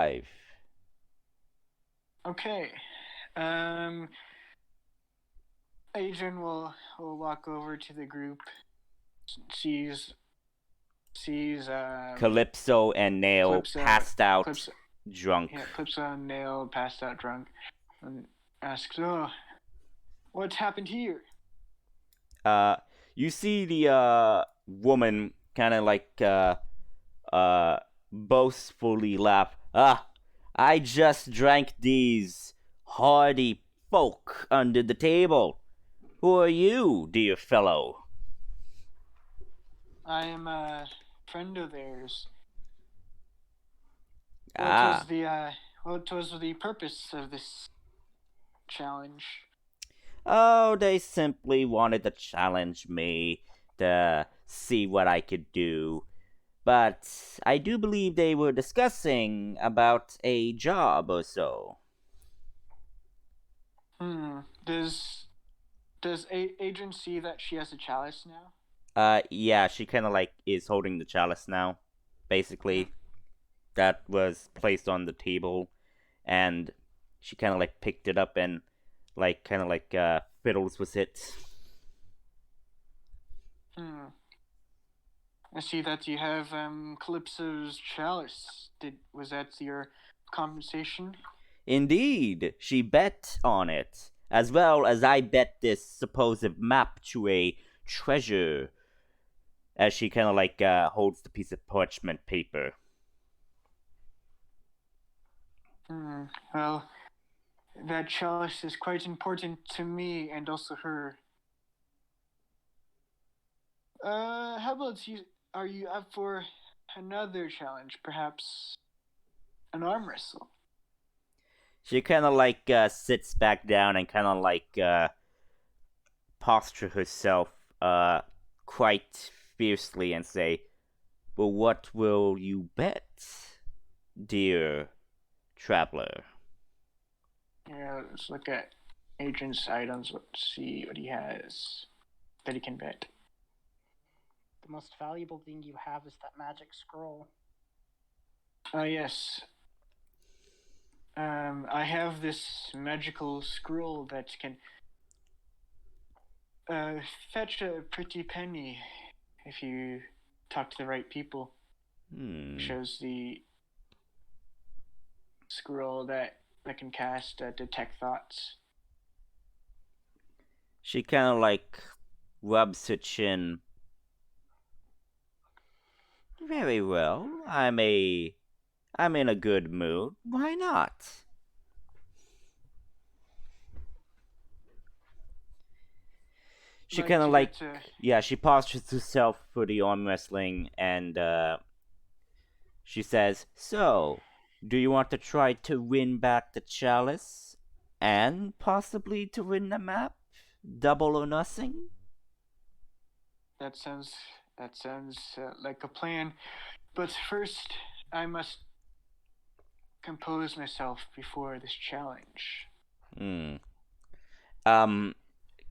5. Okay. Um, Adrian will walk over to the group. Sees sees Calypso and Nail Calypso passed out, Calypso drunk. yeah Calypso and Nail passed out drunk, and asks, "Oh, what's happened here?" Uh, you see the woman kind of like uh boastfully laugh. I just drank these hardy folk under the table. Who are you, dear fellow? I am a friend of theirs. What was Ah, the purpose of this challenge? oh, they simply wanted to challenge me to see what I could do. But I do believe they were discussing about a job or so. Does Adrian see that she has a chalice now? Yeah, she kind of like is holding the chalice now, basically. That was placed on the table, and she kind of like picked it up and like kind of like fiddles with it. Hmm. I see that you have Calypso's chalice. Was that your compensation? Indeed, she bet on it, as well as I bet this supposed map to a treasure. As she kind of like holds the piece of parchment paper. Well, that chalice is quite important to me and also her. How about you? Are you up for another challenge? Perhaps an arm wrestle? She kind of like sits back down and kind of like posture herself quite fiercely and say, "Well, what will you bet, dear traveler?" Yeah, let's look at Agent's items. Let's see what he has that he can bet. The most valuable thing you have is that magic scroll. Yes. I have this magical scroll that can fetch a pretty penny if you talk to the right people. Shows the scroll that can cast detect thoughts. She kind of like rubs her chin. Very well. I'm in a good mood. Why not? She kind of like yeah, she postures herself for the arm wrestling and she says, "So, do you want to try to win back the chalice and possibly to win the map? Double or nothing?" That sounds like a plan. But first, I must compose myself before this challenge.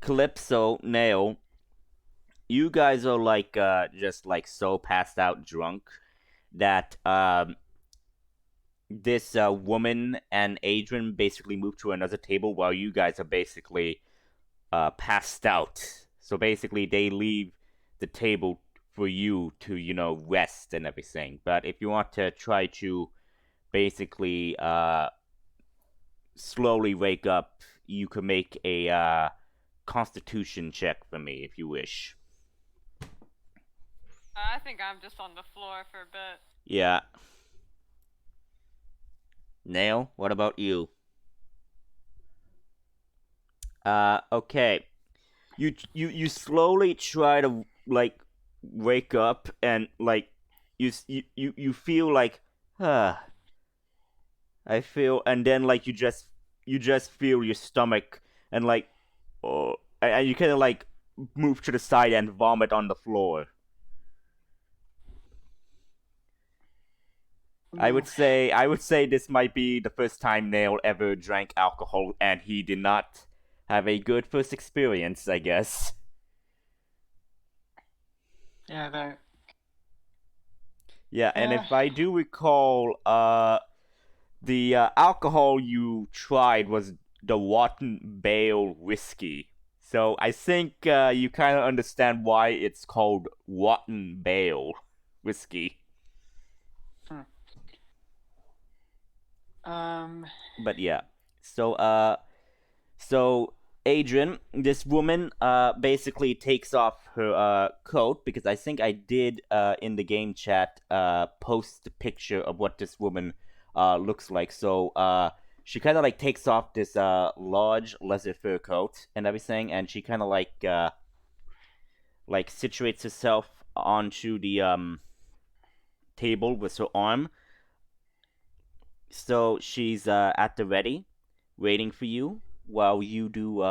Calypso, Nail, you guys are like just like so passed out drunk that this woman and Adrian basically move to another table while you guys are basically passed out. So basically, they leave the table for you to, rest and everything. But if you want to try to basically slowly wake up, you can make a constitution check for me if you wish. I think I'm just on the floor for a bit. Yeah. Nail, what about you? Okay. You slowly try to like wake up and like you feel like I feel and then like you just feel your stomach and like oh and you kind of like move to the side and vomit on the floor. I would say this might be the first time Nail ever drank alcohol, and he did not have a good first experience, I guess. Yeah, that. Yeah, and if I do recall, The alcohol you tried was the Rotten Bale whiskey. So I think you kind of understand why it's called Rotten Bale whiskey. But yeah, so Adrian, this woman basically takes off her coat, because I think I did in the game chat post the picture of what this woman looks like. So she kind of like takes off this large leather fur coat and everything, and she kind of like situates herself onto the table with her arm. So she's at the ready, waiting for you while you do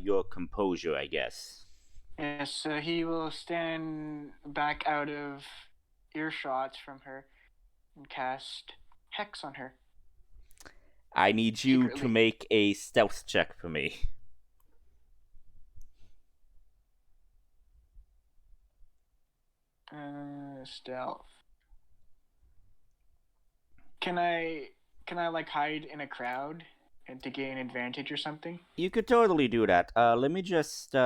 your composure, I guess. Yes, he will stand back out of earshot from her and cast Hex on her. I need you to Secretly. make a stealth check for me. Stealth. Can I like hide in a crowd and to gain advantage or something? You could totally do that. Let me just get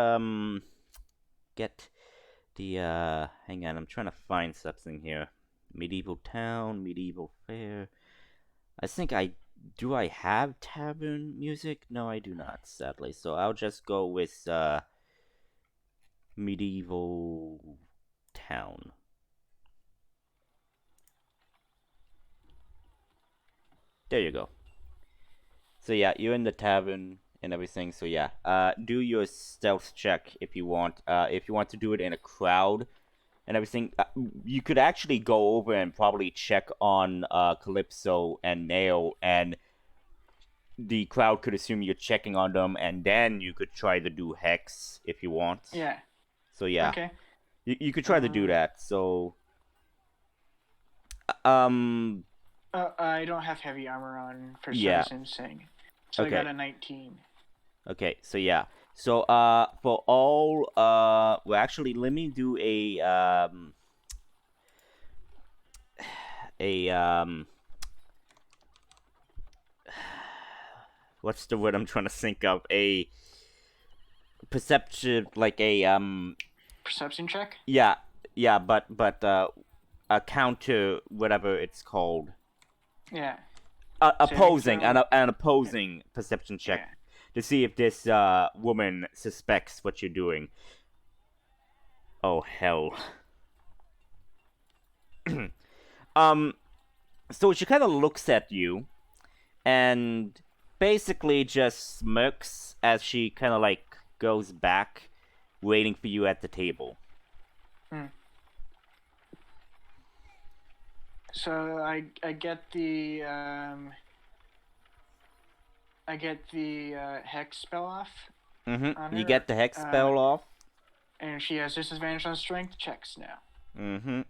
the hang on, I'm trying to find something here. Medieval town, medieval fair. I think I have tavern music? No, I do not, sadly. So I'll just go with medieval town. There you go. So yeah, you're in the tavern and everything. So yeah, do your stealth check if you want. If you want to do it in a crowd and everything, you could actually go over and probably check on Calypso and Nail, and the crowd could assume you're checking on them, and then you could try to do Hex if you want. Yeah. So yeah, Okay. you could try to do that. So I don't have heavy armor on for Yeah. sensing, so Okay. I got a 19. Okay, so yeah. So for all well, actually, let me do a what's the word I'm trying to think of? A perception, like a Perception check. yeah, but a counter, whatever it's called. Yeah. Opposing throw. an opposing perception check Yeah. to see if this woman suspects what you're doing. Oh hell. So she kind of looks at you and basically just smirks as she kind of like goes back, waiting for you at the table. So I get the hex spell off, Mm-hmm. You her, get the hex spell off. and she has disadvantage on strength checks now. Mm-hmm.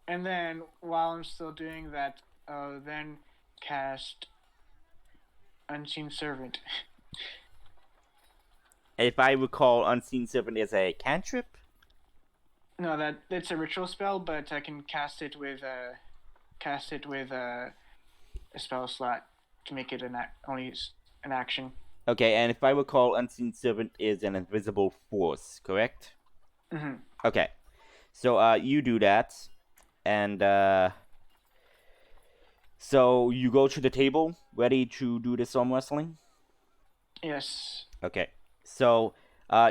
And then while I'm still doing that, then cast Unseen Servant. If I recall, Unseen Servant is a cantrip. No, that's a ritual spell, but I can cast it with a spell slot to make it only an action. Okay, and if I recall, Unseen Servant is an invisible force, correct? Mm-hmm. Okay, so you do that, and so you go to the table, ready to do this arm wrestling. Yes. Okay, so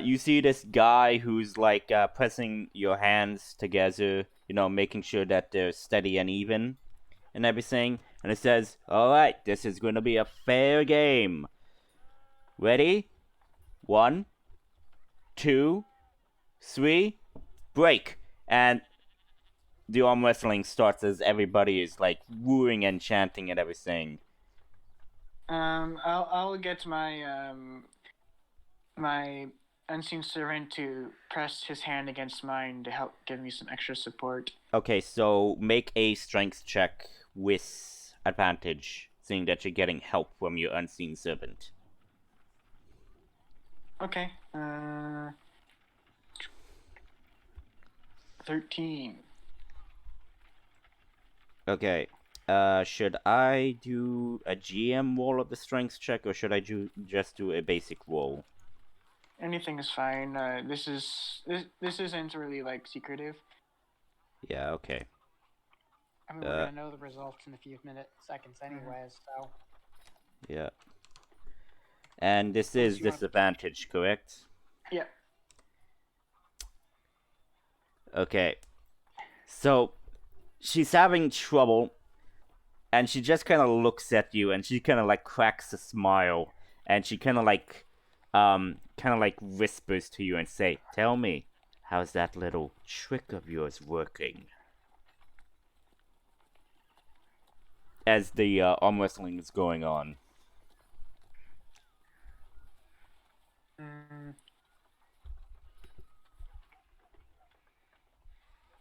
you see this guy who's like pressing your hands together, you know, making sure that they're steady and even and everything. And it says, "All right, this is going to be a fair game. Ready? 1, 2, 3, break!" And the arm wrestling starts as everybody is like wooing and chanting and everything. I'll get my my Unseen Servant to press his hand against mine to help give me some extra support. Okay, so make a strength check with advantage, seeing that you're getting help from your Unseen Servant. Okay. 13. Okay, Should I do a GM roll of the strength check, or should I just do a basic roll? Anything is fine. This isn't really like secretive. Yeah, okay. I mean, we're gonna know the results in a few seconds anyways, so. Yeah. And this Unless is you wanna- disadvantage, correct? Yeah. Okay. So, she's having trouble, and she just kind of looks at you, and she kind of like cracks a smile, and she kind of like whispers to you and say, "Tell me, how's that little trick of yours working?" As the arm wrestling is going on.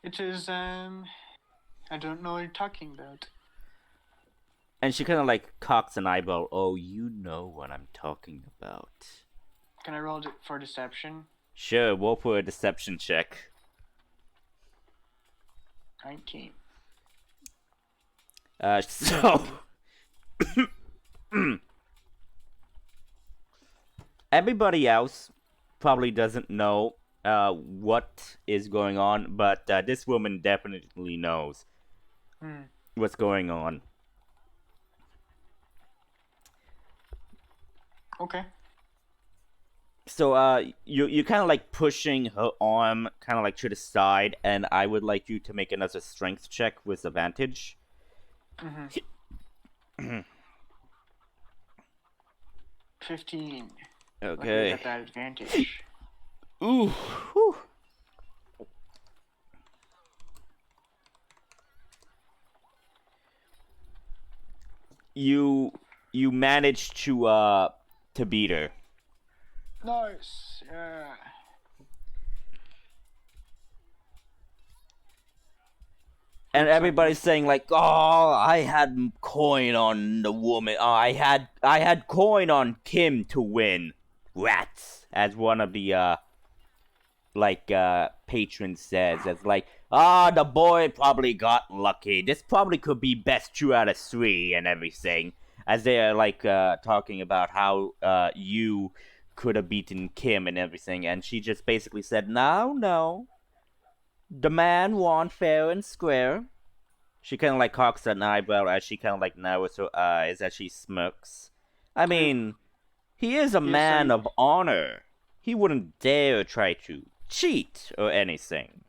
It is, I don't know what you're talking about. And she kind of like cocks an eyebrow. Oh, you know what I'm talking about. Can I roll it for deception? Sure, roll for a deception check. 19. So... Everybody else probably doesn't know what is going on, but this woman definitely knows what's going on. Okay. So you kind of like pushing her arm kind of like to the side, and I would like you to make another strength check with advantage. 15. Okay. Got that advantage. Ooh. Whew. You managed to beat her. Nice. Yeah. And everybody's saying like, "Oh, I had coin on the woman. Oh, I had coin on Kim to win." Rats, as one of the patrons says, as like, the boy probably got lucky. This probably could be best 2 out of 3 and everything. As they are like talking about how you could have beaten Kim and everything, and she just basically said, "No. The man won fair and square." She kind of like cocks an eyebrow as she kind of like narrows her eyes as she smirks. I mean, he is a man of honor. He wouldn't dare try to cheat or anything.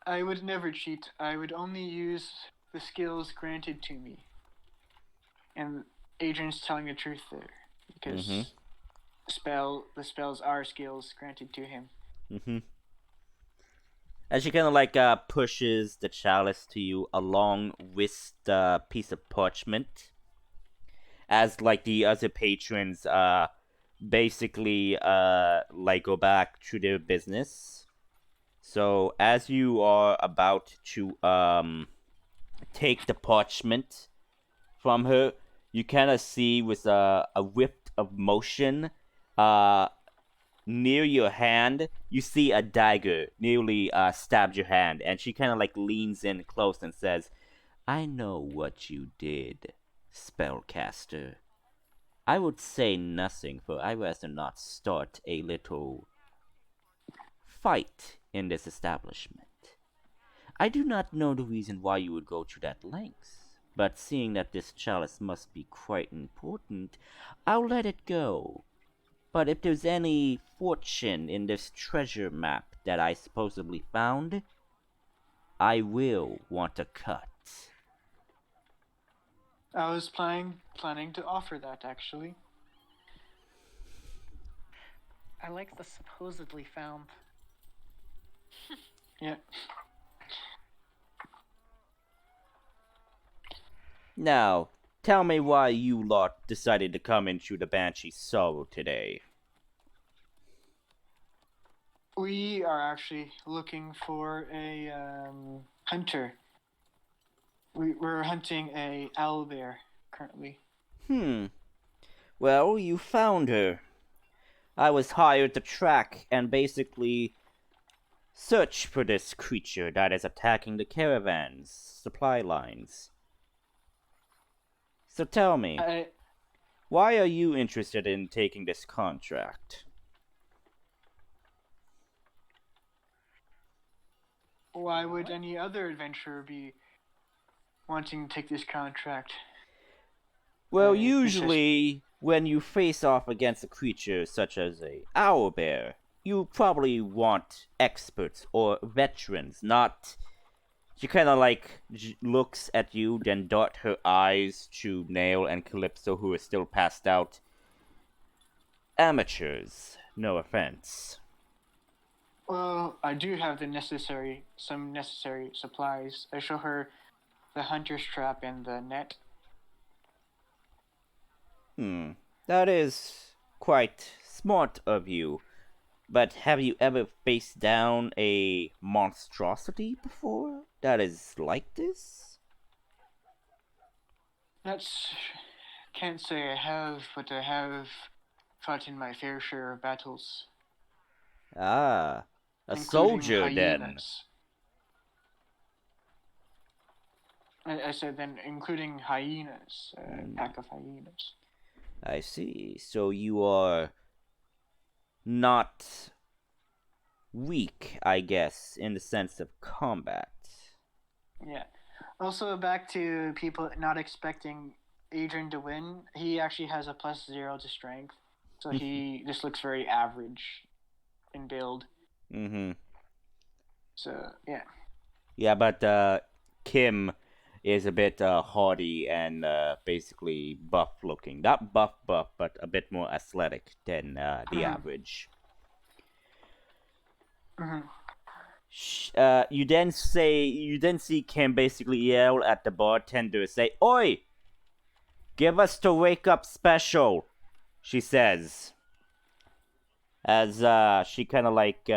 I would never cheat. I would only use the skills granted to me. And Adrian's telling the truth there. Because the spells are skills granted to him. As she kind of like pushes the chalice to you along with the piece of parchment. As like the other patrons basically like go back to their business. So as you are about to take the parchment from her, you kind of see with a whiff of motion near your hand, you see a dagger nearly stabs your hand, and she kind of like leans in close and says, "I know what you did, spellcaster. I would say nothing, for I rather not start a little fight in this establishment. I do not know the reason why you would go to that length, but seeing that this chalice must be quite important, I'll let it go. But if there's any fortune in this treasure map that I supposedly found, I will want a cut." I was planning to offer that, actually. I like the supposedly found. Yeah. Now, tell me why you lot decided to come into the Banshee's Sorrow today. We are actually looking for a hunter. We're hunting a owlbear currently. Well, you found her. I was hired to track and basically search for this creature that is attacking the caravan's supply lines. So tell me, why are you interested in taking this contract? Why would any other adventurer be wanting to take this contract? Well, usually, when you face off against a creature such as a owlbear, you probably want experts or veterans, not... She kind of like looks at you, then dart her eyes to Nail and Calypso, who are still passed out. Amateurs, no offense. Well, I do have some necessary supplies. I show her the hunter's trap and the net. That is quite smart of you. But have you ever faced down a monstrosity before that is like this? Can't say I have, but I have fought in my fair share of battles. Ah, a soldier then. I said then, including hyenas, a pack of hyenas. I see. So you are not weak, I guess, in the sense of combat. Yeah. Also, back to people not expecting Adrian to win, he actually has a +0 to strength. So he just looks very average in build. So, yeah. Yeah, but Kim is a bit hardy and basically buff looking. Not buff, but a bit more athletic than the average. You then see Kim basically yell at the bartender, say, "Oi! Give us the wake up special," she says. As she kind of like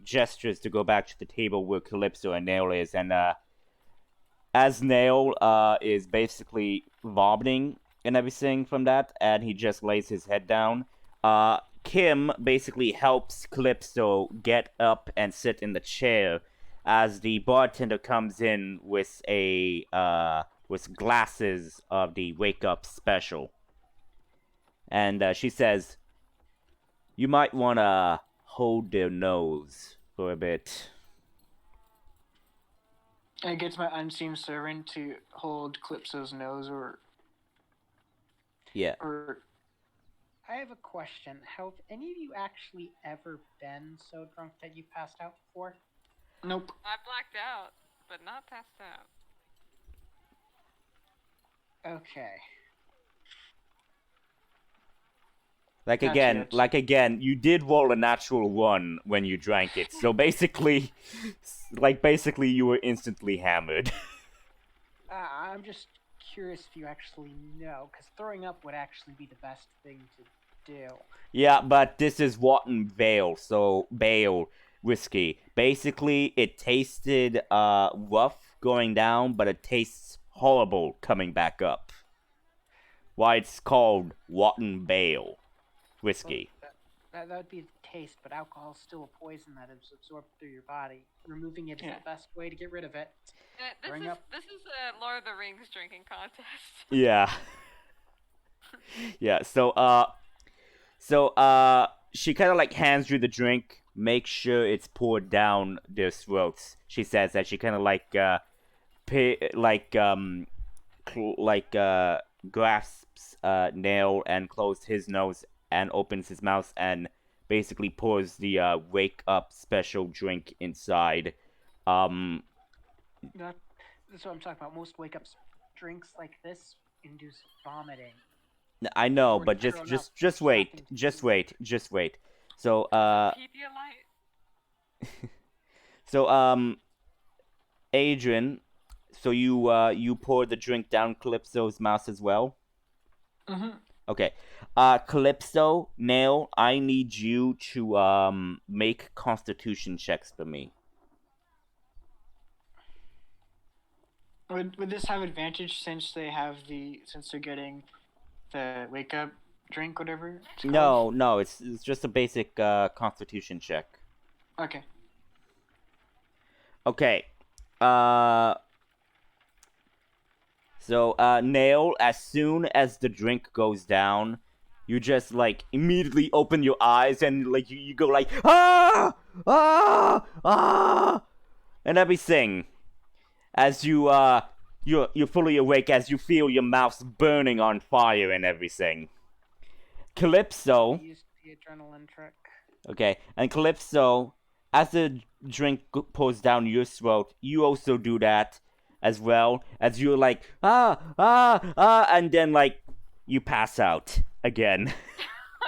gestures to go back to the table where Calypso and Nail is, and as Nail is basically vomiting and everything from that, and he just lays his head down, Kim basically helps Calypso get up and sit in the chair as the bartender comes in with with glasses of the wake up special. And she says, "You might want to hold their nose for a bit." I get my unseen servant to hold Calypso's nose Yeah. Or I have a question. Have any of you actually ever been so drunk that you passed out before? Nope. I blacked out, but not passed out. Okay. Like again, you did roll a natural 1 when you drank it. So basically, you were instantly hammered. I'm just curious if you actually know, because throwing up would actually be the best thing to do. Yeah, but this is Rotten Vale, so Bale whiskey. Basically, it tasted rough going down, but it tastes horrible coming back up. Why it's called Rotten Bale whiskey. Well, that would be the taste, but alcohol is still a poison that is absorbed through your body. Removing it is the best way to get rid of it. This is a Lord of the Rings drinking contest. Yeah. Yeah, so she kind of like hands you the drink, make sure it's poured down their throats. She says that she kind of grasps Nail and closes his nose and opens his mouth and basically pours the wake up special drink inside. That's what I'm talking about. Most wake up drinks like this induce vomiting. I know, but just wait. So so Adrian, so you poured the drink down Calypso's mouth as well? Okay. Calypso, Nail, I need you to make constitution checks for me. Would this have advantage since they're getting the wake up drink, whatever? No, it's just a basic constitution check. Okay. Okay. So, Nail, as soon as the drink goes down, you just, like, immediately open your eyes and, like, you go like, ah! Ah! Ah! And everything. As you're fully awake as you feel your mouth burning on fire and everything. Calypso. I used the adrenaline trick. Okay, and Calypso, as the drink pulls down your throat, you also do that as well, as you're like, and then, like, you pass out again.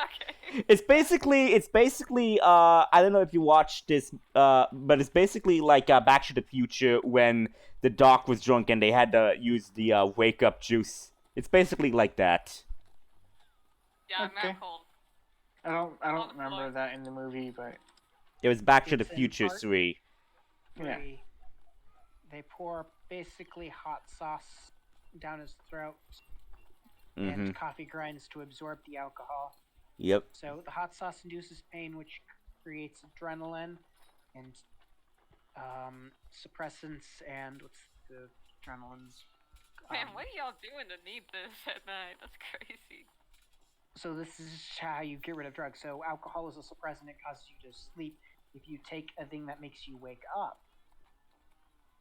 Okay. It's basically, I don't know if you watched this, but it's basically like Back to the Future when the doc was drunk and they had to use the wake up juice. It's basically like that. Yeah, I'm Okay. not cold. I don't On the remember floor. that in the movie, but It was Back to the It's in Future part 3. Yeah. They pour basically hot sauce down his throat Mm-hmm. and coffee grinds to absorb the alcohol. Yep. So the hot sauce induces pain, which creates adrenaline and suppressants and what's the adrenaline's. Man, what are y'all doing to need this at night? That's crazy. So this is how you get rid of drugs. So alcohol is a suppressant; it causes you to sleep. If you take a thing that makes you wake up,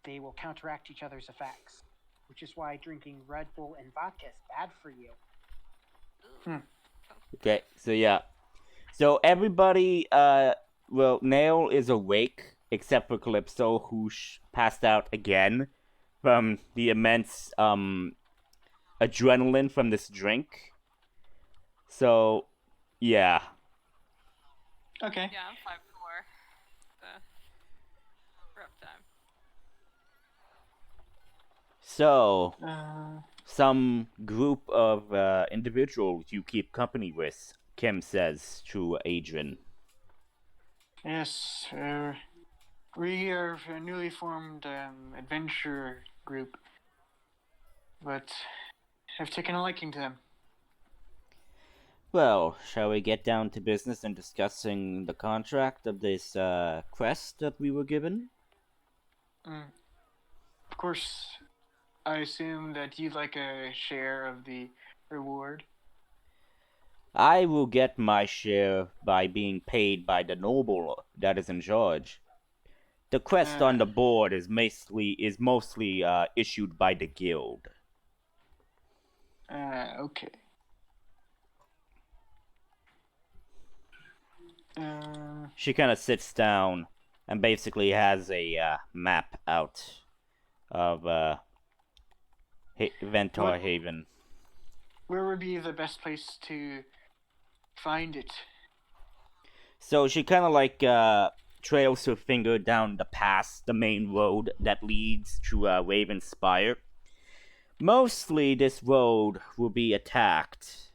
they will counteract each other's effects, which is why drinking Red Bull and vodka is bad for you. Okay, so yeah. So everybody, well, Nail is awake, except for Calypso, who passed out again from the immense, adrenaline from this drink. So, yeah. Okay. Yeah, I'm 5'4". Rough time. So, Uh, some group of individuals you keep company with, Kim says to Adrian. yes. We are a newly formed adventure group, but have taken a liking to them. Well, shall we get down to business and discussing the contract of this quest that we were given? Of course, I assume that you'd like a share of the reward. I will get my share by being paid by the noble that is in charge. The quest on the board is mostly issued by the guild. Okay. She kind of sits down and basically has a map out of Ventor What? Haven. Where would be the best place to find it? So she kind of like trails her finger down the pass, the main road that leads to Raven Spire. Mostly this road will be attacked,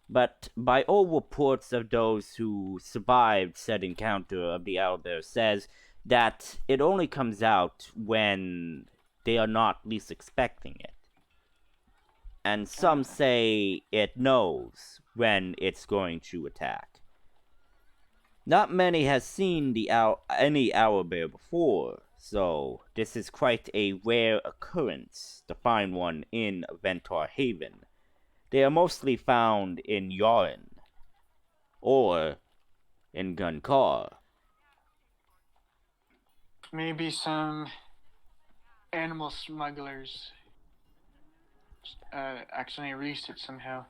but by all reports of those who survived said encounter of the owlbear says that it only comes out when they are not least expecting it. And some say it knows when it's going to attack. Not many has seen any owlbear before, so this is quite a rare occurrence to find one in Ventor Haven. They are mostly found in Yaren or in Gunkar. Maybe some animal smugglers accidentally released it somehow.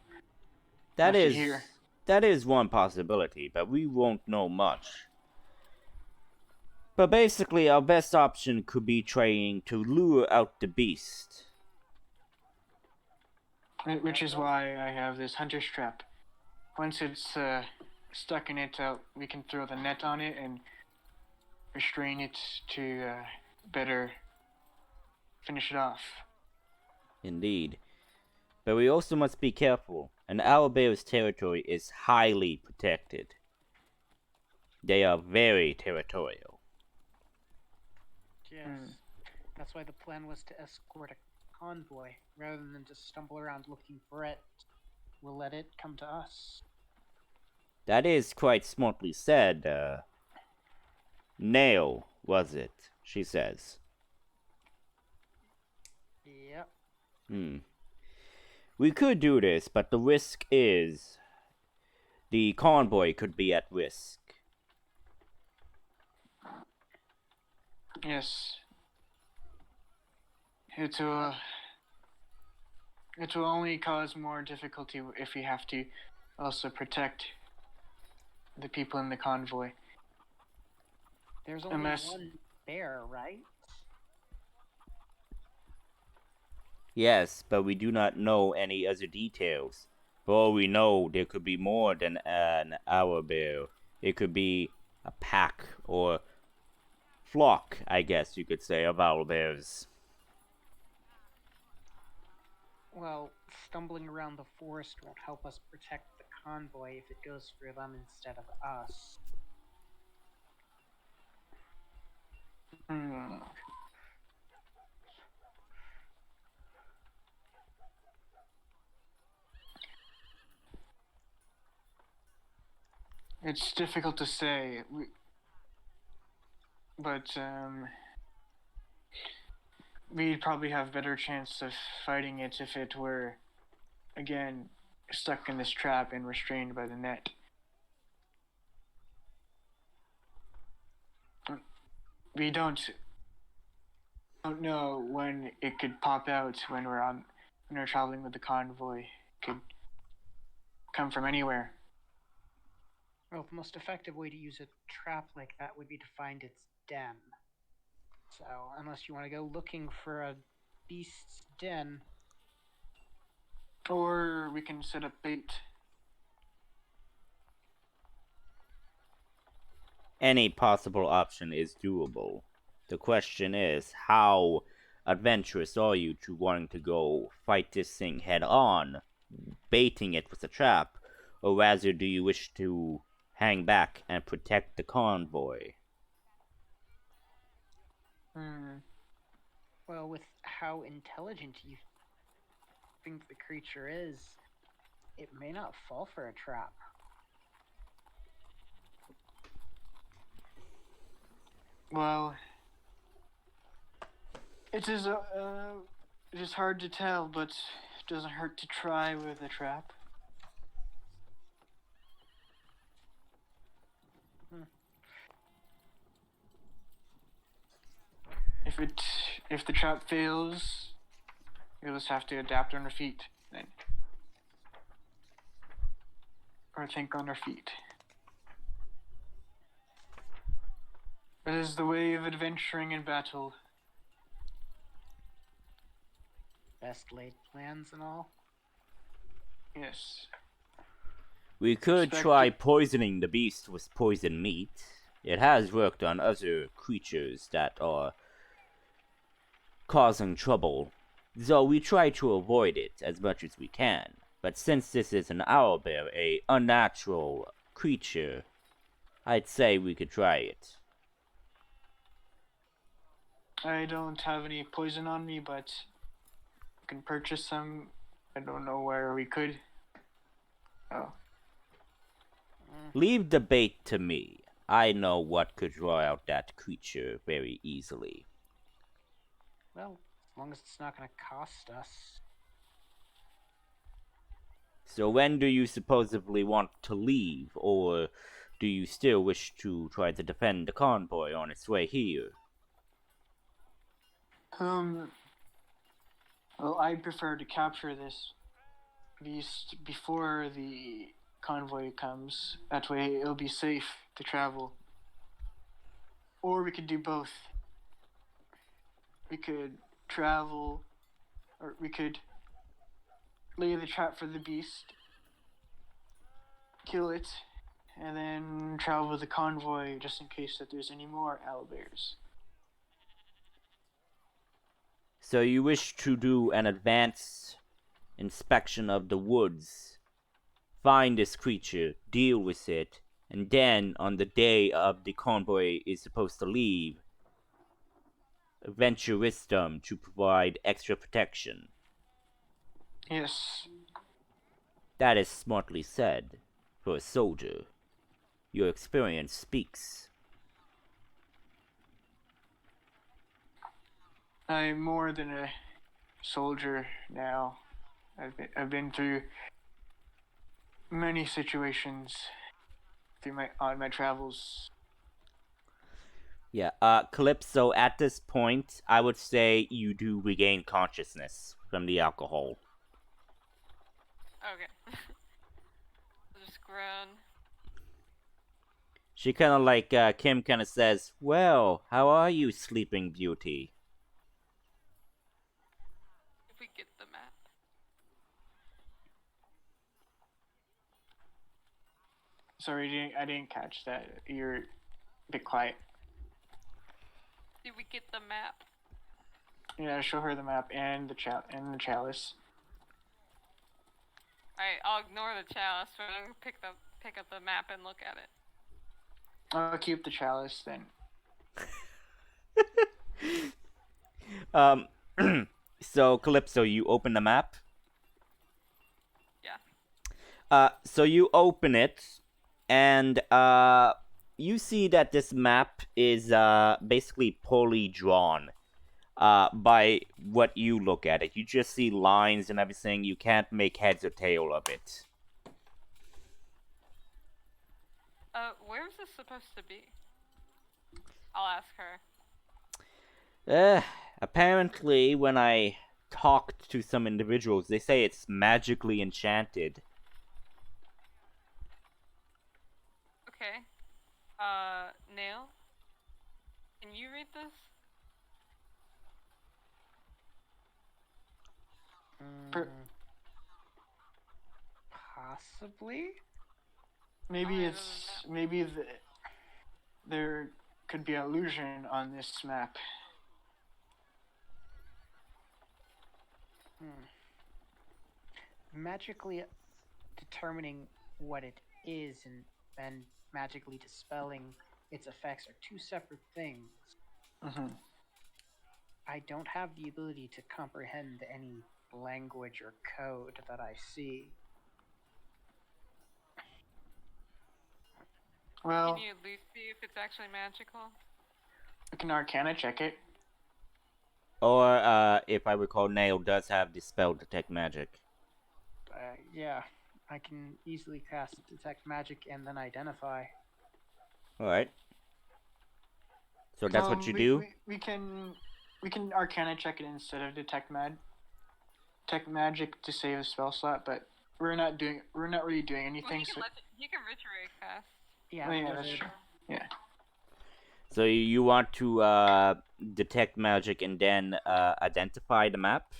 That Left it is here. that is one possibility, but we won't know much. But basically, our best option could be trying to lure out the beast. Which is why I have this hunter's trap. Once it's stuck in it, we can throw the net on it and restrain it to better finish it off. Indeed. But we also must be careful. An owlbear's territory is highly protected. They are very territorial. Yes. That's why the plan was to escort a convoy rather than just stumble around looking for it. We'll let it come to us. That is quite smartly said, Nail, was it? she says. Yep. We could do this, but the risk is the convoy could be at risk. Yes. It will only cause more difficulty if we have to also protect the people in the convoy. There's only one bear, right? Yes, but we do not know any other details. For all we know, there could be more than an owlbear. It could be a pack or flock, I guess you could say, of owlbears. Well, stumbling around the forest won't help us protect the convoy if it goes for them instead of us. It's difficult to say, but we'd probably have better chance of fighting it if it were, again, stuck in this trap and restrained by the net. We don't know when it could pop out when we're traveling with the convoy. It could come from anywhere. Well, the most effective way to use a trap like that would be to find its den. So, unless you want to go looking for a beast's den. Or we can set up bait. Any possible option is doable. The question is, how adventurous are you to wanting to go fight this thing head on, baiting it with a trap, or rather do you wish to hang back and protect the convoy? Well, with how intelligent you think the creature is, it may not fall for a trap. Well, it is hard to tell, but it doesn't hurt to try with a trap. If the trap fails, you'll just have to adapt on our feet then. Or think on our feet. It is the way of adventuring in battle. Best laid plans and all. Yes. We could try poisoning the beast with poison meat. It has worked on other creatures that are causing trouble, though we try to avoid it as much as we can. But since this is an owlbear, a unnatural creature, I'd say we could try it. I don't have any poison on me, but I can purchase some. I don't know where we could. Oh. Leave the bait to me. I know what could draw out that creature very easily. Well, as long as it's not going to cost us. So when do you supposedly want to leave, or do you still wish to try to defend the convoy on its way here? Well, I prefer to capture this beast before the convoy comes. That way it'll be safe to travel. Or we could do both. We could travel, or we could lay the trap for the beast, kill it, and then travel with the convoy just in case that there's any more owlbears. So you wish to do an advanced inspection of the woods, find this creature, deal with it, and then on the day of the convoy is supposed to leave, venture wisdom to provide extra protection. Yes. That is smartly said for a soldier. Your experience speaks. I'm more than a soldier now. I've been through many situations on my travels. Yeah, Calypso, at this point, I would say you do regain consciousness from the alcohol. Okay. Just groan. She kind of like, Kim kind of says, well, how are you, Sleeping Beauty? If we get the map. Sorry, I didn't catch that. You're a bit quiet. Did we get the map? Yeah, show her the map and the chalice. Alright, I'll ignore the chalice, but I'm gonna pick up the map and look at it. I'll keep the chalice then. So Calypso, you open the map. Yeah. So you open it, and you see that this map is basically poorly drawn. By what you look at it, you just see lines and everything. You can't make heads or tail of it. Where's this supposed to be? I'll ask her. Apparently, when I talked to some individuals, they say it's magically enchanted. Okay. Nail? Can you read this? Possibly. Maybe there could be an illusion on this map. Magically determining what it is and then magically dispelling its effects are two separate things. Mm-hmm. I don't have the ability to comprehend any language or code that I see. Well, Can you at least see if it's actually magical? we can Arcana check it. Or, if I recall, Nail does have the spell Detect Magic. Yeah, I can easily cast Detect Magic and then Identify. Alright. So that's what you do? We can Arcana check it instead of Detect Magic to save a spell slot, but we're not really doing anything. Well, he can ritual cast. Yeah, yeah, that's true. Yeah. So you want to detect magic and then identify the map?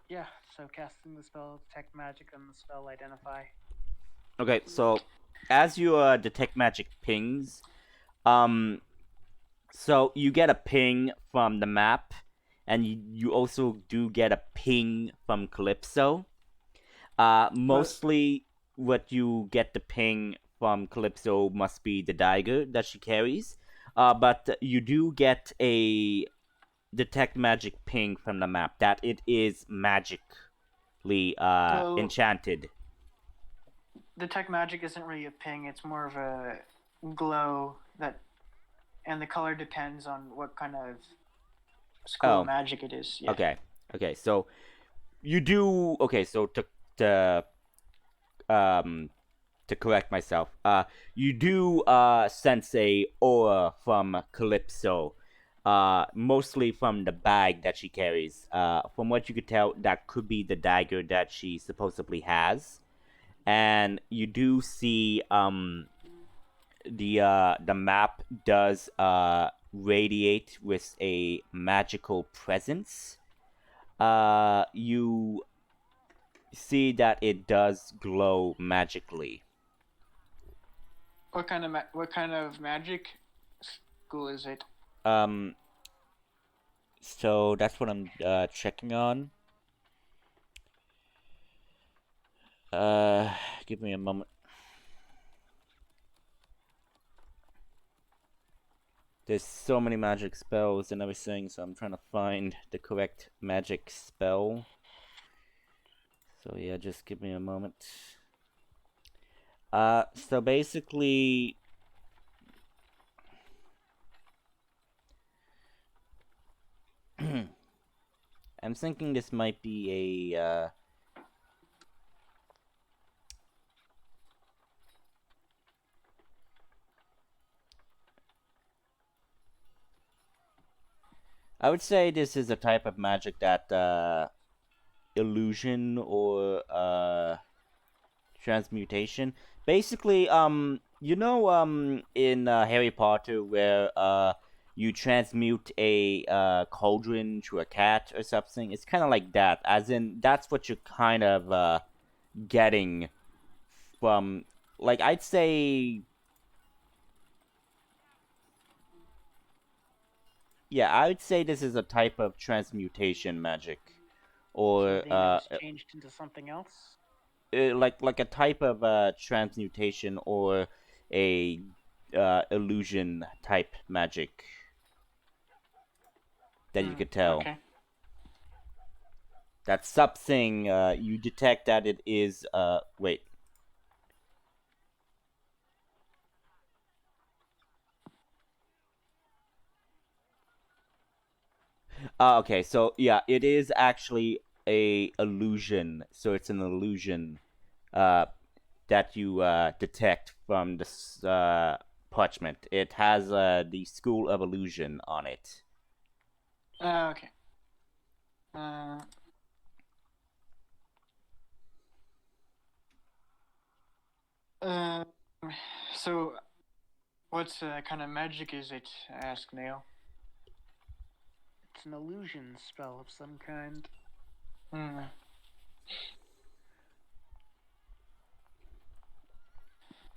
Yeah, so casting the spell Detect Magic and the spell Identify. Okay, so as you detect magic pings, so you get a ping from the map, and you also do get a ping from Calypso. Mostly what you get the ping from Calypso must be the dagger that she carries. But you do get a detect magic ping from the map that it is magically enchanted. Detect Magic isn't really a ping, it's more of a glow and the color depends on what kind of school of magic it is. Yeah. Okay, so you do so to correct myself, you do sense a aura from Calypso, mostly from the bag that she carries. From what you could tell, that could be the dagger that she supposedly has, and you do see the map does radiate with a magical presence. You see that it does glow magically. What kind of magic school is it? So that's what I'm checking on. Give me a moment. There's so many magic spells and everything, so I'm trying to find the correct magic spell. So yeah, just give me a moment. So basically, I'm thinking this might be a I would say this is a type of magic that illusion or transmutation. Basically, in Harry Potter where you transmute a cauldron to a cat or something. It's kind of like that. As in, that's what you're kind of getting from. Like, I'd say. Yeah, I would say this is a type of transmutation magic, or Something that was changed into something else. like a type of transmutation or a illusion type magic that you could tell. Okay. That's something you detect that it is. Wait. Okay, so yeah, it is actually a illusion. So it's an illusion that you detect from this parchment. It has the School of Illusion on it. Okay. So, what kind of magic is it? Asked Nail. It's an illusion spell of some kind.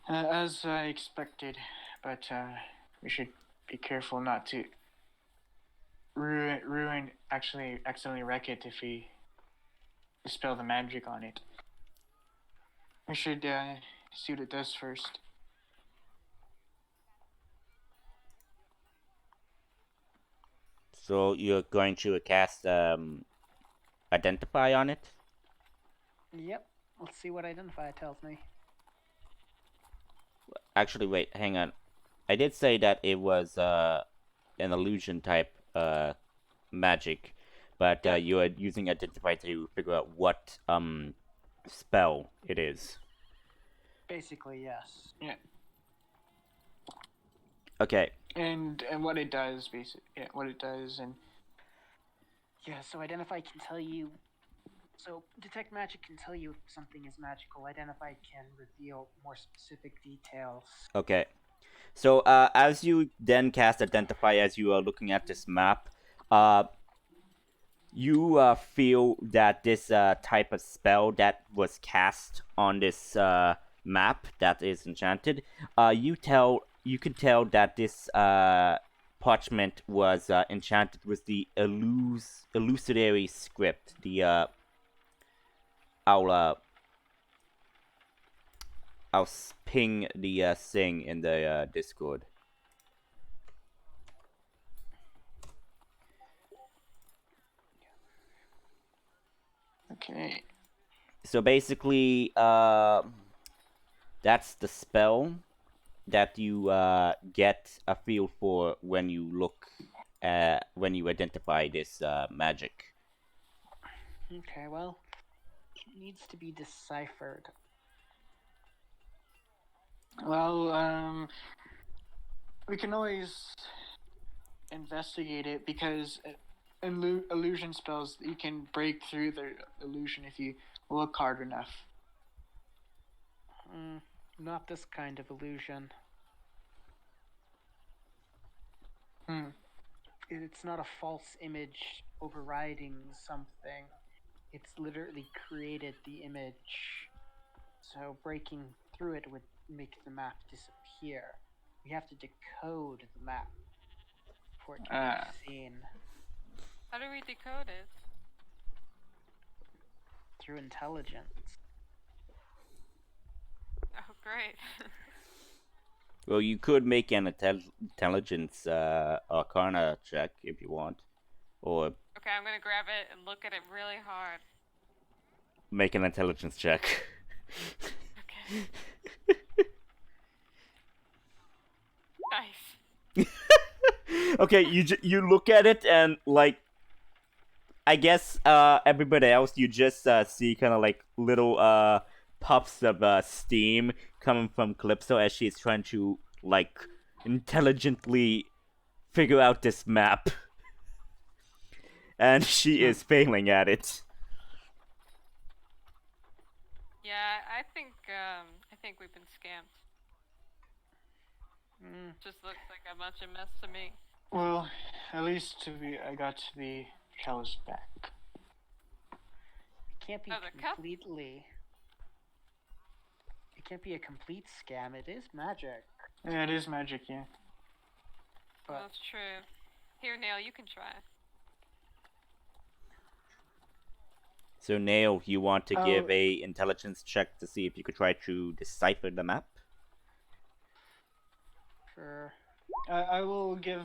As I expected, but we should be careful not to actually accidentally wreck it if we dispel the magic on it. We should see what it does first. So you're going to cast Identify on it? Yep. Let's see what Identify tells me. Actually, wait, hang on. I did say that it was an illusion type magic, but you are using Identify to figure out what spell it is. Basically, yes. Yeah. Okay. And what it does, basically. Yeah, what it does, and. Yeah, so Identify can tell you. So Detect Magic can tell you if something is magical. Identify can reveal more specific details. Okay. So as you then cast Identify, as you are looking at this map, you feel that this type of spell that was cast on this map that is enchanted, you can tell that this parchment was enchanted with the illusory script. I'll ping the thing in the Discord. Okay. So basically, that's the spell that you get a feel for when you when you identify this magic. Okay, well, it needs to be deciphered. Well, we can always investigate it because illusion spells, you can break through the illusion if you look hard enough. Not this kind of illusion. It's not a false image overriding something. It's literally created the image. So breaking through it would make the map disappear. We have to decode the map for it to be seen. How do we decode it? Through intelligence. Oh, great. Well, you could make an intelligence arcana check if you want, or Okay, I'm gonna grab it and look at it really hard. make an intelligence check. Okay. Nice. Okay, you look at it and like I guess everybody else, you just see kind of like little puffs of steam coming from Calypso as she's trying to like intelligently figure out this map, and she is failing at it. Yeah, I think we've been scammed. Just looks like a bunch of mess to me. Well, at least I got the chalice back. It can't be Oh, the cup? completely. It can't be a complete scam. It is magic. Yeah, it is magic, yeah. But That's true. Here, Nail, you can try. So, Nail, you want to give a intelligence check to see if you could try to decipher the map? sure. I will give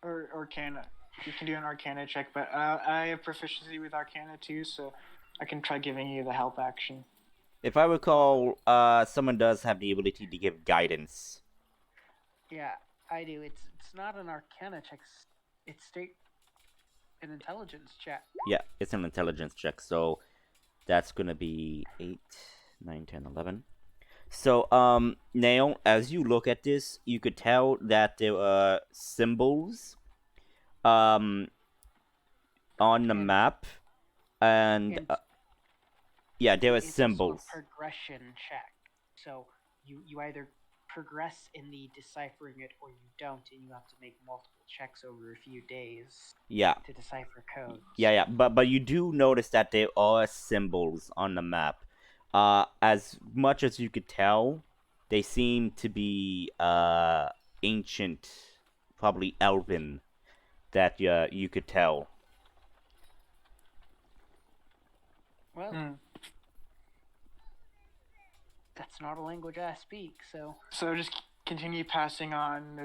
Arcana. You can do an Arcana check, but I have proficiency with Arcana too, so I can try giving you the help action. If I recall, someone does have the ability to give guidance. Yeah, I do. It's not an Arcana check. It's an intelligence check. Yeah, it's an intelligence check, so that's gonna be 8, 9, 10, 11. So, Nail, as you look at this, you could tell that there are symbols, on the map, and yeah, there are symbols. It's also a progression check. So you either progress in the deciphering it or you don't, and you have to make multiple checks over a few days. Yeah. To decipher codes. Yeah, but you do notice that there are symbols on the map. As much as you could tell, they seem to be ancient, probably Elven, that you could tell. Well, that's not a language I speak, so. So just continue passing on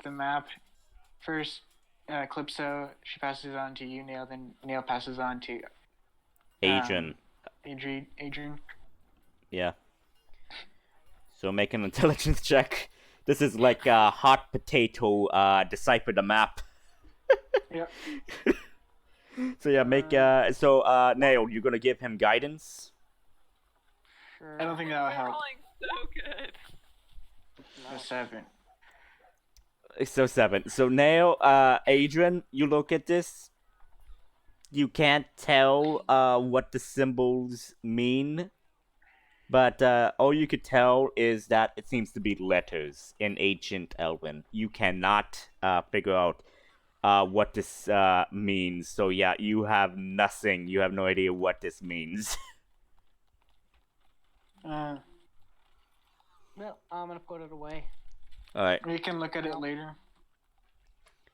the map. First, Calypso, she passes on to you, Nail. Then Nail passes on to Adrian. Adrian. Yeah. So make an intelligence check. This is like a hot potato. Decipher the map. Yep. So yeah, make Nail, you're gonna give him guidance. Sure. I don't think that'll We're help. rolling so good. A 7. So 7. So Nail, Adrian, you look at this. You can't tell what the symbols mean, but all you could tell is that it seems to be letters in ancient Elven. You cannot figure out what this means. So yeah, you have nothing. You have no idea what this means. Well, I'm gonna put it away. All right. We can look at it later.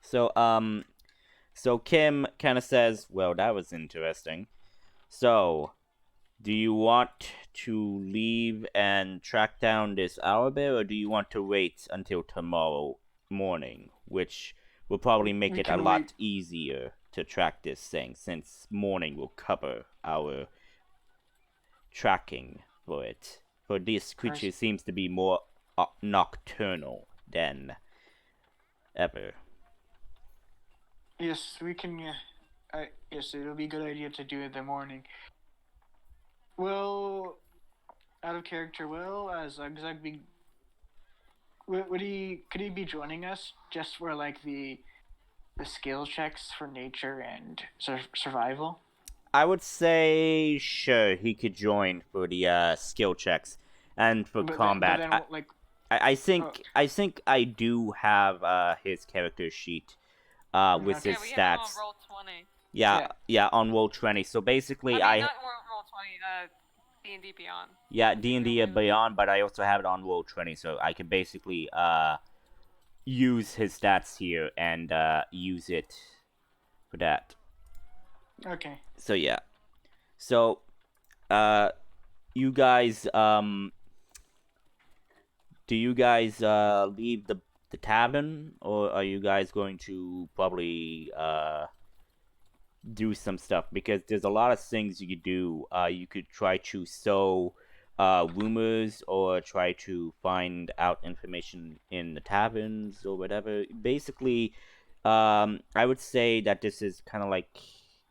So Kim kind of says, "Well, that was interesting. So, do you want to leave and track down this owlbear, or do you want to wait until tomorrow morning, which will probably make it a lot easier to track this thing, since morning will cover our tracking for it. For this creature seems to be more nocturnal than ever." Yes, we can. Yes, it'll be a good idea to do it in the morning. Well, out of character, as Zugzug could he be joining us just for like the skill checks for nature and survival? I would say sure he could join for the skill checks and for combat. I think I do have his character sheet with his we stats. have him on roll 20. Yeah, on roll 20. So basically, not roll 20. D&D Beyond. Yeah, D&D Beyond, but I also have it on roll 20, so I can basically use his stats here and use it for that. Okay. So yeah. So you guys do you guys leave the tavern, or are you guys going to probably do some stuff? Because there's a lot of things you could do. You could try to sow rumors, or try to find out information in the taverns or whatever. Basically, I would say that this is kind of like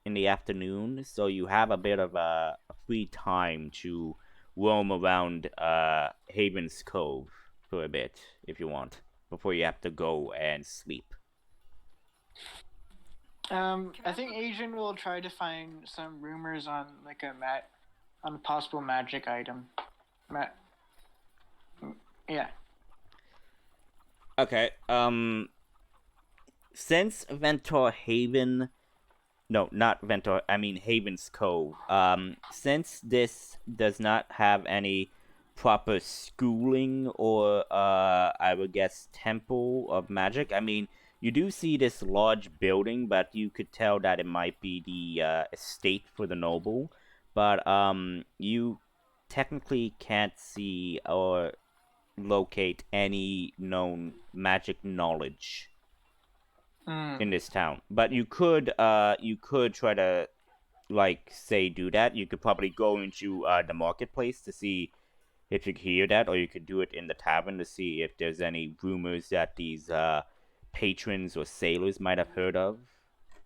in the afternoon, so you have a bit of a free time to roam around Haven's Cove for a bit if you want, before you have to go and sleep. I think Asian will try to find some rumors on like on a possible magic item. Yeah. Okay. Since Ventor Haven, no, not Ventor. I mean Haven's Cove. Since this does not have any proper schooling or I would guess temple of magic. I mean, you do see this large building, but you could tell that it might be the estate for the noble. But you technically can't see or locate any known magic knowledge in this town. But you could try to like say do that. You could probably go into the marketplace to see if you could hear that, or you could do it in the tavern to see if there's any rumors that these patrons or sailors might have heard of.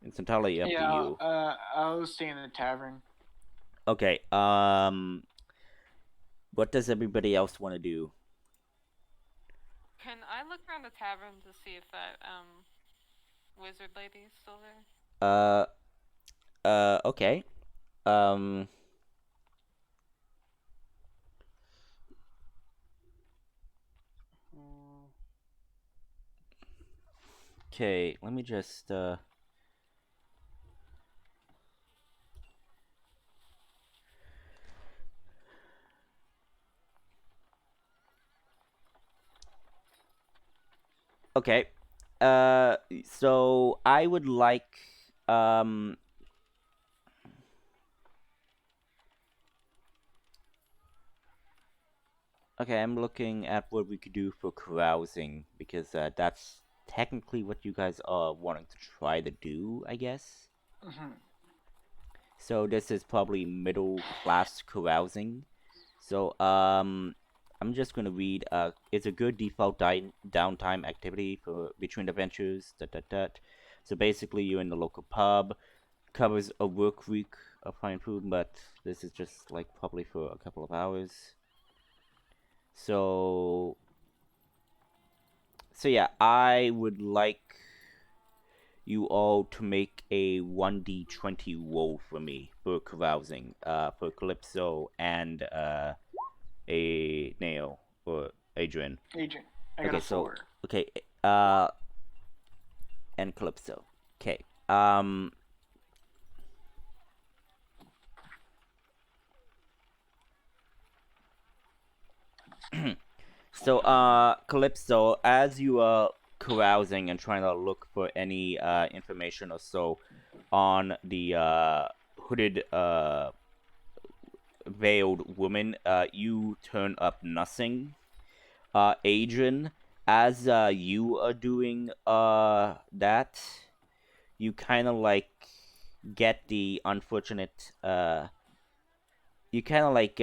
It's entirely up to you. I'll stay in the tavern. Okay. What does everybody else want to do? Can I look around the tavern to see if that wizard lady is still there? Okay. Okay, let me just Okay. So I would like Okay, I'm looking at what we could do for carousing because that's technically what you guys are wanting to try to do, I guess. So this is probably middle class carousing. So I'm just gonna read. It's a good default downtime activity for between adventures. So basically, you're in the local pub. Covers a work week of fine food, but this is just like probably for a couple of hours. So yeah, I would like you all to make a 1d20 roll for me for carousing, for Calypso and a Nail or Adrian. Adrian, I got a 4. Okay, and Calypso. Okay, So, Calypso, as you are carousing and trying to look for any information or so on the hooded veiled woman, you turn up nothing. Adrian, as you are doing that, you kind of like get the unfortunate you kind of like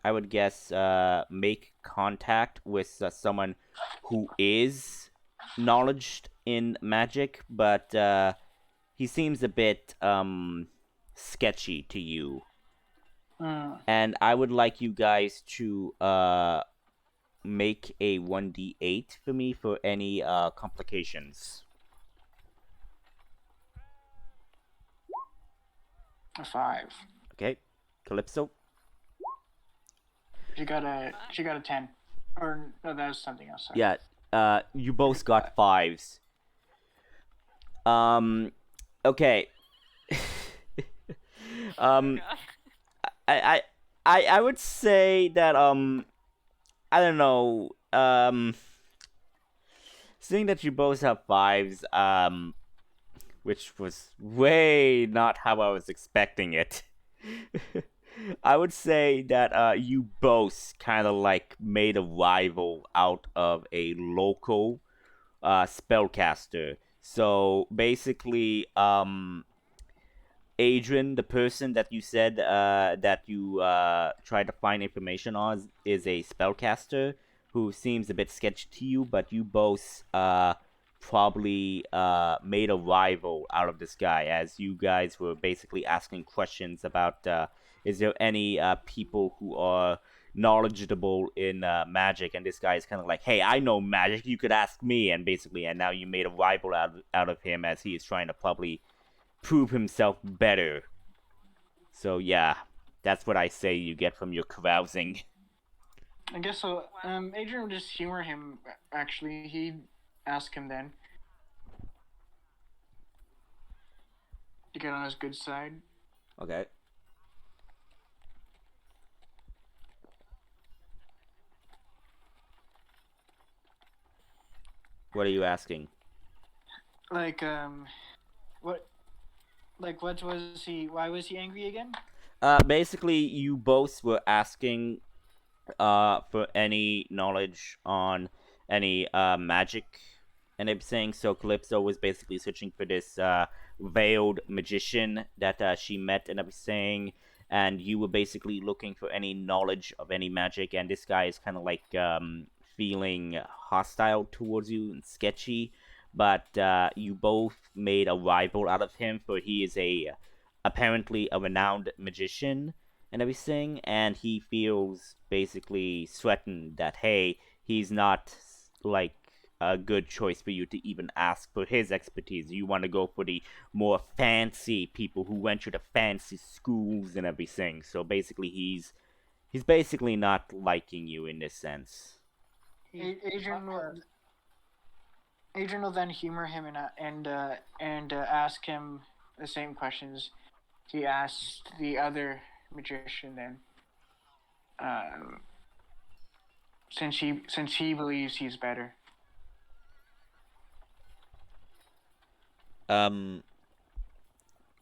I would guess make contact with someone who is knowledged in magic, but he seems a bit sketchy to you. And I would like you guys to make a 1d8 for me for any complications. A 5. Okay, Calypso. She got a 10. Or no, that was something else. Sorry. Yeah, you both got 5s. Okay. I would say that I don't know, seeing that you both have 5s, which was way not how I was expecting it. I would say that you both kind of like made a rival out of a local spellcaster. So basically, Adrian, the person that you said that you tried to find information on, is a spellcaster who seems a bit sketchy to you, but you both probably made a rival out of this guy, as you guys were basically asking questions about is there any people who are knowledgeable in magic, and this guy is kind of like, hey, I know magic, you could ask me, and basically, and now you made a rival out of him, as he is trying to probably prove himself better. So yeah, that's what I say you get from your carousing. I guess so. Adrian would just humor him. Actually, he'd ask him then to get on his good side. Okay. What are you asking? Like, what? Like, what was he? Why was he angry again? Basically, you both were asking for any knowledge on any magic and everything. So Calypso was basically searching for this veiled magician that she met and everything, and you were basically looking for any knowledge of any magic. And this guy is kind of like feeling hostile towards you and sketchy. But you both made a rival out of him, for he is apparently a renowned magician and everything, and he feels basically threatened that, hey, he's not like a good choice for you to even ask for his expertise. You want to go for the more fancy people who went to the fancy schools and everything. So basically, he's basically not liking you in this sense. Adrian will then humor him and ask him the same questions he asked the other magician then. Since he believes he's better.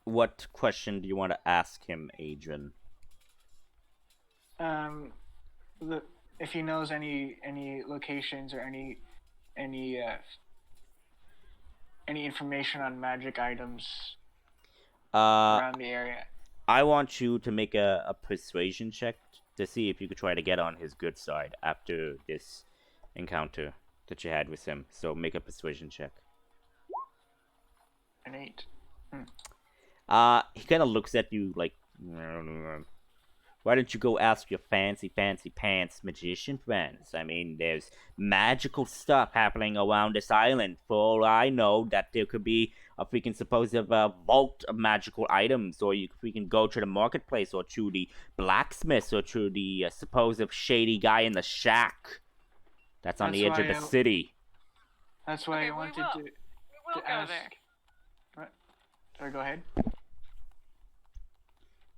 What question do you want to ask him, Adrian? If he knows any locations or any information on magic items around the area. I want you to make a persuasion check to see if you could try to get on his good side after this encounter that you had with him. So make a persuasion check. An 8. He kind of looks at you like, why don't you go ask your fancy pants magician friends? I mean, there's magical stuff happening around this island. For all I know, that there could be a freaking supposed vault of magical items, or you could freaking go to the marketplace, or to the blacksmith, or to the supposed shady guy in the shack that's on the edge of the city. That's why I wanted to We will go ask. there. What? Sorry, go ahead.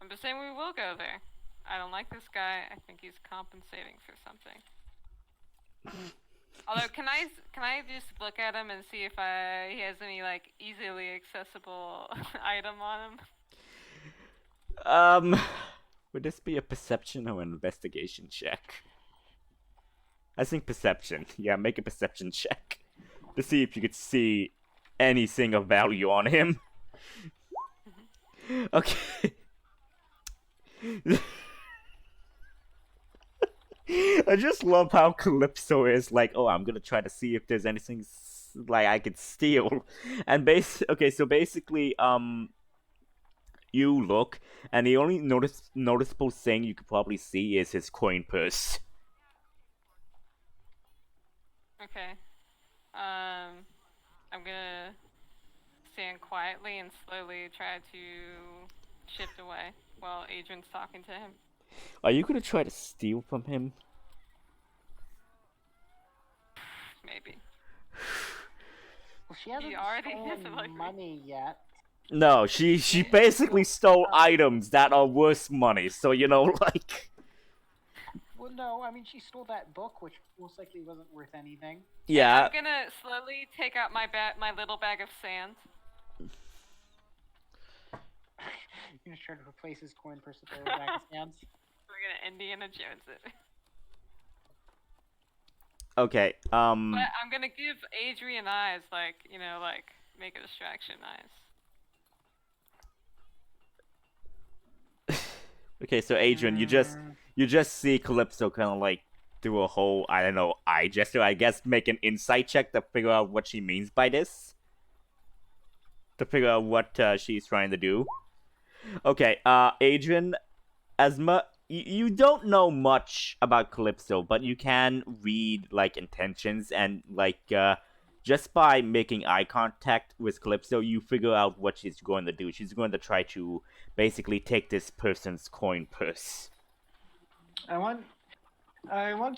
I'm just saying we will go there. I don't like this guy. I think he's compensating for something. Although, can I just look at him and see if he has any like easily accessible item on him? Would this be a perception or an investigation check? I think perception. Yeah, make a perception check to see if you could see anything of value on him. Okay. I just love how Calypso is like, oh, I'm gonna try to see if there's anything like I could steal, and so basically, you look, and the only noticeable thing you could probably see is his coin purse. Okay. I'm gonna stand quietly and slowly try to shift away while Adrian's talking to him. Are you gonna try to steal from him? Maybe. Well, she hasn't already has stolen like money yet. No, she basically stole items that are worth money. So like. Well, no, I mean she stole that book, which most likely wasn't worth anything. Yeah. I'm gonna slowly take out my little bag of sand. You're gonna try to replace his coin purse with a little bag of sands. We're gonna Indiana Jones it. Okay. But I'm gonna give Adrian eyes, like make a distraction eyes. Okay, so Adrian, you just see Calypso kind of like do a whole, I don't know, eye gesture. I guess make an insight check to figure out what she means by this. To figure out what she's trying to do. Okay, Adrian, as much you don't know much about Calypso, but you can read like intentions and like just by making eye contact with Calypso, you figure out what she's going to do. She's going to try to basically take this person's coin purse. I want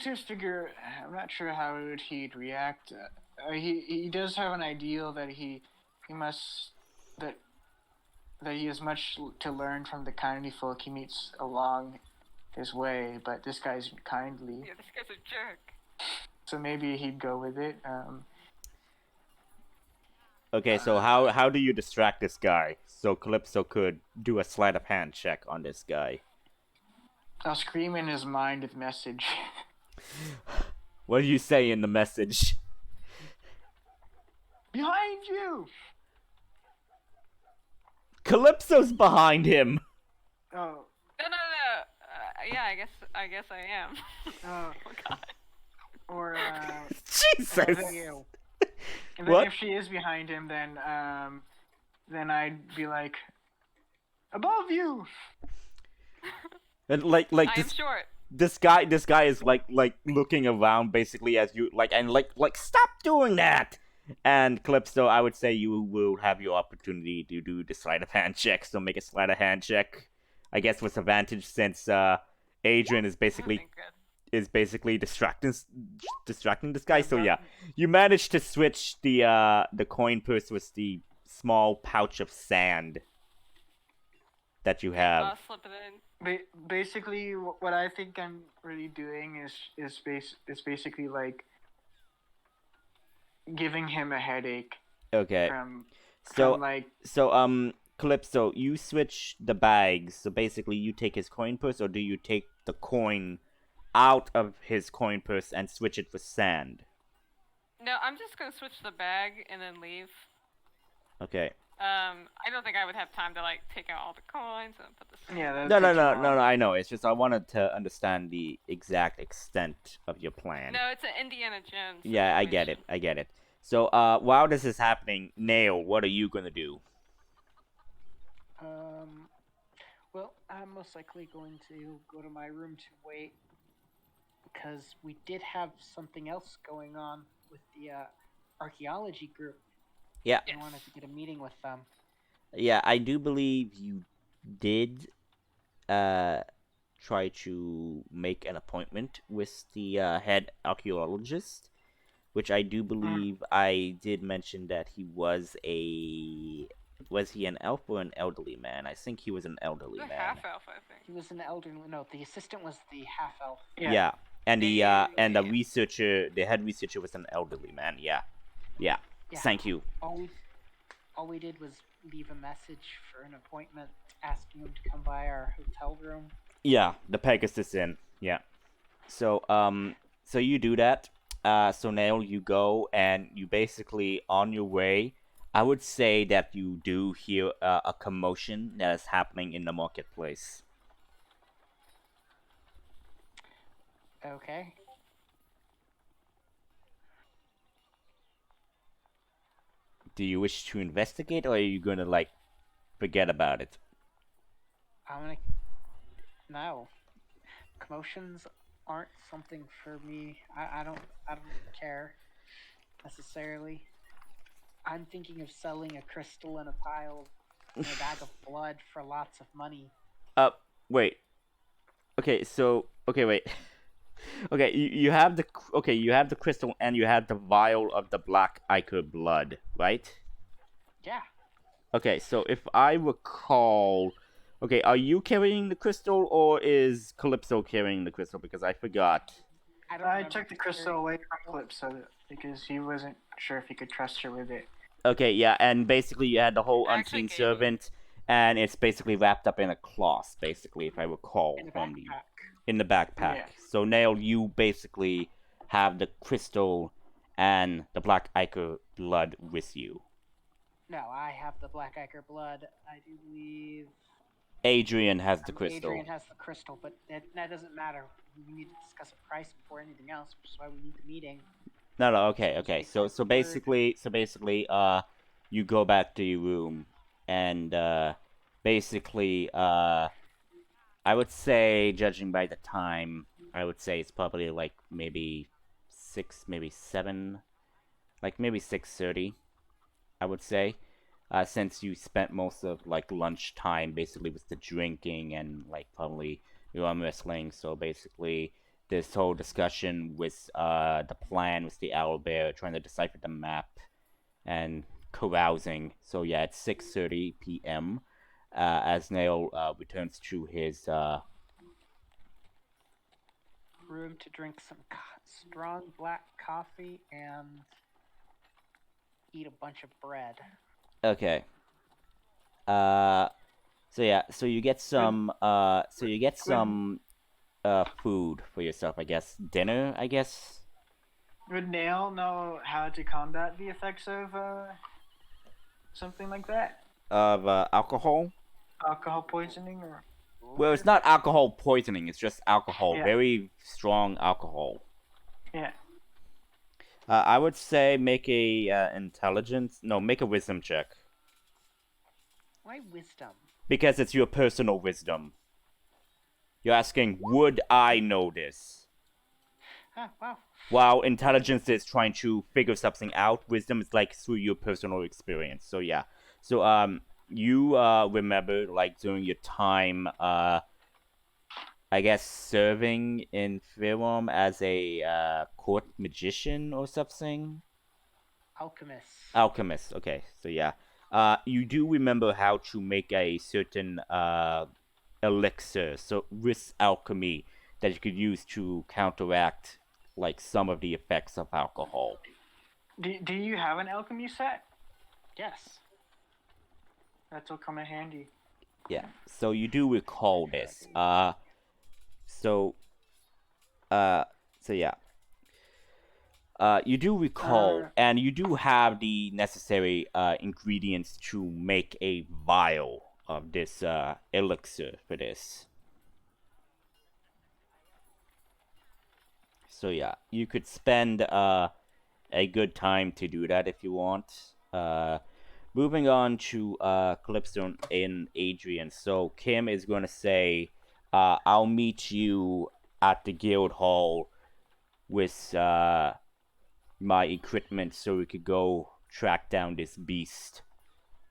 to figure. I'm not sure how he'd react. He does have an ideal that he must that he has much to learn from the kindly folk he meets along his way, but this guy's kindly. Yeah, this guy's a jerk. So maybe he'd go with it. Okay, so how do you distract this guy so Calypso could do a sleight of hand check on this guy? I'll scream in his mind with message. What do you say in the message? Behind you! Calypso's behind him. Oh. No. Yeah, I guess I am. Oh. Oh God. Or Jesus. And then What? if she is behind him, then I'd be like, above you. And like I'm this, short. this guy is like looking around basically as you like stop doing that. And Calypso, I would say you will have your opportunity to do the sleight of hand check. So make a sleight of hand check, I guess with advantage since Adrian is basically distracting this guy. So yeah, you managed to switch the coin purse with the small pouch of sand that you have. I'll slip it in. Basically, what I think I'm really doing is basically like giving him a headache. Okay. From like. So Calypso, you switch the bags. So basically, you take his coin purse, or do you take the coin out of his coin purse and switch it for sand? No, I'm just gonna switch the bag and then leave. Okay. I don't think I would have time to like take out all the coins and put the. Yeah. No. I know. It's just I wanted to understand the exact extent of your plan. No, it's an Indiana Jones. Yeah, I get it. So, while this is happening, Nail, what are you gonna do? Well, I'm most likely going to go to my room to wait because we did have something else going on with the archaeology group. Yeah. I wanted to get a meeting with them. Yeah, I do believe you did try to make an appointment with the head archaeologist, which I do believe I did mention that he was he an elf or an elderly man? I think he was an elderly The man. half elf, I think. He was an elderly. No, the assistant was the half elf. Yeah. And the head researcher was an elderly man. Yeah. Thank you. All we did was leave a message for an appointment, asking him to come by our hotel room. Yeah, the Pegasus Inn. Yeah. So so you do that. So Nail, you go and you basically on your way. I would say that you do hear a commotion that is happening in the marketplace. Okay. Do you wish to investigate, or are you gonna like forget about it? No. Commotions aren't something for me. I don't care necessarily. I'm thinking of selling a crystal in a pile in a bag of blood for lots of money. Wait. Okay, so wait. Okay, you have the crystal and you have the vial of the black ichor blood, right? Yeah. Okay, so if I recall, okay, are you carrying the crystal or is Calypso carrying the crystal? Because I forgot. I took the crystal away from Calypso because he wasn't sure if he could trust her with it. Okay, yeah, and basically you had the whole I actually unseen gave servant, and it's basically wrapped up in a cloth, basically, if I recall In the from backpack. in the backpack. Yeah. So Nail, you basically have the crystal and the black ichor blood with you. No, I have the black ichor blood. I do believe Adrian has the crystal. Adrian has the crystal, but that doesn't matter. We need to discuss a price before anything else, which is why we need the meeting. No, okay. So basically, you go back to your room, and basically, I would say, judging by the time, I would say it's probably like maybe 6, maybe 7, like maybe 6:30. I would say, since you spent most of like lunchtime basically with the drinking and like probably your arm wrestling. So basically, this whole discussion with the plan with the owlbear trying to decipher the map and carousing. So yeah, it's 6:30 p.m. As Nail returns to his room to drink some strong black coffee and eat a bunch of bread. Okay. So yeah, so you get some food for yourself, I guess. Dinner, I guess. Would Nail know how to combat the effects of something like that? Of alcohol? Alcohol poisoning or? Well, it's not alcohol poisoning. It's just alcohol. Yeah. Very strong alcohol. Yeah. I would say make a make a wisdom check. Why wisdom? Because it's your personal wisdom. You're asking, would I know this? Wow. While intelligence is trying to figure something out, wisdom is like through your personal experience. So yeah. So you remember like during your time I guess serving in Fairham as a court magician or something? Alchemist, okay. So yeah. You do remember how to make a certain elixir, so with alchemy, that you could use to counteract like some of the effects of alcohol. Do you have an alchemy set? Yes. That'll come in handy. Yeah. So you do recall this. So yeah. You do recall, and you do have the necessary ingredients to make a vial of this elixir for this. So yeah, you could spend a good time to do that if you want. Moving on to Calypso and Adrian. So Kim is going to say, I'll meet you at the guild hall with my equipment so we could go track down this beast.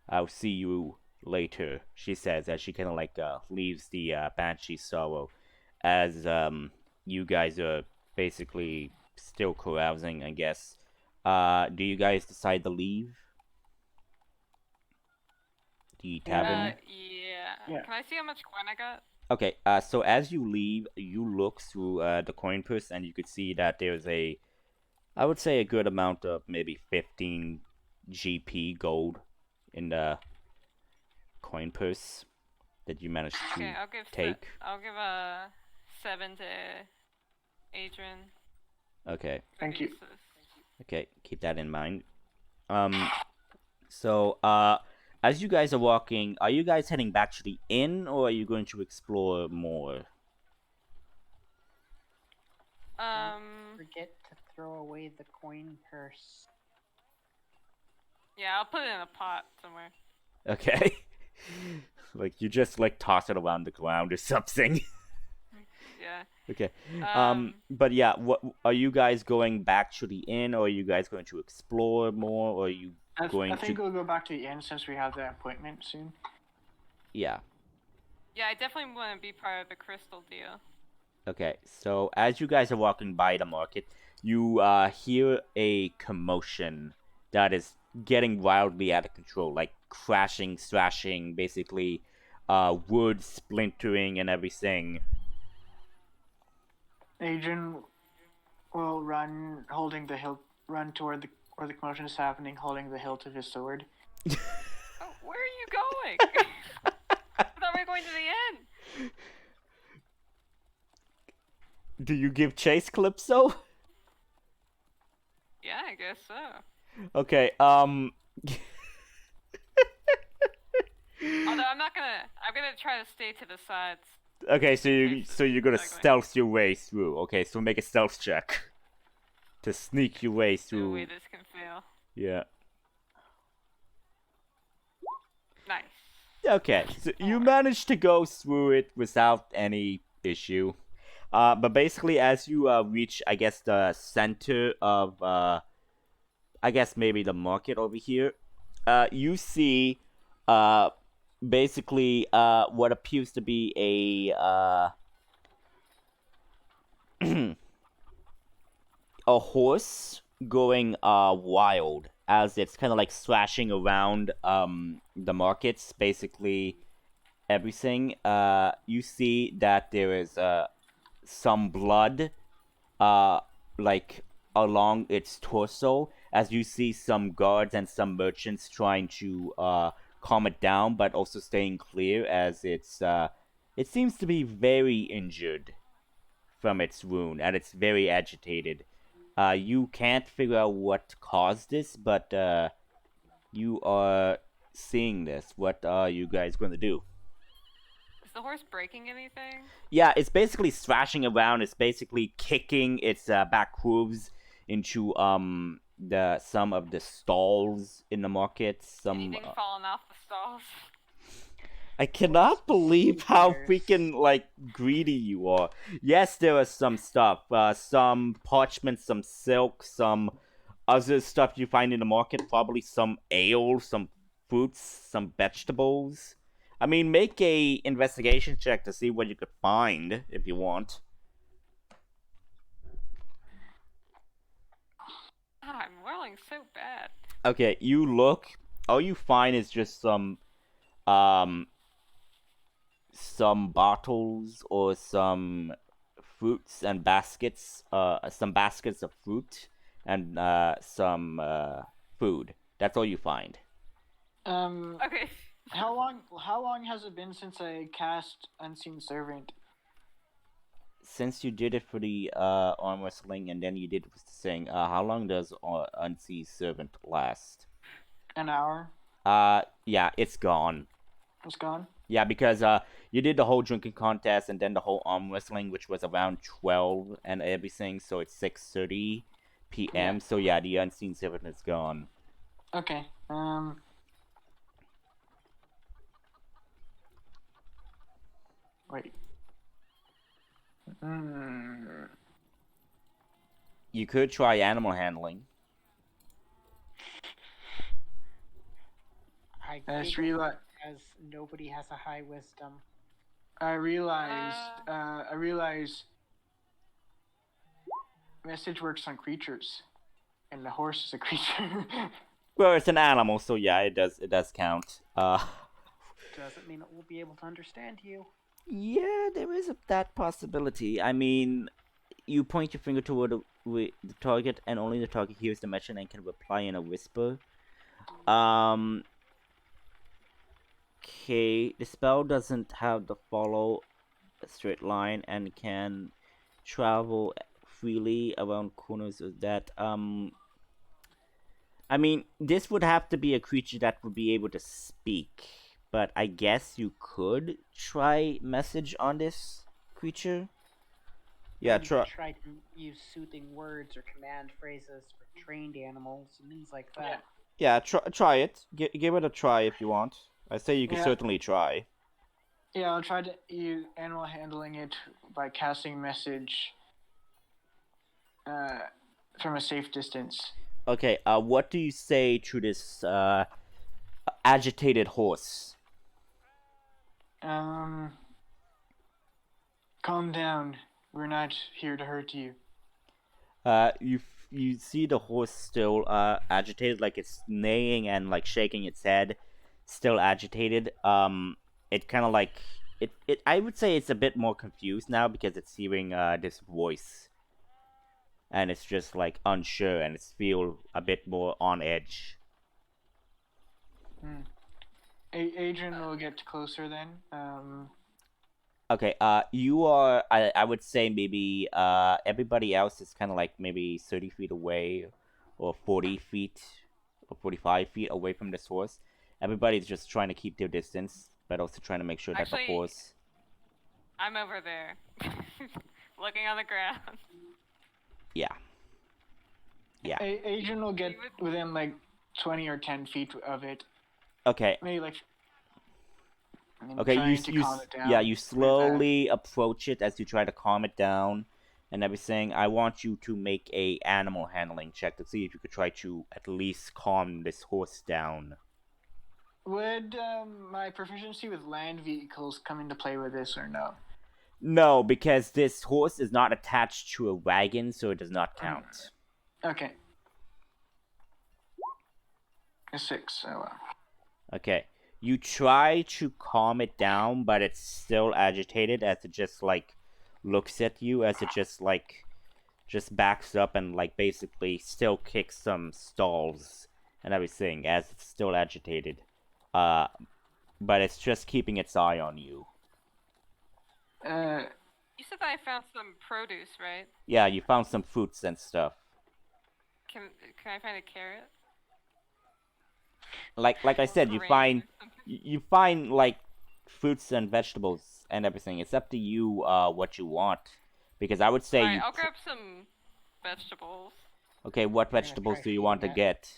I'll see you later, she says as she kind of like leaves the Banshee Sorrow, as you guys are basically still carousing, I guess. Do you guys decide to leave the tavern? Yeah. Can I see how much coin I got? Okay, so as you leave, you look through the coin purse and you could see that there's I would say a good amount of maybe 15 GP gold in the coin purse that you managed to take. I'll give a 7 to Adrian. Okay. Thank you. Okay, keep that in mind. So, as you guys are walking, are you guys heading back to the inn, or are you going to explore more? Don't forget to throw away the coin purse. Yeah, I'll put it in a pot somewhere. Okay. Like, you just, like, toss it around the ground or something. Yeah. Okay. But yeah, what are you guys going back to the inn, or are you guys going to explore more, or are you I think we'll go back to the inn since we have the appointment soon. Yeah. Yeah, I definitely want to be part of the crystal deal. Okay, so as you guys are walking by the market, you hear a commotion that is getting wildly out of control, like crashing, thrashing, basically wood splintering and everything. Adrian will run, holding the hilt, run toward where the commotion is happening, holding the hilt of his sword. Oh, where are you going? I thought we were going to the inn. Do you give chase, Calypso? Yeah, I guess so. Okay, Although I'm not gonna. I'm gonna try to stay to the sides. Okay, so you're gonna Exactly. stealth your way through. Okay, so make a stealth check to sneak your way No way through. this can fail. Yeah. Nice. Okay, so you managed to go through it without any issue. But basically, as you reach, I guess, the center of, I guess maybe the market over here, you see, basically, what appears to be a horse going wild as it's kind of like thrashing around the markets, basically everything. You see that there is some blood like along its torso, as you see some guards and some merchants trying to calm it down, but also staying clear as it seems to be very injured from its wound and it's very agitated. You can't figure out what caused this, but you are seeing this. What are you guys going to do? Is the horse breaking anything? Yeah, it's basically thrashing around. It's basically kicking its back hooves into the some of the stalls in the market. Anything falling off the stalls? I cannot believe how freaking like greedy you are. Yes, there was some stuff, some parchment, some silk, some other stuff you find in the market. Probably some ale, some fruits, some vegetables. I mean, make a investigation check to see what you could find if you want. I'm rolling so bad. Okay, you look. All you find is just um some bottles or some fruits and baskets. Some baskets of fruit and some food. That's all you find. Okay. How long has it been since I cast Unseen Servant? Since you did it for the arm wrestling and then you did with the saying, how long does Unseen Servant last? An hour. Yeah, it's gone. It's gone. Yeah, because you did the whole drinking contest and then the whole arm wrestling, which was around 12 and everything, so it's 6:30 p.m. Yeah. So yeah, the Unseen Servant is gone. Okay. Wait. You could try animal handling. I just giggle realized. as nobody has a high wisdom. I realized. I realized. Message works on creatures, and the horse is a creature. Well, it's an animal, so yeah, it does count. Doesn't mean it will be able to understand you. Yeah, there is that possibility. I mean, you point your finger toward the target, and only the target hears the message and can reply in a whisper. Okay, the spell doesn't have to follow a straight line and can travel freely around corners of that. I mean, this would have to be a creature that would be able to speak, but I guess you could try message on this creature. Yeah, Maybe try to use soothing words or command phrases for trained animals and things like that. Yeah, try it. Give it a try if you want. I say you can certainly try. Yeah, I'll try to use animal handling it by casting message from a safe distance. Okay, what do you say to this agitated horse? Calm down. We're not here to hurt you. You see the horse still agitated, like it's neighing and like shaking its head, still agitated. It kind of like it. I would say it's a bit more confused now because it's hearing this voice, and it's just like unsure and it's feel a bit more on edge. Adrian will get closer then. Okay, you are, I would say maybe, everybody else is kind of like maybe 30 feet away, or 40 feet, or 45 feet away from this horse. Everybody's just trying to keep their distance. but also trying to make sure that Actually- the horse. I'm over there, looking on the ground. Yeah. Yeah. Adrian will get within like 20 or 10 feet of it. Okay. Maybe like. Okay. Trying to calm it down Yeah. You with, slowly approach it as you try to calm it down, and everything. I want you to make a animal handling check to see if you could try to at least calm this horse down. Would my proficiency with land vehicles come into play with this or no? No, because this horse is not attached to a wagon, so it does not count. Okay. A 6. Oh well. Okay. You try to calm it down, but it's still agitated as it just like looks at you, as it just backs up and like basically still kicks some stalls and everything as it's still agitated. But it's just keeping its eye on you. You said I found some produce, right? Yeah, you found some fruits and stuff. Can I find a carrot? Like I said, you Grain or something? you find like fruits and vegetables and everything. It's up to you what you want, because I would say Alright, you. I'll grab some vegetables. Okay, what gonna vegetables try do you want to feeding get?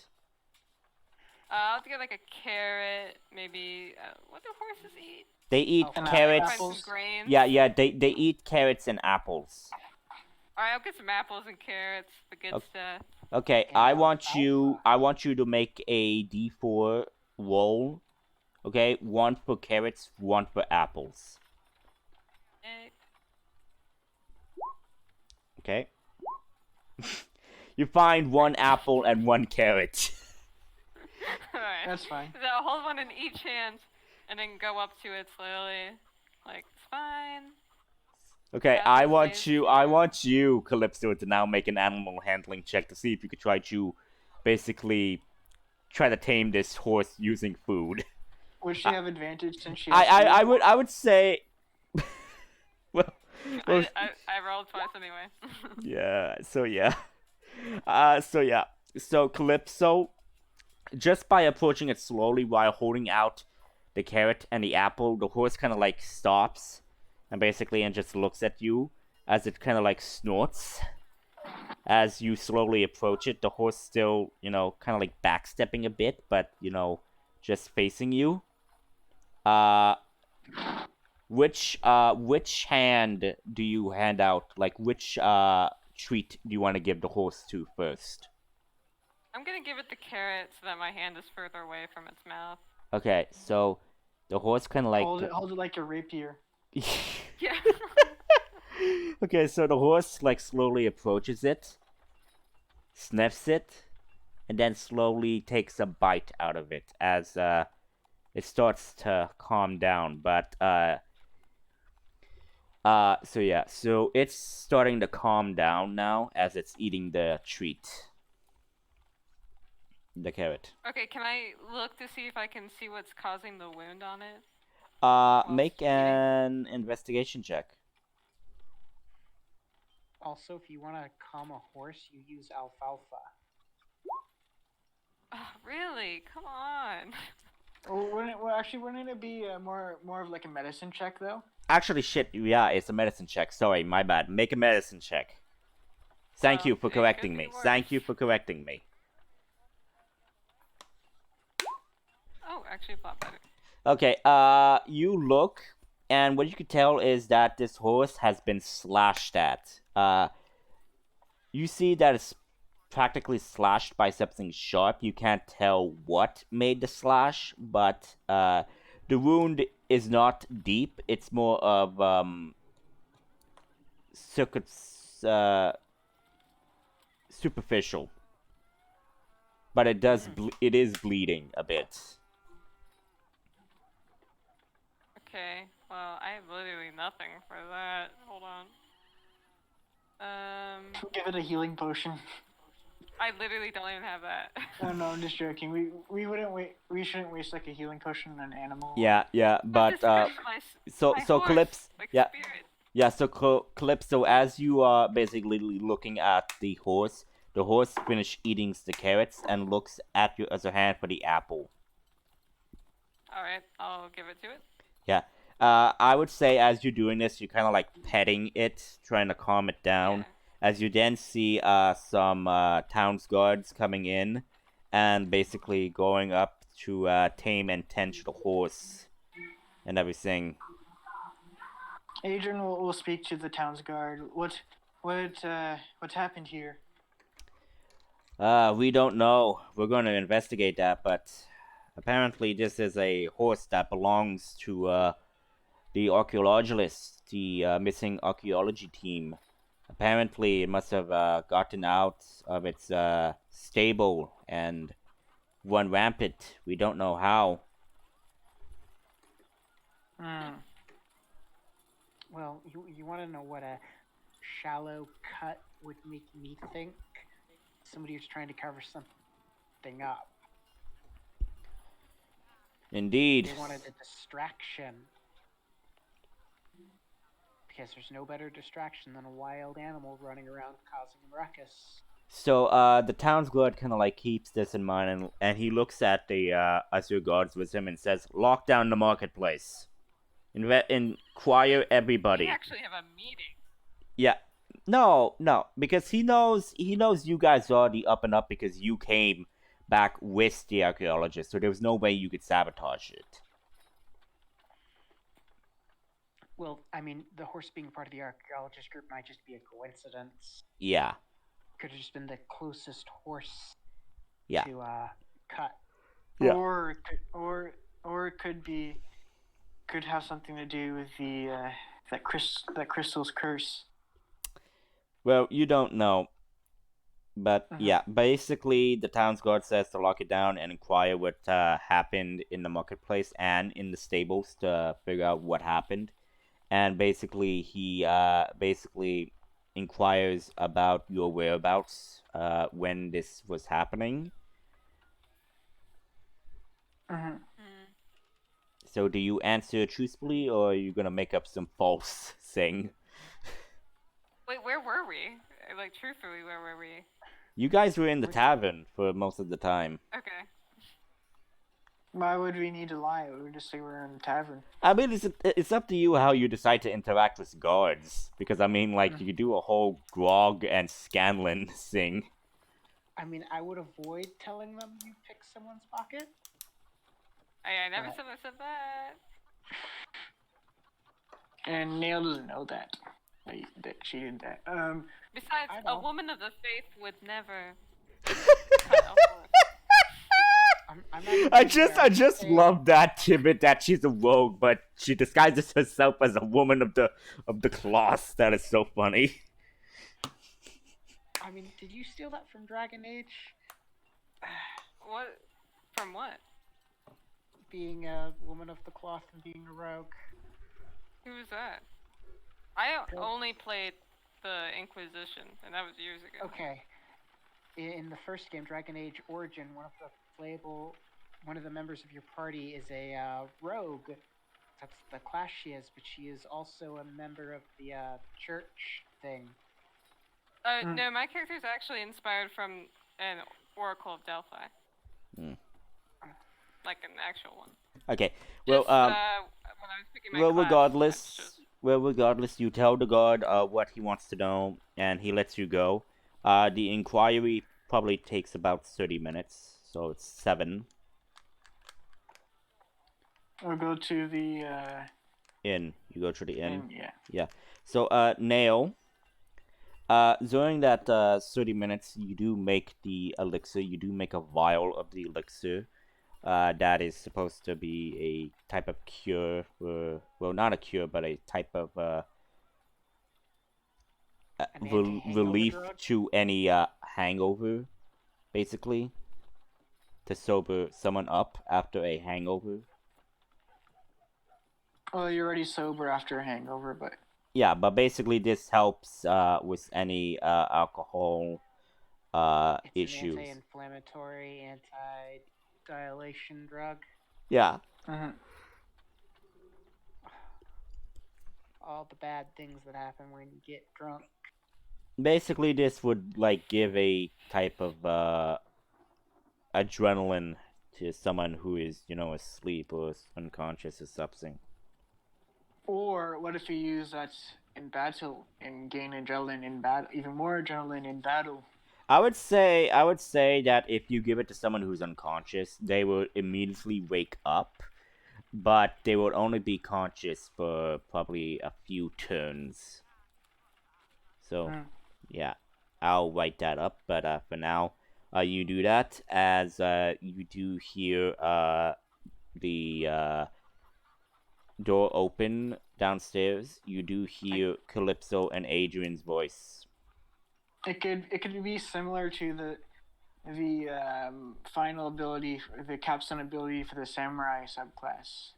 I'll get like a carrot, maybe. What do horses eat? They eat And carrots. Find some apples? grains. Yeah, they eat carrots and apples. Alright, I'll get some apples and carrots, the good Okay. stuff. Okay, And I want alfalfa. you to make a D4 roll. Okay, 1 for carrots, 1 for apples. Eh, Okay. You find 1 apple and 1 carrot. Alright. That's fine. So I'll hold one in each hand and then go up to it slowly. Like, it's fine. Okay, Yeah, I that's want nice. you, Calypso, to now make an animal handling check to see if you could try to basically try to tame this horse using food. Would she have advantage since she has food? I would say well, I rolled twice anyway. yeah, so yeah. So Calypso, just by approaching it slowly while holding out the carrot and the apple, the horse kind of like stops and basically just looks at you as it kind of like snorts. As you slowly approach it, the horse still, kind of like backstepping a bit, but, just facing you. Which hand do you hand out? Like, which treat do you want to give the horse to first? I'm gonna give it the carrot so that my hand is further away from its mouth. Okay, so the horse kind of like. Hold it like a rapier. Yeah. Okay, so the horse like slowly approaches it, sniffs it, and then slowly takes a bite out of it as it starts to calm down. But so it's starting to calm down now as it's eating the treat, the carrot. Okay, can I look to see if I can see what's causing the wound on it? Make eating. an investigation check. Also, if you want to calm a horse, you use alfalfa. Oh, really? Come on. Wouldn't it be more of like a medicine check though? Actually, shit, yeah, it's a medicine check. Sorry, my bad. Make a medicine check. Thank you for it could correcting be me. Thank worse. you for correcting me. Oh, actually a lot better. Okay, you look, and what you can tell is that this horse has been slashed at. You see that it's practically slashed by something sharp. You can't tell what made the slash, but the wound is not deep. It's more of superficial. But it does it is bleeding a bit. Okay, well, I have literally nothing for that. Hold on. Give it a healing potion. I literally don't even have that. Oh no, I'm just joking. We shouldn't waste like a healing potion on an animal. Yeah, but Just my so horse, Calypso, like yeah. spirit. Yeah, so Calypso, as you are basically looking at the horse finished eating the carrots and looks at you as a hand for the apple. Alright, I'll give it to it. Yeah. I would say as you're doing this, you're kind of like petting it, trying to calm it down. Yeah. As you then see some town's guards coming in, and basically going up to tame and tend the horse and everything. Adrian will speak to the town's guard. What's happened here? We don't know. We're going to investigate that, but apparently this is a horse that belongs to the archaeologists, the missing archaeology team. Apparently, it must have gotten out of its stable and run rampant. We don't know how. Well, you want to know what a shallow cut would make me think? Somebody who's trying to cover something up. Indeed. They wanted a distraction. Because there's no better distraction than a wild animal running around causing a ruckus. So, the town's guard kind of like keeps this in mind, and he looks at the other guards with him and says, "Lock down the marketplace. Inquire everybody." We actually have a meeting. Yeah. No, because he knows you guys are the up and up because you came back with the archaeologist, so there was no way you could sabotage it. Well, I mean, the horse being part of the archaeologist group might just be a coincidence. Yeah. Could have just been the closest horse Yeah. to cut. Yeah. Or it could have something to do with the that crystal's curse. Well, you don't know. But yeah, basically the town's guard says to lock it down and inquire what happened in the marketplace and in the stables to figure out what happened. And basically he basically inquires about your whereabouts when this was happening. So do you answer truthfully, or are you gonna make up some false thing? Wait, where were we? Like, truthfully, where were we? You guys were in the tavern for most of the time. Okay. Why would we need to lie? We would just say we're in a tavern. I mean, it's up to you how you decide to interact with guards. Because, I mean, like, you could do a whole Grog and Scanlan thing. I mean, I would avoid telling them you picked someone's pocket. I never said that. And Nail doesn't know that she did that. Besides, I a know. woman of the faith would never. I'm not I just love that tidbit that she's a rogue, but she disguises herself as a woman of the cloth. That is so funny. I mean, did you steal that from Dragon Age? What? From what? Being a woman of the cloth and being a rogue. Who was that? I only played the Inquisition, and that was years ago. Okay. In the first game, Dragon Age Origin, one of the members of your party is a rogue. That's the class she is, but she is also a member of the church thing. No, my character is actually inspired from an Oracle of Delphi. Like an actual one. Okay. Well, Just, when I was picking my class, regardless, you tell the guard what he wants to know, and he lets you go. The inquiry probably takes about 30 minutes, so it's 7. Or go to the Inn. You go to the inn. yeah. So, Nail, during that 30 minutes, you do make the elixir. You do make a vial of the elixir. That is supposed to be a type of cure, well, not a cure, but a type of relief drug? to any hangover, basically, to sober someone up after a hangover. Well, you're already sober after a hangover, but Yeah, but basically this helps with any alcohol It's issues. an anti-inflammatory, anti-dilation drug. Yeah. All the bad things that happen when you get drunk. Basically, this would like give a type of adrenaline to someone who is, asleep or unconscious or something. Or what if you use that in battle and gain adrenaline in battle, even more adrenaline in battle? I would say that if you give it to someone who's unconscious, they will immediately wake up, but they will only be conscious for probably a few turns. So, yeah, I'll write that up. But for now, you do that as you do hear the door open downstairs. You do hear Calypso and Adrian's voice. It could be similar to the final ability, the capstone ability for the samurai subclass,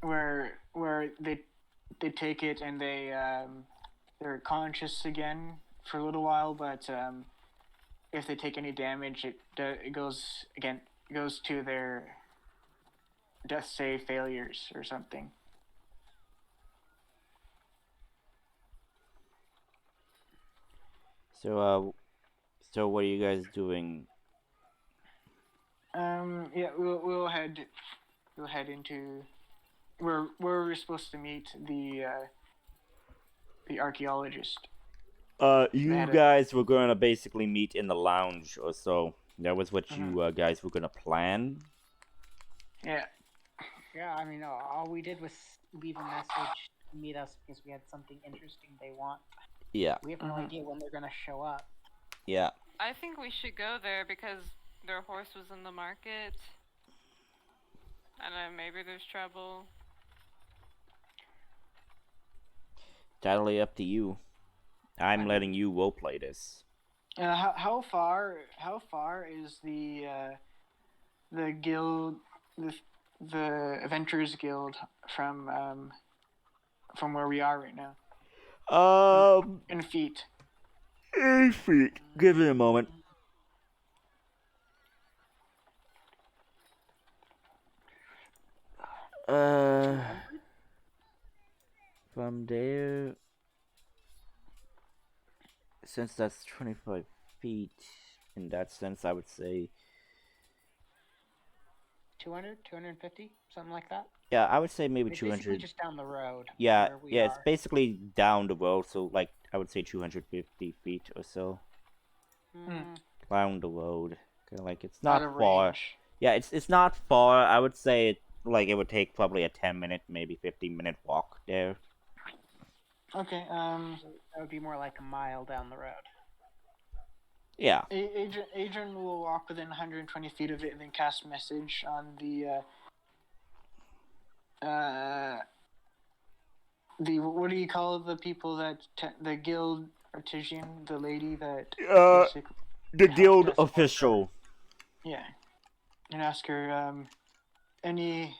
where they take it and they're conscious again for a little while, but if they take any damage, it goes to their death save failures or something. So what are you guys doing? Yeah, we'll head into where we're supposed to meet the archaeologist. You guys were gonna basically meet in the lounge or so. That was what you guys were gonna plan. Yeah. Yeah, I mean, all we did was leave a message to meet us because we had something interesting they want. Yeah. We have no idea when they're gonna show up. Yeah. I think we should go there because their horse was in the market. I don't know, maybe there's trouble. Totally up to you. I'm letting you roleplay this. How far is the guild, the Adventurers Guild from where we are right now? In feet. 8 feet. Give it a moment. From there, since that's 25 feet, in that sense, I would say 200, 250, something like that. Yeah, I would say maybe It's 200. basically just down the road. Yeah, where we yeah, are. it's basically down the road, so like I would say 250 feet or so. Down the road, kind of like it's not far. Range. Yeah, it's not far. I would say it would take probably a 10-minute, maybe 15-minute walk there. Okay. That would be more like a mile down the road. Yeah. Adrian will walk within 120 feet of it and then cast message on the what do you call the people that the guild artisan, the lady that the guild official. Yeah, and ask her any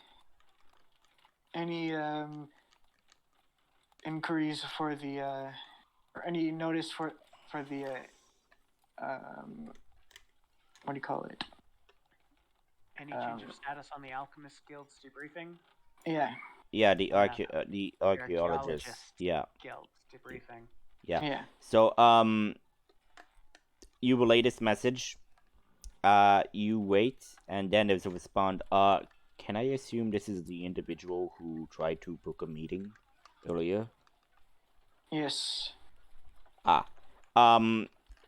inquiries for the or any notice for the what do you call it? Any change of status on the Alchemist Guild's debriefing? Yeah. Yeah, the archaeologist. Yeah. Guild's debriefing. Yeah. So you relay this message. You wait, and then there's a respond. Can I assume this is the individual who tried to book a meeting earlier? Yes.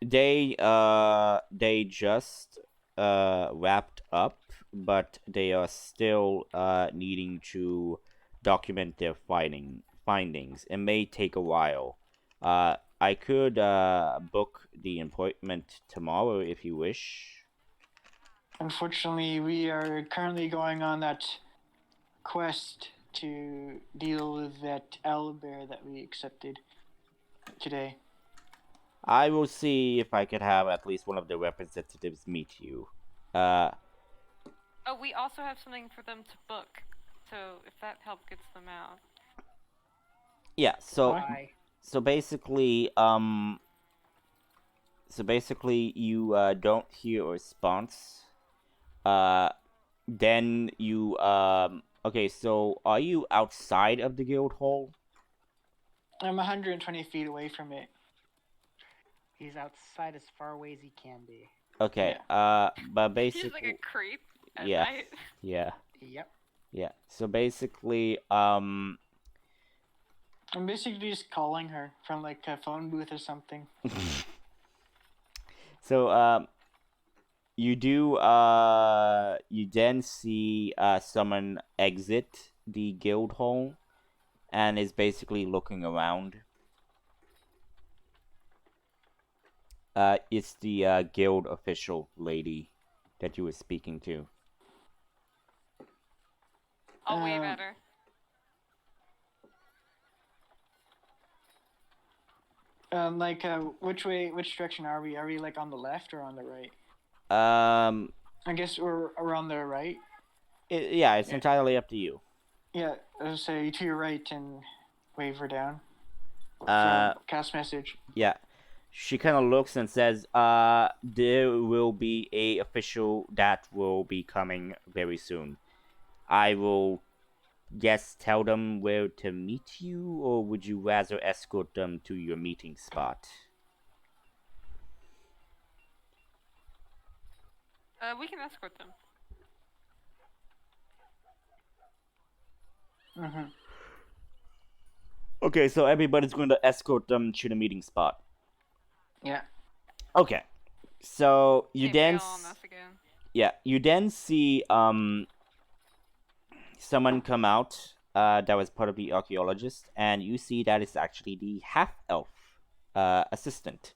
They just wrapped up, but they are still needing to document their findings. It may take a while. I could book the appointment tomorrow if you wish. Unfortunately, we are currently going on that quest to deal with that owlbear that we accepted today. I will see if I could have at least one of the representatives meet you. Oh, we also have something for them to book, so if that help gets them out. Yeah, so basically, you don't hear a response. Then you okay, so are you outside of the guild hall? I'm 120 feet away from it. He's outside as far away as he can be. Okay, but basically... He's like a creep at yeah, night. yeah. Yep. Yeah. So basically, I'm basically just calling her from like a phone booth or something. so you then see someone exit the guild hall and is basically looking around. It's the guild official lady that you were speaking to. I'll wave at her. Which direction are we? Are we like on the left or on the right? I guess we're on the right. Yeah, it's entirely up to you. Yeah, I'll say to your right and wave her down. Cast message. Yeah. She kind of looks and says, there will be a official that will be coming very soon. I will tell them where to meet you, or would you rather escort them to your meeting spot? We can escort them. Mm-hmm. Okay, so everybody's going to escort them to the meeting spot. Yeah. Okay. So you Can't then bail on us again. yeah, you then see someone come out that was part of the archaeologist, and you see that it's actually the half-elf assistant.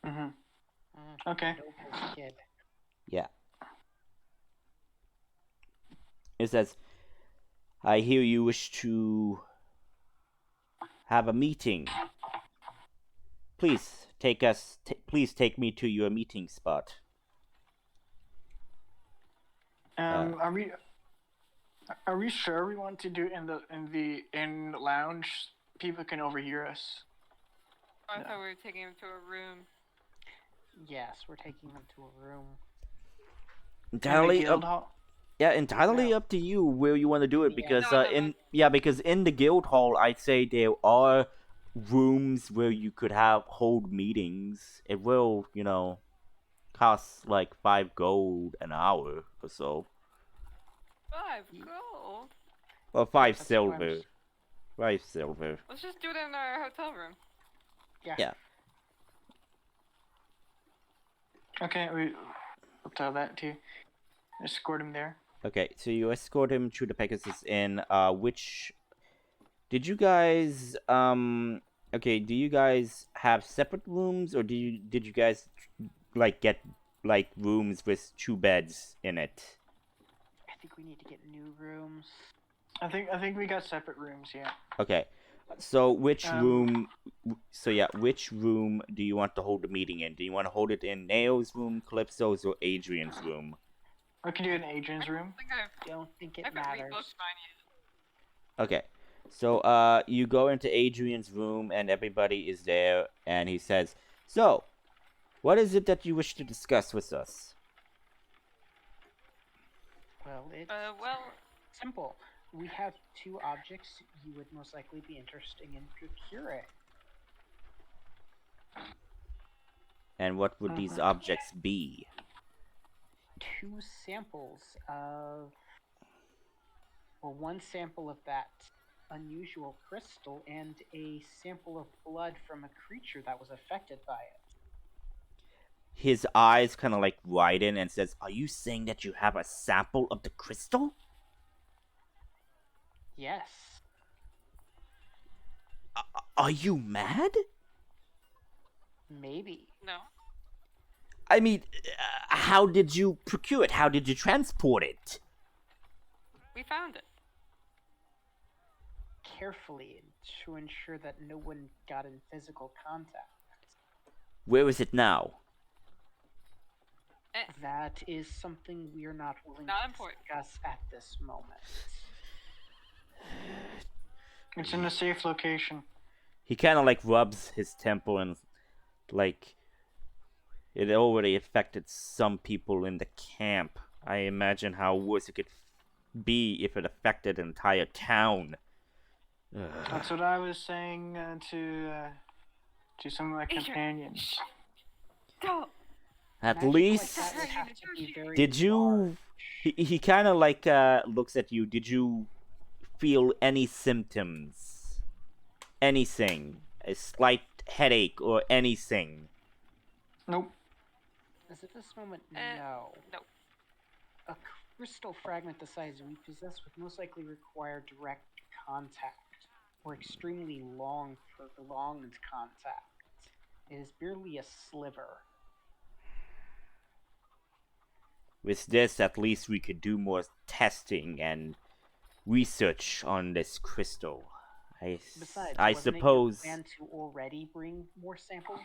Mm-hmm. Okay. Noble kid. Yeah. It says, I hear you wish to have a meeting. Please please take me to your meeting spot. Are we sure we want to do it in the lounge? People can overhear us. I thought we were taking him to a room. Yes, we're taking them to a room. Entirely guild up. hall? Yeah, entirely up to you where you want to do it, because because in the guild hall, I'd say there are rooms where you could hold meetings. It will, cost like 5 gold an hour or so. 5 gold? Well, 5 That's silver. times. 5 silver. Let's just do it in our hotel room. Yeah. Okay, we'll tell that to escort him there. Okay, so you escort him to the Pegasus Inn. Which did you guys okay, do you guys have separate rooms, or did you guys get rooms with 2 beds in it? I think we need to get new rooms. I think we got separate rooms, yeah. Okay. So which room do you want to hold the meeting in? Do you want to hold it in Nail's room, Calypso's, or Adrian's room? We can do it in Adrian's room. I don't think it matters. Okay. So you go into Adrian's room and everybody is there, and he says, "So, what is it that you wish to discuss with us?" Well, it's simple. We have 2 objects you would most likely be interested in procuring. And what would these objects be? 2 samples of... Well, 1 sample of that unusual crystal and a sample of blood from a creature that was affected by it. His eyes kind of widen and says, "Are you saying that you have a sample of the crystal?" Yes. Are you mad? Maybe. No. I mean, how did you procure it? How did you transport it? We found it. Carefully to ensure that no one got in physical contact. Where is it now? That is something we are not willing Not to important. discuss at this moment. It's in a safe location. He kind of rubs his temple, and it already affected some people in the camp. I imagine how worse it could be if it affected an entire town. That's what I was saying to some of my he kind of like looks at you. Did you feel any symptoms? Anything? A slight headache or anything? Nope. As at this moment, Eh, no. no. A crystal fragment the size we possess would most likely require direct contact, or extremely long, prolonged contact. It is merely a sliver. With this, at least we could do more testing and research on this crystal. Besides, I wasn't suppose. it your plan to already bring more samples?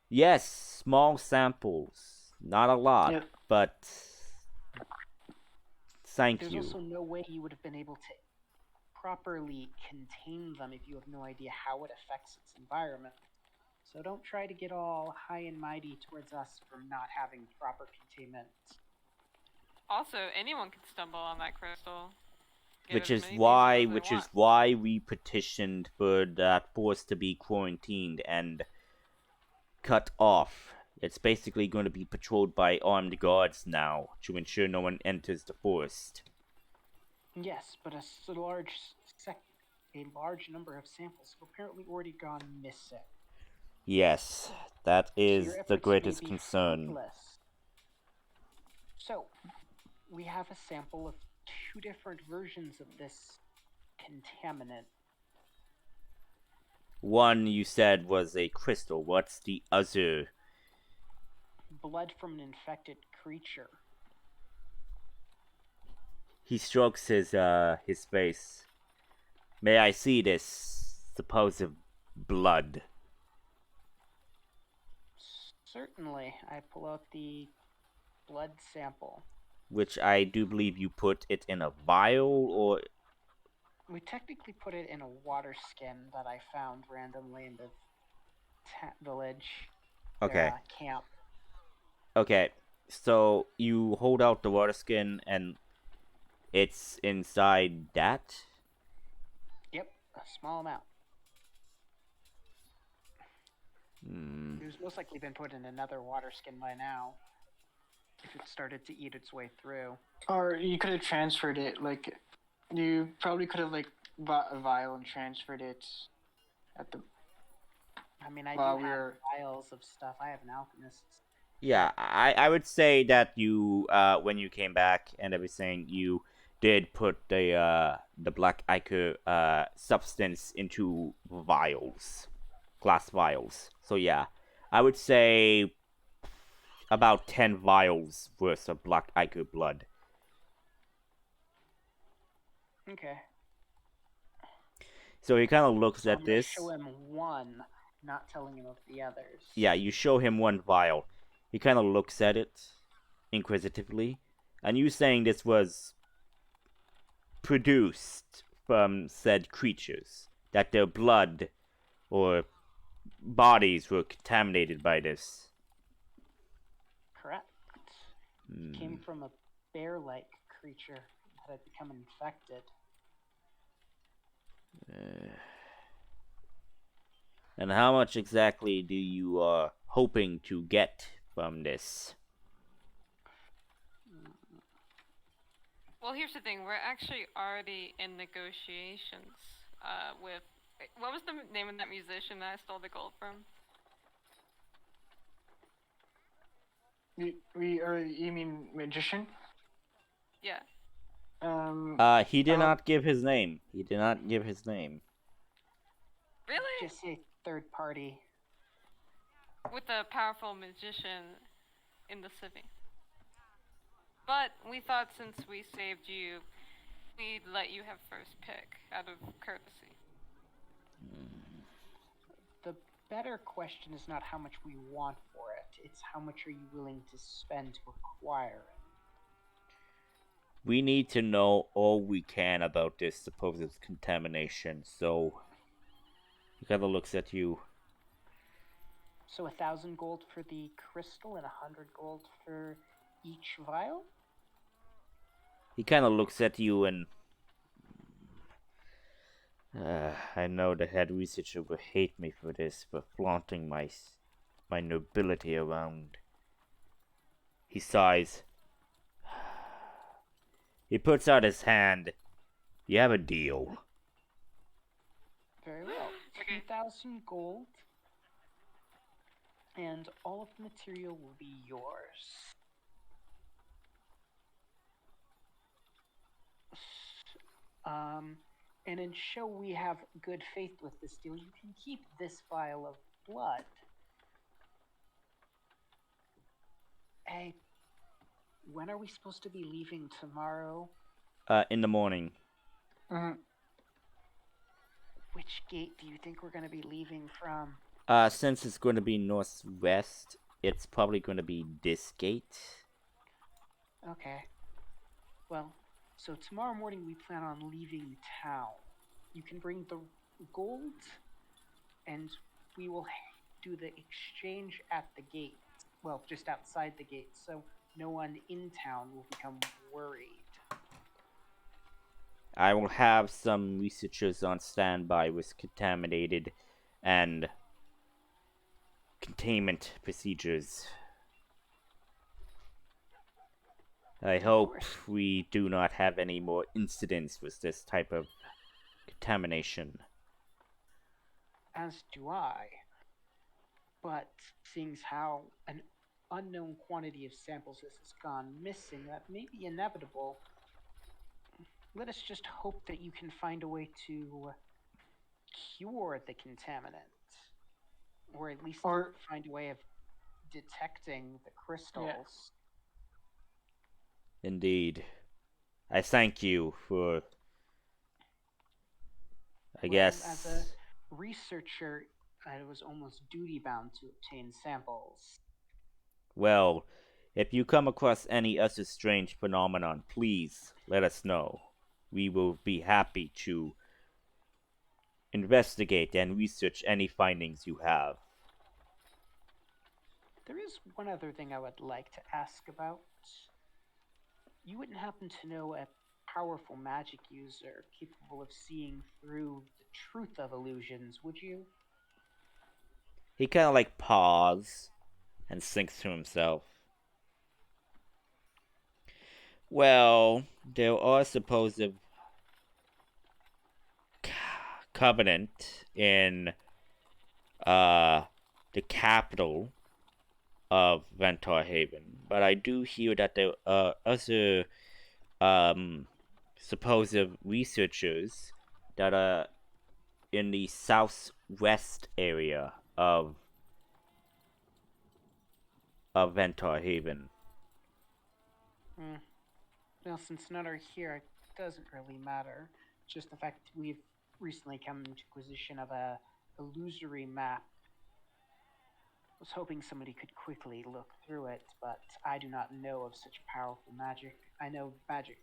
Yes, small samples. Not a lot, Yep. but thank There's you. also no way you would have been able to properly contain them if you have no idea how it affects its environment. So don't try to get all high and mighty towards us for not having proper containment. Also, anyone could stumble on that crystal. Get Which as is many pieces as they want. why we petitioned for that force to be quarantined and cut off. It's basically going to be patrolled by armed guards now to ensure no one enters the forest. Yes, but a large number of samples have apparently already gone missing. Yes, that So is your the efforts may greatest be concern. fruitless. So, we have a sample of 2 different versions of this contaminant. One you said was a crystal. What's the other? Blood from an infected creature. He strokes his face. May I see this supposed blood? Certainly, I pull out the blood sample. Which I do believe you put it in a vial, or We technically put it in a water skin that I found randomly in the village. okay. Camp. Okay, so you hold out the water skin and it's inside that? Yep, a small amount. Hmm. It was most likely been put in another water skin by now. If it started to eat its way through. Or you could have transferred it. Like, you probably could have like bought a vial and transferred it at the. I mean, I While do we have were- vials of stuff. I have an alchemist. Yeah, I would say that you when you came back and everything, you did put the black ichor substance into vials, glass vials. So yeah, I would say about 10 vials worth of black ichor blood. Okay. So he kind of looks So at I'm gonna this. show him one, not telling him of the others. Yeah, you show him one vial. He kind of looks at it inquisitively. And you saying this was produced from said creatures, that their blood or bodies were contaminated by this. Correct. Came from a bear-like creature that had become infected. And how much exactly do you hoping to get from this? Well, here's the thing. We're actually already in negotiations with. What was the name of that musician that I stole the gold from? You mean magician? Yeah. He did not give his name. He did not give his name. Really? Just say third party. With a powerful magician in the city. But we thought since we saved you, we'd let you have first pick out of courtesy. The better question is not how much we want for it, it's how much are you willing to spend to acquire it. We need to know all we can about this supposed contamination, so he kind of looks at you. So 1,000 gold for the crystal and 100 gold for each vial? He kind of looks at you and... I know the head researcher will hate me for this, for flaunting my nobility around. He sighs. He puts out his hand. You have a deal. Very well. Okay. 2,000 gold. And all of the material will be yours. And in show we have good faith with this deal, you can keep this vial of blood. Hey, when are we supposed to be leaving tomorrow? In the morning. Which gate do you think we're going to be leaving from? Since it's going to be northwest, it's probably going to be this gate. Okay. Well, so tomorrow morning we plan on leaving town. You can bring the gold, and we will do the exchange at the gate. Well, just outside the gate, so no one in town will become worried. I will have some researchers on standby with contaminated and containment procedures. I hope we do not have any more incidents with this type of contamination. As do I. But seeing as how an unknown quantity of samples has gone missing, that may be inevitable. Let us just hope that you can find a way to cure the contaminant. Or at least find a way of detecting the crystals. Yeah. Indeed. I thank you for... I guess... As a researcher, I was almost duty-bound to obtain samples. Well, if you come across any other strange phenomenon, please let us know. We will be happy to investigate and research any findings you have. There is one other thing I would like to ask about. You wouldn't happen to know a powerful magic user capable of seeing through the truth of illusions, would you? He kind of like pauses and thinks to himself. Well, there are supposed covenant in the capital of Ventar Haven, but I do hear that there are other supposed researchers that are in the southwest area of Ventar Haven. Well, since none are here, it doesn't really matter. Just the fact we've recently come into possession of a illusory map. I was hoping somebody could quickly look through it, but I do not know of such powerful magic. I know magic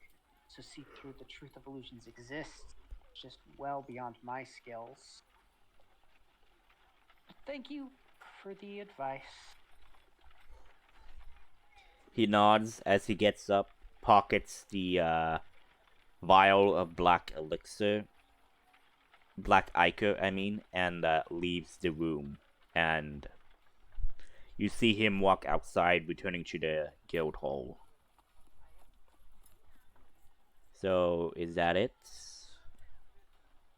to see through the truth of illusions exists, just well beyond my skills. But thank you for the advice. He nods as he gets up, pockets the vial of black elixir, black ichor, I mean, and leaves the room. And you see him walk outside, returning to the guild hall. So, is that it?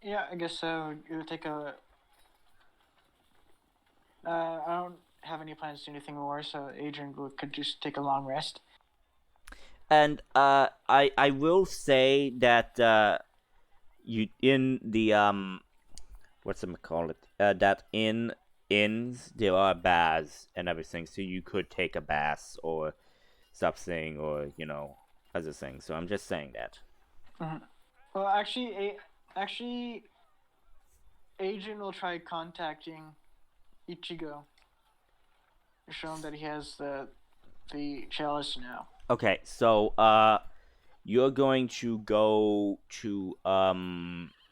Yeah, I guess so. We'll take a... I don't have any plans to do anything more, so Adrian could just take a long rest. And I will say that you in the what's it call it? That in inns there are baths and everything, so you could take a bath or something, or other things. So I'm just saying that. Mm-hmm. Well, actually, Adrian will try contacting Ichigo to show him that he has the chalice now. Okay, so you're going to go to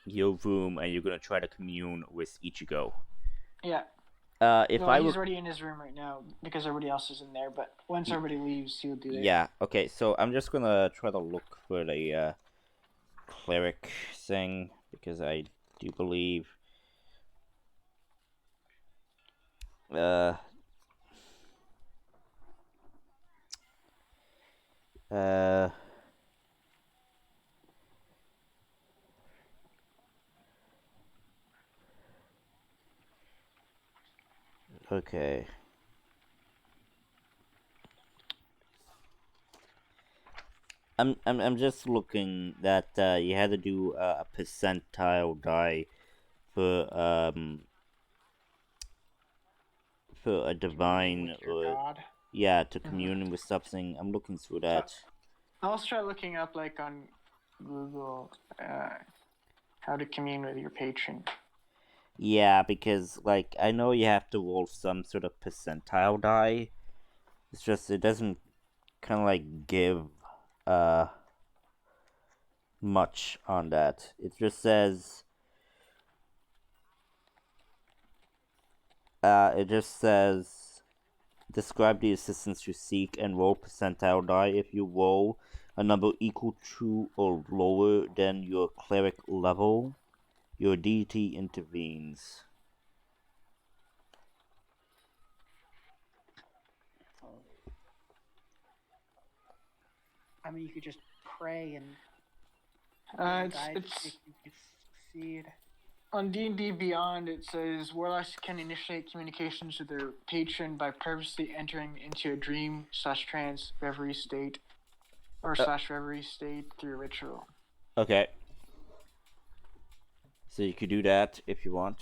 your room and you're gonna try to commune with Ichigo. Yeah. He's already in his room right now because everybody else is in there. But once everybody leaves, he'll do that. Yeah. Okay. So I'm just gonna try to look for the cleric thing because I do believe Okay. I'm just looking that you had to do a percentile die for a divine With your or god. yeah, to commune with something. I'm looking through that. I'll try looking up like on Google how to commune with your patron. Yeah, because like I know you have to roll some sort of percentile die. It's just it doesn't kind of like give much on that. It just says describe the assistance you seek and roll percentile die. If you roll a number equal to or lower than your cleric level, your deity intervenes. I mean, you could just pray and It's if you could succeed. on D&D Beyond. It says warlocks can initiate communications with their patron by purposely entering into a dream / trance reverie state or / reverie state through ritual. Okay. So you could do that if you want.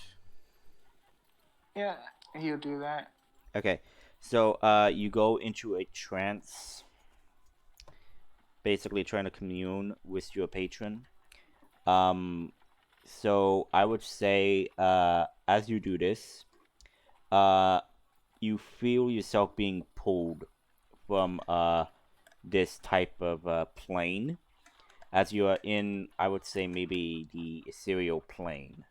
Yeah, he'll do that. Okay. So you go into a trance, basically trying to commune with your patron. So I would say as you do this, you feel yourself being pulled from this type of plane, as you are in, I would say maybe the ethereal plane.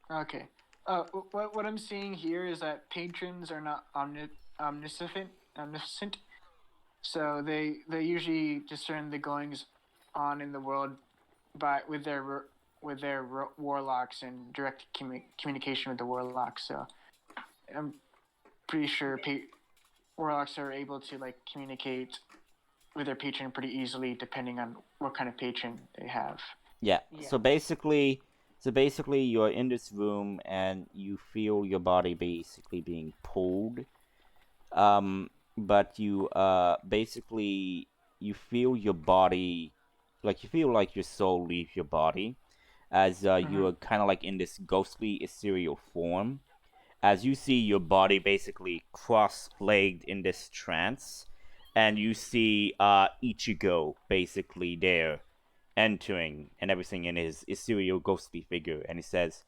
Okay. What I'm seeing here is that patrons are not omniscient. So they usually discern the goings on in the world with their warlocks and direct communication with the warlocks. So I'm pretty sure warlocks are able to like communicate with their patron pretty easily, depending on what kind of patron they have. Yeah. So basically, you're in this room and you feel your body basically being pulled. But you basically you feel your body, like you feel like your soul leave your body, as you are kind of like in this ghostly ethereal form. As you see your body basically cross-legged in this trance, and you see Ichigo basically there entering and everything in his ethereal ghostly figure, and he says,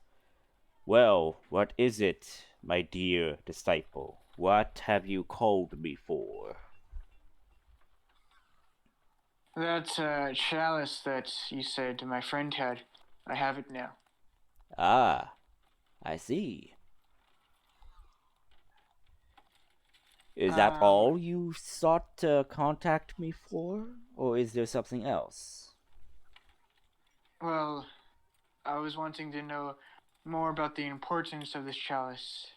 "Well, what is it, my dear disciple? What have you called me for?" That chalice that you said my friend had, I have it now. Ah, I see. Is that all you sought to contact me for, or is there something else? Well, I was wanting to know more about the importance of this chalice.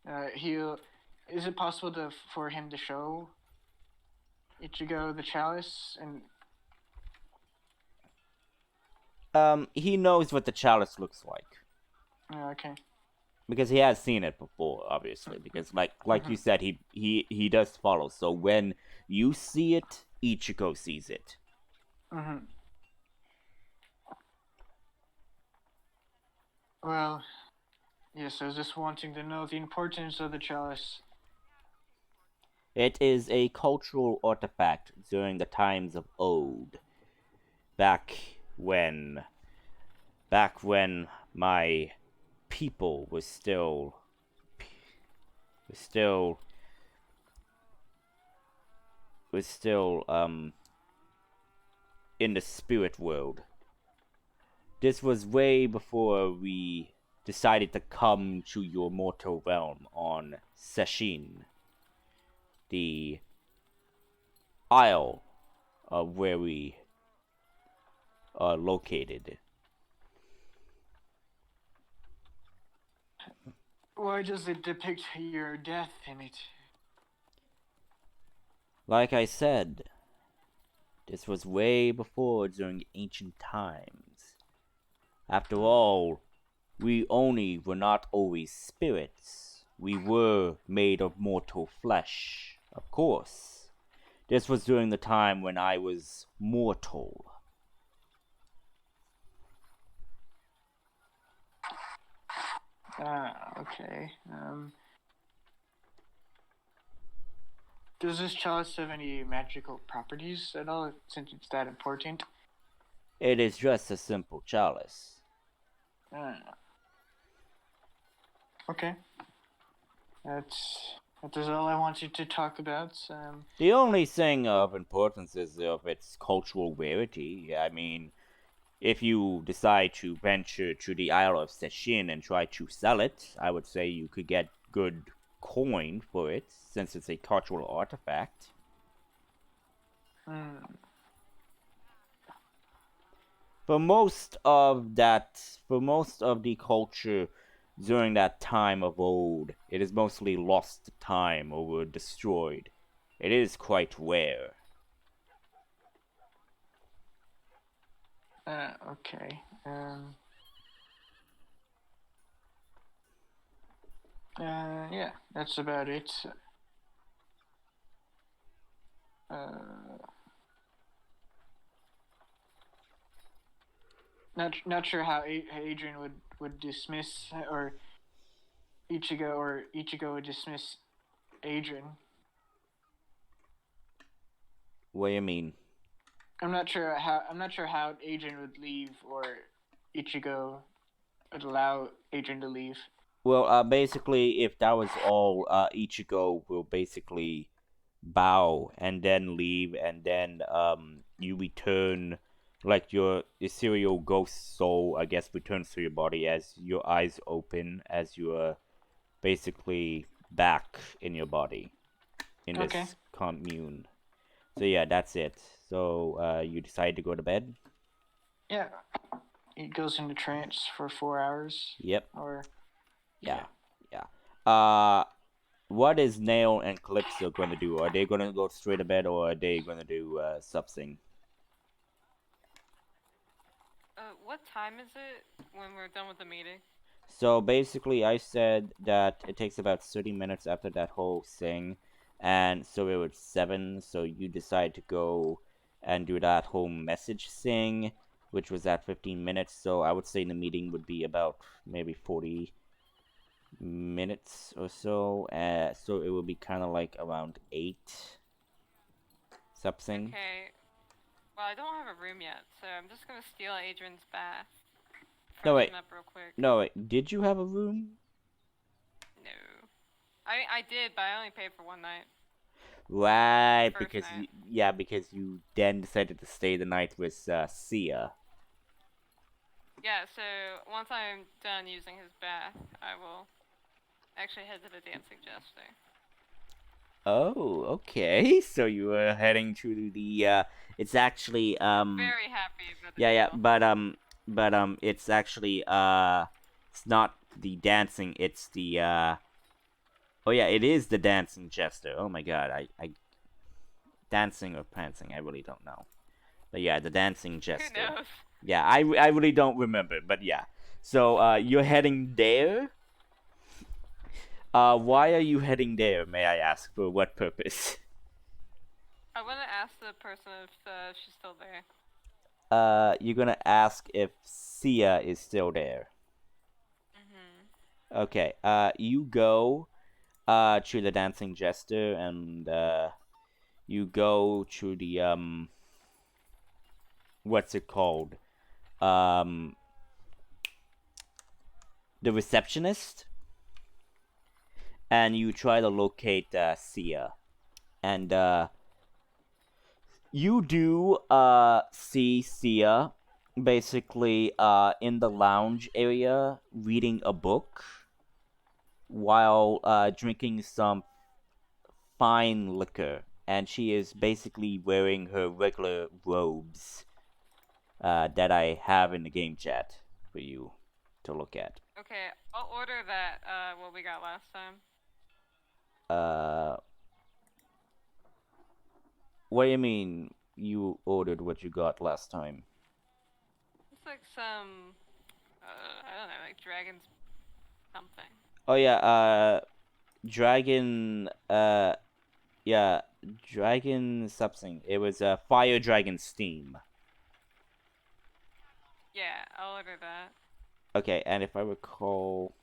Is it possible for him to show Ichigo the chalice? And he knows what the chalice looks like. Okay. Because he has seen it before, obviously. Because like you said, he does follow. So when you see it, Ichigo sees it. Well, yes, I was just wanting to know the importance of the chalice. It is a cultural artifact during the times of old. Back when my people was still in the spirit world. This was way before we decided to come to your mortal realm on Sesshin, the isle of where we are located. Why does it depict your death in it? Like I said, this was way before during ancient times. After all, we only were not always spirits. We were made of mortal flesh, of course. This was during the time when I was mortal. Okay. Does this chalice have any magical properties at all, since it's that important? It is just a simple chalice. Okay. That is all I wanted to talk about. The only thing of importance is of its cultural rarity. I mean, if you decide to venture to the Isle of Seshin and try to sell it, I would say you could get good coin for it, since it's a cultural artifact. For most of the culture during that time of old, it is mostly lost to time or were destroyed. It is quite rare. Okay. Yeah, that's about it. Not sure how Adrian would dismiss, or Ichigo would dismiss Adrian. What do you mean? I'm not sure how Adrian would leave, or Ichigo would allow Adrian to leave. Well, basically, if that was all, Ichigo will basically bow and then leave, and then you return, like your ethereal ghost soul, I guess, returns to your body as your eyes open, as you are basically back in your body in this commune. So yeah, that's it. So you decide to go to bed? Yeah. He goes into trance for 4 hours. Yep. Or yeah. What is Nail and Calypso going to do? Are they going to go straight to bed, or are they going to do something? What time is it when we're done with the meeting? So basically, I said that it takes about 30 minutes after that whole thing, and so it was 7. So you decide to go and do that whole message thing, which was at 15 minutes. So I would say the meeting would be about maybe 40 minutes or so. So it would be kind of like around 8 something. Okay. Well, I don't have a room yet, so I'm just gonna steal Adrian's bath. No, wait. Up real quick. No, wait. Did you have a room? No. I did, but I only paid for one night. Right, First because night. because you then decided to stay the night with Sia. Yeah, so once I'm done using his bath, I will actually head to the dancing jester. Oh, okay. So you were heading to the it's actually Very happy about the yeah, deal. but it's actually it's not the dancing, it's the oh yeah, it is the dancing jester. Oh my god, I dancing or prancing, I really don't know. But yeah, the dancing jester. Who knows? Yeah, I really don't remember, but yeah. So you're heading there? Why are you heading there, may I ask? For what purpose? I want to ask the person if she's still there. You're gonna ask if Sia is still there. Mm-hmm. Okay, you go, to the dancing jester, and, you go to the, what's it called? The receptionist, and you try to locate, Sia. And, you do see Sia basically in the lounge area reading a book while drinking some fine liquor, and she is basically wearing her regular robes that I have in the game chat for you to look at. Okay, I'll order that, what we got last time. What do you mean you ordered what you got last time? It's like some, I don't know, like dragon's something. Oh yeah, dragon. Yeah, dragon something. It was a fire dragon steam. Yeah, I'll order that. Okay, and if I recall,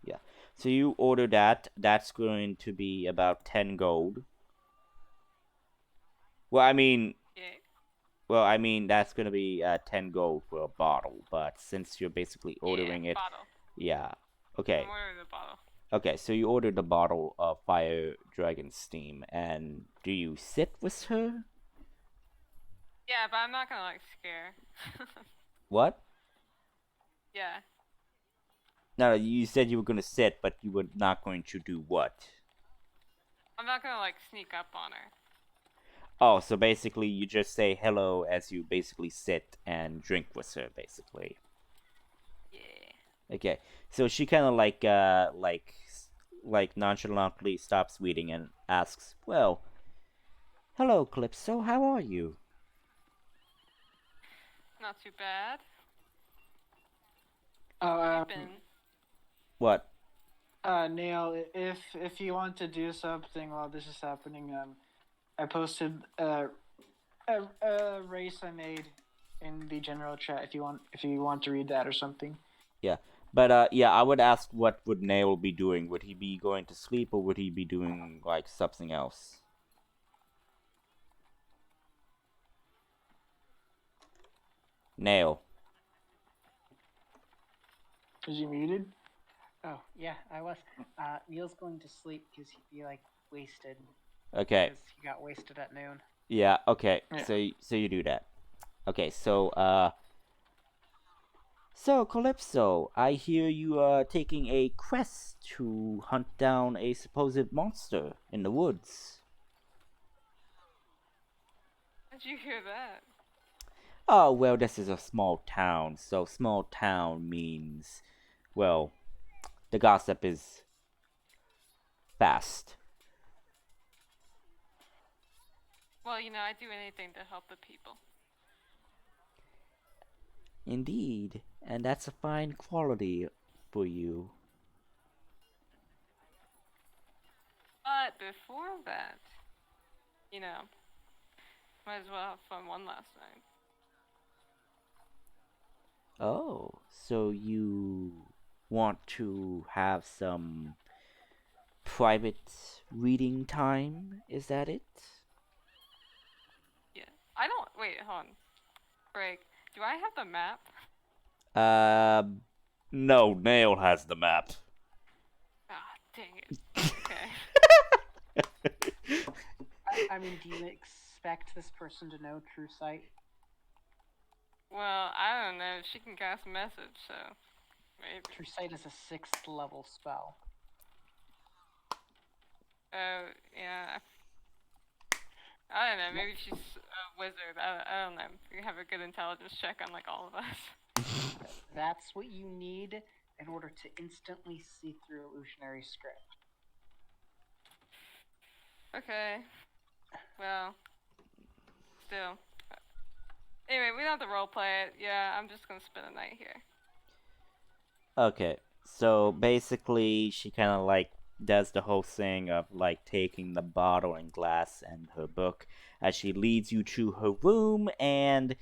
yeah. So you order that. That's going to be about 10 gold. Well, I mean, Yay. that's gonna be 10 gold for a bottle. But since you're basically ordering it, Bottle. yeah. Okay. I'm ordering the bottle. Okay, so you ordered the bottle of fire dragon steam, and do you sit with her? Yeah, but I'm not gonna like scare. What? Yeah. No, you said you were gonna sit, but you were not going to do what? I'm not gonna like sneak up on her. Oh, so basically you just say hello as you basically sit and drink with her, basically. Yeah. Okay, so she kind of like nonchalantly stops reading and asks, "Well, hello, Calypso. How are you?" Not too bad. Oh, Been. What? Neil, if you want to do something while this is happening, I posted a race I made in the general chat. If you want to read that or something. Yeah, but yeah, I would ask what would Nail be doing? Would he be going to sleep or would he be doing like something else? Nail. Is he muted? Oh, yeah, I was. Neil's going to sleep because he'd be, like, wasted. Okay. Because he got wasted at noon. Yeah, okay. Yeah. So you do that. Okay, so Calypso, I hear you are taking a quest to hunt down a supposed monster in the woods. How'd you hear that? Oh, well, this is a small town, so small town means, well, the gossip is fast. Well, you know, I'd do anything to help the people. Indeed, and that's a fine quality for you. But before that, you know, might as well have fun one last night. Oh, so you want to have some private reading time? Is that it? Yeah. I don't. Wait, hold on. Break. Do I have the map? No, Nail has the map. Ah, dang it. Okay. I mean, do you expect this person to know True Sight? Well, I don't know. She can cast message, so maybe. True Sight is a 6th level spell. Oh, yeah. I don't know. Maybe she's a wizard. I don't know. We have a good intelligence check on like all of us. That's what you need in order to instantly see through illusionary script. Okay. Well, still. Anyway, we don't have to roleplay it. Yeah, I'm just gonna spend a night here. Okay, so basically she kind of like does the whole thing of like taking the bottle and glass and her book as she leads you to her room, and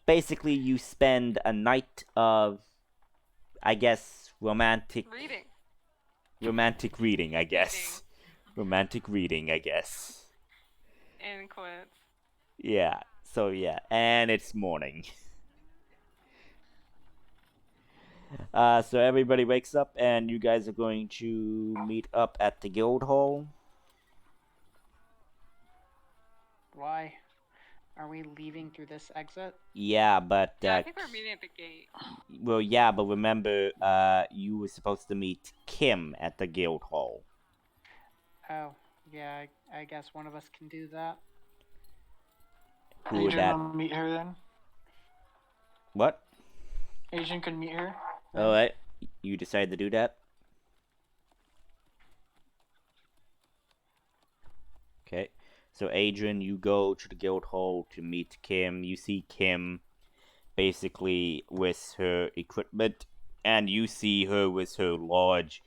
basically you spend a night of, I guess, romantic reading, I guess. Romantic reading, I guess. In quotes. Yeah, so yeah, and it's morning. So everybody wakes up and you guys are going to meet up at the guild hall. Why? Are we leaving through this exit? Yeah, but Yeah, I think we're meeting at the gate. well, yeah, but remember, you were supposed to meet Kim at the guild hall. Oh, yeah, I guess one of us can do that. Who would Adrian that? will meet her then. What? Adrian could meet her. All right, you decided to do that. Okay, so Adrian, you go to the guild hall to meet Kim. You see Kim basically with her equipment, and you see her with her large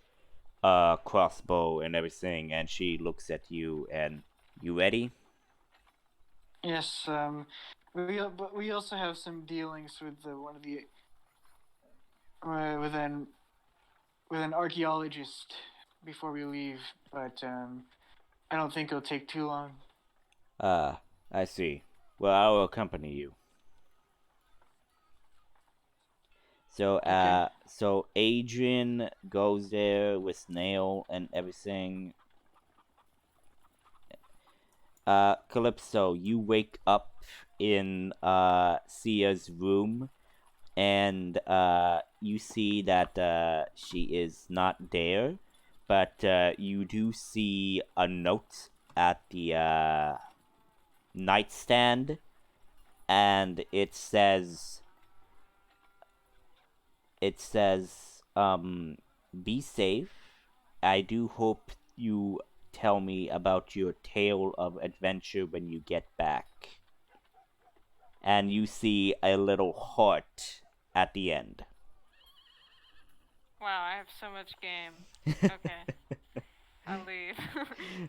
crossbow and everything, and she looks at you. And you ready? Yes. But we also have some dealings with one of the with an archaeologist before we leave, but I don't think it'll take too long. I see. Well, I will accompany you. So, Okay. so Adrian goes there with Snail and everything. Calypso, you wake up in Sia's room, and you see that she is not there, but you do see a note at the nightstand, and it says, be safe. I do hope you tell me about your tale of adventure when you get back. And you see a little heart at the end. Wow, I have so much game. Okay. I'll leave.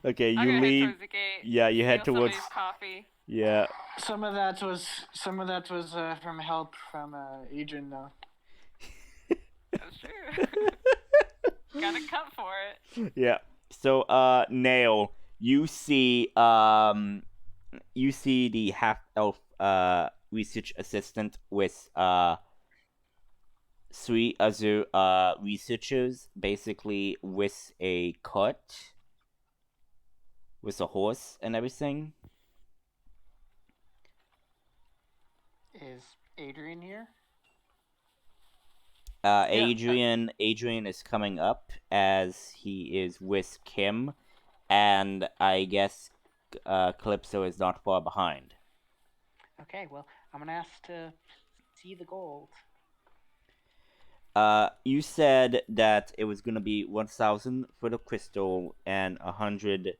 Okay, I'm you gonna leave. head towards the gate. Yeah, you head steal towards. somebody's coffee. Yeah. Some of that was from help from Adrian, though. That's true. Got a cut for it. Yeah. So, Nail, you see the half elf research assistant with three other researchers, basically with a cart, with a horse and everything. Is Adrian here? Adrian is coming up as he is with Kim, and I guess Calypso is not far behind. Okay, well, I'm gonna ask to see the gold. You said that it was gonna be 1,000 for the crystal and 100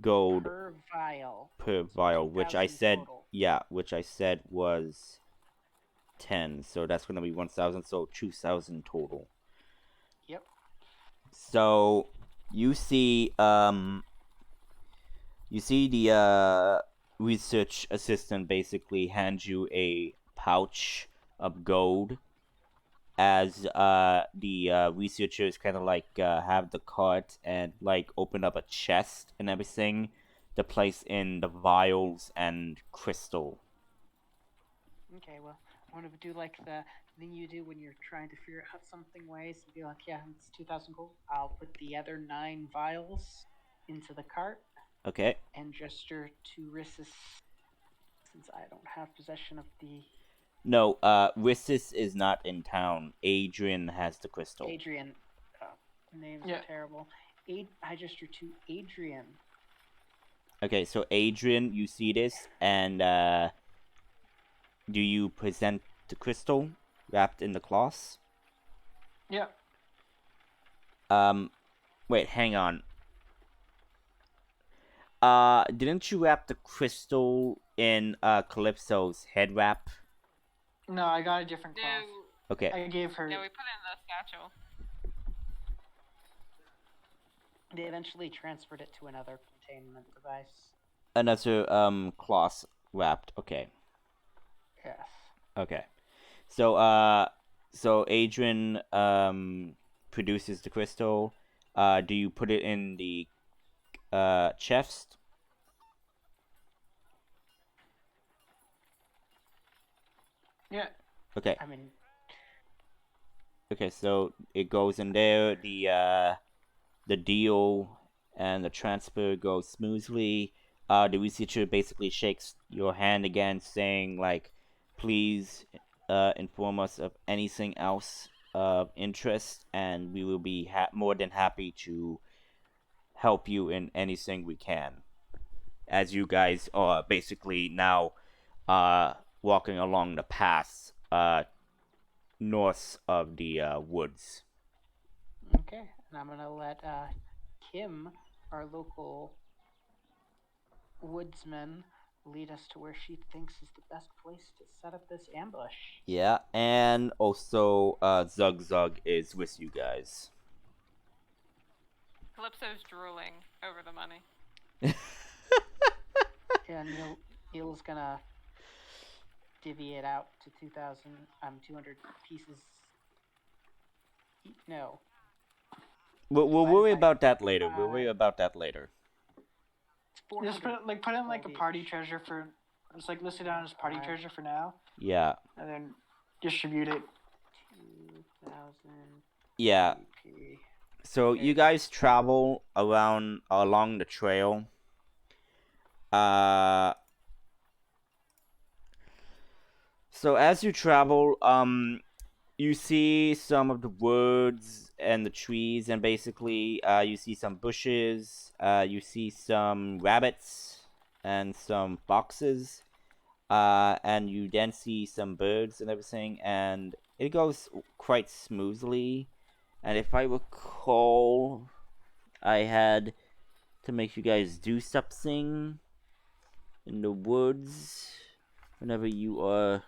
gold Per vial. per vial, which I 2,000 said, total. yeah, which I said was 10. So that's gonna be 1,000, so 2,000 total. Yep. So you see the research assistant basically hands you a pouch of gold, as the researchers kind of like have the cart and like open up a chest and everything to place in the vials and crystal. Okay, well, I want to do like the thing you do when you're trying to figure out something ways and be like, yeah, it's 2,000 gold. I'll put the other 9 vials into the cart. Okay. And gesture to Rissus, since I don't have possession of the... No, Rissus is not in town. Adrian has the crystal. Adrian. Names are terrible. I gesture to Adrian. Okay, so Adrian, you see this, and do you present the crystal wrapped in the cloth? Yeah. Wait, hang on. Didn't you wrap the crystal in Calypso's head wrap? No, I got a different cloth. No. Okay. I gave her. No, we put it in the satchel. They eventually transferred it to another containment device. Another cloth wrapped. Okay. Yes. Okay. So Adrian produces the crystal. Do you put it in the chest? Yeah. Okay. I mean, Okay, so it goes in there. The deal and the transfer goes smoothly. The researcher basically shakes your hand again, saying like, "Please inform us of anything else of interest, and we will be more than happy to help you in anything we can." As you guys are basically now walking along the path north of the woods. okay. And I'm gonna let Kim, our local woodsman, lead us to where she thinks is the best place to set up this ambush. Yeah, and also Zug Zug is with you guys. Calypso's drooling over the money. Yeah, Neil's gonna divvy it out to 200 pieces. No. We'll worry about that later. We'll worry 5. about that later. Just put it in like a party treasure for. It's like listed down as party treasure for now. Yeah. And then distribute it. 2,000. Yeah. GP. So you guys travel along the trail. So as you travel, you see some of the woods and the trees, and basically, you see some bushes. You see some rabbits and some foxes. And you then see some birds and everything, and it goes quite smoothly. And if I recall, I had to make you guys do something in the woods whenever you are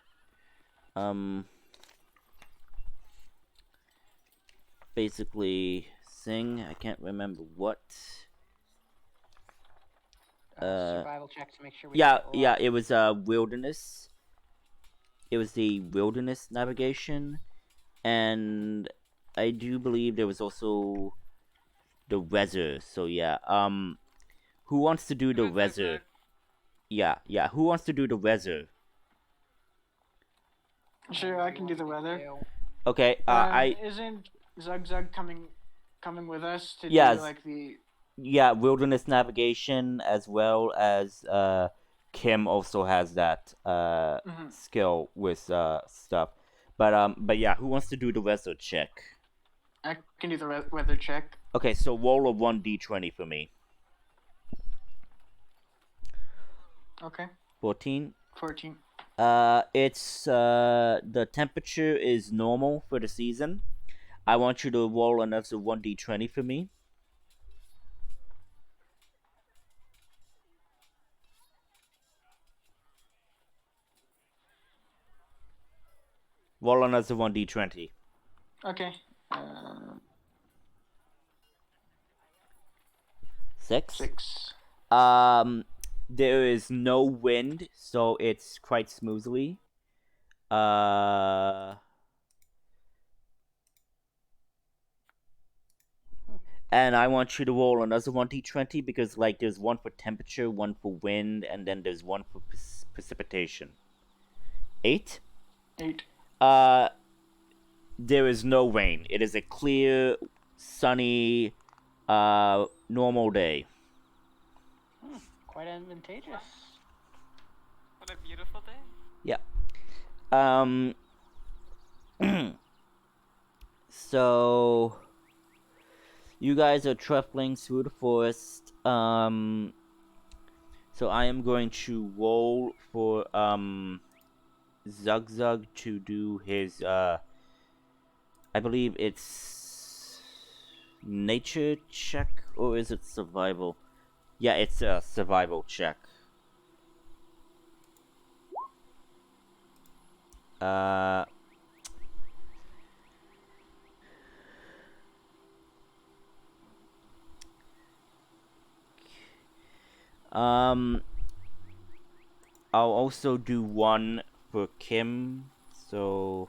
basically sing. I can't remember what. Survival check to make sure we Yeah, it was wilderness. It was the wilderness navigation, and I do believe there was also the weather. So yeah, who wants to do the weather? Yeah, who wants to do the weather? Sure, I can do the weather. Okay, Isn't Zug coming with us to Yes. do like the? Yeah, wilderness navigation, as well as Kim also has that skill with stuff. But yeah, who wants to do the weather check? I can do the weather check. Okay, so roll a 1d20 for me. Okay. 14. 14. It's the temperature is normal for the season. I want you to roll another 1d20 for me. Roll another 1d20. Okay. 6. 6. There is no wind, so it's quite smoothly. And I want you to roll another 1d20 because, like, there's one for temperature, one for wind, and then there's one for precipitation. 8? 8. There is no rain. It is a clear, sunny, normal day. Quite advantageous. What a beautiful day. Yeah. So you guys are traveling through the forest. So I am going to roll for Zug to do his I believe it's nature check, or is it survival? Yeah, it's a survival check. I'll also do one for Kim, so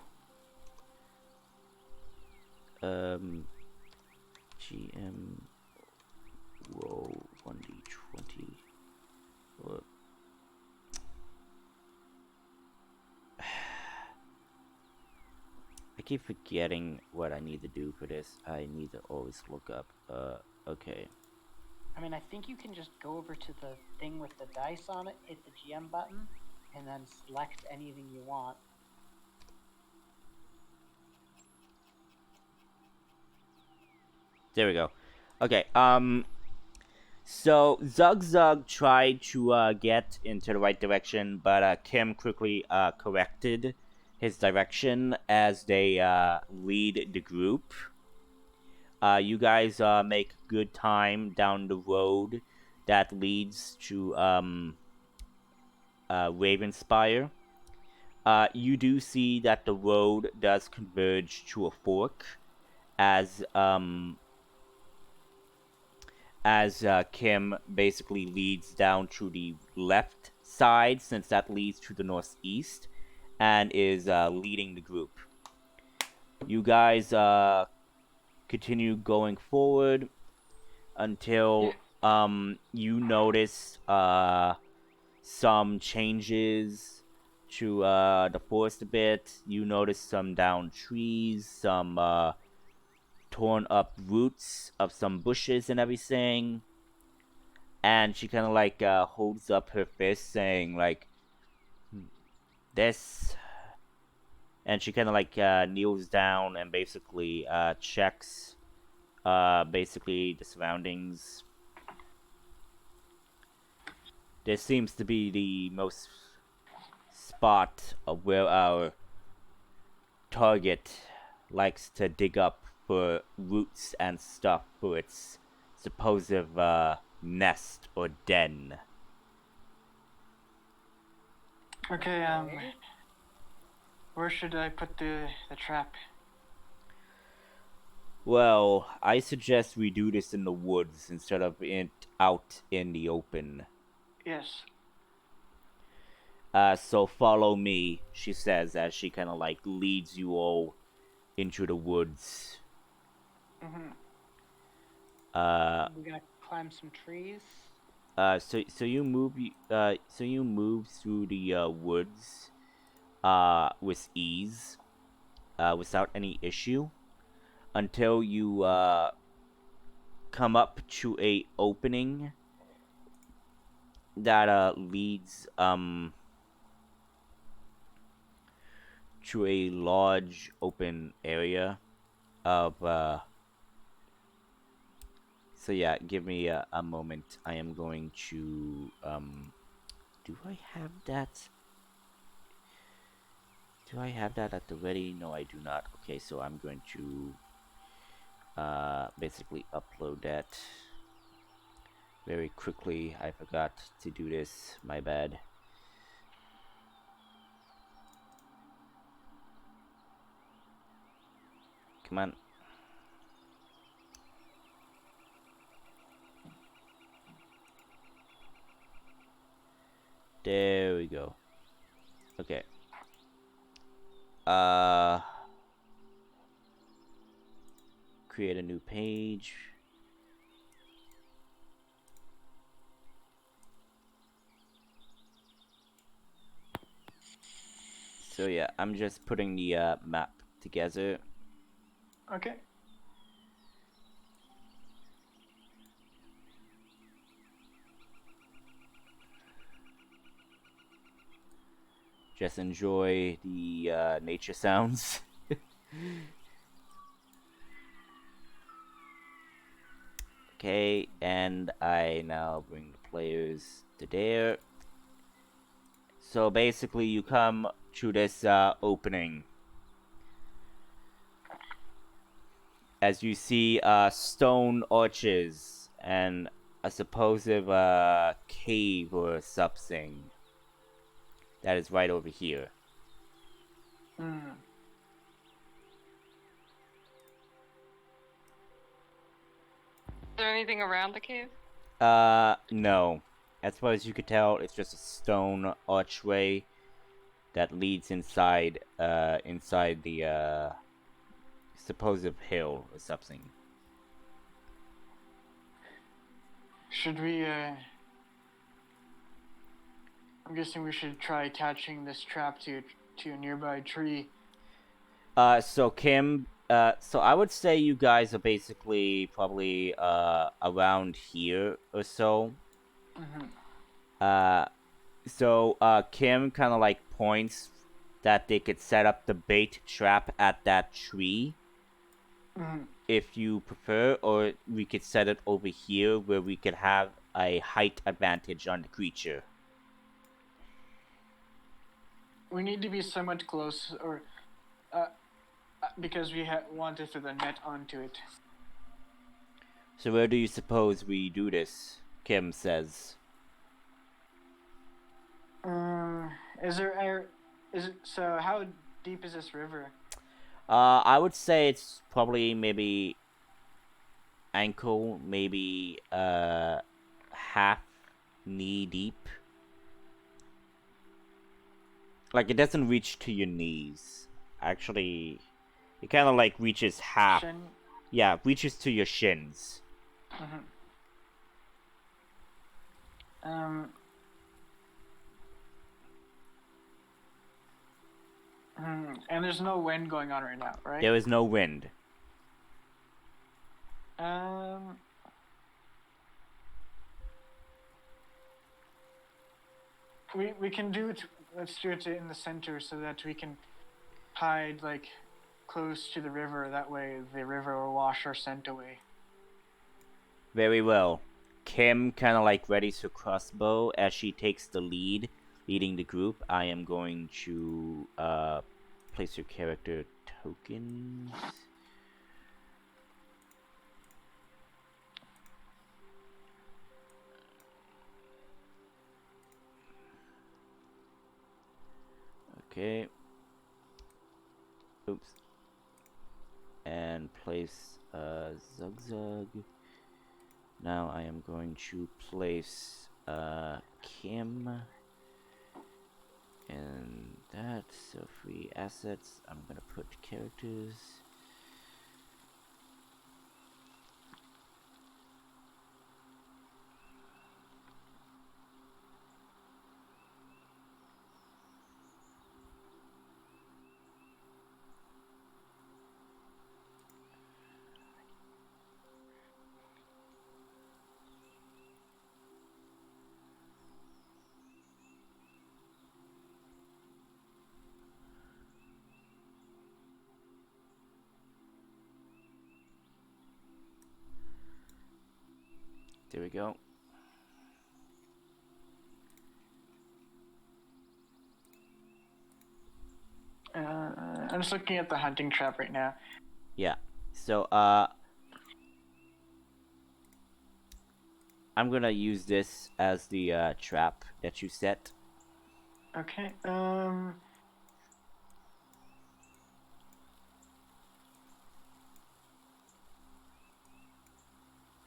GM roll 1d20. I keep forgetting what I need to do for this. I need to always look up. Okay. I mean, I think you can just go over to the thing with the dice on it, hit the GM button, and then select anything you want. There we go. Okay, so Zug tried to get into the right direction, but Kim quickly corrected his direction as they lead the group. You guys make good time down the road that leads to Ravenspire. You do see that the road does converge to a fork as as Kim basically leads down to the left side, since that leads to the northeast, and is leading the group. You guys continue going forward until you notice some changes to the forest a bit. You notice some downed trees, some torn up roots of some bushes and everything. And she kind of like holds up her fist, saying like, "This." And she kind of like kneels down and basically checks basically the surroundings. This seems to be the most spot of where our target likes to dig up for roots and stuff for its supposed nest or den. Okay, where should I put the trap? Well, I suggest we do this in the woods instead of out in the open. Yes. So follow me, she says, as she kind of like leads you all into the woods. Mm-hmm. We gonna climb some trees. So you move through the woods with ease, without any issue, until you come up to a opening that leads to a large open area of so yeah, give me a moment. I am going to do I have that at the ready? No, I do not. Okay, so I'm going to basically upload that very quickly. I forgot to do this, my bad. Come on. There we go. Okay. Create a new page. So yeah, I'm just putting the map together. Okay. Just enjoy the nature sounds. Okay, and I now bring the players to there. So basically, you come to this opening. As you see stone arches and a supposed cave or something that is right over here. Hmm. Is there anything around the cave? No. As far as you could tell, it's just a stone archway that leads inside the supposed hill or something. Should we, I'm guessing we should try attaching this trap to a nearby tree. So Kim, so I would say you guys are basically probably around here or so. Mm-hmm. So Kim kind of like points that they could set up the bait trap at that tree. Mm-hmm. If you prefer, or we could set it over here where we could have a height advantage on the creature. We need to be somewhat close, or because we want to throw the net onto it. So where do you suppose we do this? Kim says. Is there air? Is it so? How deep is this river? I would say it's probably maybe ankle, maybe half knee deep. Like, it doesn't reach to your knees. Actually, it kind of like reaches half. Shin. Yeah, reaches to your shins. And there's no wind going on right now, right? There is no wind. We can do it. Let's do it in the center so that we can hide like close to the river. That way, the river will wash our scent away. Very well. Kim kind of like readies her crossbow as she takes the lead, leading the group. I am going to place your character tokens. Okay. Oops. And place Zugzug. Now I am going to place Kim. And that, so free assets. I'm gonna put characters. There we go. I'm just looking at the hunting trap right now. Yeah. So I'm gonna use this as the trap that you set. Okay.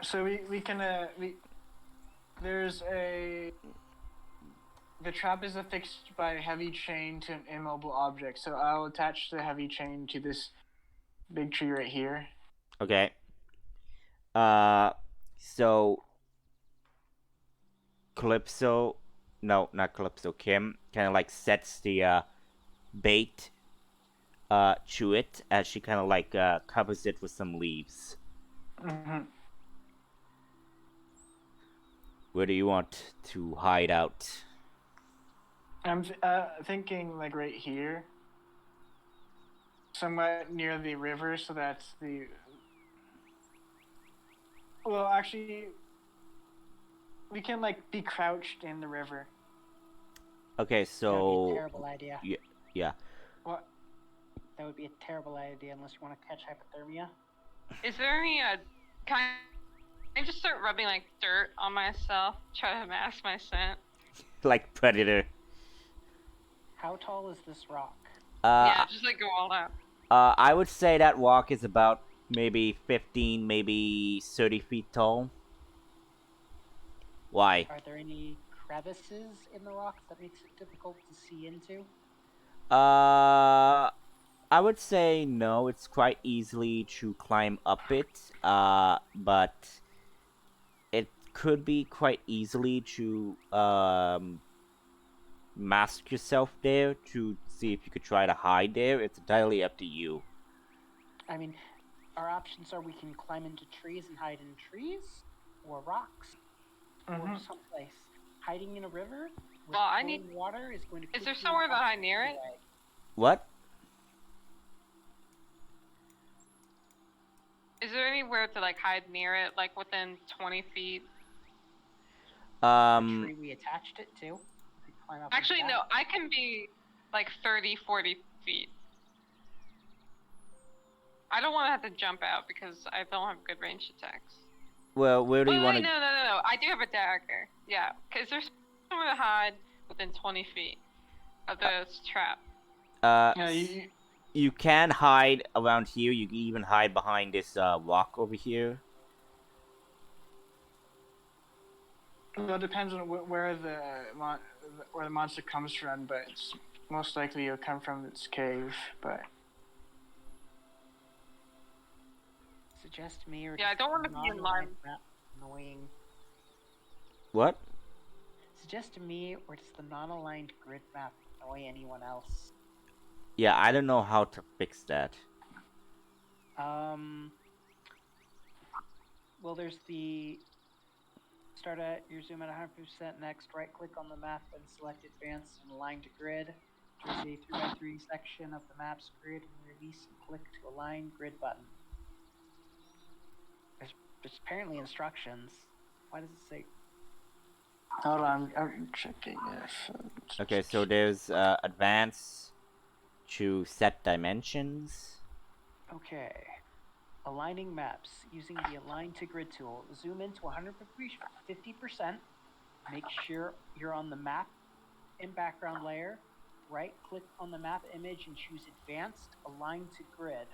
So we can there's a the trap is affixed by a heavy chain to an immobile object. So I'll attach the heavy chain to this big tree right here. Okay. So Calypso, no, not Calypso, Kim kind of like sets the bait to it as she kind of like covers it with some leaves. Where do you want to hide out? I'm thinking like right here, somewhat near the river, so that's the. Well, actually, we can like be crouched in the river. Okay, so That would be a terrible idea. Yeah. What? That would be a terrible idea unless you want to catch hypothermia. Is there any can I just start rubbing like dirt on myself, try to mask my scent? Like Predator. How tall is this rock? Yeah, just like go all out. I would say that rock is about maybe 15, maybe 30 feet tall. Why? Are there any crevices in the rock that makes it difficult to see into? I would say no. It's quite easily to climb up it. But it could be quite easily to mask yourself there to see if you could try to hide there. It's entirely up to you. I mean, our options are we can climb into trees and hide in trees, or rocks, or someplace. Hiding in a river with Well, I need water is going to. Is there somewhere that I near it? What? Is there anywhere to like hide near it, like within 20 feet? The tree we attached it to. Climb up Actually, no. I can be like 30, 40 feet. I don't want to have to jump out because I don't have good ranged attacks. Well, where do you want to? No. I do have a dagger. Yeah, because there's somewhere to hide within 20 feet of this trap. Yeah, you can hide around here. You can even hide behind this rock over here. Well, it depends on where the monster comes from, but it's most likely it'll come from its cave. But Suggest me or Yeah, I don't want to be in line. Annoying. What? Suggest to me, or does the non-aligned grid map annoy anyone else? Yeah, I don't know how to fix that. Well, there's the start at your zoom at 100%. Next, right-click on the map and select Advanced and Align to Grid. Choose a 3x3 section of the map's grid and release and click to Align Grid button. There's apparently instructions. Why does it say? Hold on, I'm checking if. Okay, so there's advance to set dimensions. Okay. Aligning maps using the Align to Grid tool. Zoom into 150%. Make sure you're on the map in background layer. Right-click on the map image and choose Advanced Align to Grid.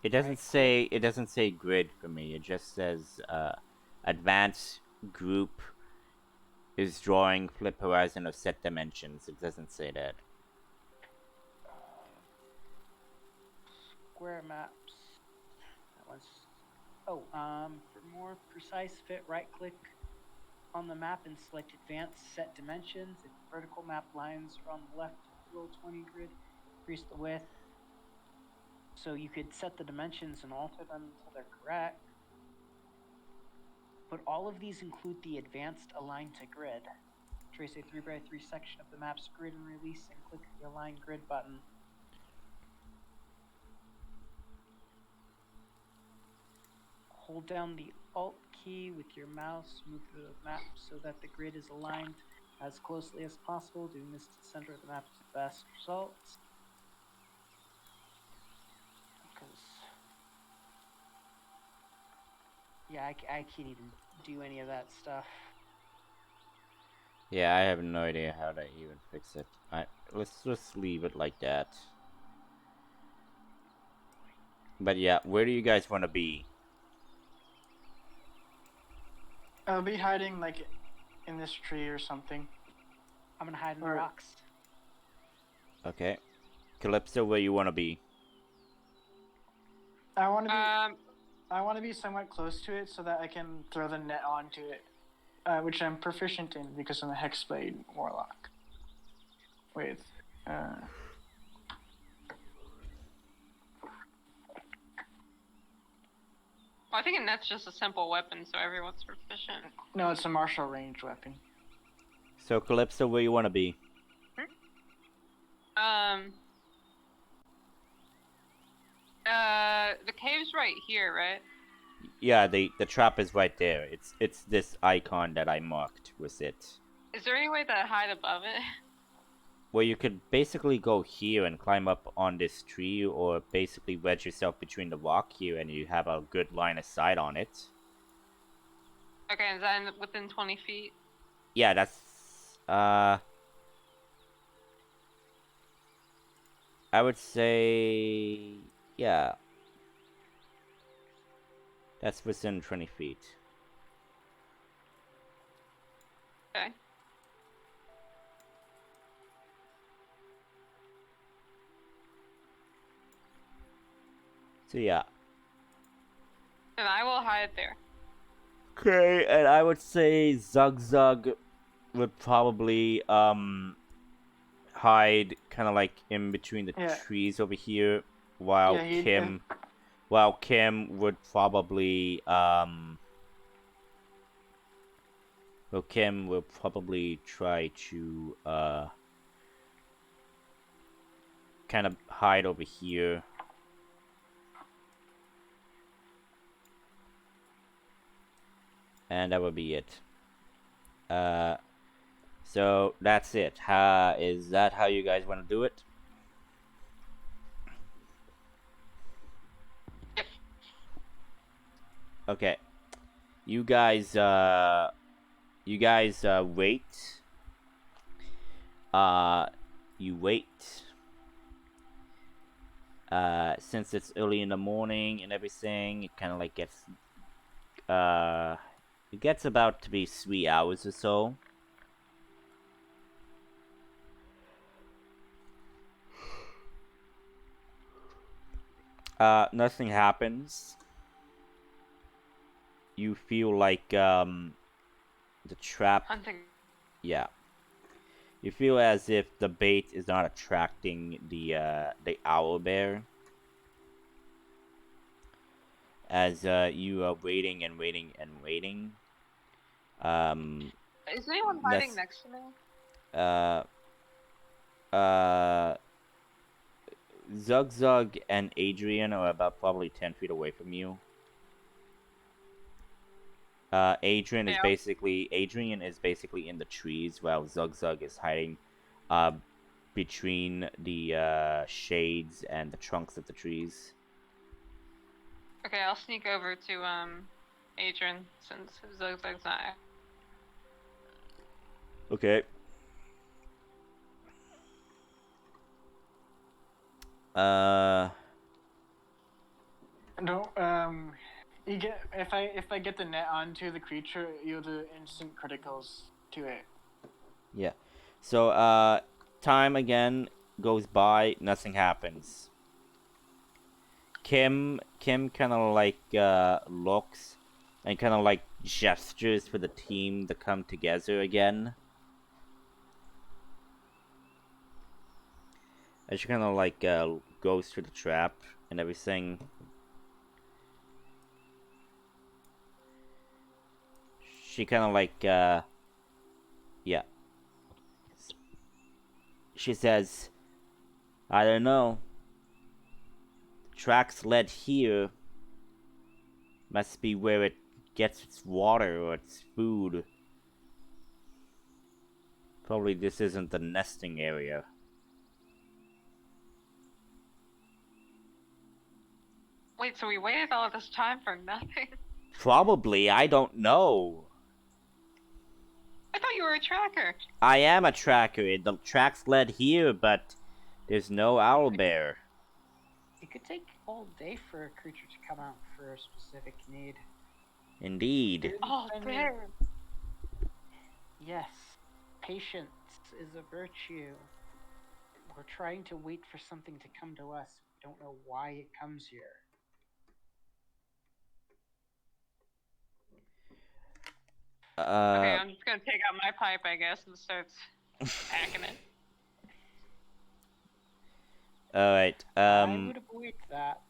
It doesn't say grid for me. It just says advanced group is drawing flip horizon or set dimensions. It doesn't say that. Square maps. That one's. Oh, for more precise fit, right-click on the map and select Advanced Set Dimensions. If vertical map lines are on the left of the roll 20 grid, increase the width. So you could set the dimensions and alter them until they're correct. But all of these include the Advanced Align to Grid. Trace a 3x3 section of the map's grid and release and click the Align Grid button. Hold down the Alt key with your mouse, move the map so that the grid is aligned as closely as possible. Doing this to the center of the map is the best results. Yeah, I can't even do any of that stuff. Yeah, I have no idea how to even fix it. Let's just leave it like that. But yeah, where do you guys want to be? I'll be hiding like in this tree or something. I'm gonna hide in the rocks. Okay. Calypso, where you want to be? I want to be somewhat close to it so that I can throw the net onto it, which I'm proficient in because I'm a Hexblade Warlock. With, Well, I think a net's just a simple weapon, so everyone's proficient. No, it's a martial range weapon. So Calypso, where you want to be? The cave's right here, right? Yeah, the trap is right there. It's this icon that I marked with it. Is there any way to hide above it? Well, you could basically go here and climb up on this tree, or basically wedge yourself between the rock here, and you have a good line of sight on it. Okay, is that within 20 feet? Yeah, that's I would say, yeah, that's within 20 feet. Okay. So yeah. Then I will hide there. Okay, and I would say Zug would probably hide kind of like in between the trees over here, while Kim would probably Kim will probably try to kind of hide over here. And that would be it. So that's it. Is that how you guys want to do it? Okay. You guys wait. You wait. Since it's early in the morning and everything, it kind of like gets It gets about to be 3 hours or so. Nothing happens. You feel like, the trap... Hunting. Yeah. You feel as if the bait is not attracting the owlbear. As, you are waiting and waiting and waiting. Is anyone hiding next to me? Zug Zug and Adrian are about probably 10 feet away from you. Adrian is basically in the trees, while Zug Zug is hiding between the shades and the trunks of the trees. Okay, I'll sneak over to Adrian since Zug Zug's not. Okay. No, you get if I get the net onto the creature, you'll do instant criticals to it. Yeah. So time again goes by, nothing happens. Kim kind of like looks and kind of like gestures for the team to come together again. And she kind of like goes through the trap and everything. She kind of like yeah. She says, I don't know. Tracks led here. Must be where it gets its water or its food. Probably this isn't the nesting area. Wait, so we waited all of this time for nothing? Probably, I don't know. I thought you were a tracker. I am a tracker. The tracks led here, but there's no owlbear. It could take all day for a creature to come out for a specific need. Indeed. Oh, there. Yes, patience is a virtue. We're trying to wait for something to come to us. We don't know why it comes here. Okay, I'm just gonna take out my pipe, I guess, and start hacking it. Alright, I would avoid that,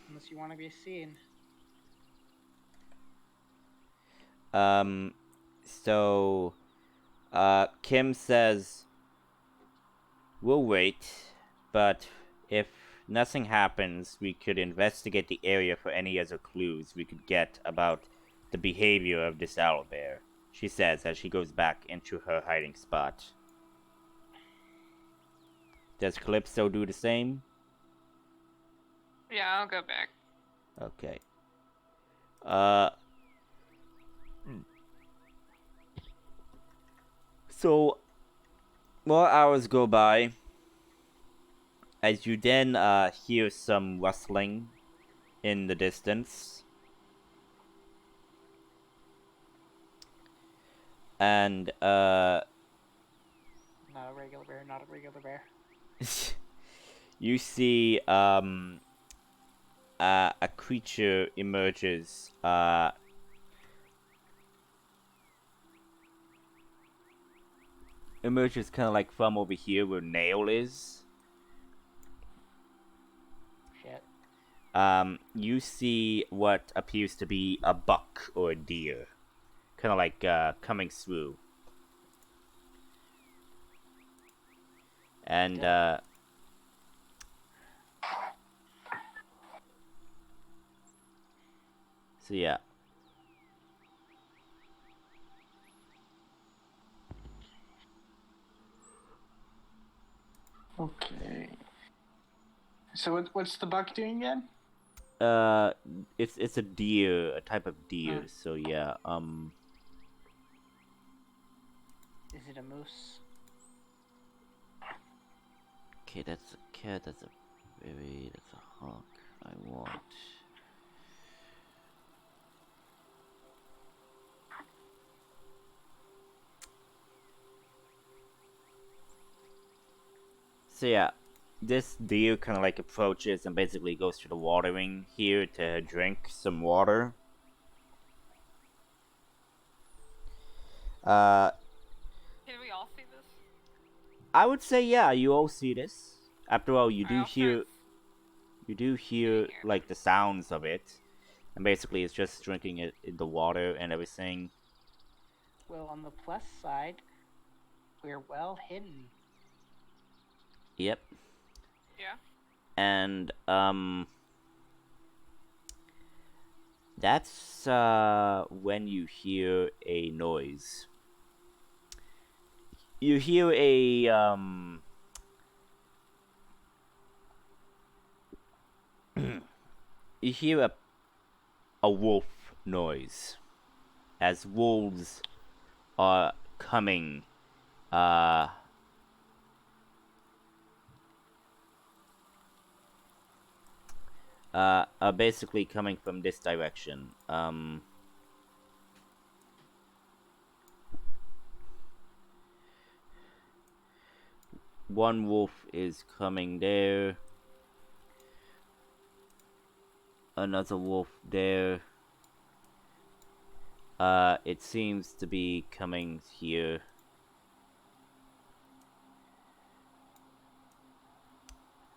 unless you want to be seen. So, Kim says, we'll wait, but if nothing happens, we could investigate the area for any other clues we could get about the behavior of this owlbear, she says as she goes back into her hiding spot. Does Calypso do the same? Yeah, I'll go back. Okay. So, more hours go by, as you then hear some rustling in the distance. And, Not a regular bear, not a regular bear. you see, a creature emerges, kind of like from over here where Nail is. Shit. You see what appears to be a buck or a deer, kind of like coming through. And so yeah. Okay. So what's the buck doing again? It's a deer, a type of deer. So yeah. Is it a moose? Okay, that's a cat. That's a hawk. I want. So yeah, this deer kind of like approaches and basically goes to the watering here to drink some water. Can we all see this? I would say yeah, you all see this. After all, you do I'll hear start hear here. like the sounds of it, and basically it's just drinking it in the water and everything. Well, on the plus side, we're well hidden. Yep. Yeah. And that's when you hear a noise. You hear a you hear a wolf noise as wolves are coming are basically coming from this direction. One wolf is coming there. Another wolf there. It seems to be coming here.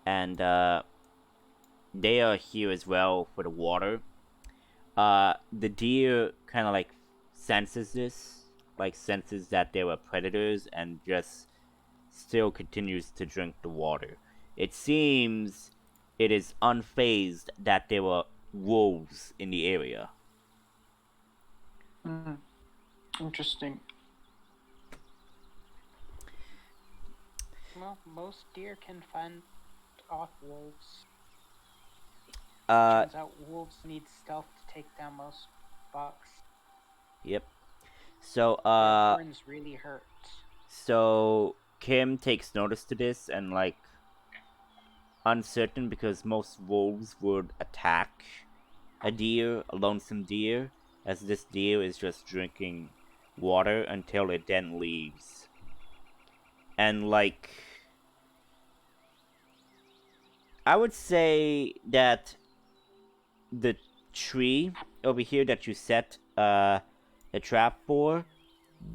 And they are here as well for the water. The deer kind of like senses this, like senses that there are predators, and just still continues to drink the water. It seems it is unfazed that there were wolves in the area. Interesting. Well, most deer can fend off wolves. Turns out wolves need stealth to take down most bucks. Yep. So Their horns really hurt. So Kim takes notice to this and like uncertain because most wolves would attack a deer, a lonesome deer, as this deer is just drinking water until it then leaves. And like I would say that the tree over here that you set a trap for,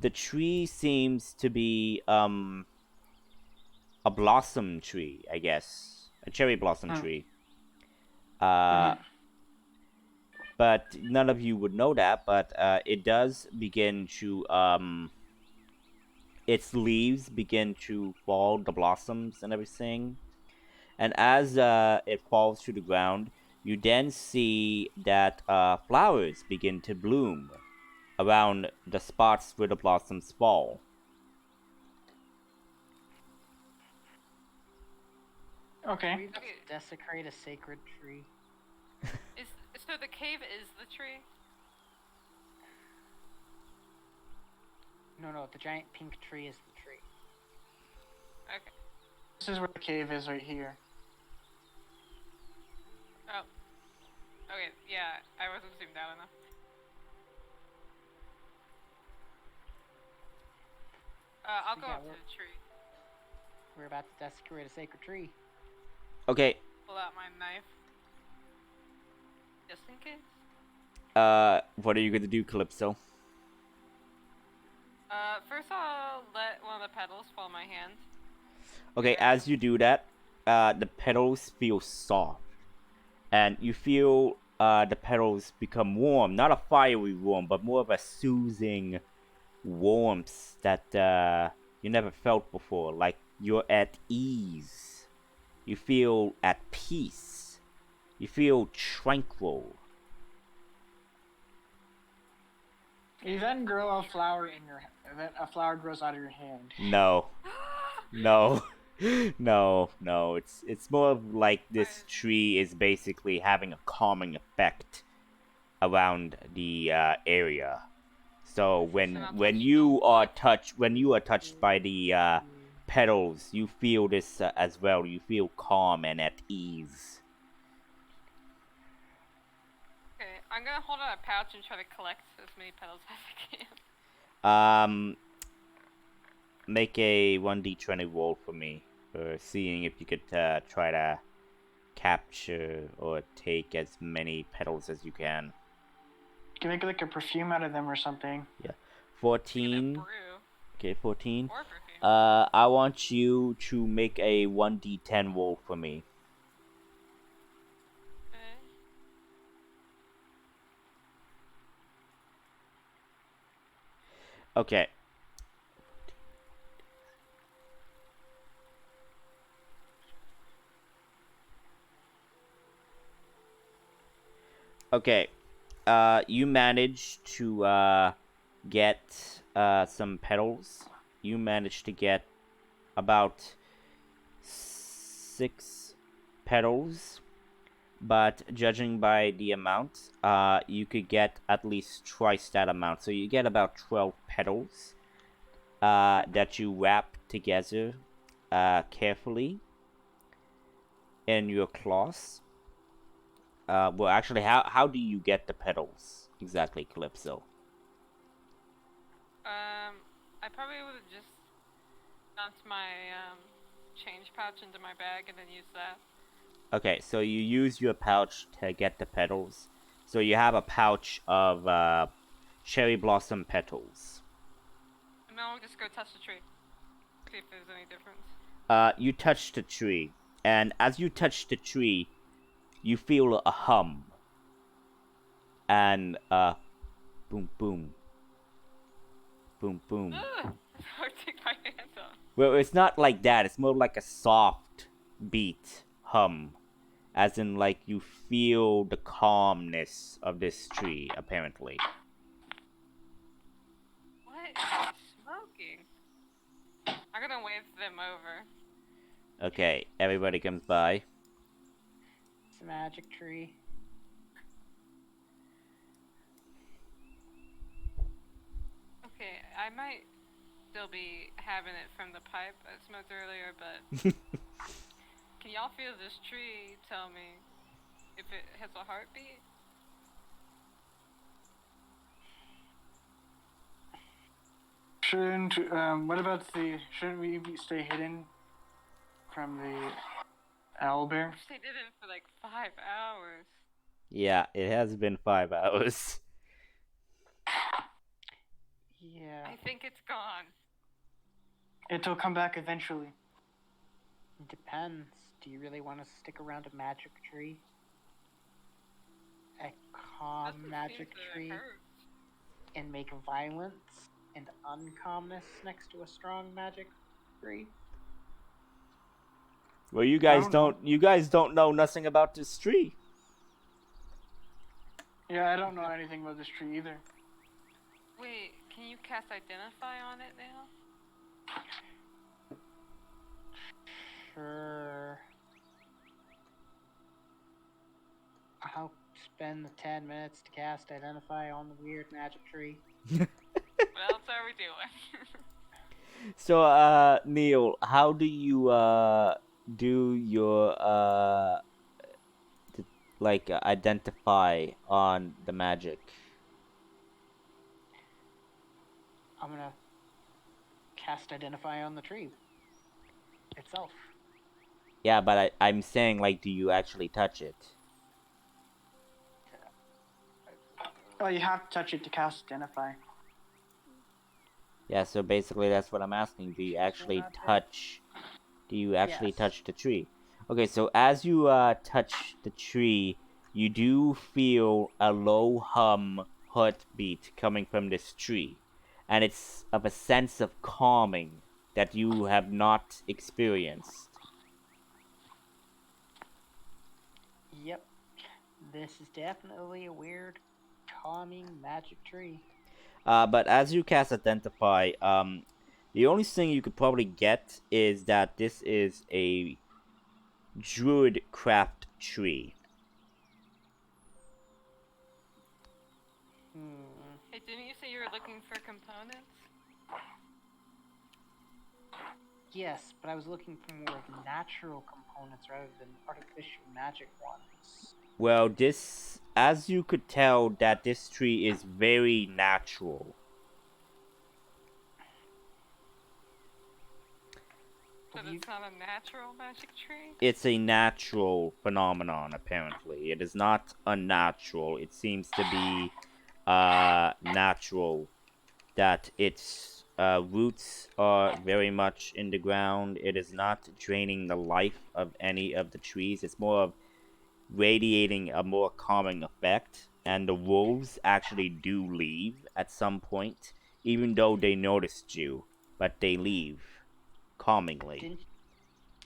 the tree seems to be a blossom tree, I guess. A cherry blossom tree. But none of you would know that, but it does begin to its leaves begin to fall, the blossoms and everything. And as it falls to the ground, you then see that flowers begin to bloom around the spots where the blossoms fall. Okay. We desecrate a sacred tree. So the cave is the tree? No, the giant pink tree is the tree. Okay. This is where the cave is, right here. Oh. Okay, yeah, I wasn't zoomed out enough. I'll go up to the tree. We're about to desecrate a sacred tree. Okay. Pull out my knife. Just in case. What are you gonna do, Calypso? First I'll let one of the petals fall in my hand. Okay, as you do that, the petals feel soft. And you feel the petals become warm. Not a fiery warm, but more of a soothing warmth that you never felt before. Like you're at ease. You feel at peace. You feel tranquil. You then grow a flower in your. A flower grows out of your hand. No, no, no. It's more of like this tree is basically having a calming effect around the area. So when you are touched by the petals, you feel this as well. You feel calm and at ease. Okay, I'm gonna hold out a pouch and try to collect as many petals as I can. Make a 1d20 roll for me. seeing if you could try to capture or take as many petals as you can. You can make like a perfume out of them or something. Yeah. Even 14. brew Okay, 14. or perfume. I want you to make a 1d10 roll for me. Okay. Okay. You managed to get some petals. You managed to get about 6 petals, but judging by the amount, you could get at least twice that amount. So you get about 12 petals that you wrap together carefully in your cloths. Well, actually, how do you get the petals exactly, Calypso? I probably would have just dumped my change pouch into my bag and then used that. Okay, so you use your pouch to get the petals. So you have a pouch of cherry blossom petals. And then we'll just go touch the tree. See if there's any difference. You touch the tree, and as you touch the tree, you feel a hum. And boom, boom, boom, boom. Ugh! It's hard to take my hands off. Well, it's not like that. It's more like a soft beat hum. As in, like, you feel the calmness of this tree, apparently. What is he smoking? I'm gonna wave them over. Okay, everybody comes by. It's a magic tree. Okay, I might still be having it from the pipe I smoked earlier, but can y'all feel this tree? Tell me if it has a heartbeat? What about shouldn't we stay hidden from the owlbear? They did it for like 5 hours. Yeah, it has been 5 hours. Yeah. I think it's gone. It'll come back eventually. It depends. Do you really want to stick around a magic tree? A calm Doesn't magic seem to tree? hurt. And make violence and uncalmness next to a strong magic tree? Well, you guys don't don't know nothing about this tree. Yeah, I don't know anything about this tree either. Wait, can you cast Identify on it now? Sure. I'll spend the 10 minutes to cast Identify on the weird magic tree. What else are we doing? So, Neil, how do you do your identify on the magic? I'm gonna cast Identify on the tree itself. Yeah, but I'm saying, like, do you actually touch it? Oh, you have to touch it to cast Identify. Yeah, so basically that's what I'm asking. Do you actually touch Yes. touch the tree? Okay, so as you touch the tree, you do feel a low hum heartbeat coming from this tree. And it's of a sense of calming that you have not experienced. Yep. This is definitely a weird, calming magic tree. But as you cast Identify, the only thing you could probably get is that this is a druid craft tree. Hey, didn't you say you were looking for components? Yes, but I was looking for more of natural components rather than artificial magic ones. Well, this, as you could tell, that this tree is very natural. But it's not a natural magic tree? It's a natural phenomenon, apparently. It is not unnatural. It seems to be natural, that its roots are very much in the ground. It is not draining the life of any of the trees. It's more of radiating a more calming effect. And the wolves actually do leave at some point, even though they noticed you, but they leave calmingly.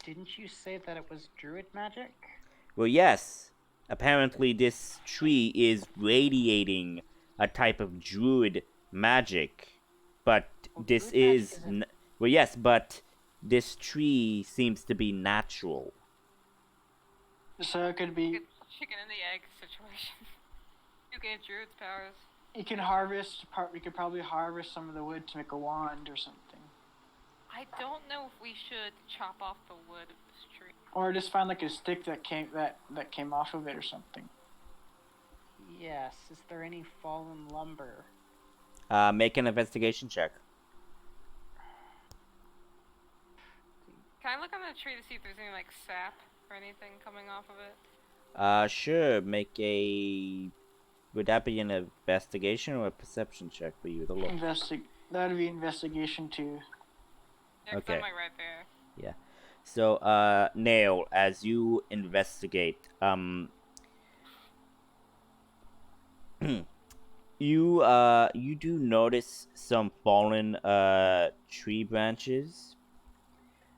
Didn't you say that it was druid magic? Well, yes. Apparently, this tree is radiating a type of druid magic, but Well, this druid magic is isn't- well, yes, but this tree seems to be natural. So it could be Good chicken and the egg situation. You gave druids powers. you can harvest part. We could probably harvest some of the wood to make a wand or something, I don't know if we should chop off the wood of this tree. or just find like a stick that came off of it or something. Yes. Is there any fallen lumber? Make an investigation check. Can I look on the tree to see if there's any like sap or anything coming off of it? Sure. Make a. Would that be an investigation or a perception check for you to look? That'd be investigation too. Yeah, 'cause Okay. I'm like right there. So, Nail, as you investigate, you do notice some fallen tree branches,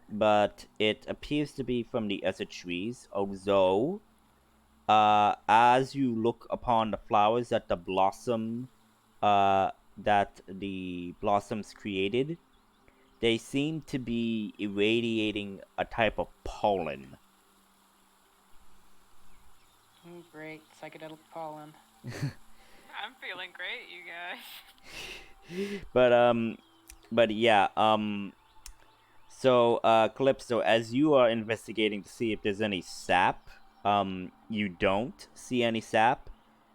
but it appears to be from the other trees. Although, as you look upon the flowers that the blossoms created, they seem to be irradiating a type of pollen. Great. Psychedelic pollen. I'm feeling great, you guys. But yeah, so Calypso, as you are investigating to see if there's any sap, you don't see any sap,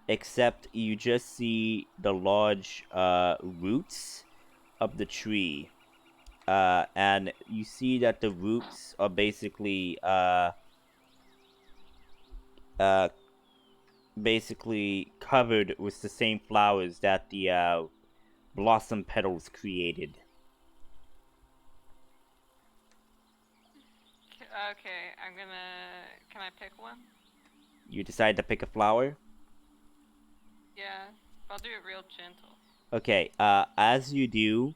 except you just see the large roots of the tree. And you see that the roots are basically covered with the same flowers that the blossom petals created. Okay, I'm gonna. Can I pick one? You decide to pick a flower. Yeah, I'll do it real gentle. Okay. As you do,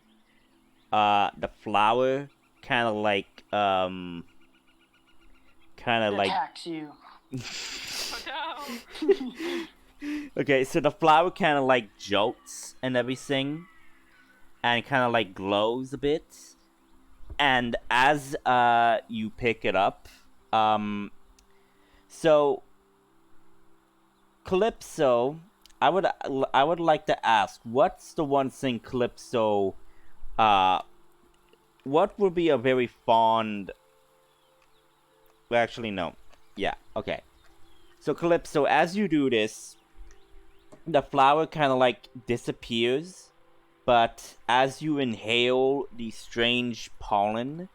the flower kind of like Attacks you. Oh no! Okay, so the flower kind of like jolts and everything, and kind of like glows a bit. And as you pick it up, so Calypso, I would like to ask, what's the one thing Calypso, what would be a very fond? Well, actually, no. Yeah. Okay. So Calypso, as you do this, the flower kind of like disappears, but as you inhale the strange pollen,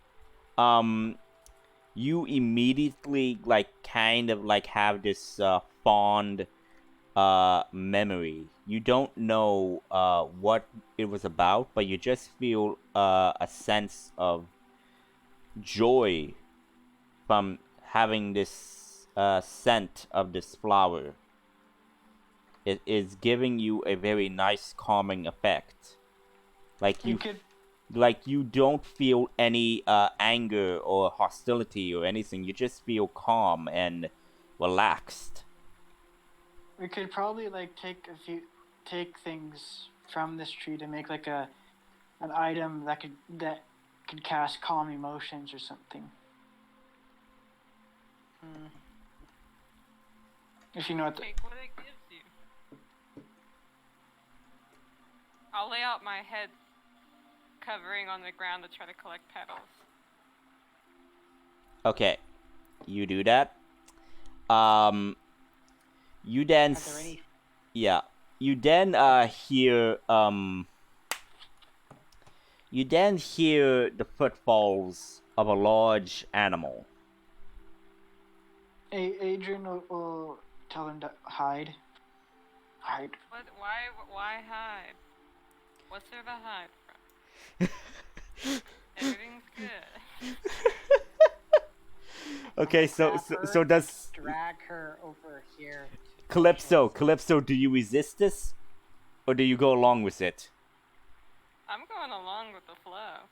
you immediately like kind of like have this fond memory. You don't know what it was about, but you just feel a sense of joy from having this scent of this flower. It is giving you a very nice calming effect. Like you don't feel any anger or hostility or anything. You just feel calm and relaxed. We could probably like take things from this tree to make like an item that could cast calm emotions or something. If you know what. Take what it gives you. I'll lay out my head covering on the ground to try to collect petals. Okay, you do that. You then Are there any? yeah. You then hear You then hear the footfalls of a large animal. Adrian will tell them to hide. Hide. What? Why hide? What's there to hide from? Everything's good. Okay, so does drag her over here. Calypso, do you resist this, or do you go along with it? I'm going along with the flow.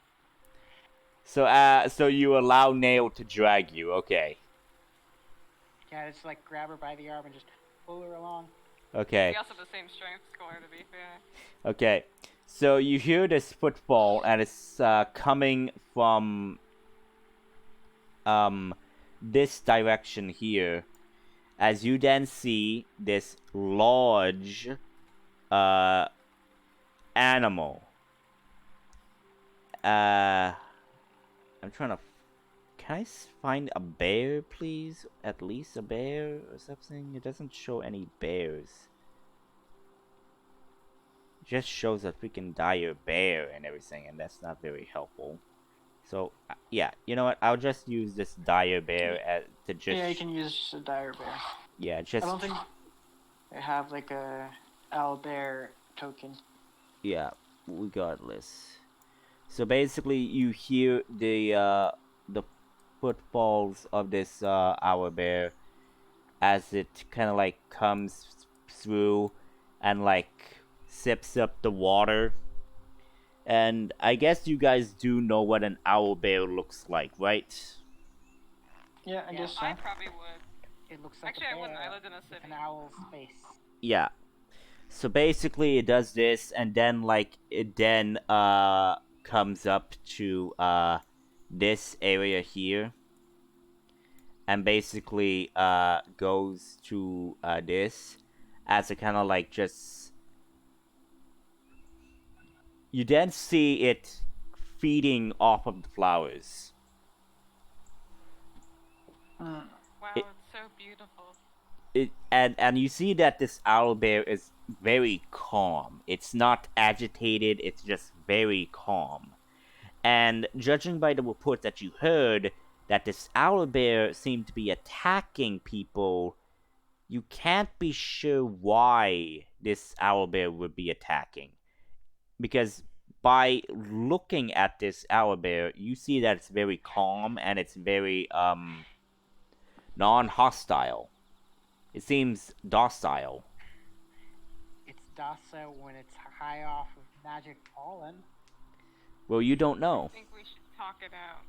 So you allow Nail to drag you, okay? Yeah, just like grab her by the arm and just pull her along. Okay. We also have the same strength score, to be fair. Okay, so you hear this footfall, and it's coming from this direction here, as you then see this large animal. I'm trying to. Can I find a bear, please? At least a bear or something? It doesn't show any bears. It just shows a freaking dire bear and everything, and that's not very helpful. So, yeah, you know what? I'll just use this dire bear to just... Yeah, you can use a dire bear. Yeah, just... I don't think they have like a owl bear token. Yeah, regardless. So basically, you hear the footfalls of this owlbear as it kind of like comes through and like sips up the water. And I guess you guys do know what an owlbear looks like, right? Yeah, I guess so. I probably would. It looks like Actually, a I bear wouldn't. I lived in a with city. an owl's face. Yeah. So basically, it does this, and then like it then comes up to this area here, and basically goes to this as a kind of like just... You then see it feeding off of the flowers. Mm. Wow, It- it's so beautiful. And you see that this owlbear is very calm. It's not agitated, it's just very calm. And judging by the report that you heard, that this owlbear seemed to be attacking people, you can't be sure why this owlbear would be attacking. Because by looking at this owlbear, you see that it's very calm and it's very non-hostile. It seems docile. It's docile when it's high off of magic pollen. Well, you don't know. I think we should talk it out.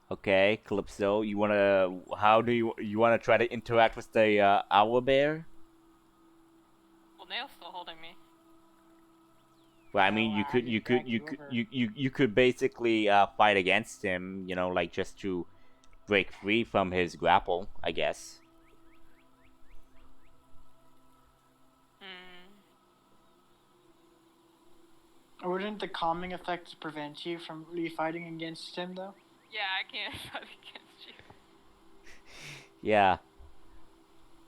Okay, Calypso, you wanna... How do you wanna try to interact with the owlbear? Well, Nail's still holding me. Well, I mean, Well, you I could, just you could, dragged you you could, over. you could basically fight against him. You know, like just to break free from his grapple, I guess. Wouldn't the calming effect prevent you from really fighting against him, though? Yeah, I can't fight against you. Yeah.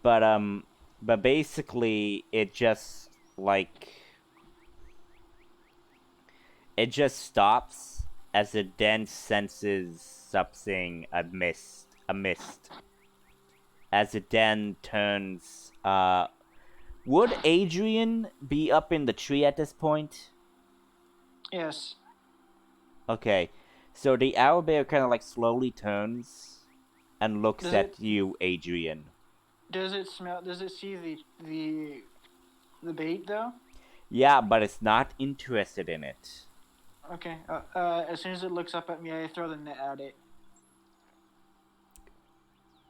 But basically, it just like... It just stops as it then senses something amiss. As it then turns, would Adrian be up in the tree at this point? Yes. Okay, so the owlbear kind of like slowly turns and looks Does at it- you, Adrian. Does it smell? Does it see the bait though? Yeah, but it's not interested in it. Okay. As soon as it looks up at me, I throw the net at it.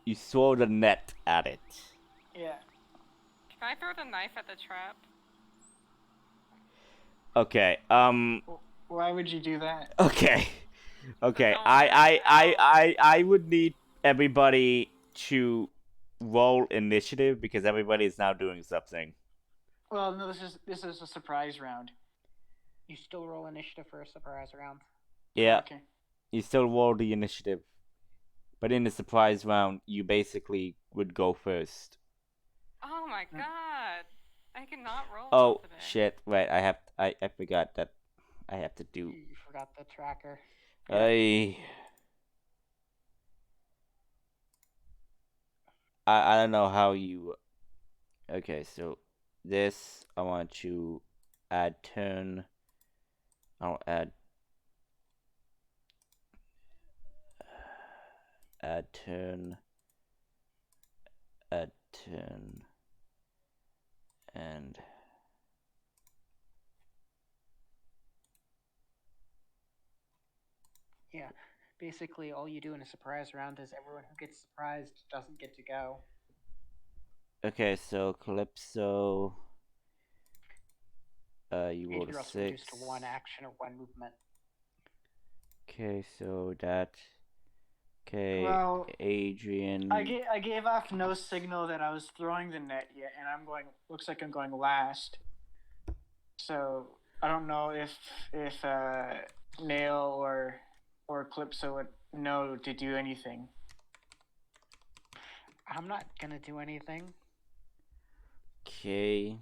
You throw the net at it. Yeah. Can I throw the knife at the trap? Okay, Why would you do that? okay. I would need everybody to roll initiative because everybody is now doing something. Well, no. This is a surprise round. You still roll initiative for a surprise round. Yeah, Okay. you still roll the initiative. But in the surprise round, you basically would go first. Oh my god! I cannot roll Oh today. shit! Right, I forgot that I have to do. You forgot the tracker. I don't know how you. Okay, so this I want to add turn. I'll add turn, add turn, and Yeah, basically all you do in a surprise round is everyone who gets surprised doesn't get to go. okay, so Calypso. You rolled And you're a also 6. reduced to 1 action or 1 movement. Okay, so that. Okay, Well, Adrian. I gave off no signal that I was throwing the net yet, and I'm going. Looks like I'm going last. So I don't know if Nail or Calypso would know to do anything. I'm not gonna do anything. Okay.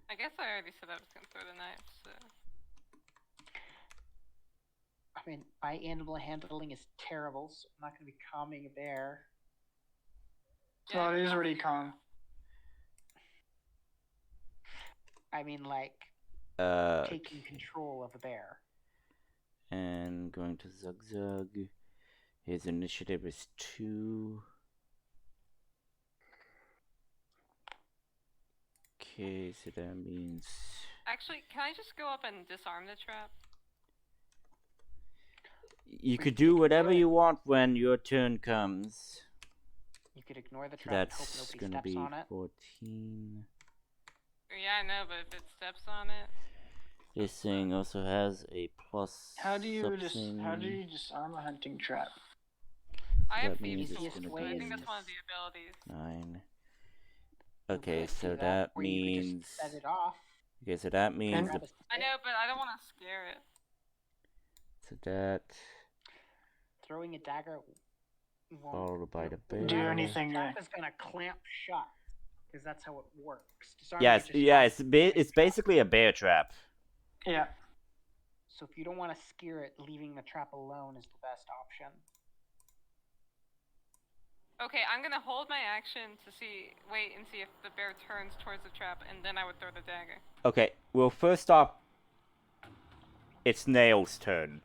I guess I already said I was gonna throw the knife, so. I mean, my animal handling is terrible, so I'm not gonna be calming a bear. Yeah, well, it is already calm. I mean, like, taking control of a bear. And going to Zugzug. His initiative is 2. Okay, so that means. Actually, can I just go up and disarm the trap? You could do whatever you want when your turn comes. You could ignore the trap and hope That's nobody gonna steps be on it. 14. Yeah, I know, but if it steps on it. This thing also has a plus. How do you something. disarm a hunting trap? I have That means thieves' it's tools, gonna and I be think that's one of the abilities. 9. You Okay, could so do that or you could means. just set it off. Okay, so that means And- the. I know, but I don't want to scare it. So that. Throwing a dagger won't Followed by the no matter Do bear. anything. The trap is gonna clamp shut because that's how it works. Disarming Yes, it just yeah, stops it's the it's trap. basically a bear trap. Yeah. So if you don't want to scare it, leaving the trap alone is the best option. Okay, I'm gonna hold my action to wait and see if the bear turns towards the trap, and then I would throw the dagger. Okay, well, first off, it's Nail's turn.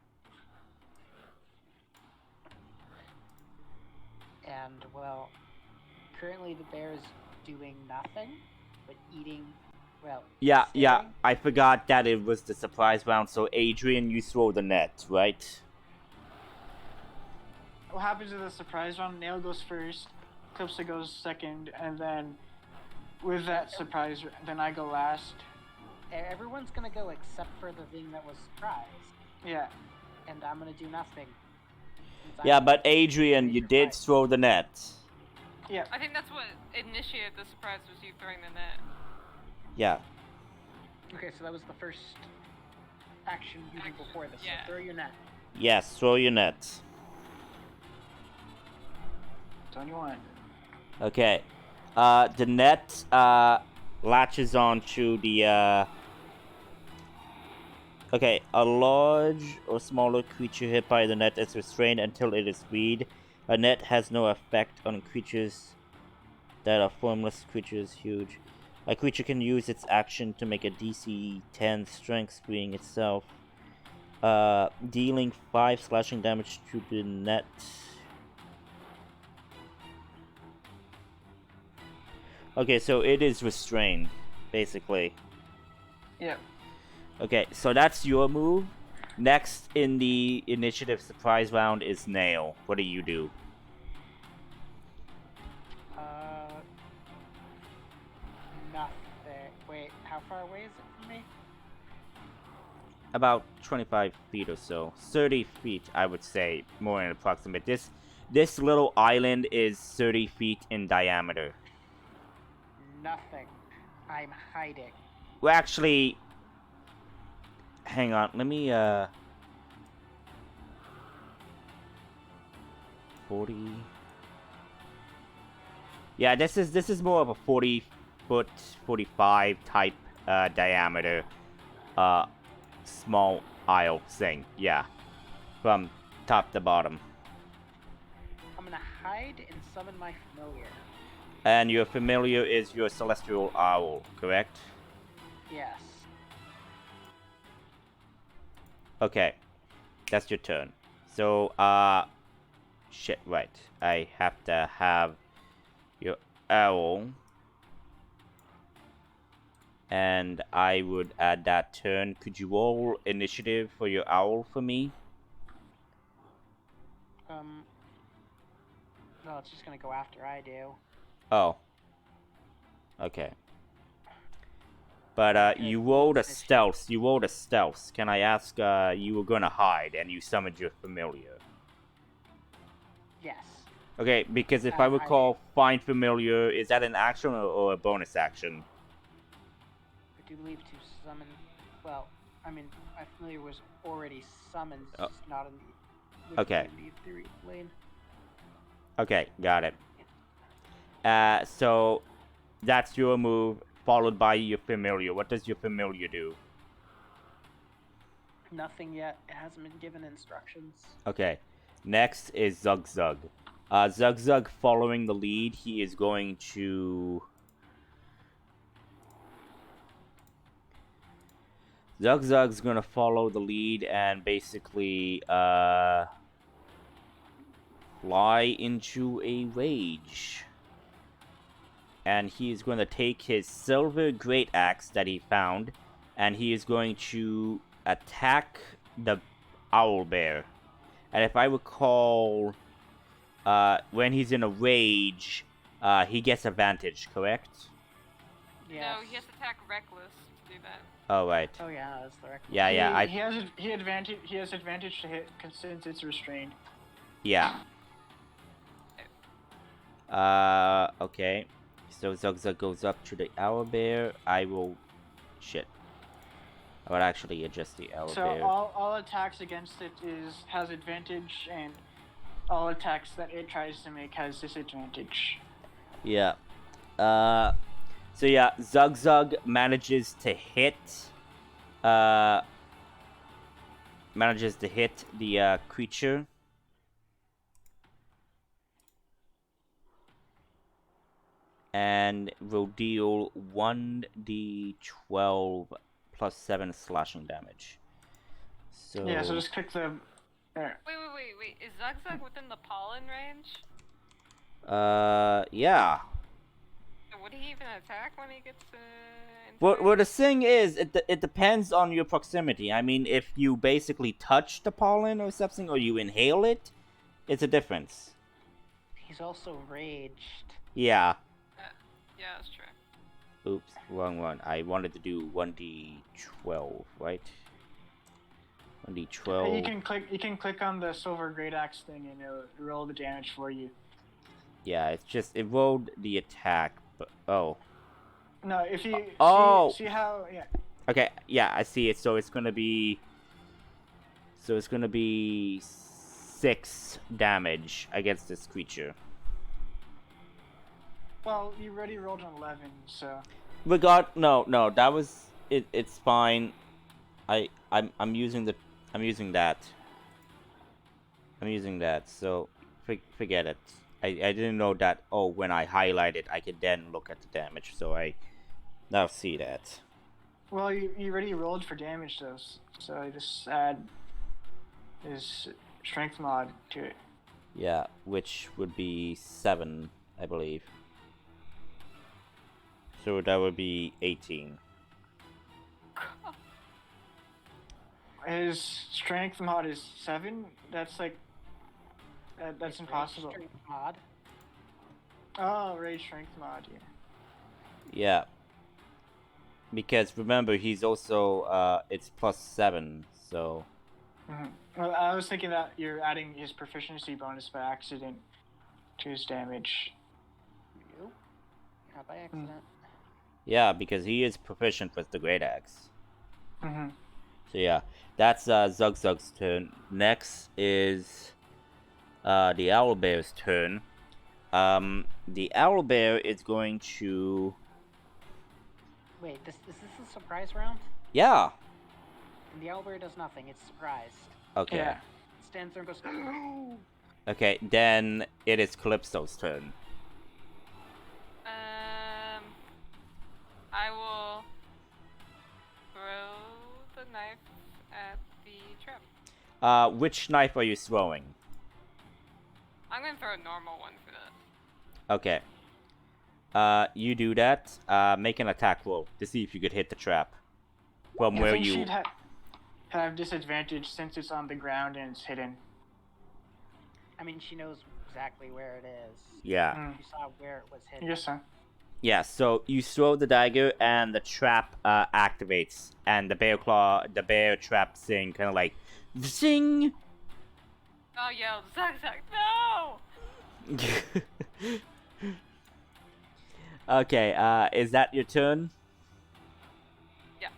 And, well, currently the bear is doing nothing, but eating, well, Yeah, staring. I forgot that it was the surprise round, so Adrian, you throw the net, right? What happens in the surprise round? Nail goes first, Calypso goes second, and then with that surprise, then I go last. Everyone's gonna go except for the thing that was surprised. Yeah. And I'm gonna do nothing. Yeah, but Adrian, you did throw the net. Yeah. I think that's what initiated the surprise, was you throwing the net. Yeah. Okay, so that was the first action you did before this. Yeah. So throw your net. Yes, throw your net. 21. Okay. The net latches onto the Okay, a large or smaller creature hit by the net is restrained until it is freed. A net has no effect on creatures that are formless. Creatures huge. A creature can use its action to make a DC 10 strength screening itself, dealing 5 slashing damage to the net. Okay, so it is restrained, basically. Yep. Okay, so that's your move. Next in the initiative surprise round is Nail. What do you do? Nothing. Wait, how far away is it from me? About 25 feet or so. 30 feet, I would say, more in approximate. This little island is 30 feet in diameter. Nothing. I'm hiding. Well, actually, hang on. Let me, 40. Yeah, this is more of a 40-foot, 45 type diameter, small aisle thing. Yeah, from top to bottom. I'm gonna hide and summon my familiar. And your familiar is your celestial owl, correct? Yes. Okay, that's your turn. So, shit, right. I have to have your owl. And I would add that turn. Could you roll initiative for your owl for me? No, it's just gonna go after I do. Oh. Okay. But, Okay, you rolled a initiative. stealth. You rolled a stealth. Can I ask, you were gonna hide and you summoned your familiar. Yes. Okay, because if I recall, find familiar, is that an action or a bonus action? I do believe to summon. Well, I mean, my familiar was already summoned, Oh. just not in the. Okay. In the ethereal plane. Okay, got it. So that's your move, followed by your familiar. What does your familiar do? Nothing yet. It hasn't been given instructions. Okay. Next is Zug Zug. Zug Zug following the lead, he is going to... Zug Zug's gonna follow the lead and basically, fly into a rage. And he is going to take his silver great axe that he found, and he is going to attack the owl bear. And if I recall, when he's in a rage, he gets advantage, correct? Yes. No, he has to attack reckless to do that. Oh, right. Oh yeah, that's the record. Yeah, He has advantage to hit since it's restrained. Yeah. Okay. So Zug Zug goes up to the owlbear. I will... Shit. I would actually adjust the owlbear. So all attacks against it has advantage, and all attacks that it tries to make has disadvantage. Yeah. So yeah, Zug Zug manages to hit... manages to hit the, creature. And will deal 1d12 plus 7 slashing damage. So... Yeah, so just click the... There. Wait. Is Zug Zug within the pollen range? Yeah. Would he even attack when he gets Well, the thing is, it depends on your proximity. I mean, if you basically touch the pollen or something, or you inhale it, it's a difference. He's also raged. Yeah. Yeah, that's true. Oops, wrong one. I wanted to do 1d12, right? 1d12. You can click on the silver great axe thing and it'll roll the damage for you. Yeah, it's just it rolled the attack, but oh. No, if you see how Okay, yeah, I see it. So it's gonna be 6 damage against this creature. Well, you already rolled an 11, so. No, that was it. It's fine. I'm using that. So forget it. I didn't know that. Oh, when I highlight it, I could then look at the damage. So I now see that. Well, you already rolled for damage though, so I just add his strength mod to it. Yeah, which would be 7, I believe. So that would be 18. His strength mod is 7. That's like that's impossible. Strength mod. Oh, rage strength mod, yeah. Yeah. Because remember, he's also it's +7, so. Mm-hmm. Well, I was thinking that you're adding his proficiency bonus by accident to his damage. You? Not by accident. Yeah, because he is proficient with the Great Axe. Mm-hmm. So yeah, that's Zug Zug's turn. Next is the owlbear's turn. The owlbear is going to... Wait, this is a surprise round? Yeah. And the owlbear does nothing. It's surprised. Okay. Yeah. It stands there and goes. Okay, then it is Calypso's turn. I will throw the knife at the trap. Which knife are you throwing? I'm gonna throw a normal one for this. Okay. You do that. Make an attack roll to see if you could hit the trap. From I where think you... she'd have disadvantage since it's on the ground and it's hidden. I mean, she knows exactly where it is. Yeah. She saw where it was I hidden. guess so. Yeah, so you throw the dagger and the trap activates. And the bear trap thing kind of like... Zing! I'll yell, Zach, no! Okay, is that your turn? Yeah.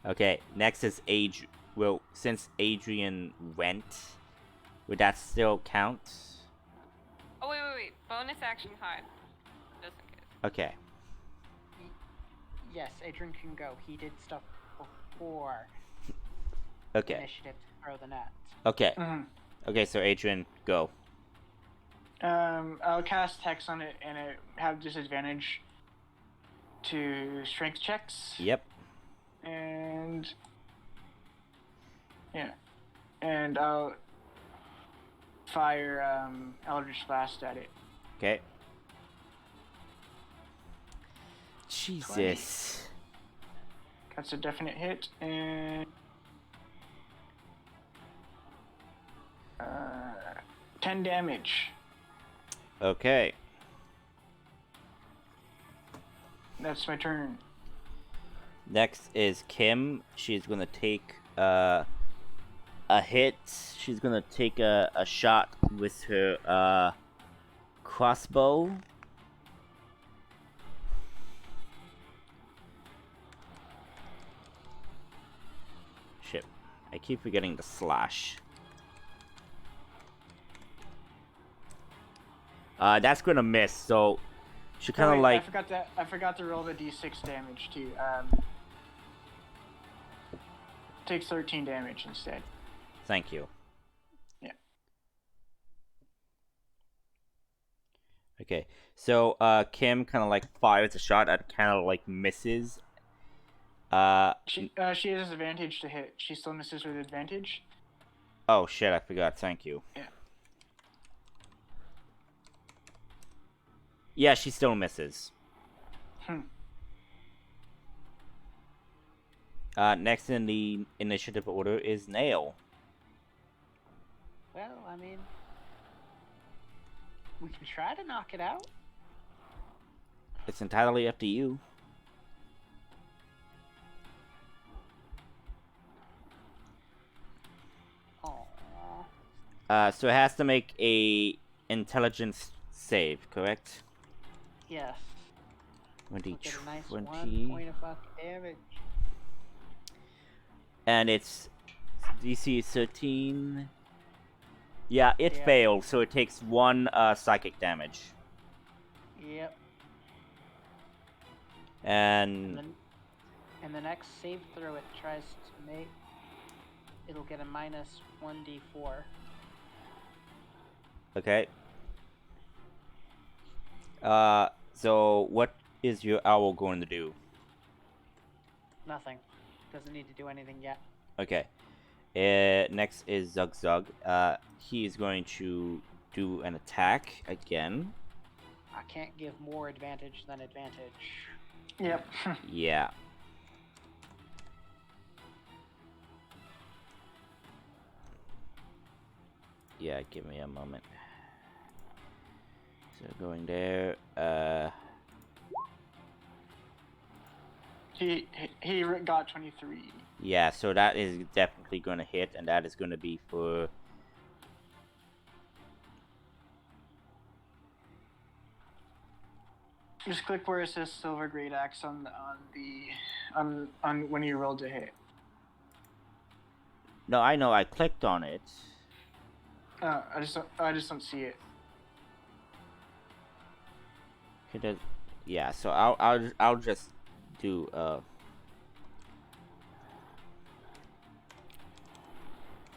Okay, next is Adrian. Well, since Adrian went, would that still count? Oh, wait. Bonus action hide. Just in case. Okay. Yes, Adrian can go. He did stuff before Okay. initiative to throw the net. Okay. Mm-hmm. Okay, so Adrian, go. I'll cast Hex on it and have disadvantage to strength checks. Yep. And yeah, and I'll fire Eldritch Blast at it. Okay. Jesus. That's a definite hit, and 10 damage. Okay. That's my turn. Next is Kim. She's gonna take a hit. She's gonna take a shot with her crossbow. Shit. I keep forgetting the slash. That's gonna miss, so she kind of like... I forgot to roll the d6 damage too. Takes 13 damage instead. Thank you. Yeah. Okay, so Kim kind of like fires a shot and kind of like misses. She has advantage to hit. She still misses with advantage. Oh shit, I forgot. Thank you. Yeah. Yeah, she still misses. Next in the initiative order is Nail. Well, I mean, we can try to knock it out. It's entirely up to you. Aww. So it has to make a intelligence save, correct? Yes. 20, Look at a nice 20. 1 point of fuck damage. And it's DC 13. Yeah, it Yeah. failed, so it takes 1 psychic damage. Yep. And And the next save throw it tries to make, it'll get a minus 1d4. okay. So what is your owl going to do? Nothing. Doesn't need to do anything yet. Okay. Next is Zug Zug. He is going to do an attack again. I can't give more advantage than advantage. Yep. Yeah. Yeah, give me a moment. So going there. He got 23. Yeah, so that is definitely going to hit, and that is going to be for... Just click where it says Silver Great Axe on when you rolled to hit. No, I know, I clicked on it. I just don't see it. Yeah. So I'll just do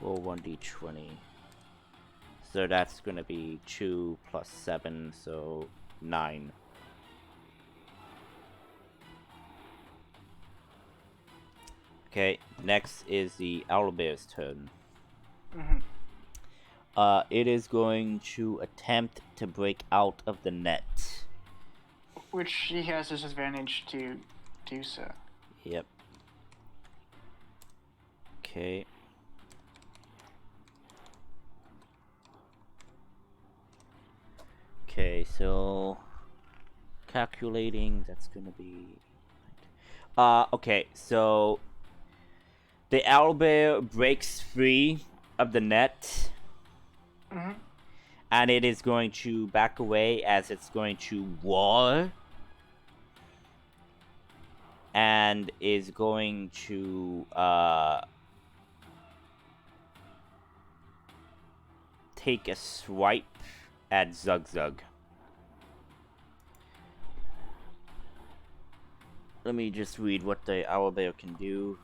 roll 1d20. So that's gonna be 2 plus 7, so 9. Okay, next is the owlbear's turn. It is going to attempt to break out of the net. Which he has disadvantage to do so. Yep. Okay. Okay, so calculating, that's gonna be okay, so the owlbear breaks free of the net, and it is going to back away as it's going to roar, and is going to take a swipe at Zug. Let me just read what the owlbear can do.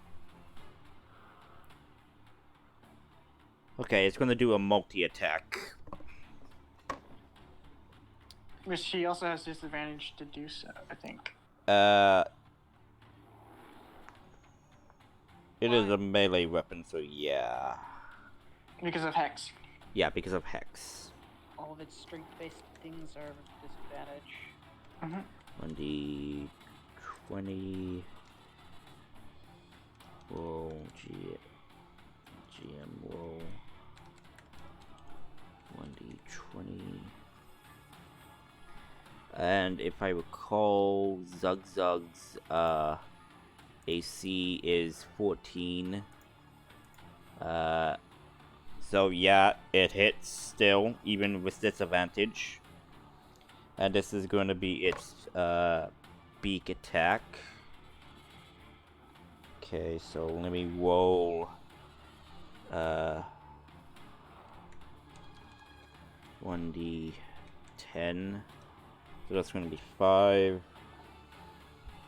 Okay, it's going to do a multi-attack. Which he also has disadvantage to do so, I think. It is a melee weapon, so yeah. Because of Hex. Yeah, because of Hex. All of its strength-based things are disadvantage. 1d20. Roll GM roll 1d20. And if I recall, Zug's AC is 14. So yeah, it hits still, even with disadvantage. And this is going to be its beak attack. Okay, so let me roll 1d10. So that's going to be 5.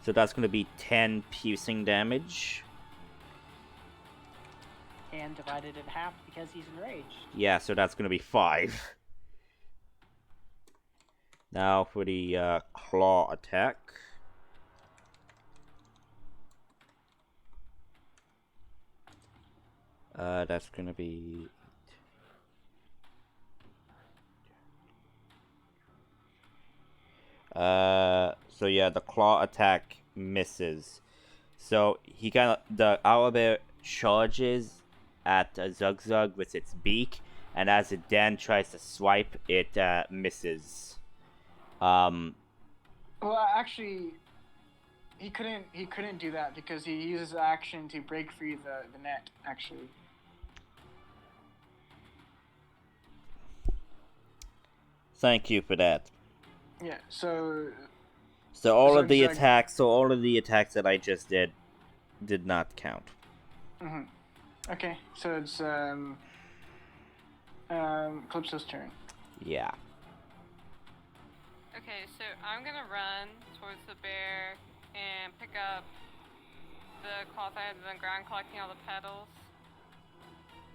So that's going to be 10 piercing damage. And divided in half because he's enraged. Yeah, so that's going to be 5. Now for the claw attack. That's going to be... So yeah, the claw attack misses. So he the owlbear charges at Zug with its beak, and as it then tries to swipe, it misses. Well, actually, he couldn't do that because he uses action to break free the net. Actually. Thank you for that. Yeah. So all of the attacks that I just did not count. Okay, so it's Calypso's turn. Yeah. Okay, so I'm gonna run towards the bear and pick up the cloth I had on the ground, collecting all the petals.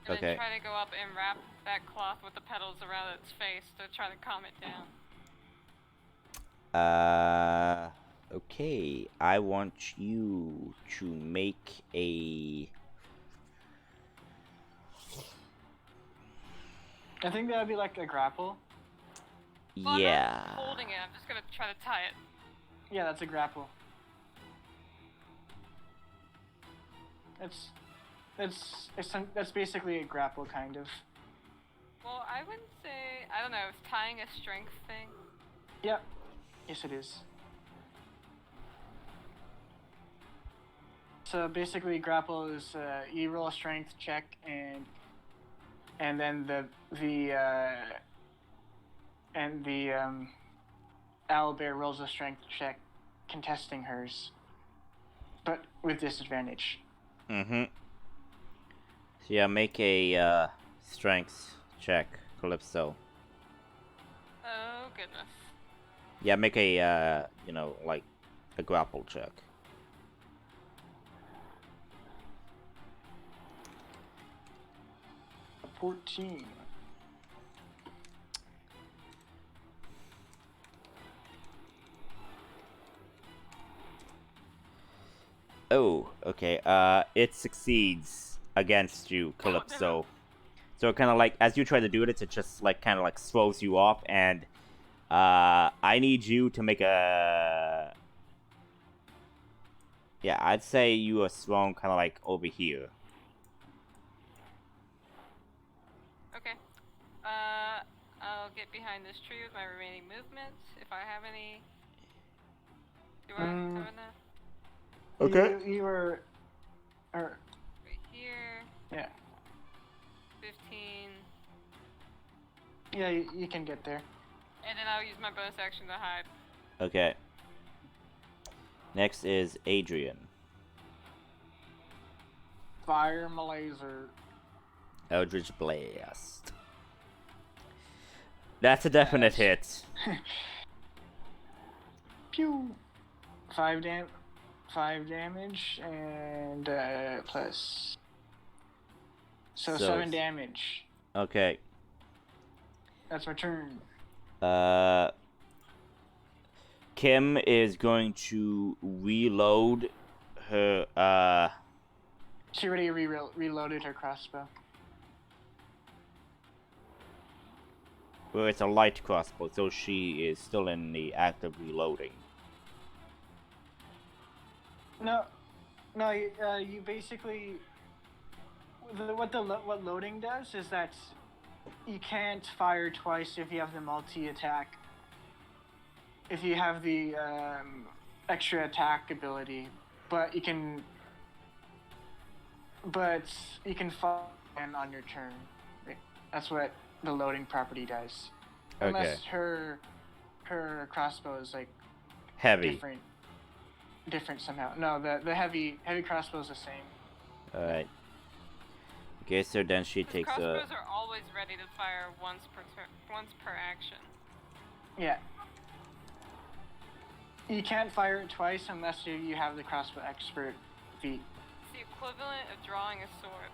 And then try to go up and wrap that cloth with the petals around its face to try to calm it down. Okay. I want you to make a... I think that would be like a grapple. Well, yeah. I'm not holding it. I'm just gonna try to tie it. Yeah, that's a grapple. That's basically a grapple, kind of. Well, I wouldn't say... I don't know, is tying a strength thing? Yep. Yes, it is. So basically, grapple is you roll a strength check, and then the owlbear rolls a strength check, contesting hers, but with disadvantage. So yeah, make a strength check, Calypso. Oh goodness. Yeah, make a like a grapple check. A 14. Oh, okay. It succeeds against you, Calypso. So kind of like as you try to do it just like kind of like throws you off, and I need you to make a. Yeah, I'd say you are thrown kind of like over here. Okay. I'll get behind this tree with my remaining movements if I have any. Do I have enough? Okay. You were. Or, Right here. yeah. 15. Yeah, you can get there. And then I'll use my bonus action to hide. Okay. Next is Adrian. Fire my laser. Eldritch Blast. That's a definite hit. Pew. 5 damage and plus. So 7 damage. Okay. That's my turn. Kim is going to reload her. She already reloaded her crossbow. Well, it's a light crossbow, so she is still in the act of reloading. No, you basically what loading does is that you can't fire twice if you have the multi-attack. If you have the extra attack ability, but you can fire again on your turn. That's what the loading property does. Okay. Unless her crossbow is like Heavy. different somehow. No, the heavy crossbow is the same. Alright. Okay, so then she takes a. Crossbows are always ready to fire once per action. Yeah. You can't fire it twice unless you have the crossbow expert feat. It's the equivalent of drawing a sword.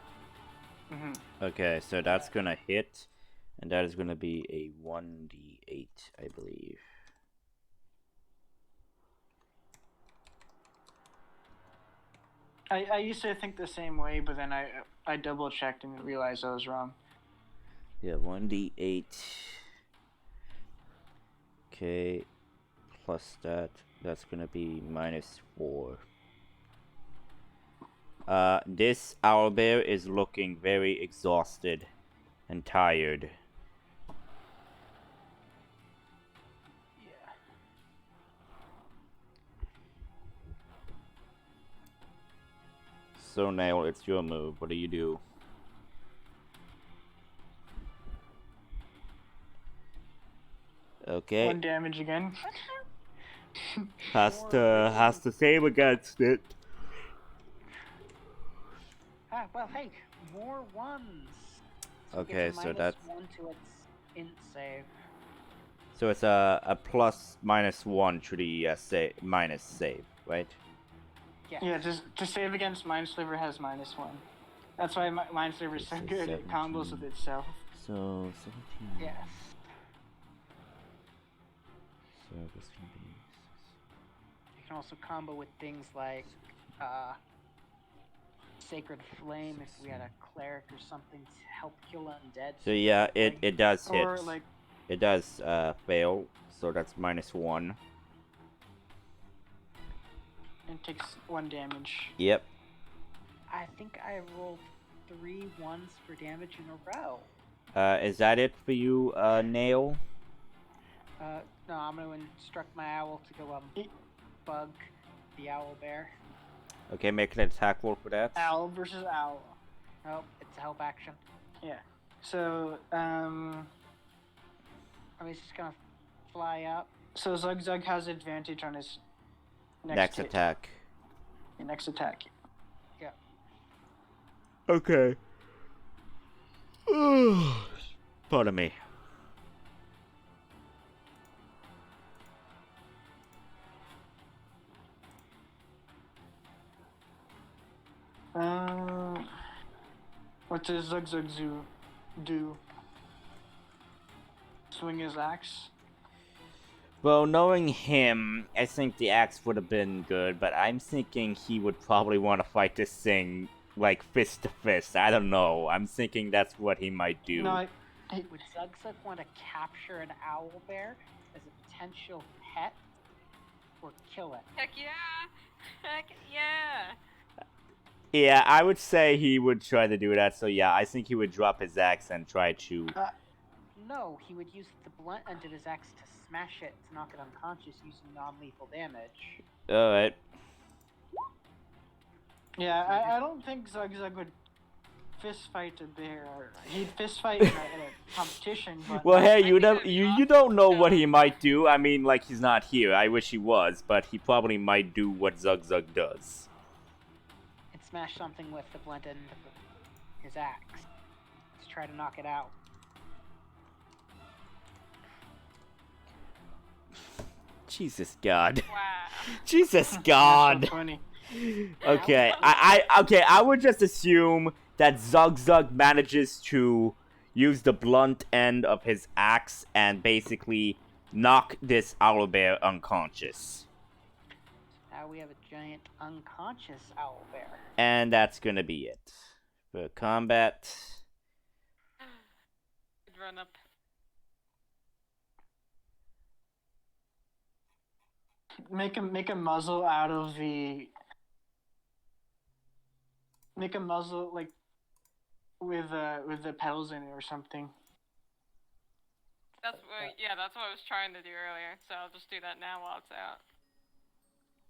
Mm-hmm. Okay, so that's gonna hit, and that is gonna be a 1d8, I believe. I used to think the same way, but then I double checked and realized I was wrong. Yeah, 1d8. Okay, plus that's gonna be -4. This owlbear is looking very exhausted and tired. Yeah. So Nail, it's your move. What do you do? Okay. 1 damage again. Has to save against it. Well, hey, more ones. Okay, so that's -1 to its int save. so it's a plus -1 to the minus save, right? Yeah, just to save against Minesliver has -1. That's why Minesliver is so good at combos with itself. So 17. Yes. So this can be. You can also combo with things like Sacred Flame if we had a cleric or something to help kill undead. So yeah, it does hit. Or like It does fail, so that's -1. it takes 1 damage. Yep. I think I rolled 3 ones for damage in a row. Is that it for you, Nail? No, I'm gonna instruct my owl to go bug the owl bear. Okay, make an attack roll for that. Owl versus owl. Oh, it's a help action. Yeah. So He's just gonna fly up. So Zug has advantage on his Next hit. attack. Your next attack. Okay. Pardon me. What does Zugzugzoo do? Swing his axe? Well, knowing him, I think the axe would have been good, but I'm thinking he would probably want to fight this thing, like, fist to fist. I don't know. I'm thinking that's what he might do. No, Would Zugzug want to capture an owl bear as a potential pet or kill it? Heck yeah! Heck yeah! Yeah, I would say he would try to do that, so yeah, I think he would drop his axe and try to... No, he would use the blunt end of his axe to smash it to knock it unconscious using non-lethal damage. Alright. Yeah, I don't think Zugzug would fist fight a bear. He'd fist fight in a competition, but... Well, hey, you think don't know what he might do. I mean, like, he's not here. I wish he was, but he probably might do what Zugzug does. And smash something with the blunt end of his axe. Let's try to knock it out. Jesus God. Wow. Jesus God. That's so funny. Okay, I would just assume that Zugzug manages to use the blunt end of his axe and basically knock this owlbear unconscious. Now we have a giant unconscious owl bear. And that's gonna be it. For combat. Run up. Make a muzzle out of the... Make a muzzle, like, with the petals in it or something. That's what I was trying to do earlier, so I'll just do that now while it's out.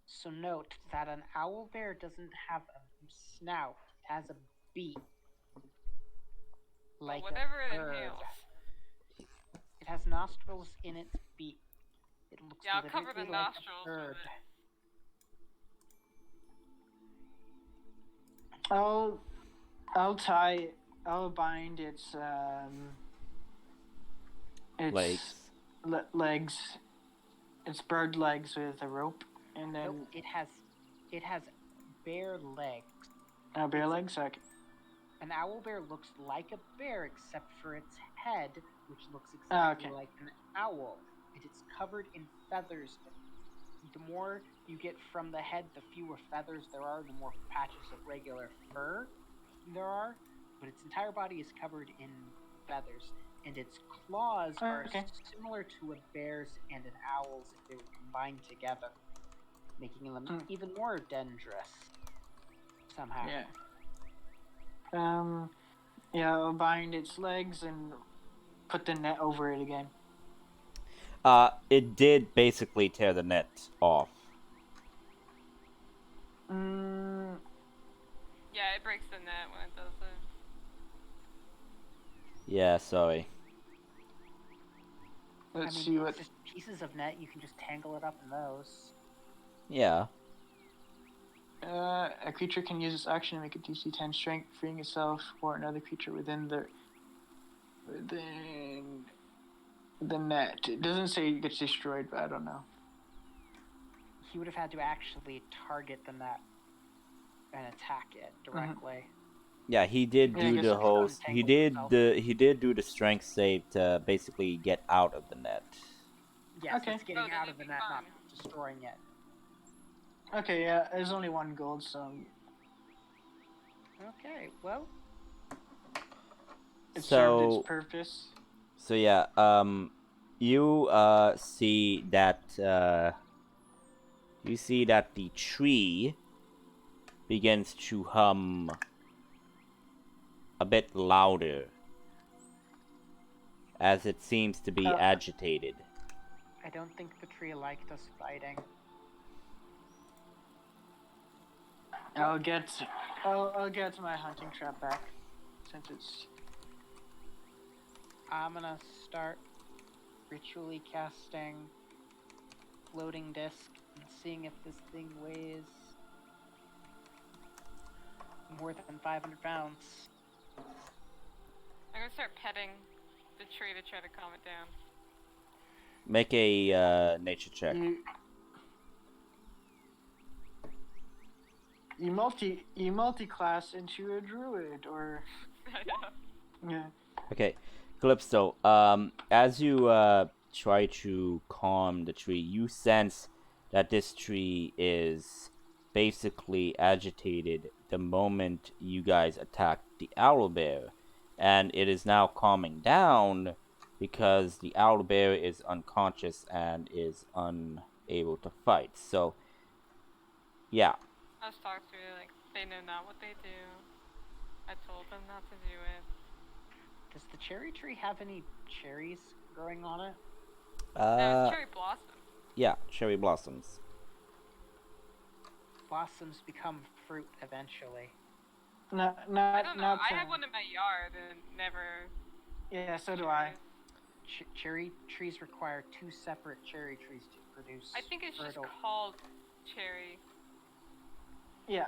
So note that an owl bear doesn't have a snout, it has a beak. Like whatever a it bird. inhales. It has nostrils in its beak. It looks Yeah, I'll cover the literally like nostrils a bird. with it. I'll bind its Legs. Legs, its bird legs with a rope, and then Nope, it has bare legs. bear legs. Okay. An owl bear looks like a bear except for its head, which looks exactly okay. like an owl, and it's covered in feathers. The more you get from the head, the fewer feathers there are, the more patches of regular fur there are, but its entire body is covered in feathers, and its claws are similar to a bear's and an owl's if they were combined together, making them even more dangerous somehow. Yeah. I'll bind its legs and put the net over it again. It did basically tear the net off. Yeah, it breaks the net when it does it. Yeah, sorry. Let's I mean, see what... it's just pieces of net, you can just tangle it up in those. Yeah. A creature can use its action to make a DC 10 strength, freeing itself or another creature within the net. It doesn't say it gets destroyed, but I don't know. He would have had to actually target the net and attack it directly. Yeah, he did Yeah, I do guess the it's whole. untangled He did do the strength save to basically get out of the net. Yes, Okay. it's getting Oh, then out you'd of the be net, not fine. destroying it. Okay, yeah, there's only 1 gold, so Okay, well, it served So, its purpose. so yeah, you see that the tree begins to hum a bit louder as it seems to be agitated. I don't think the tree liked us fighting. I'll get my hunting trap back, since it's... I'm gonna start ritually casting floating disc and seeing if this thing weighs more than 500 pounds. I'm gonna start petting the tree to try to calm it down. Make a nature check. You multi-class into a druid, or I know. yeah. Okay, Calypso. As you try to calm the tree, you sense that this tree is basically agitated the moment you guys attacked the owlbear, and it is now calming down because the owlbear is unconscious and is unable to fight. So, yeah. I was talking to her, like, they know not what they do. I told them not to do it. Does the cherry tree have any cherries growing on it? No, it's cherry blossom. Yeah, cherry blossoms. Blossoms become fruit eventually. Not I don't know. I have one in my yard and never. Yeah, so do I. Cherry trees require 2 separate cherry trees to produce. I think it's fertile. just called cherry. Yeah,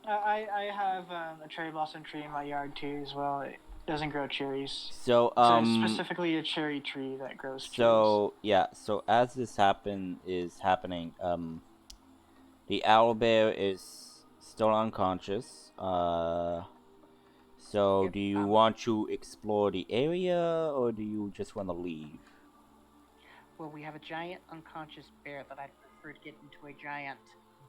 I have a cherry blossom tree in my yard too as well. It doesn't grow cherries. So So it's specifically a cherry tree that grows cherries. So yeah, so as this happening, the owlbear is still unconscious. So Yep, do you want to explore the area or do you just want to leave? Well, we have a giant unconscious bear that I'd prefer to get into a giant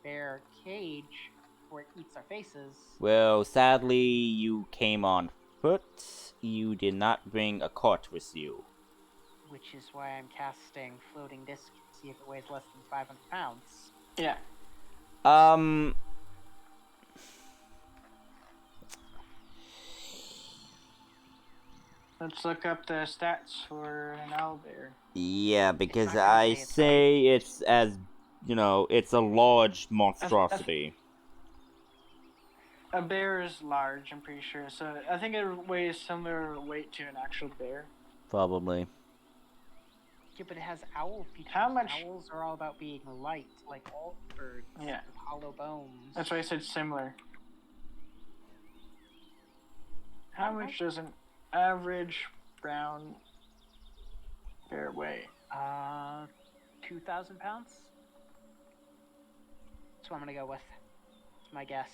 bear cage where it eats our faces. Well, sadly, you came on foot. You did not bring a cart with you. Which is why I'm casting floating disc to see if it weighs less than 500 pounds. Yeah. Let's look up the stats for an owlbear. Yeah, because not gonna I say it's as, it's a large monstrosity. A bear is large, I'm pretty sure. So I think it weighs similar weight to an actual bear. Probably. Yeah, but it has owl features. How much? Owls are all about being light, like all birds. Yeah. With hollow bones. That's why I said similar. How much does an average brown bear weigh? 2,000 pounds? That's what I'm gonna go with. It's my guess.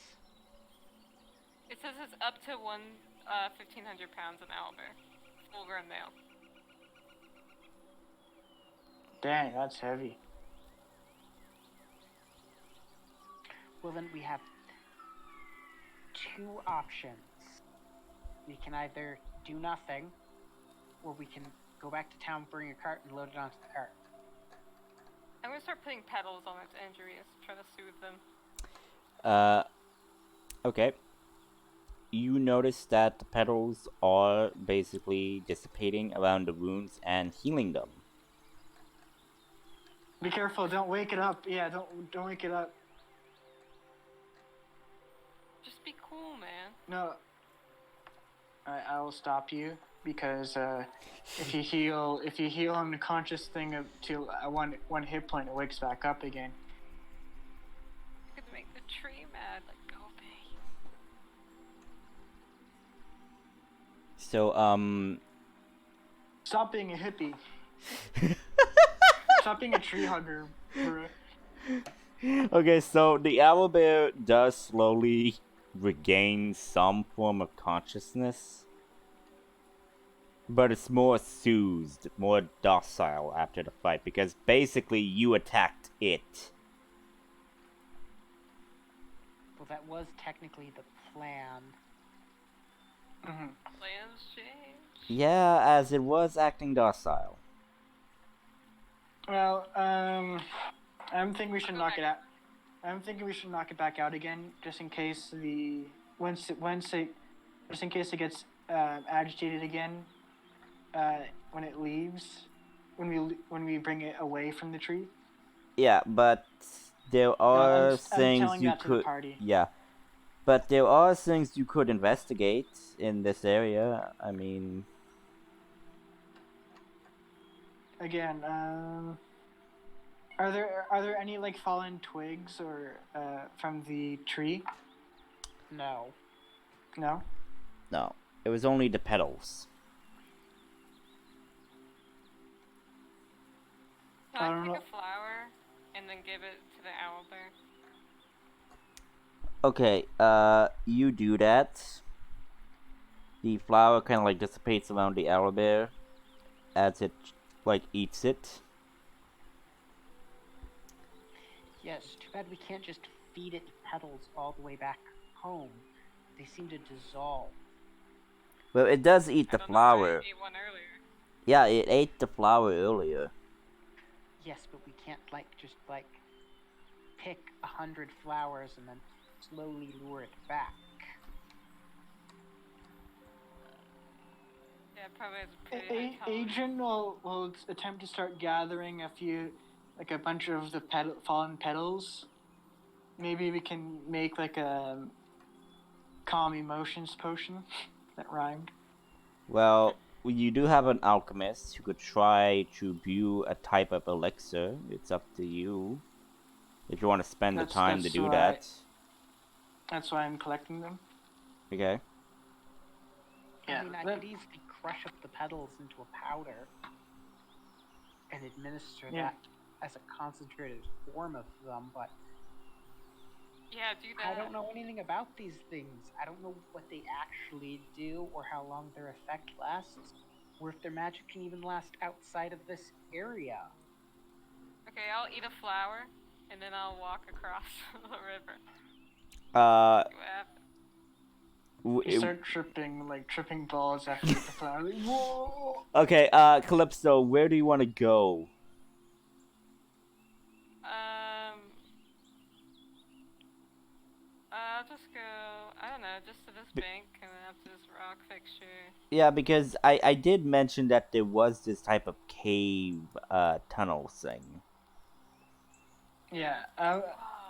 It says it's up to 1,500 pounds an owlbear. Full-grown male. Dang, that's heavy. Well, then we have 2 options. We can either do nothing, or we can go back to town, bring a cart, and load it onto the cart. I'm gonna start putting petals on its injuries, try to soothe them. Okay. You notice that the petals are basically dissipating around the wounds and healing them. Be careful! Don't wake it up. Yeah, don't wake it up. Just be cool, man. No. I will stop you because if you heal on the conscious thing to one hit point, it wakes back up again. You could make the tree mad, like go be. So, Stop being a hippie. Stop being a tree hugger, bro. Okay, so the owlbear does slowly regain some form of consciousness, but it's more soothed, more docile after the fight, because basically you attacked it. Well, that was technically the plan. Mm-hmm. Plans change. Yeah, as it was acting docile. Well, I'm thinking we should knock it out. I'm thinking we should knock it back out again, just in case just in case it gets agitated again when it leaves, when we bring it away from the tree. Yeah, but there are I'm things telling you that to could. the party. Yeah, but there are things you could investigate in this area. I mean, again, are there any like fallen twigs or from the tree? No. No. no, it was only the petals. I Can I don't take know. a flower and then give it to the owl bear? Okay, you do that. The flower kind of like dissipates around the owlbear as it like eats it. Yes, too bad we can't just feed it petals all the way back home. They seem to dissolve. Well, it does eat I the don't know why I flower. ate one earlier. Yeah, it ate the flower earlier. Yes, but we can't just pick 100 flowers and then slowly lure it back. Yeah, it probably has a pretty high tolerance. Adrian will attempt to start gathering a bunch of the fallen petals. Maybe we can make like a calm emotions potion that rhymed. Well, you do have an alchemist who could try to brew a type of elixir. It's up to you if you want to spend the time to do that. That's why I'm collecting them. Okay. I mean, I could easily crush up the petals into a powder and administer that as a concentrated form of them, but Yeah, do that. I don't know anything about these things. I don't know what they actually do or how long their effect lasts, or if their magic can even last outside of this area. Okay, I'll eat a flower, and then I'll walk across the river. See what happens. You start tripping balls after you eat the flower. Like, whoa! Okay, Calypso, where do you want to go? I'll just go, I don't know, just to this bank and then up to this rock fixture. Yeah, because I did mention that there was this type of cave tunnel thing. Yeah,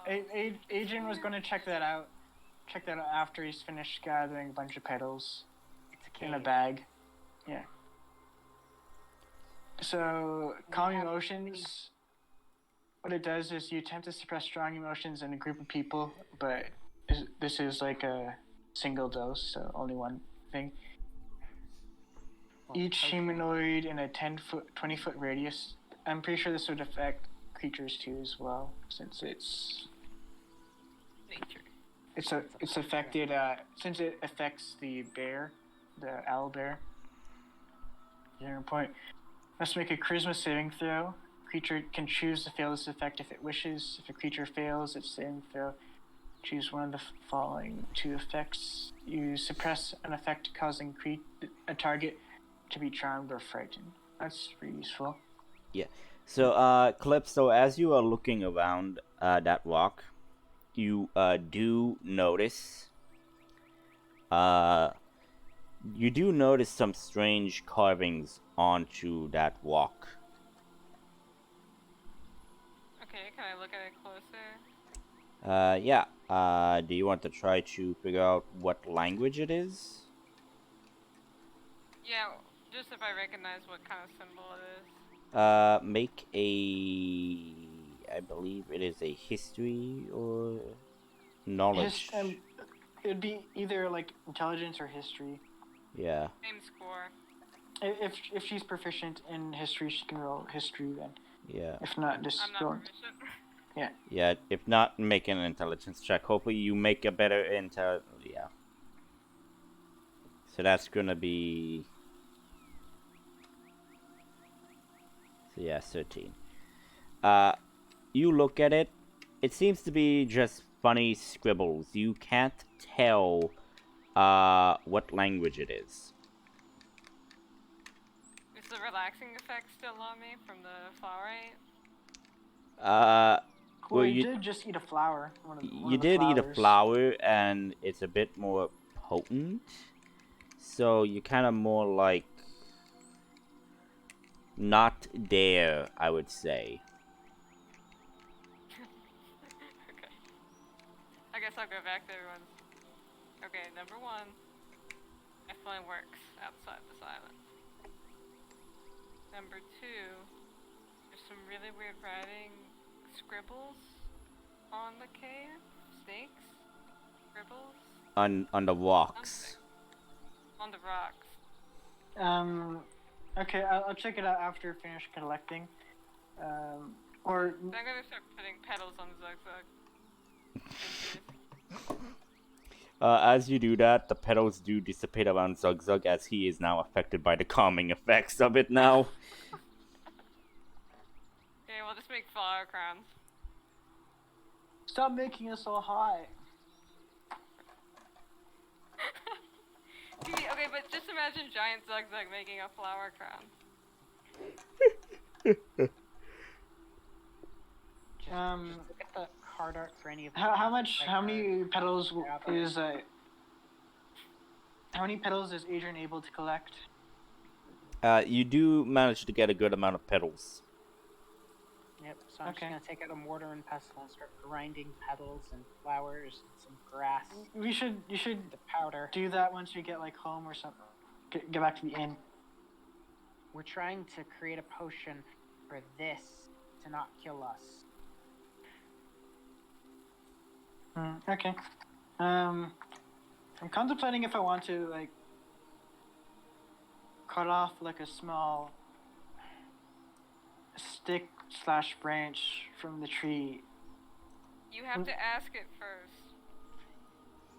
Adrian was going to check that out. Check that out after he's finished gathering a bunch of petals in a bag. Yeah. So, calm emotions. What it does is you attempt to suppress strong emotions in a group of people, but this is like a single dose, so only one thing. Each humanoid in a 20-foot radius. I'm pretty sure this would affect creatures too as well, since it's nature. It's affected since it affects the bear, the owl bear. 0 point. Let's make a charisma saving throw. Creature can choose to fail this effect if it wishes. If a creature fails its saving throw, choose one of the following 2 effects. You suppress an effect causing a target to be charmed or frightened. That's pretty useful. Yeah. So, Calypso, as you are looking around that rock, you do notice some strange carvings onto that rock. Okay, can I look at it closer? Yeah. Do you want to try to figure out what language it is? Yeah, just if I recognize what kind of symbol it is. Make a... I believe it is a history or knowledge. It'd be either like intelligence or history. Yeah. Same score. If she's proficient in history, she can roll history then. Yeah. If not, just I'm not proficient. Yeah. Yeah, if not, make an intelligence check. Hopefully you make a better yeah. So that's gonna be... So yeah, 13. You look at it, it seems to be just funny scribbles. You can't tell what language it is. Is the relaxing effect still on me from the flower ate? Well, you did just eat a flower. You did eat a flower, and it's a bit more potent. So you're kind of more like not there, I would say. Okay. I guess I'll go back to everyone. Okay, number 1 definitely works outside this island. Number 2, there's some really weird writing scribbles on the cave. Snakes? Scribbles? On the rocks. Something. On the rocks. Okay, I'll check it out after finish collecting. Or I'm gonna start putting petals on Zug Zug. As you do that, the petals do dissipate around Zug Zug as he is now affected by the calming effects of it now. Okay, we'll just make flower crowns. stop making it so high. Okay, but just imagine giant Zug Zug making a flower crown. Just look at the card art for any of the How much? like, How many petals yeah, is How many petals is Adrian able to collect? You do manage to get a good amount of petals. Yep, so I'm Okay. just gonna take out a mortar and pestle and start grinding petals and flowers and some grass. You should The powder. do that once you get like home or something. Get back to the inn. We're trying to create a potion for this to not kill us. Okay. I'm contemplating if I want to like cut off like a small stick / branch from the tree. You have to ask it first.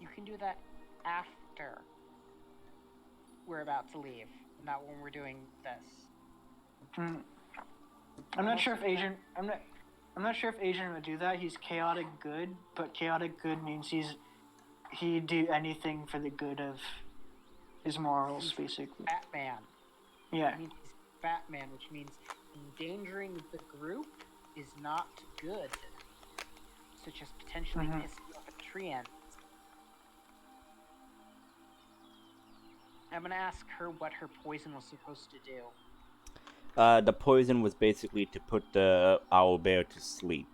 You can do that after we're about to leave, not when we're doing this. I'm not sure if Adrian. I'm not sure if Adrian would do that. He's chaotic good, but chaotic good means he'd do anything for the good of his morals, basically. Batman. Yeah. That means he's Batman, which means endangering the group is not good. Such as potentially pissing off a tree ant. I'm gonna ask her what her poison was supposed to do. The poison was basically to put the owlbear to sleep.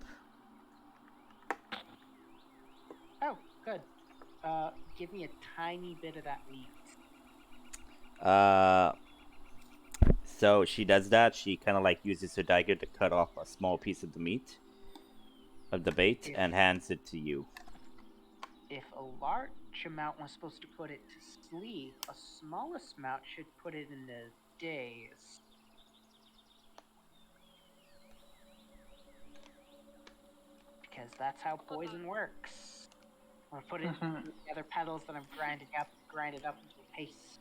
Oh, good. Give me a tiny bit of that meat. So she does that. She kind of like uses her dagger to cut off a small piece of the meat, of the bait, and hands it to you. If a large amount was supposed to put it to sleep, a smallest amount should put it in a daze. Because that's how poison works. I'm gonna put it in the other petals that I've grinded up into a paste.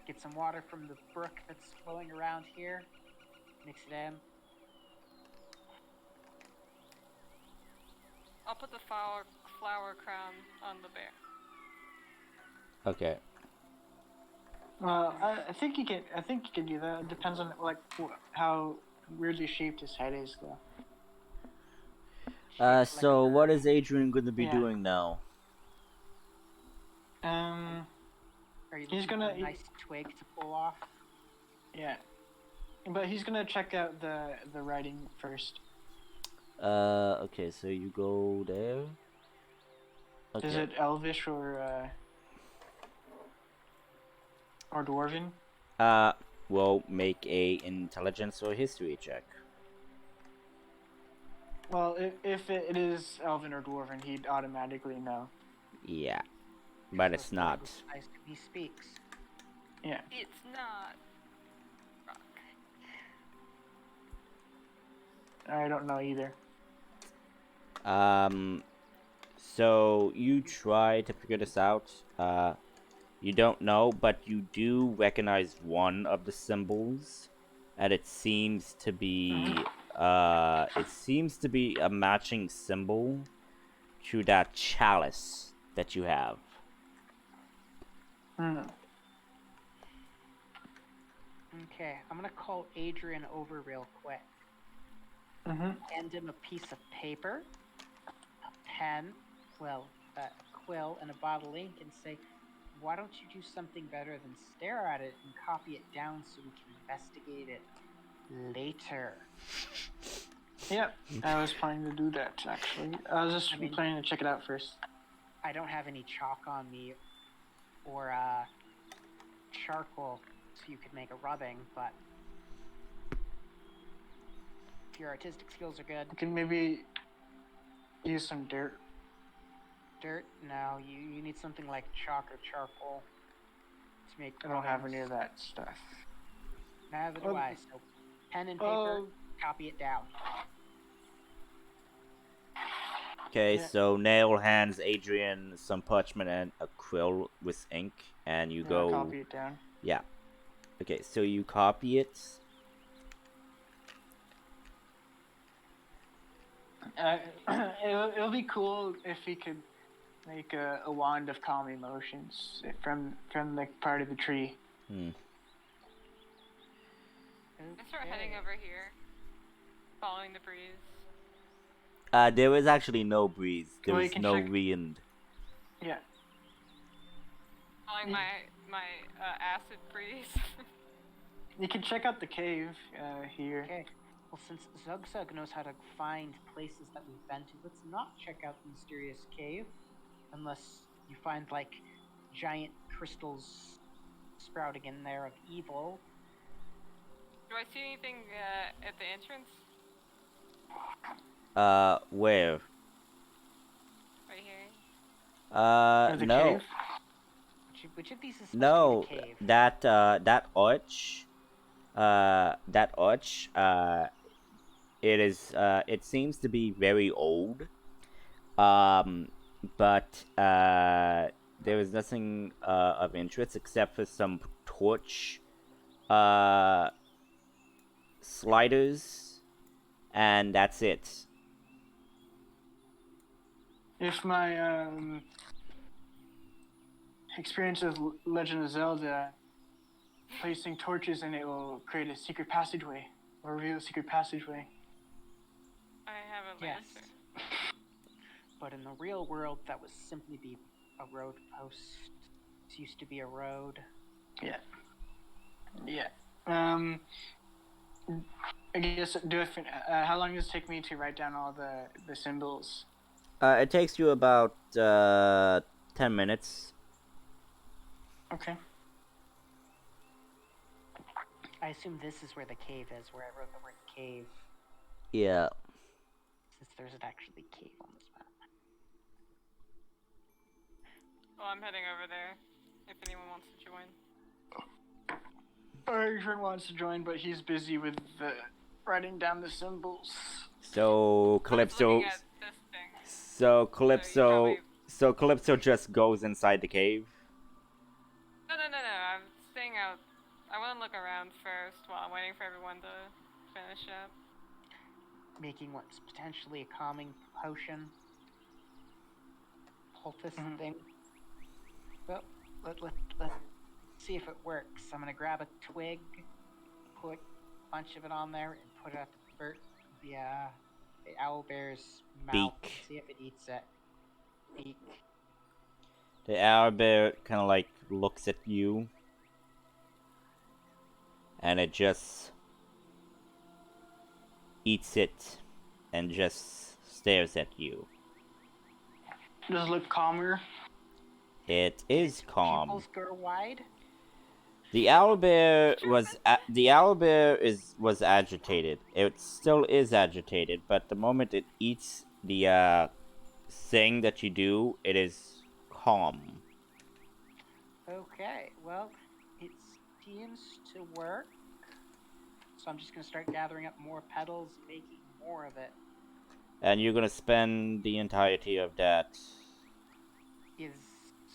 Get some water from the brook that's flowing around here. Mix it in. I'll put the flower crown on the bear. Okay. Well, I think you can. I think you can do that. It depends on like how weirdly shaped his head is, though. So what is Adrian going to be Yeah. doing now? Are you He's looking gonna- for a nice twig to pull off? Yeah. But he's gonna check out the writing first. Okay, so you go there. Okay. Is it Elvish or Dwarven? Well, make a intelligence or history check. Well, if it is Elven or Dwarven, he'd automatically know. Yeah, but it's not. He speaks. Yeah. It's not. Rock. I don't know either. So you try to figure this out. You don't know, but you do recognize one of the symbols, and it seems to be a matching symbol to that chalice that you have. Okay, I'm gonna call Adrian over real quick. Hand him a piece of paper, a pen, a quill, and a bottle of ink, and say, "Why don't you do something better than stare at it and copy it down so we can investigate it later?" Yep. I was planning to do that actually. I was just planning to check it out first. I don't have any chalk on me or charcoal, so you could make a rubbing, but if your artistic skills are good. You can maybe use some dirt. Dirt? No, you need something like chalk or charcoal to make I don't have rubbings. any of that stuff. Neither do I, so pen and paper. copy it down. Okay, Yeah. so Nail hands Adrian some parchment and a quill with ink, and you Yeah, go. copy it down. Yeah. Okay, so you copy it. It'll be cool if he could make a wand of calm emotions from the part of the tree. Hmm. I start heading over here, following the breeze. There was actually no breeze. There Well, you was can no check- wind. Yeah. Following my acid breeze. You can check out the cave here. Okay. Well, since Zugzug knows how to find places that we've been to, let's not check out the mysterious cave, unless you find like giant crystals sprouting in there of evil. Do I see anything at the entrance? Where? Right here. Or the No. cave. Which of these is supposed No, to be the cave? that arch, it seems to be very old, but there is nothing of interest except for some torch sliders, and that's it. If my experience with Legend of Zelda, placing torches in it will create a secret passageway, or reveal a secret passageway. I have a Yes. lantern. But in the real world, that would simply be a road post. This used to be a road. Yeah. Yeah. I guess how long does it take me to write down all the symbols? It takes you about 10 minutes. Okay. I assume this is where the cave is, where I wrote the word cave, Yeah. since there's an actually cave on this map. Well, I'm heading over there. If anyone wants to join. Adrian wants to join, but he's busy with writing down the symbols. So I was Calypso. looking at this thing. So Calypso. probably- So Calypso just goes inside the cave. No. I'm staying out. I want to look around first while I'm waiting for everyone to finish up. Making what's potentially a calming potion. Poultice Mhm. thing. Well, let's see if it works. I'm gonna grab a twig, put a bunch of it on there, and put it at the owlbear's mouth. Beak. See if it eats it. Beak. The owlbear kind of like looks at you, and it just eats it, and just stares at you. Does it look calmer? It is calm. Pupils go wide. The owlbear was agitated. It still is agitated, but the moment it eats the thing that you do, it is calm. Okay, well, it seems to work. So I'm just gonna start gathering up more petals, making more of it. And you're gonna spend the entirety of that. Is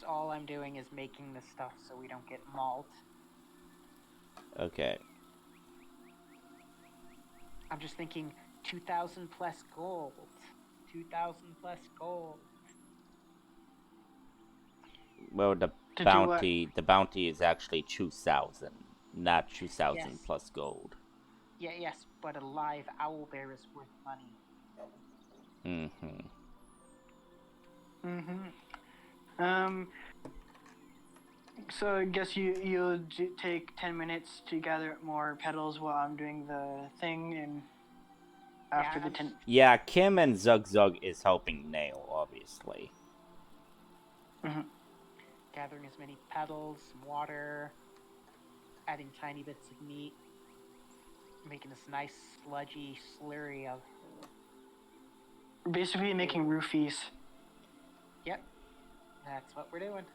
all I'm doing is making this stuff so we don't get mauled. Okay. I'm just thinking 2,000 plus gold. 2,000 plus gold. Well, the To do bounty is actually 2,000, not 2,000 Yes. plus gold. Yeah, yes, but a live owlbear is worth money. Mm-hmm. So I guess you'll take 10 minutes to gather up more petals while I'm doing the thing, and after Yeah, the 10. Yeah, Kim and Zug is helping Nail, obviously. Gathering as many petals, some water, adding tiny bits of meat, making this nice sludgy slurry of. Basically making roofies. Yep, that's what we're doing.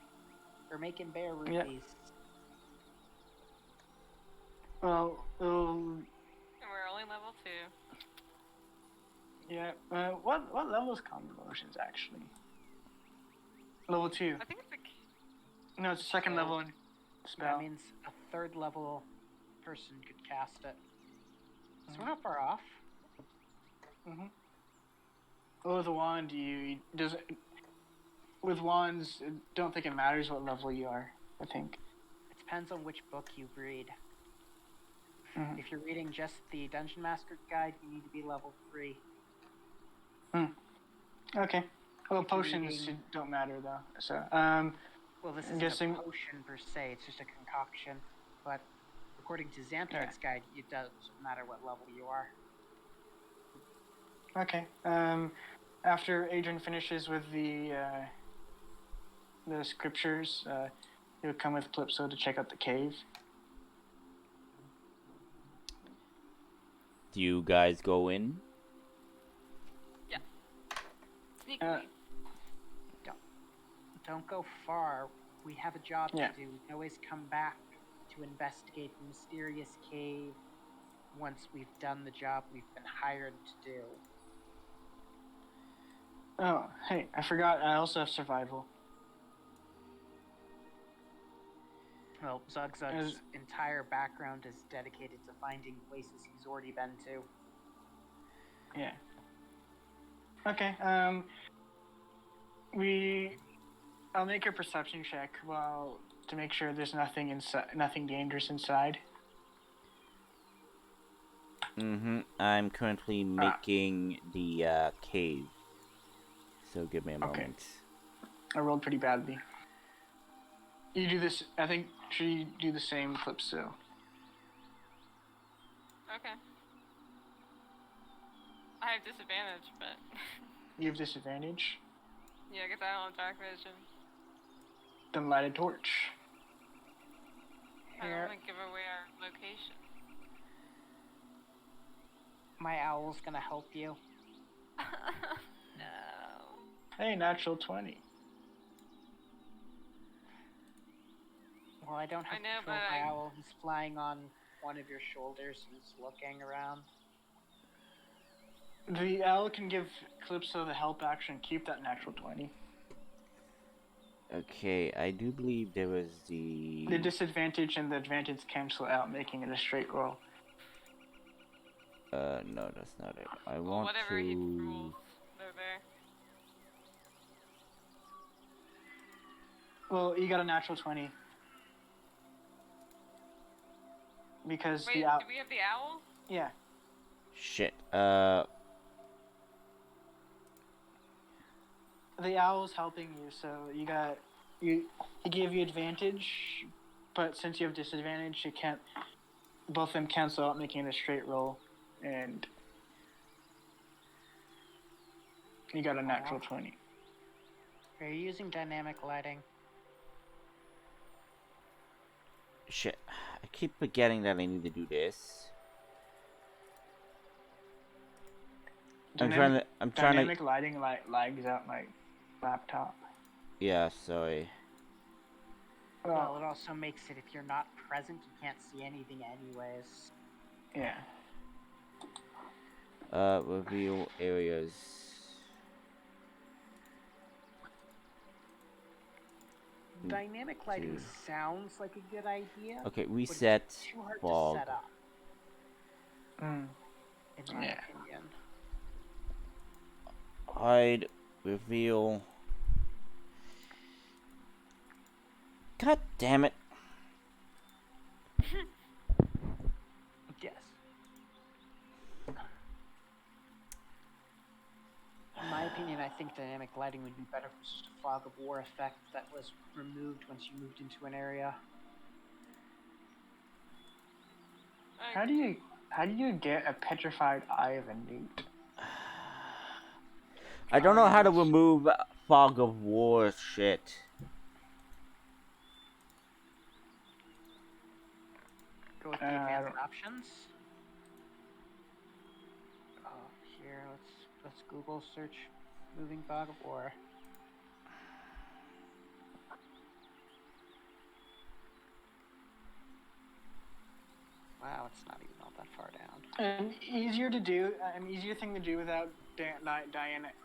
We're making bear roofies. Yep. Well, And we're only in level 2. Yeah. What level is common potions actually? Level 2. I think it's No, it's second Oh. level in spell. That means a third level person could cast it. So we're not far off. Mm-hmm. Well, with a wand, with wands, I don't think it matters what level you are. I think. It depends on which book you read. Mhm. If you're reading just the Dungeon Master Guide, you need to be level 3. Okay. Well, If you're potions reading- don't matter though. So, Well, this I'm isn't guessing- a potion per se, it's just a concoction. But according to Xanthiac's guide, it doesn't matter what level you are. okay. After Adrian finishes with the scriptures, he'll come with Calypso to check out the cave. Do you guys go in? sneakily. Don't go far. We have a job Yeah. to do. We can always come back to investigate the mysterious cave once we've done the job we've been hired to do. Oh, hey, I forgot. I also have survival. Well, Zugzug's entire background is dedicated to finding places he's already been to. Yeah. Okay. I'll make a perception check to make sure there's nothing dangerous inside. I'm currently making the cave. So give me a Okay. moment. I rolled pretty badly. You do this. I think should you do the same, Calypso? Okay. I have disadvantage, but You have disadvantage. yeah, because I don't have dark vision. Then light a torch. I Here. don't want to give away our location. My owl's gonna help you. No. Hey, natural 20. Well, I don't have I know, control of but my I- owl. He's flying on one of your shoulders. He's looking around. The owl can give Calypso the help action. Keep that natural 20. Okay, I do believe there was the... The disadvantage and the advantage cancel out, making it a straight roll. No, that's not it. I Well, want whatever he to... rules, they're there. Well, you got a natural 20. Because Wait, the owl. do we have the owl? Yeah. Shit, The owl's helping you, so he gave you advantage, but since you have disadvantage, you can't. Both of them cancel out, making it a straight roll, and you got a natural 20. Are you using dynamic lighting? shit. I keep forgetting that I need to do this. I'm trying to... Dynamic lighting lags out my laptop. Yeah, sorry. Well, it also makes it if you're not present, you can't see anything anyways. Yeah. Reveal areas. Dynamic lighting sounds like a good idea. Okay, but reset it's too hard fog. to set up, Mm. in my Yeah. opinion. Hide, reveal. God damn it. Yes. In my opinion, I think dynamic lighting would be better for just a fog of war effect that was removed once you moved into an area. How do you get a petrified eye of a newt? I don't know how to remove fog of war shit. Go with the I advanced don't- options. Oh, here, let's Google search moving fog of war. Wow, it's not even all that far down. An easier thing to do without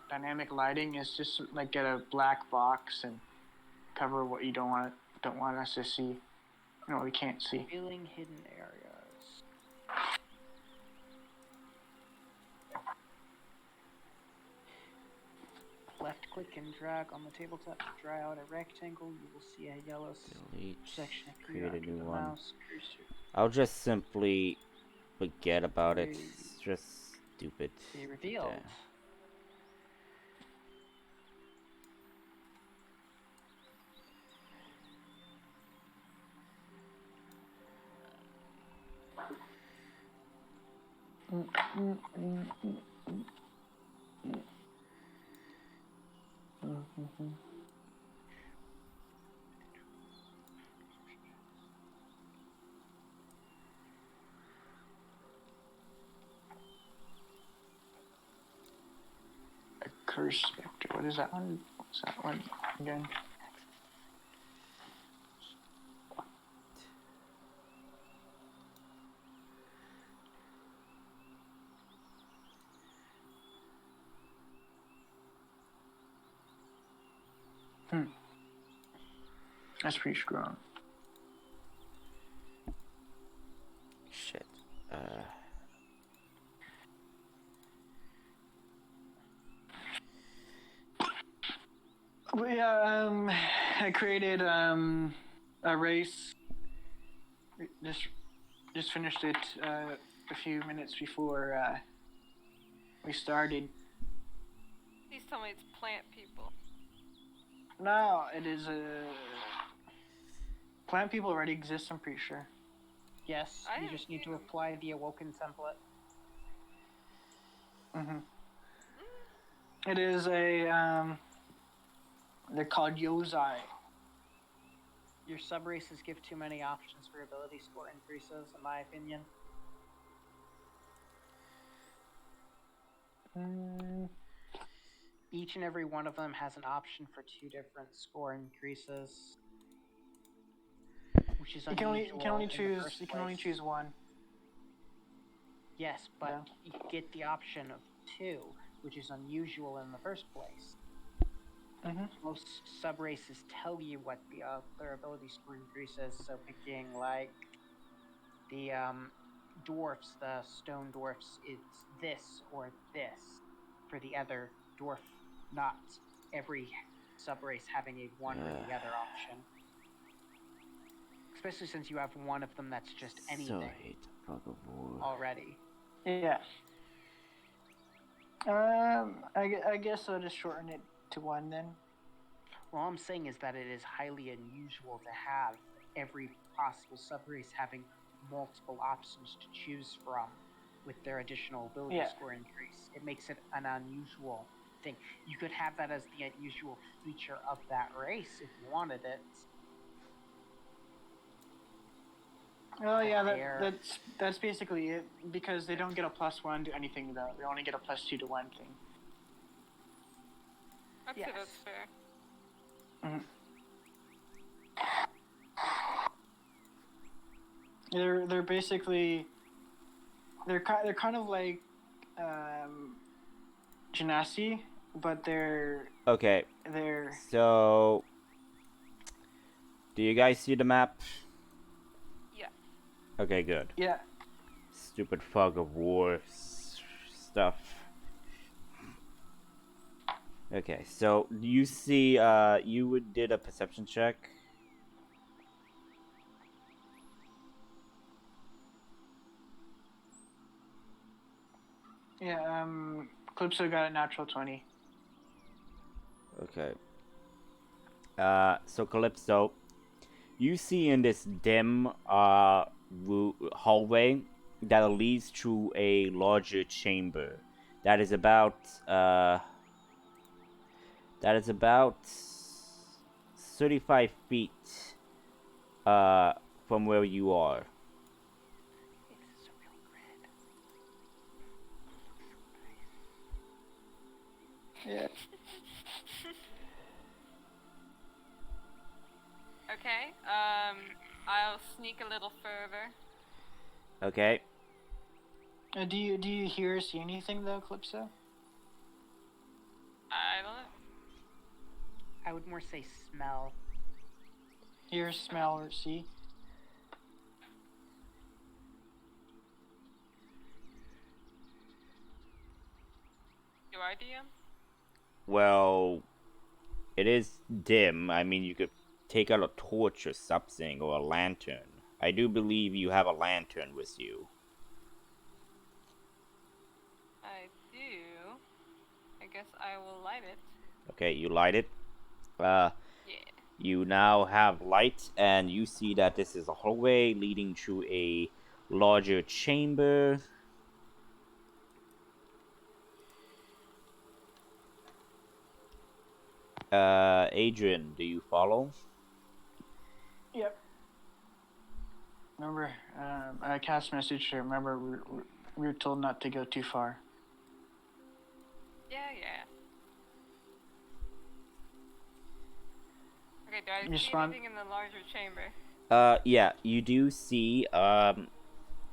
dynamic lighting is just like get a black box and cover what you don't want us to see. No, we can't see. Revealing hidden areas. Left click and drag on the tabletop to draw out a rectangle. You will see a yellow Delete. section appear Create a under new the one. mouse cursor. I'll just simply forget about it. Okay. It's just stupid. Be revealed. Yeah. A curse specter. What is that one? What's that one again? That's pretty strong. Shit. But yeah, I created a race. Just finished it a few minutes before we started. Please tell me it's plant people. No, it is a plant people already exist. I'm pretty sure. Yes, I you didn't just need see to them. apply the awoken template. It is a they're called Yozai. Your subraces give too many options for ability score increases, in my opinion. Each and every one of them has an option for 2 different score increases, which is unusual. You can only choose one. Yes, but Yeah. you get the option of 2, which is unusual in the first place. Most subraces tell you what their ability score increases, so picking like the dwarfs, the stone dwarfs, it's this or this. For the other dwarf, not every subrace having a one or the other option. Especially since you have one of them that's just anything So I hate the fog of war. already. Yeah. I guess I'll just shorten it to 1 then. Well, all I'm saying is that it is highly unusual to have every possible subrace having multiple options to choose from with their additional ability score increase. It makes it an unusual thing. You could have that as the unusual feature of that race if you wanted it. Oh yeah, that's basically it, because they don't get a +1 to anything though. They only get a +2 to 1 thing. I'd say that's fair. They're basically they're kind of like Genasi, but they're Okay. So, do you guys see the map? Yeah. Okay, good. Yeah. Stupid fog of war stuff. Okay, so you see, you did a perception check. Yeah, Calypso got a natural 20. Okay. So Calypso, you see in this dim hallway that leads to a larger chamber that is about 35 feet from where you are. It's a real grid. Yeah. Okay. I'll sneak a little further. Okay. Do you hear or see anything though, Calypso? I don't know. I would more say smell. Hear, smell, or see? Do I DM? Well, it is dim. I mean, you could take out a torch or something, or a lantern. I do believe you have a lantern with you. I do. I guess I will light it. Okay, you light it. Yeah. You now have light, and you see that this is a hallway leading to a larger chamber. Adrian, do you follow? Yep. Remember, I cast message. Remember, we were told not to go too far. Yeah. Okay, do I see Respond. anything in the larger chamber? Yeah, you do see,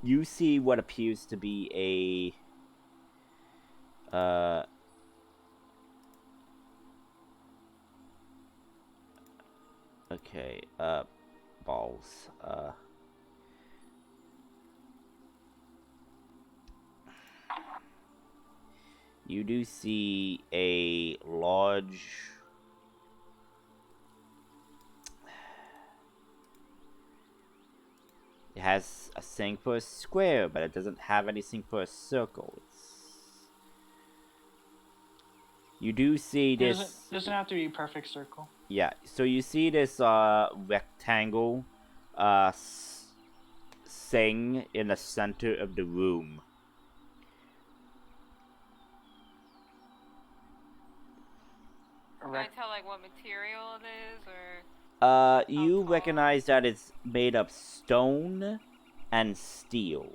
you see what appears to be a, okay, balls, you do see a large, it has a thing for a square, but it doesn't have anything for a circle. You do see this. Doesn't have to be a perfect circle. Yeah, so you see this rectangle thing in the center of the room. Can I tell like what material it is, or? You tall? recognize that it's made of stone and steel.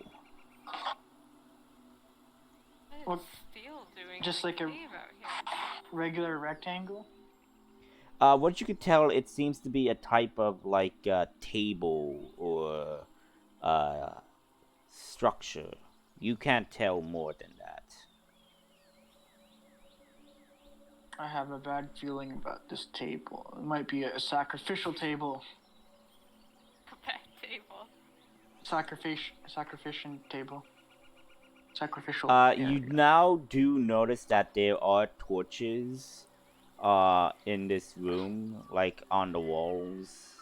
What is steel doing? Just in like a cave out here? regular rectangle. What you could tell, it seems to be a type of like table or structure. You can't tell more than that. I have a bad feeling about this table. It might be a sacrificial table. Back table. Sacrificial table. Sacrificial. You now do notice that there are torches in this room, like on the walls.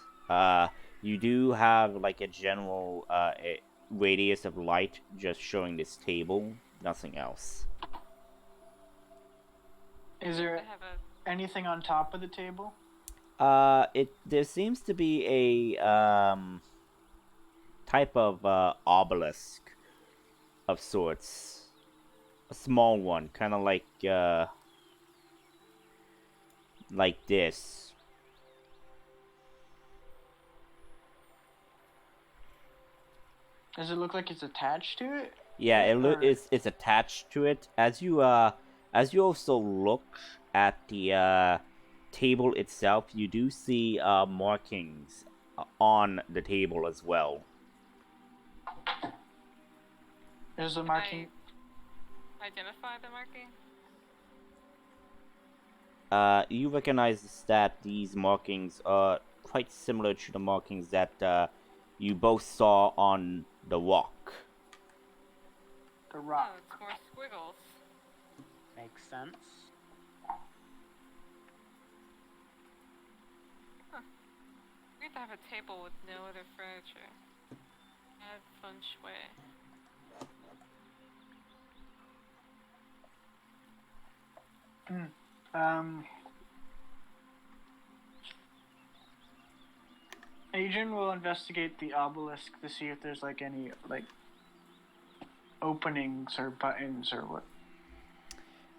You do have like a general a radius of light just showing this table, nothing else. Is there anything on top of the table? There seems to be a type of obelisk of sorts, a small one, kind of like this. Does it look like it's attached to it? Yeah, it's attached to it. As you also look at the table itself, you do see markings on the table as well. There's a marking. Identify the marking? You recognize that these markings are quite similar to the markings that you both saw on the rock. The rock. Oh, it's more squiggles. Makes sense. Huh. We'd have a table with no other furniture. Add feng shui. Adrian will investigate the obelisk to see if there's like any like openings or buttons or what.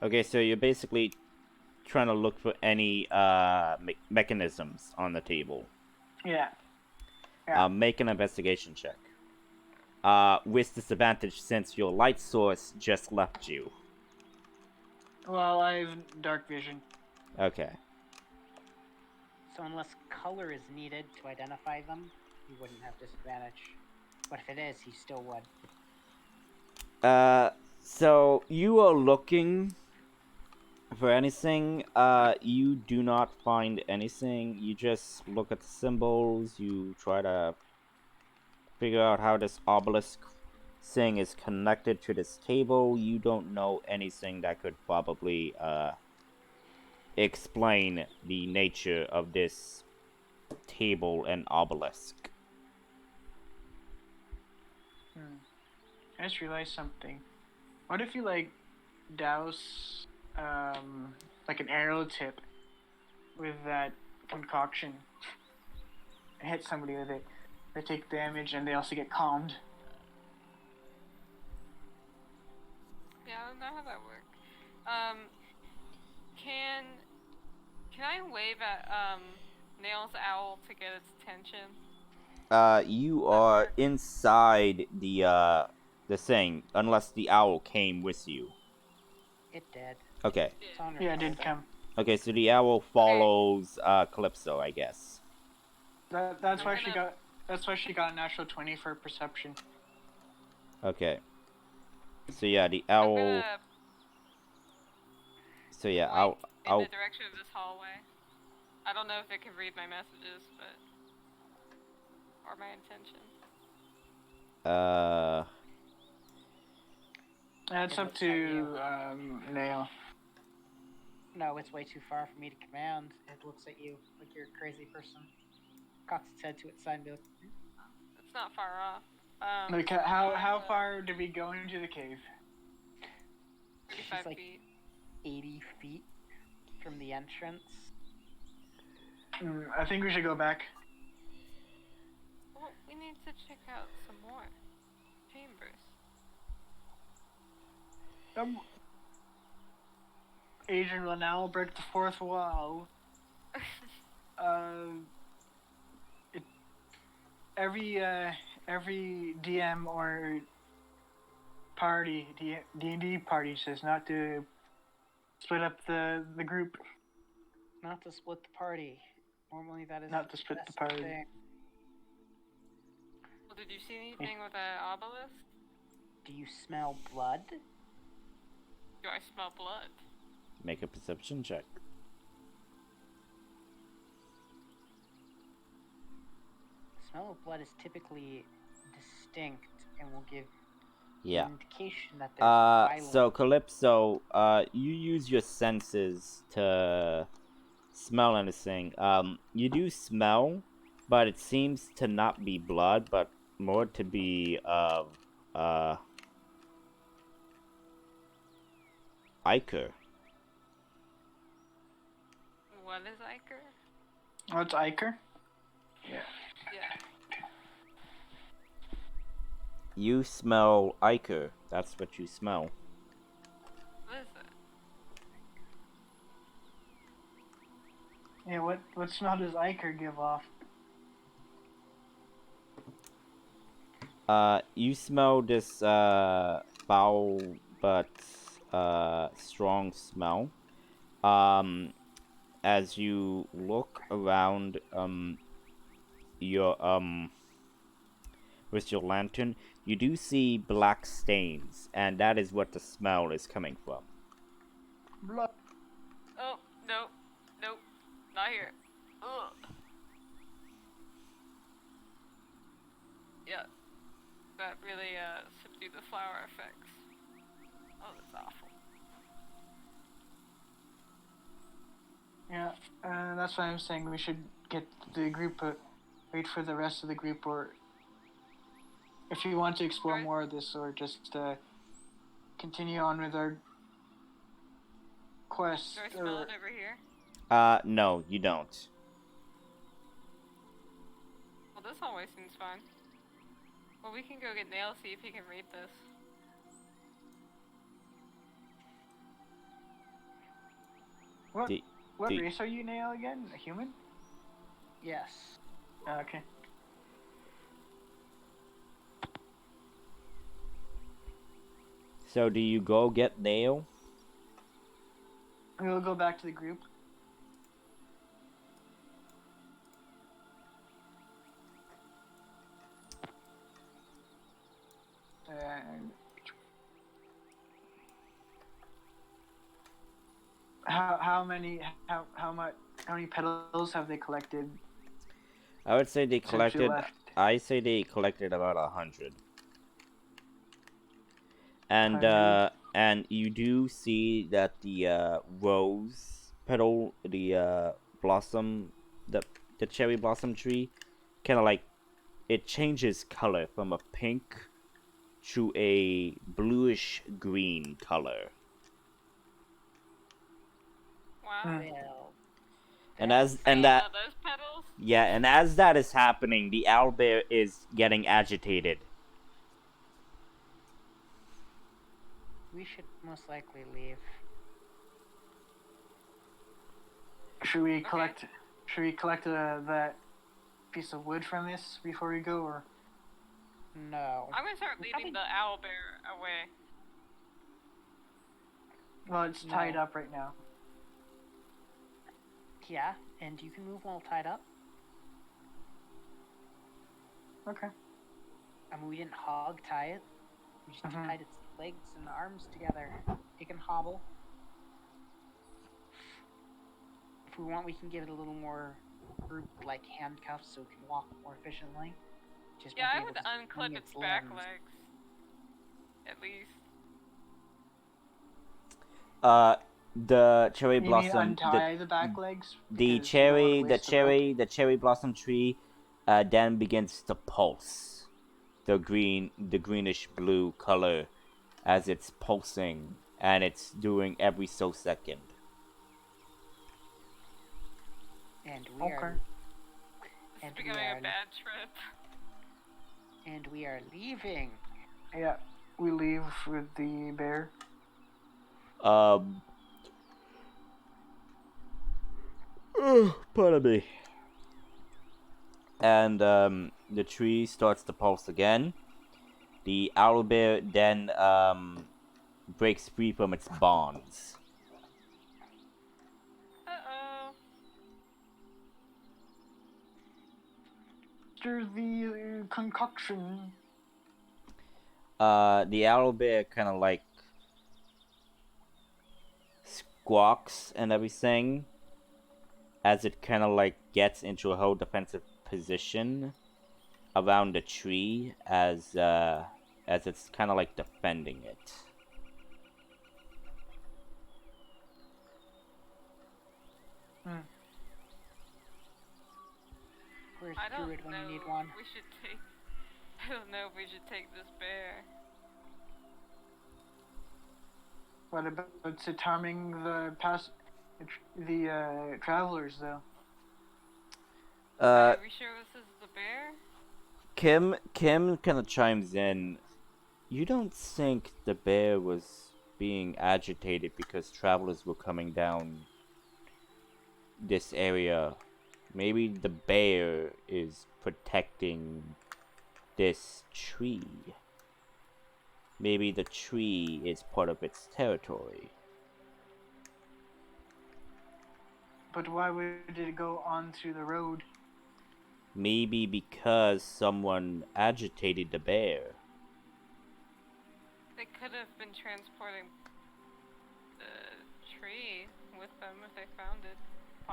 Okay, so you're basically trying to look for any mechanisms on the table. Yeah. Make an investigation check. With disadvantage since your light source just left you. Well, I have dark vision. Okay. So unless color is needed to identify them, he wouldn't have disadvantage. But if it is, he still would. So you are looking for anything. You do not find anything. You just look at the symbols. You try to figure out how this obelisk thing is connected to this table. You don't know anything that could probably explain the nature of this table and obelisk. I just realized something. What if you like douse like an arrow tip with that concoction and hit somebody with it? They take damage and they also get calmed. Yeah, I don't know how that works. Can I wave at Nail's owl to get its attention? You are inside the thing, unless the owl came with you. It did. Okay. It's on her Yeah, it did shoulder. come. Okay, so the owl follows Calypso, I guess. That's why she got a natural 20 for perception. Okay. So yeah, the I'm owl. gonna So yeah, point in I'll. the direction of this hallway. I don't know if it can read my messages, but or my intention. That's up to Nail. No, it's way too far for me to command. It looks at you like you're a crazy person. Cocks its head to its side and be like, It's not far off. Like how far did we go into the cave? 35 She's like feet. 80 feet from the entrance. I think we should go back. Well, we need to check out some more chambers. Agent will now break the fourth wall. Every DM or party, D&D party says not to split up the group. Not to split the party. Normally that is Not to split the best party. thing. Well, did you see anything with an obelisk? Do you smell blood? Do I smell blood? Make a perception check. The smell of blood is typically distinct and will give Yeah. an indication that there's violence. So Calypso, you use your senses to smell anything. You do smell, but it seems to not be blood, but more to be ichor. What is ichor? Oh, it's ichor? Yeah. Yeah. You smell ichor. That's what you smell. What is it? Yeah, what smell does ichor give off? You smell this foul but strong smell. As you look around your with your lantern, you do see black stains, and that is what the smell is coming from. Blood. Oh, nope. Nope. Not here. Ugh. Yeah. That really subdued the flower effects. Oh, that's awful. Yeah, that's why I'm saying we should get the group, wait for the rest of the group, or if you want to explore Right. more of this, or just continue on with our quest. Do I smell it over here? No, you don't. Well, this hallway seems fine. Well, we can go get Nail, see if he can read this. What Do- what do- race are you, Nail, again? A human? Yes. Okay. So do you go get Nail? We'll go back to the group. how many how many petals have they collected I would say they since we collected. left? I say they collected about 100. And 100. and you do see that the rose petal, the blossom, the cherry blossom tree, kind of like it changes color from a pink to a bluish green color. Wow. Well, And as Green and that are those petals? yeah, and as that is happening, the owlbear is getting agitated. we should most likely leave. Should we Okay. collect? Should we collect that piece of wood from this before we go, or No. I'm gonna start leading the owl bear away. well, it's tied No. up right now. Yeah, and you can move while tied up. Okay. I mean, we didn't hog tie it. We just Mhm. tied its legs and arms together. It can hobble. If we want, we can give it a little more group like handcuffs so it can walk more efficiently. Just Yeah, I won't be would able to swing unclip its back limbs. legs. At least. The cherry You mean blossom, untie the back legs? the Because you don't wanna cherry, waste the rope? the cherry blossom tree, then begins to pulse. The greenish blue color, as it's pulsing, and it's doing every so second. And we Okay. are This And is we becoming are- a bad trip. and we are leaving. Yeah, we leave with the bear. Pardon me. And the tree starts to pulse again. The owlbear then breaks free from its bonds. Uh-oh. After the concoction. The owlbear kind of like squawks and everything as it kind of like gets into a whole defensive position around the tree as it's kind of like defending it. Where's I don't Druid when know. you need one? We should take. I don't know if we should take this bear. What about it harming the travelers though? Are we sure this is the bear? Kim kind of chimes in. You don't think the bear was being agitated because travelers were coming down this area? Maybe the bear is protecting this tree. Maybe the tree is part of its territory. But why would it go onto the road? Maybe because someone agitated the bear. They could have been transporting the tree with them if they found it.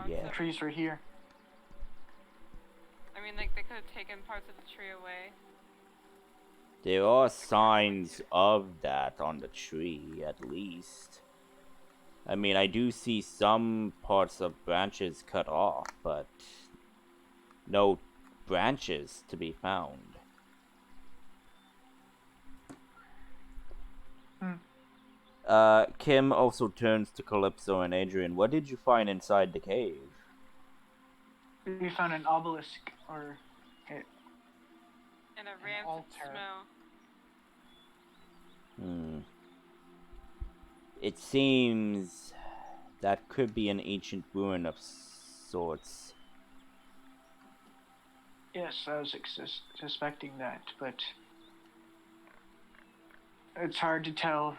Yeah. The trees were here. I mean, like, they could have taken parts of the tree away. There are signs of that on the tree, at least. I mean, I do see some parts of branches cut off, but no branches to be found. Kim also turns to Calypso and Adrian. What did you find inside the cave? We found an obelisk, or And a rancid altar. smell. It seems that could be an ancient ruin of sorts. yes, I was suspecting that, but it's hard to tell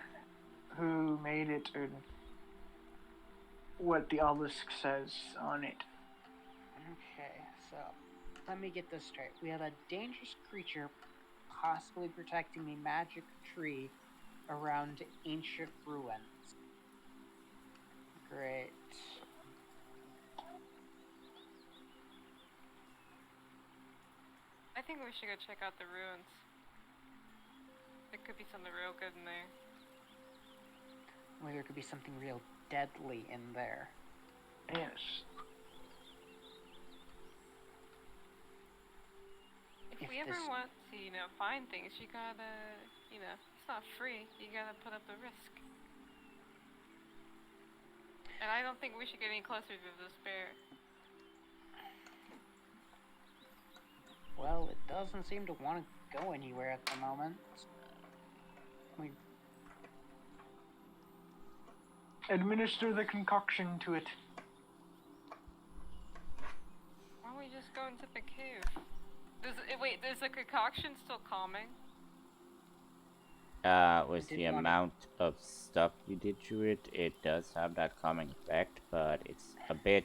who made it or what the obelisk says on it. Okay, so let me get this straight. We have a dangerous creature possibly protecting a magic tree around ancient ruins. Great. I think we should go check out the ruins. There could be something real good in there. Well, there could be something real deadly in there. Yes. If If we ever this- want to, find things, you gotta, it's not free. You gotta put up the risk. And I don't think we should get any closer to this bear. Well, it doesn't seem to want to go anywhere at the moment. Administer the concoction to it. Why don't we just go into the cave? Wait, is the concoction still calming? With did the want- amount of stuff you did to it, it does have that calming effect, but it's a bit,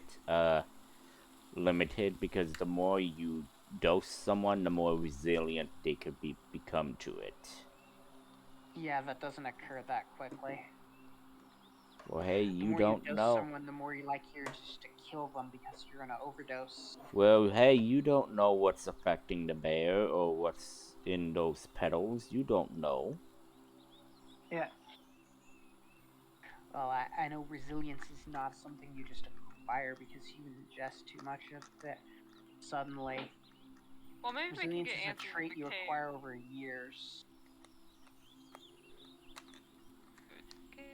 limited because the more you dose someone, the more resilient they could become to it. Yeah, that doesn't occur that quickly. Well, hey, The you more don't you dose know. someone, the more you like here just to kill them because you're gonna overdose. Well, hey, you don't know what's affecting the bear or what's in those petals. You don't know. Yeah. Well, I know resilience is not something you just acquire because you ingest too much of it suddenly. Well, maybe we can Resilience get is a answers trait in you the cave. acquire over years. Cave.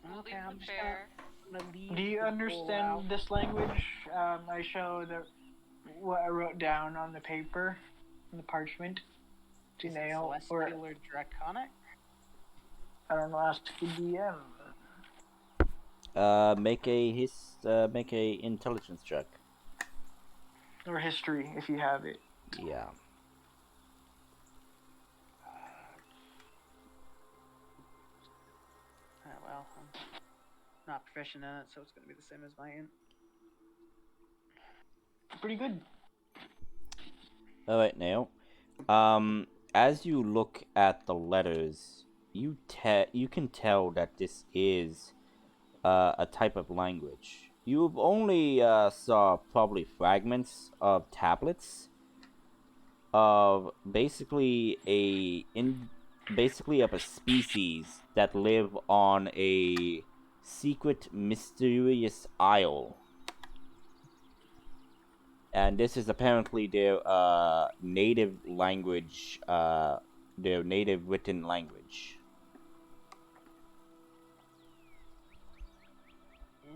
We'll Okay, leave I'm the just bear. gonna leave. Do you the bull understand out. this language? I show what I wrote down on the paper, on the parchment. To Is it nail, celestial or or draconic? I don't know, ask the DM. Make a intelligence check. Or history, if you have it. Yeah. Well, I'm not proficient in it, so it's gonna be the same as mine. Pretty good. Alright, now. As you look at the letters, you can tell that this is a type of language. You've only saw probably fragments of tablets of basically of a species that live on a secret mysterious isle. And this is apparently their native language, their native written language.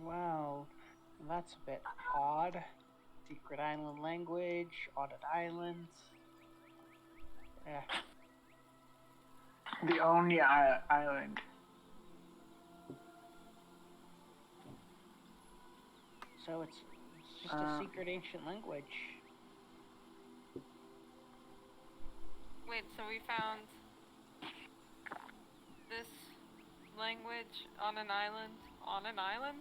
Wow, that's a bit odd. Secret island language, audit islands. Yeah. The only island. So it's just a secret ancient language. Wait, so we found this language on an island? On an island?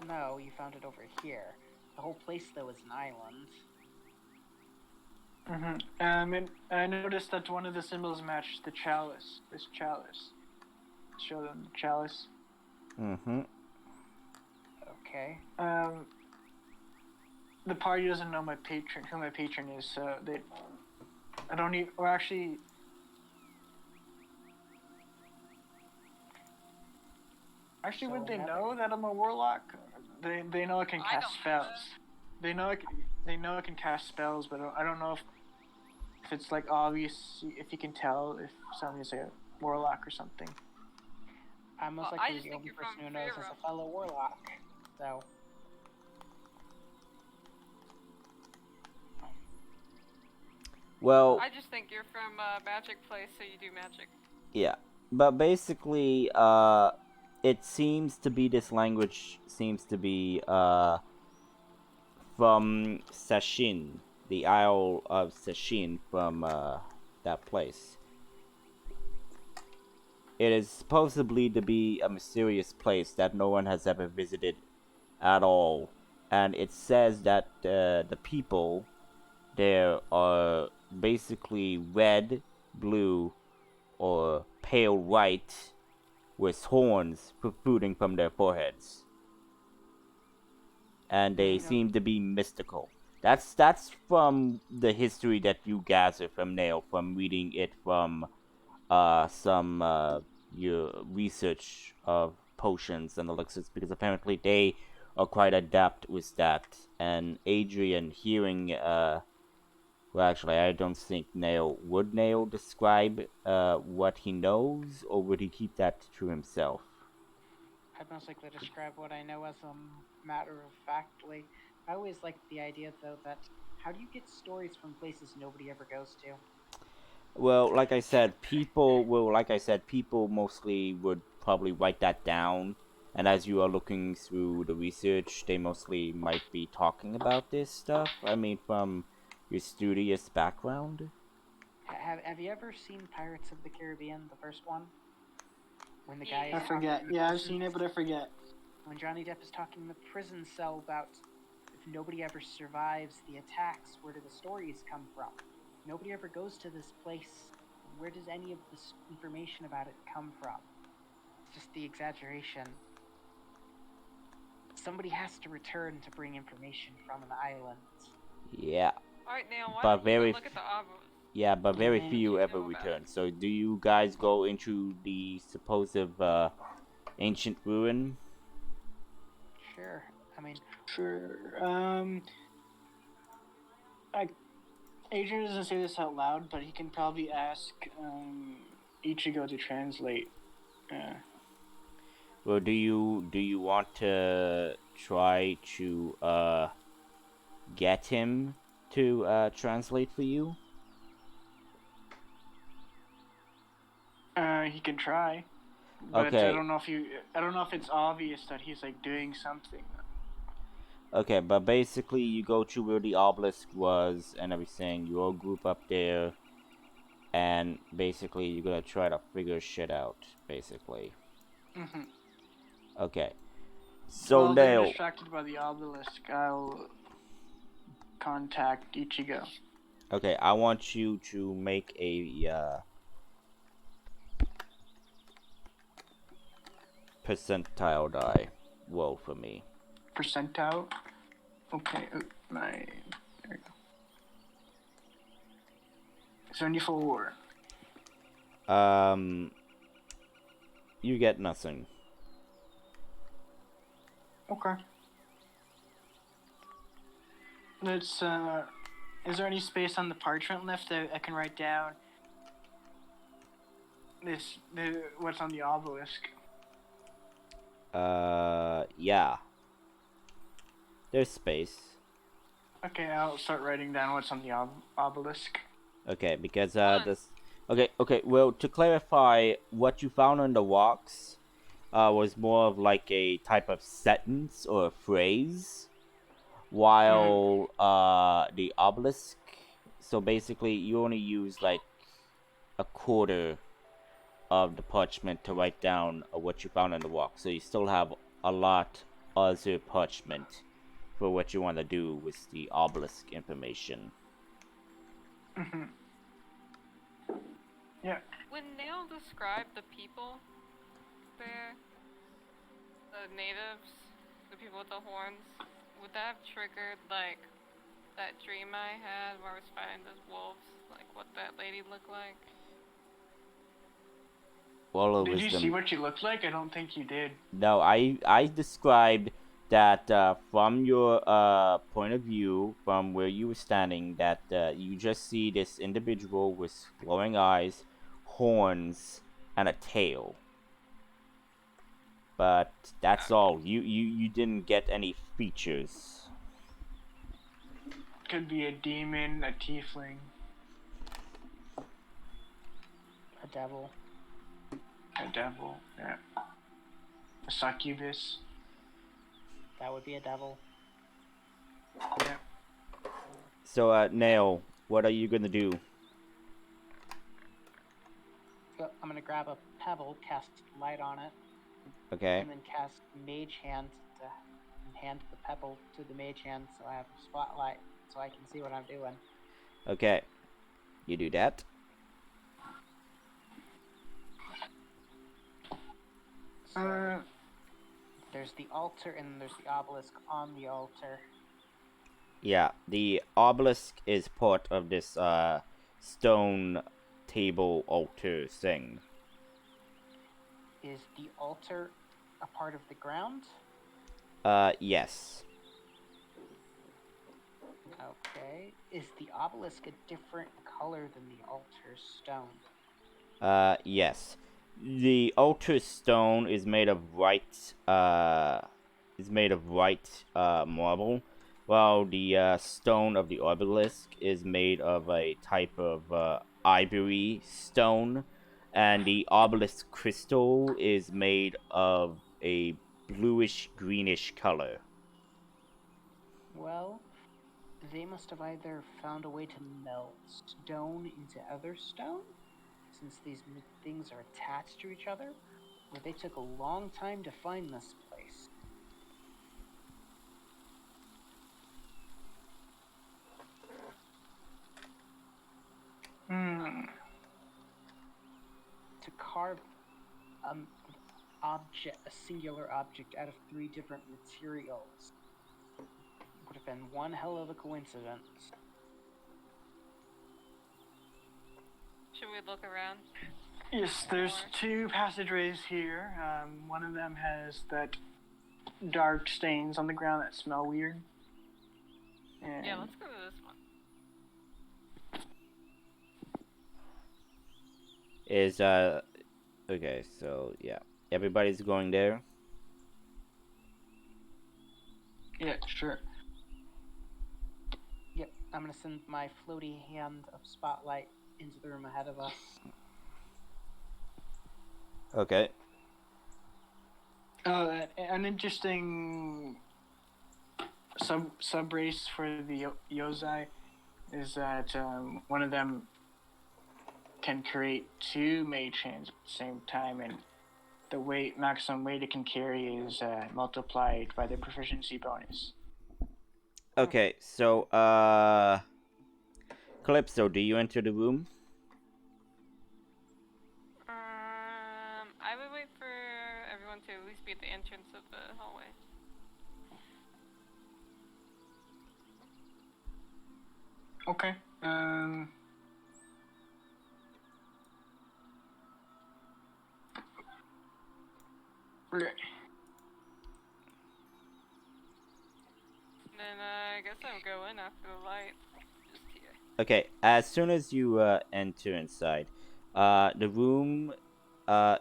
No, you found it over here. The whole place, though, is an island. And I noticed that one of the symbols matched the chalice. This chalice. Show them the chalice. Mm-hmm. Okay. The party doesn't know who my patron is, so I don't even, or actually, would they know that I'm a warlock? They know I can I cast don't think spells. so. They know I can cast spells, but I don't know if it's like obvious, if you can tell if somebody's a warlock or something. I'm most Well, I likely just the think only you're person from who knows as Faerun. a fellow warlock. So. Well, I just think you're from Magic Place, so you do magic. yeah, but basically, it seems to be this language seems to be from Sashin, the Isle of Sashin, from that place. It is supposedly to be a mysterious place that no one has ever visited at all, and it says that the people there are basically red, blue, or pale white, with horns protruding from their foreheads, and they seem to be mystical. That's from the history that you gather from Nail from reading it from some your research of potions and elixirs, because apparently they are quite adept with that. And Adrian hearing well, actually, I don't think Nail describe what he knows, or would he keep that to himself? I'd most likely describe what I know as matter of factly. I always liked the idea, though, that how do you get stories from places nobody ever goes to? Well, like I said, people mostly would probably write that down, and as you are looking through the research, they mostly might be talking about this stuff. I mean, from your studious background. Have you ever seen Pirates of the Caribbean, the first one? When the guy I is forget. talking in the Yeah, I've prison- seen it, but I forget. When Johnny Depp is talking in the prison cell about if nobody ever survives the attacks, where do the stories come from? Nobody ever goes to this place. Where does any of this information about it come from? It's just the exaggeration. Somebody has to return to bring information from an island. Yeah, Alright, now why but don't you very go look at the obelisk? yeah, but very Mhm. few You ever know about return. So, do you guys go into the supposed ancient ruin? Sure. I mean, Sure. Adrian doesn't say this out loud, but he can probably ask Ichigo to translate. Well, do you want to try to get him to translate for you? He can try, but Okay. I don't know if it's obvious that he's like doing something. Okay, but basically you go to where the obelisk was and everything. You all group up there, and basically you're gonna try to figure shit out. Basically. Mm-hmm. Okay. So While they're now, distracted by the obelisk, I'll contact Ichigo. okay, I want you to make a percentile die roll for me. Percentile. Okay, my there we go. 74. You get nothing. Okay. Let's. Is there any space on the parchment left that I can write down? What's on the obelisk? Yeah. There's space. Okay, I'll start writing down what's on the obelisk. Okay, because What? this. Okay. Well, to clarify, what you found on the rocks, was more of like a type of sentence or a phrase, while the obelisk. So basically, you only use like a quarter of the parchment to write down what you found on the rock. So you still have a lot other parchment for what you want to do with the obelisk information. Mm-hmm. Yeah. When Nail described the people there, the natives, the people with the horns, would that have triggered, like, that dream I had where I was fighting those wolves? Like, what that lady looked like? All of Did you wisdom. see what she looked like? I don't think you did. No, I described that from your point of view, from where you were standing, that you just see this individual with glowing eyes, horns, and a tail. But that's all. You didn't get any features. Could be a demon, a tiefling, a devil. a devil, yeah. A succubus. That would be a devil. Yeah. So, Nail, what are you gonna do? So I'm gonna grab a pebble, cast light on it, Okay. and then cast Mage Hand and hand the pebble to the Mage Hand so I have a spotlight so I can see what I'm doing. Okay. You do that. So there's the altar and there's the obelisk on the altar. Yeah, the obelisk is part of this stone table altar thing. Is the altar a part of the ground? Yes. Okay. Is the obelisk a different color than the altar stone? Yes. The altar stone is made of white marble, while the stone of the obelisk is made of a type of ivory stone, and the obelisk crystal is made of a bluish greenish color. Well, they must have either found a way to melt stone into other stone, since these things are attached to each other, or they took a long time to find this place. To carve a singular object out of 3 different materials would have been one hell of a coincidence. Should we look around? Yes, there's 2 passageways here. One of them has that dark stains on the ground that smell weird. And Yeah, let's go to this one. Is okay, so yeah. Everybody's going there. yeah, sure. Yep, I'm gonna send my floaty hand of spotlight into the room ahead of us. Okay. An interesting sub race for the Yozai is that one of them can create 2 mage hands at the same time, and the maximum weight it can carry is multiplied by the proficiency bonus. Okay, so Calypso, do you enter the room? I would wait for everyone to at least be at the entrance of the hallway. Okay. Okay. Then I guess I'll go in after the light. Just here. Okay, as soon as you enter inside, the room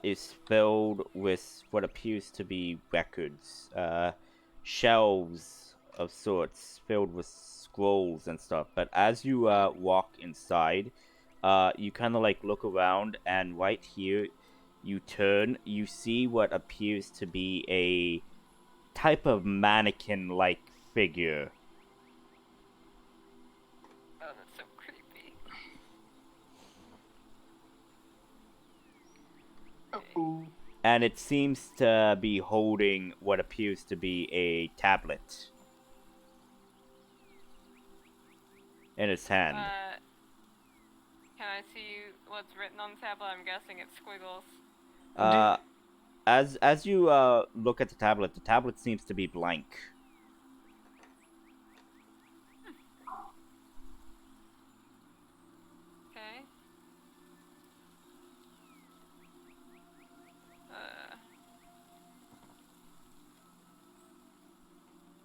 is filled with what appears to be records, shelves of sorts filled with scrolls and stuff. But as you walk inside, you kind of like look around, and right here, you turn, you see what appears to be a type of mannequin-like figure. Oh, that's so creepy. Ooh. And it seems to be holding what appears to be a tablet in its hand. Can I see what's written on the tablet? I'm guessing it's squiggles. As you look at the tablet seems to be blank. Okay.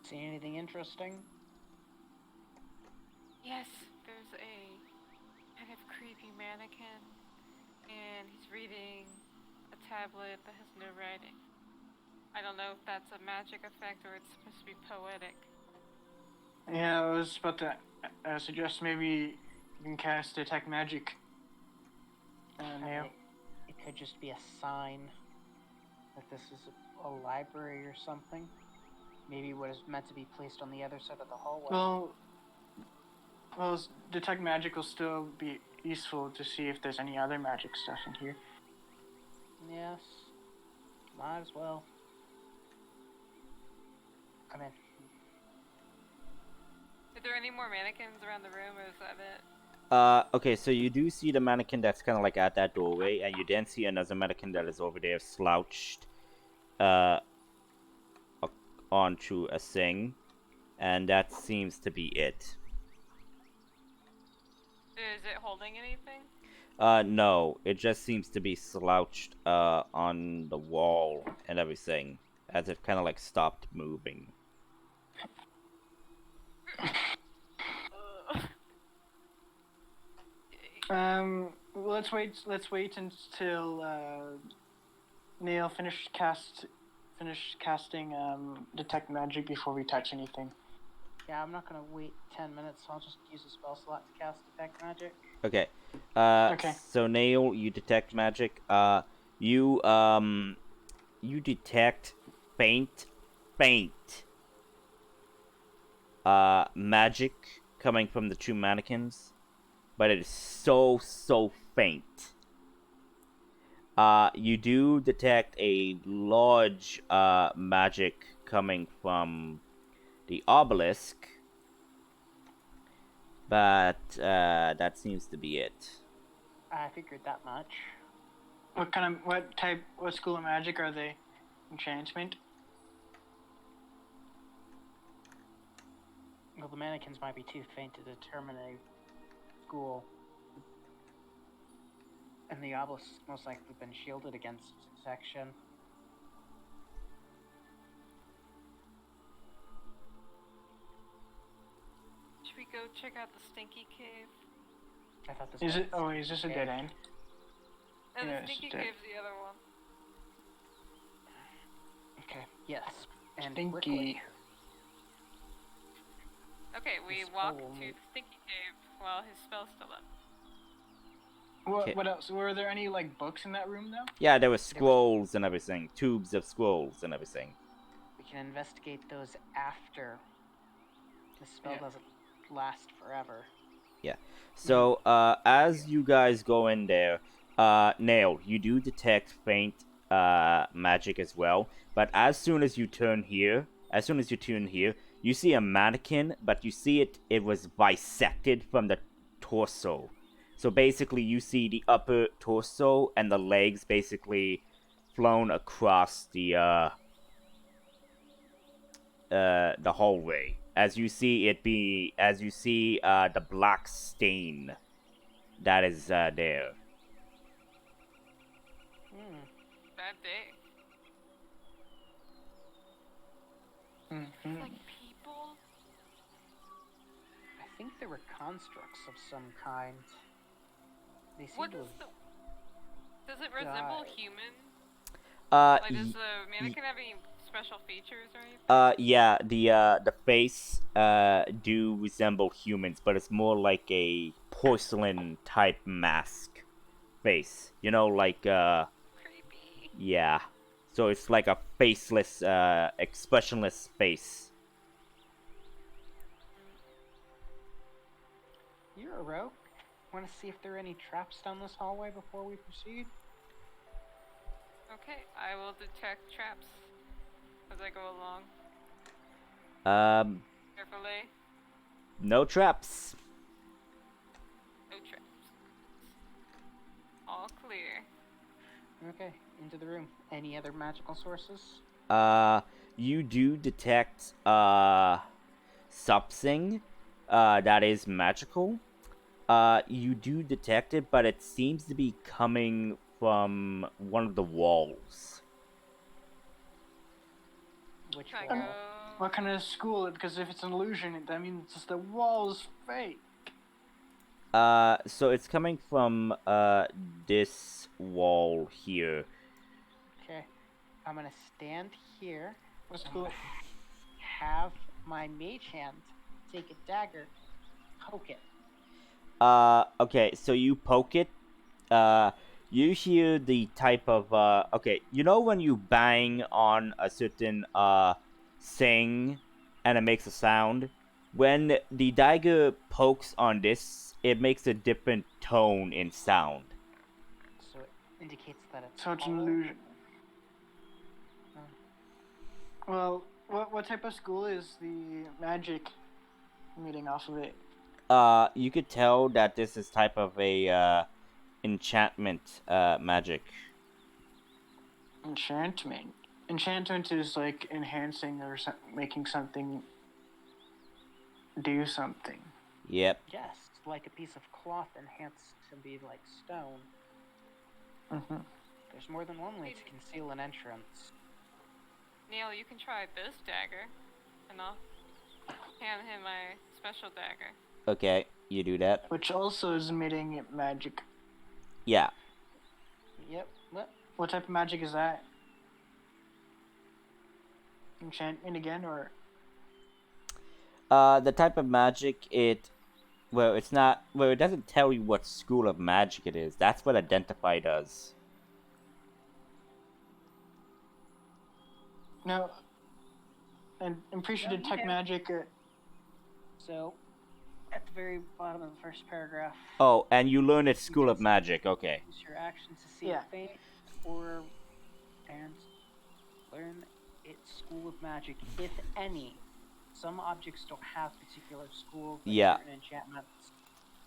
See anything interesting? Yes, there's a kind of creepy mannequin, and he's reading a tablet that has no writing. I don't know if that's a magic effect or it's supposed to be poetic. Yeah, I was about to suggest maybe you can cast Detect Magic. Now. It could just be a sign that this is a library or something. Maybe what is meant to be placed on the other side of the hallway. Well, Detect Magic will still be useful to see if there's any other magic stuff in here. Yes. Might as well. Come in. Are there any more mannequins around the room, or is that it? Okay, so you do see the mannequin that's kind of like at that doorway, and you then see another mannequin that is over there slouched uh onto a thing, and that seems to be it. Is it holding anything? No, it just seems to be slouched on the wall and everything, as it kind of like stopped moving. Let's wait. Let's wait until Neil finished casting detect magic before we touch anything. Yeah, I'm not gonna wait 10 minutes, so I'll just use a spell slot to cast detect magic. Okay. Okay. So Nail, you detect magic. You detect faint magic coming from the two mannequins, but it is so faint. You do detect a large magic coming from the obelisk, but that seems to be it. I figured that much. What school of magic are they? Enchantment? Well, the mannequins might be too faint to determine a school. And the obelisk's most likely been shielded against detection. Should we go check out the stinky cave? I thought this Is was it? Oh, is this a dead end? No, the Yes, stinky dead. cave's the other one. Okay, yes. And Stinky. quickly. Okay, we This walk hole- to the stinky cave while his spell's still up. What? Okay. What else? Were there any like books in that room though? Yeah, there were scrolls and everything, tubes of scrolls and everything. We can investigate those after. The spell Yeah. doesn't last forever. So, as you guys go in there, Nail, you do detect faint magic as well. But as soon as you turn here, you see a mannequin, but you see it was bisected from the torso. So basically, you see the upper torso and the legs basically flown across the hallway. As you see the black stain that is there. Bad day. Mm-hmm. Like people? I think they were constructs of some kind. They seem What to is have... the... Does it resemble died. human? Uh, Like, does y- the mannequin have any special features or anything? yeah, the face do resemble humans, but it's more like a porcelain type mask face. You know, like Creepy. yeah. So it's like a faceless, expressionless face. You're a rogue. Want to see if there are any traps down this hallway before we proceed? Okay, I will detect traps as I go along. Carefully. No traps. No traps. All clear. Okay, into the room. Any other magical sources? You do detect something that is magical. You do detect it, but it seems to be coming from one of the walls. Which Can I wall? go? What kind of school? Because if it's an illusion, that means the wall's fake. So it's coming from this wall here. Okay, I'm gonna stand here. What and school? Have my mage hand take a dagger, poke it. Okay, so you poke it. You hear the type of okay, you know when you bang on a certain thing and it makes a sound? When the dagger pokes on this, it makes a different tone in sound. So it indicates that it's So it's an hollow. illusion. Well, what type of school is the magic emitting off of it? You could tell that this is type of a enchantment magic. Enchantment. Enchantment is like enhancing or making something do something. Yep. Yes, like a piece of cloth enhanced to be like stone. Mm-hmm. There's more than one way to conceal an entrance. Neil, you can try this dagger, and I'll hand him my special dagger. Okay, you do that. Which also is emitting magic. Yeah. Yep. What type of magic is that? Enchantment again, or? The type of magic it's not. Well, it doesn't tell you what school of magic it is. That's what identify does. No. And I'm pretty sure No, detect you do. magic. So, at the very bottom of the first paragraph, Oh, and you learn its school of can magic. Okay. use your action to see Yeah. it faint or and learn its school of magic, if any. Some objects don't have particular schools. Like Yeah. certain enchantments.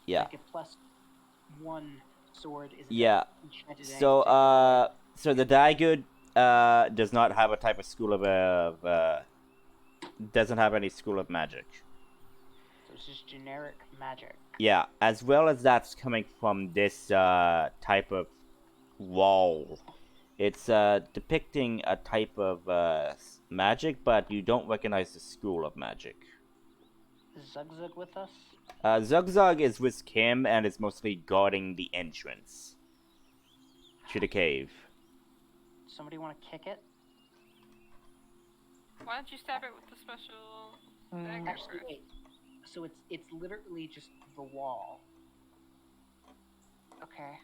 Yeah. Like a +1 sword is Yeah. enchanted in any So particular way. so the dagger does not have a type of school of doesn't have any school of magic. So it's just generic magic. Yeah, as well as that's coming from this type of wall. It's depicting a type of magic, but you don't recognize the school of magic. Is Zugzug with us? Zugzug is with Kim and is mostly guarding the entrance to the cave. Somebody want to kick it? Why don't you stab it with the special dagger Actually, first? wait. So it's literally just the wall. Okay.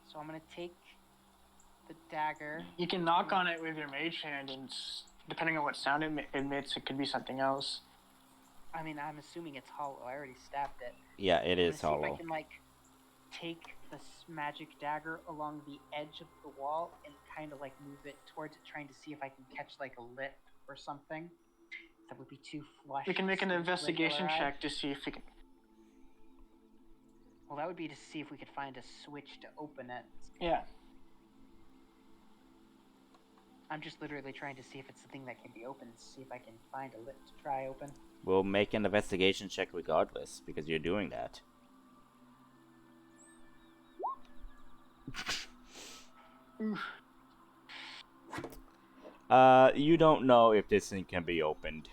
So I'm gonna take the dagger. You can knock on it with your mage hand, and depending on what sound it emits, it could be something else. I mean, I'm assuming it's hollow. I already stabbed it. Yeah, it is See if I hollow. can take this magic dagger along the edge of the wall and kind of move it towards it, trying to see if I can catch a lip or something. That would be too flush. You can make an with investigation regular eye. check to see if you can. Well, that would be to see if we could find a switch to open it. Yeah. I'm just literally trying to see if it's the thing that can be opened, see if I can find a lip to try open. We'll make an investigation check regardless, because you're doing that. You don't know if this thing can be opened.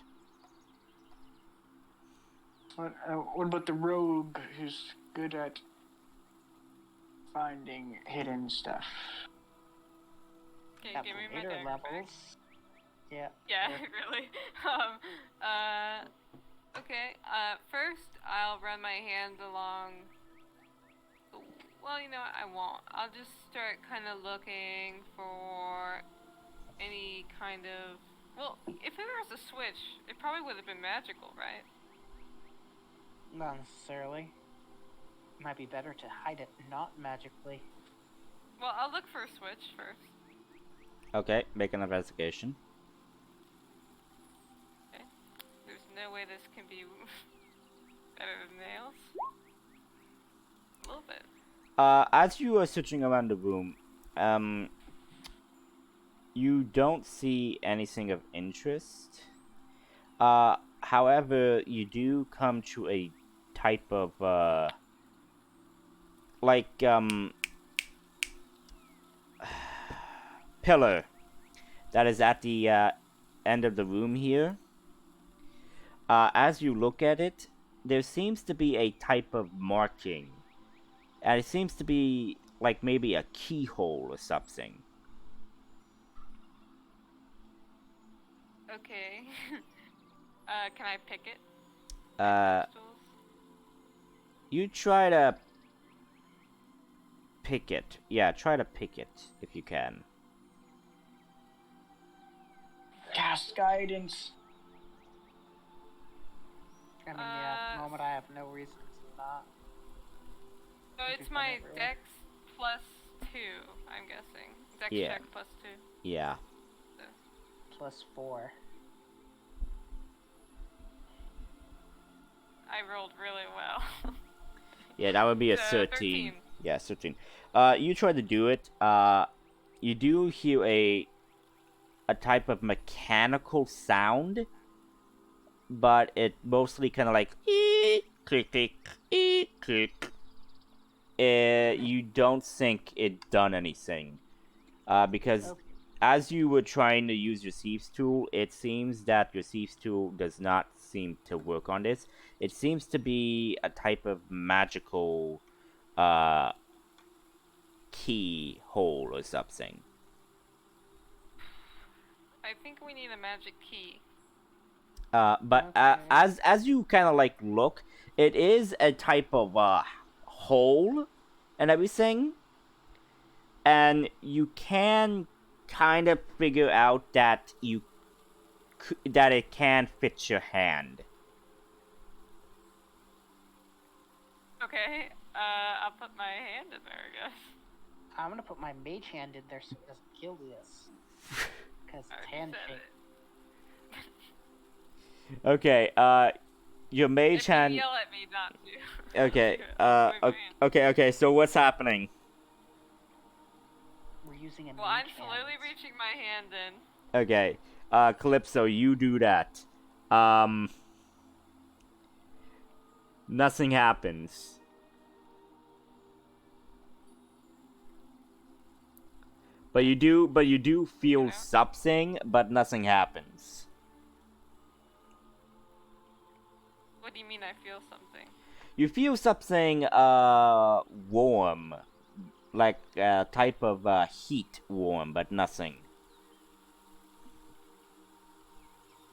What about the rogue who's good at finding hidden stuff? Okay, At give me my later dagger back. levels. Yeah. Yeah, sure. really. Okay. First I'll run my hand along. Well, you know what? I won't. I'll just start kind of looking for any kind of. Well, if there was a switch, it probably would have been magical, right? Not necessarily. Might be better to hide it not magically. Well, I'll look for a switch first. Okay, make an investigation. Okay. There's no way this can be better than nails. A little bit. As you are searching around the room, you don't see anything of interest. However, you do come to a type of, pillar that is at the end of the room here. As you look at it, there seems to be a type of marking. And it seems to be like maybe a keyhole or something. Okay. Can I pick it? Crystals? You try to pick it. Yeah, try to pick it if you can. Cast guidance. I mean, yeah, at the moment I have no reason to not. So it's my dex plus 2, I'm guessing. Dex Yeah. check plus 2. Yeah. +4. I rolled really well. Yeah, that would be a So, 13. 13. Yeah, 13. You try to do it. You do hear a a type of mechanical sound, but it mostly kind of like click click click. You don't think it done anything, because Okay. as you were trying to use your thieves tool, it seems that your thieves tool does not seem to work on this. It seems to be a type of magical keyhole or something. I think we need a magic key. But Okay. as you kind of like look, it is a type of hole and everything, and you can kind of figure out that that it can fit your hand. Okay, I'll put my hand in there, I guess. I'm gonna put my mage hand in there so it doesn't kill this. Because I it's already handshake. said it. Okay, your mage If you hand. yell at me not to. Okay, I'll move my hand. okay. So what's happening? We're using a Well, I'm mage slowly hand. reaching my hand in. Okay, Calypso, you do that. Nothing happens. But you do feel know? something, but nothing happens. What do you mean I feel something? You feel something warm, like a type of heat warm, but nothing.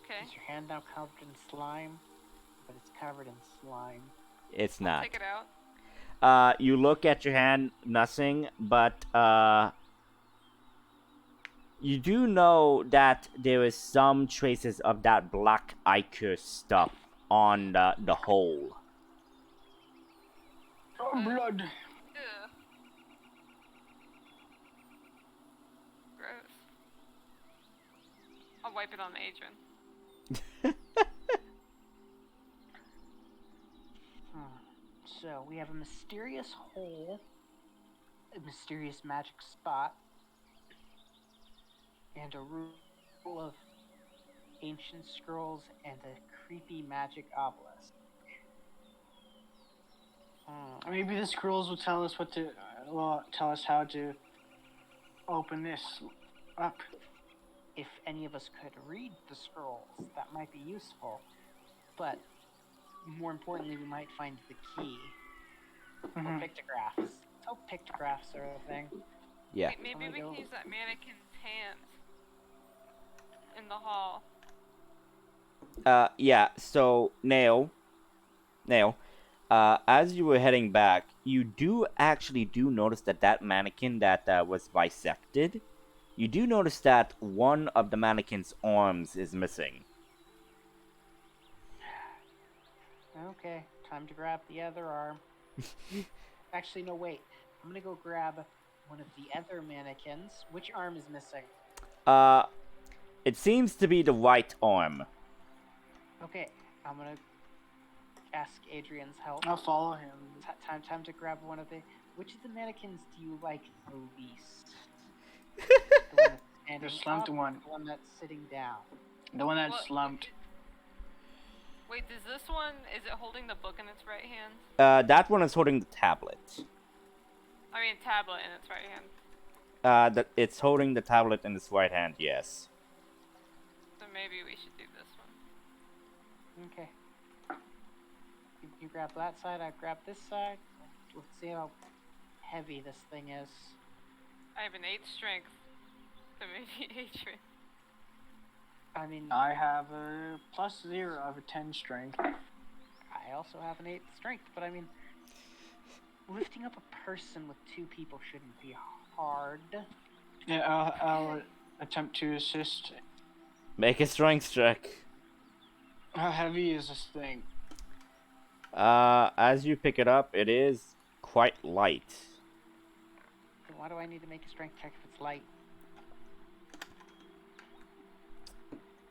Okay. Is your hand now covered in slime? But it's covered in slime. It's I'll not. take it out. You look at your hand, nothing, but you do know that there is some traces of that black ichor stuff on the hole. Oh, blood. Ugh. Gross. I'll wipe it on the apron. So we have a mysterious hole, a mysterious magic spot, and a roll of ancient scrolls and a creepy magic obelisk. Maybe the scrolls will tell us tell us how to open this up. If any of us could read the scrolls, that might be useful. But more importantly, we might find the key. Mhm. Or pictographs. Oh, pictographs are a thing. Yeah. Wait, maybe I'm we gonna can go- use that mannequin's hand in the hall. Yeah. So Nail, as you were heading back, you do notice that mannequin that was bisected. You do notice that one of the mannequin's arms is missing. Okay, time to grab the other arm. Actually, no, wait. I'm gonna go grab one of the other mannequins. Which arm is missing? It seems to be the right arm. Okay, I'm gonna ask Adrian's help. I'll follow him. Time to grab one of the. Which of the mannequins do you like the least? The one that's standing slumped up, one. the one that's sitting down. The one that's What- slumped. Wait, does this one, is it holding the book in its right hand? That one is holding the tablet. I mean, tablet in its right hand. It's holding the tablet in its right hand. Yes. So maybe we should do this one. Okay. You grab that side, I grab this side. Let's see how heavy this thing is. I have an 8 strength. So maybe 8 strength. I mean, I have a +0 of a 10 strength. I also have an 8 strength, but I mean, lifting up a person with 2 people shouldn't be hard. Yeah, I'll attempt to assist. Make a strength check. How heavy is this thing? As you pick it up, it is quite light. Then why do I need to make a strength check if it's light?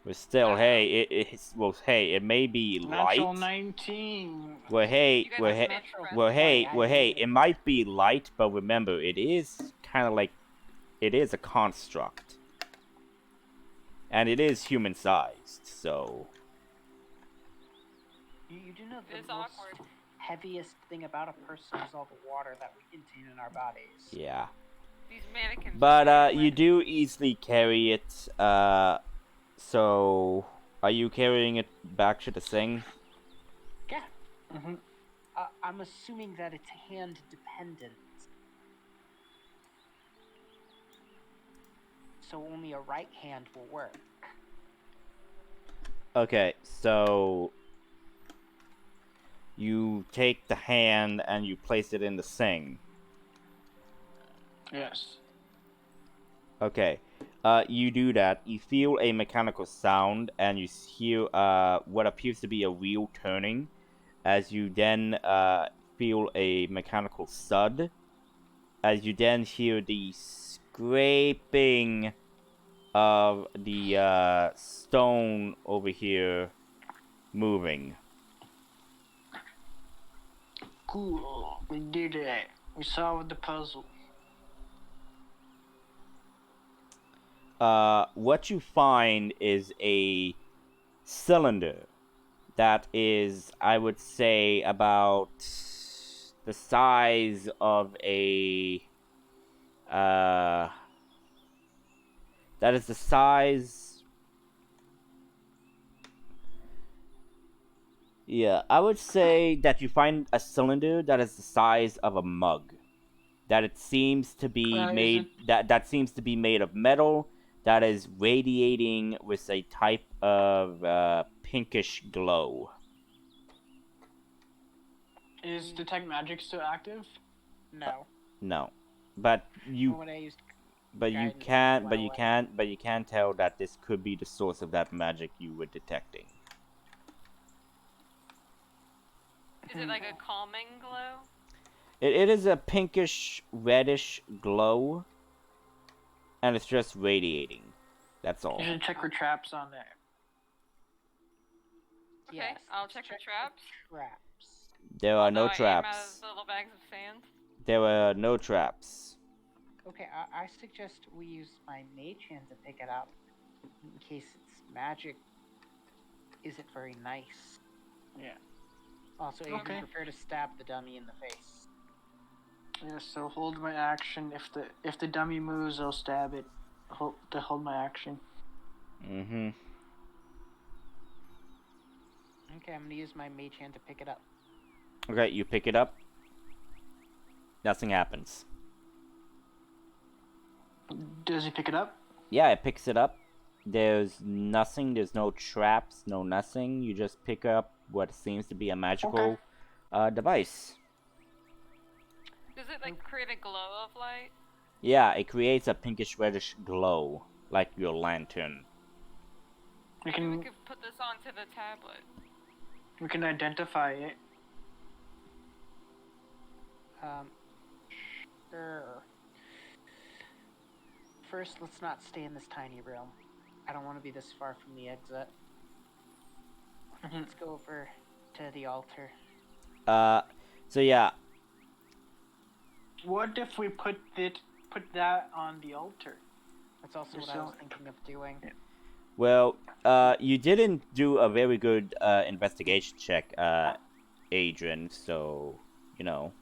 But still, hey, it may be Natural light. 19. Well, hey, You guys well, have hey, natural well, hey, twenty. well, hey, it might be light, but remember, it is kind of like, it is a construct. and it is human-sized. So You do know It is the most awkward. heaviest thing about a person is all the water that we contain in our bodies. yeah, These mannequins. but you do easily carry it. So are you carrying it back to the thing? Yeah. Mm-hmm. I'm assuming that it's hand dependent. So only a right hand will work. Okay, so you take the hand and you place it in the thing. Yes. Okay. You do that. You feel a mechanical sound, and you hear what appears to be a wheel turning. As you then feel a mechanical thud. As you then hear the scraping of the stone over here moving. Cool. We did it. We solved the puzzle. What you find is a cylinder that is, I would say, about the size of a that is the size. Yeah, I would say that you find a cylinder that is the size of a mug. That it seems to be made that seems to be made of metal that is radiating with a type of pinkish glow. Is detect magic still active? No. No, but you When I used but you guidance, can't went but you away. can't but you can tell that this could be the source of that magic you were detecting. Is it like a calming glow? It is a pinkish reddish glow, and it's just radiating. That's all. You should check for traps on there. Okay, Yes, I'll let's check for check traps. Traps. There are no Although I am out traps. of the little bags of sand. There were no traps. Okay, I suggest we use my mage hand to pick it up, in case its magic isn't very nice. Yeah. Also, Adrian, Okay. prepare to stab the dummy in the face. Yeah. So hold my action. If the dummy moves, I'll stab it. Hold my action. Mm-hmm. Okay, I'm gonna use my mage hand to pick it up. Okay, you pick it up. Nothing happens. Does he pick it up? Yeah, it picks it up. There's nothing. There's no traps. No nothing. You just pick up what seems to be a magical device. Does it like create a glow of light? Yeah, it creates a pinkish reddish glow, like your lantern. We Maybe we can could put this onto the tablet. we can identify it. Sure. First, let's not stay in this tiny room. I don't want to be this far from the exit. Let's go over to the altar. So yeah. What if we put that on the altar? That's also what I was thinking of doing. Yeah. Well, you didn't do a very good investigation check, Adrian. So you know.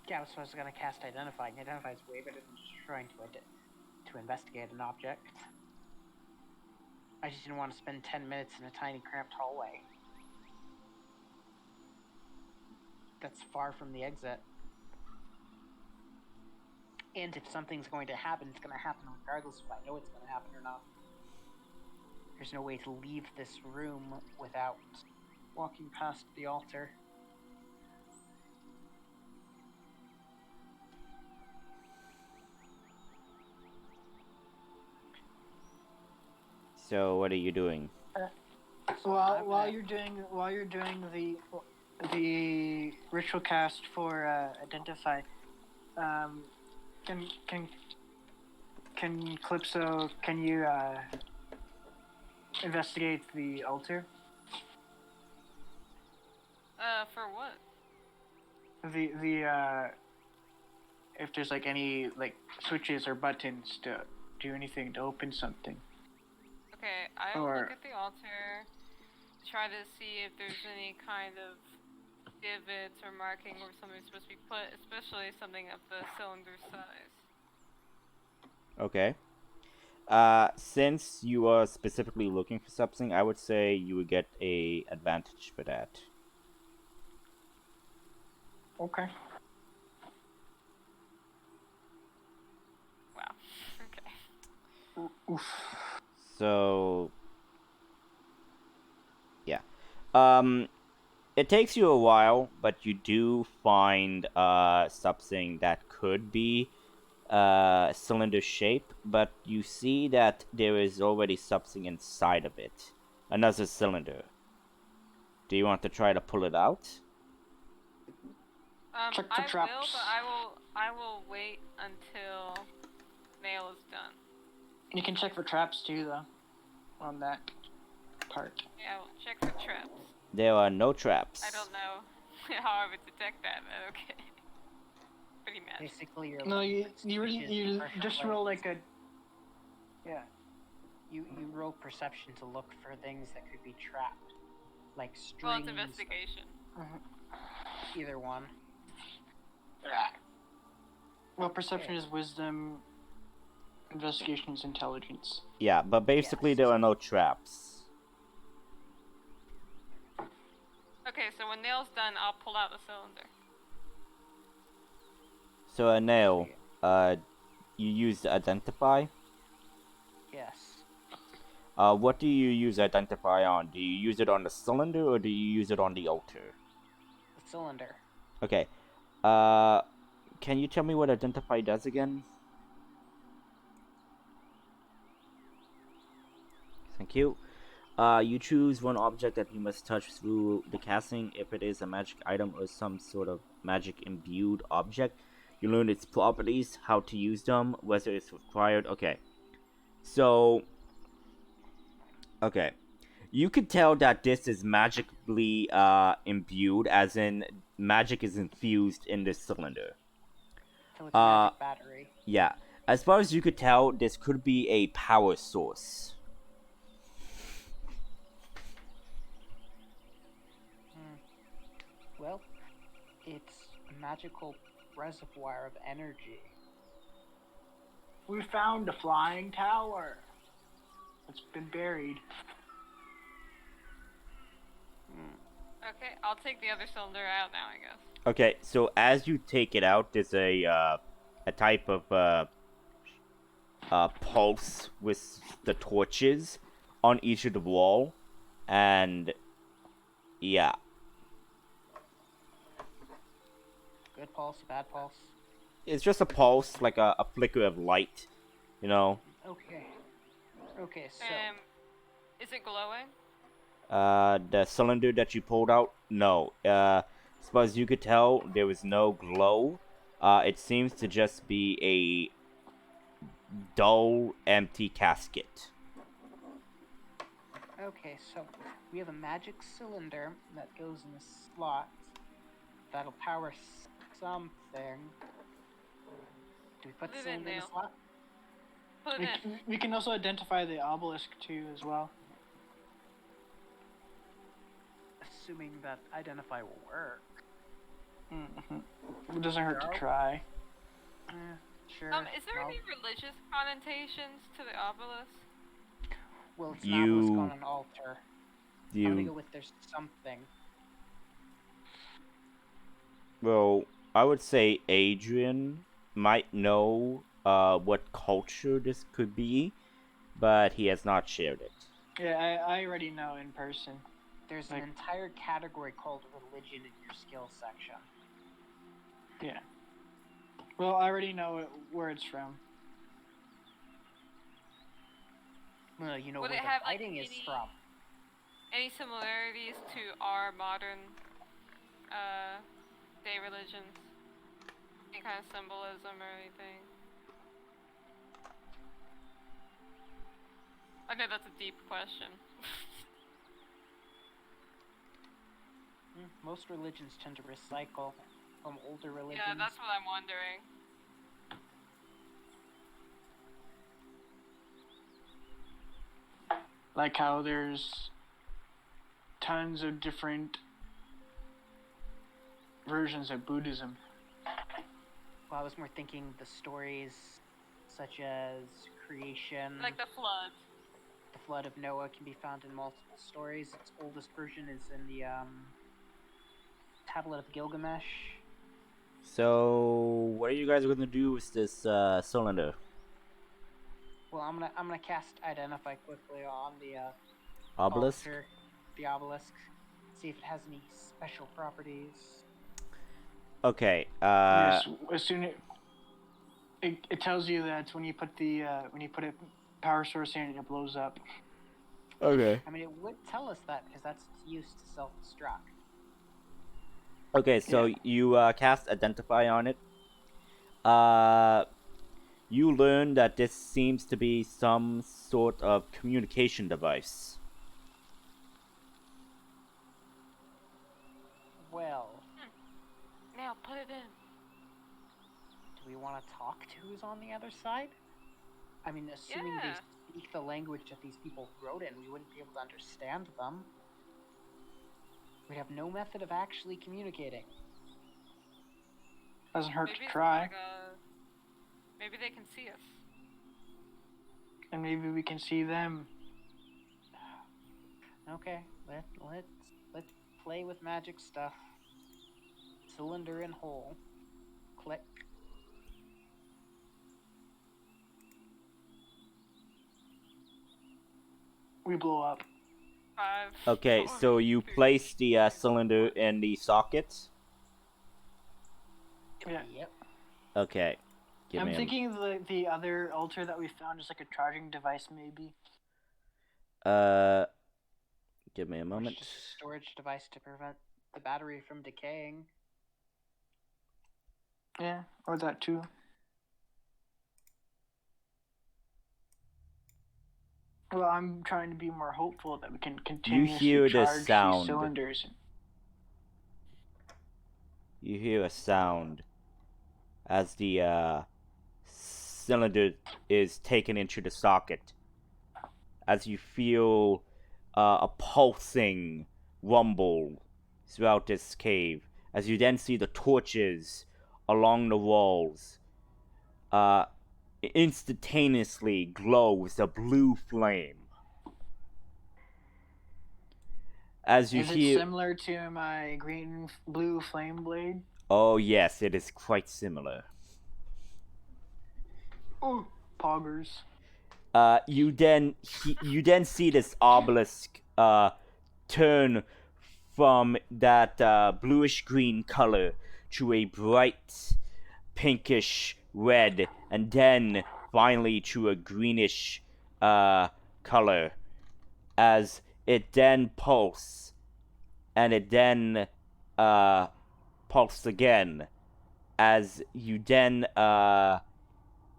Yeah, so I was gonna cast Identify. Identify is way better than just trying to investigate an object. I just didn't want to spend 10 minutes in a tiny cramped hallway. That's far from the exit. And if something's going to happen, it's going to happen regardless if I know it's going to happen or not. There's no way to leave this room without walking past the altar. So what are you doing? While you're doing the ritual cast for identify, can Calypso, can you investigate the altar? For what? if there's like any like switches or buttons to do anything to open something. Okay, I will Or- look at the altar, try to see if there's any kind of divots or marking where something's supposed to be put, especially something of the cylinder size. Okay. Since you are specifically looking for something, I would say you would get a advantage for that. Okay. Wow. Okay. Oof. So, yeah. It takes you a while, but you do find something that could be cylinder shape, but you see that there is already something inside of it. Another cylinder. Do you want to try to pull it out? Check for I will, traps. but I will wait until mail is done. You can check for traps too, though, on that part. Yeah, I will check for traps. There are no traps. I don't know how I would detect that, but okay. Pretty much. Basically, you're No, you switches perfect just way. roll like a. Yeah. You roll perception to look for things that could be trapped, like strings. Well, it's investigation. Either one. Well, perception is wisdom. Investigation is intelligence. Yeah, but basically Yes. there are no traps. Okay, so when nail's done, I'll pull out the cylinder. So a nail, you use identify. Yes. What do you use identify on? Do you use it on the cylinder or do you use it on the altar? The cylinder. Okay. Can you tell me what identify does again? Thank you. You choose one object that you must touch through the casting. If it is a magic item or some sort of magic imbued object, you learn its properties, how to use them, whether it's required. Okay. So, okay. You could tell that this is magically imbued, as in magic is infused in this cylinder. So it's a magic battery. Yeah. As far as you could tell, this could be a power source. Well, it's a magical reservoir of energy. We found a flying tower. It's been buried. Okay, I'll take the other cylinder out now, I guess. Okay, so as you take it out, there's a type of pulse with the torches on each of the wall, and yeah. Good pulse, bad pulse. It's just a pulse, like a flicker of light, you know. Okay. Okay, so Is it glowing? The cylinder that you pulled out, no. As far as you could tell, there was no glow. It seems to just be a dull, empty casket. okay, so we have a magic cylinder that goes in a slot that'll power something. Do we put the Put it in cylinder in the now. slot? Put it in. We can also identify the obelisk too, as well. Assuming that identify will work. It doesn't hurt to try. Sure. Is there any religious connotations to the obelisk? Well, it's an obelisk You- on an altar. I'm gonna go You with there's something. well, I would say Adrian might know what culture this could be, but he has not shared it. Yeah, I already know in person. There's an entire category called religion in your skills section. Yeah. Well, I already know where it's from. Well, you know Would where it the have, like, writing is any- from. Any similarities to our modern day religions? Any kind of symbolism or anything? I know that's a deep question. Most religions tend to recycle from older religions. Yeah, that's what I'm wondering. Like how there's tons of different versions of Buddhism. Well, I was more thinking the stories such as creation. Like the flood. The flood of Noah can be found in multiple stories. Its oldest version is in the Tablet of Gilgamesh. So, what are you guys going to do with this cylinder? Well, I'm gonna cast Identify quickly on the Obelisk? altar, the obelisk. See if it has any special properties. Okay. Yes, as soon as it tells you that when you put a power source in, it blows up. Okay. I mean, it would tell us that because that's used to self-destruct. Okay, so Yeah. you cast Identify on it. You learn that this seems to be some sort of communication device. Well, Now put it in. do we want to talk to who's on the other side? I mean, assuming Yeah. they speak the language that these people wrote in, we wouldn't be able to understand them. We'd have no method of actually communicating. Doesn't hurt Maybe to it's try, like maybe they can see us. and maybe we can see them. Okay, let's play with magic stuff. Cylinder and hole. Click. We blow up. 5. Okay, 4, so you 3. place the cylinder in the socket. Yeah. Yep. Okay. Give I'm me thinking the other altar that we found is like a charging device, maybe. give me a Or moment. it's just a storage device to prevent the battery from decaying. Yeah, or that too. Well, I'm trying to be more hopeful that we can continuously hear the charge sound. these cylinders. You hear a sound as the cylinder is taken into the socket. As you feel a pulsing rumble throughout this cave. As you then see the torches along the walls instantaneously glow with a blue flame. As you Is it hear... similar to my blue flame blade? Oh yes, it is quite similar. Oh, poggers. You then see this obelisk turn from that bluish green color to a bright pinkish red, and then finally to a greenish color, as it then pulses, and it then pulses again, as you then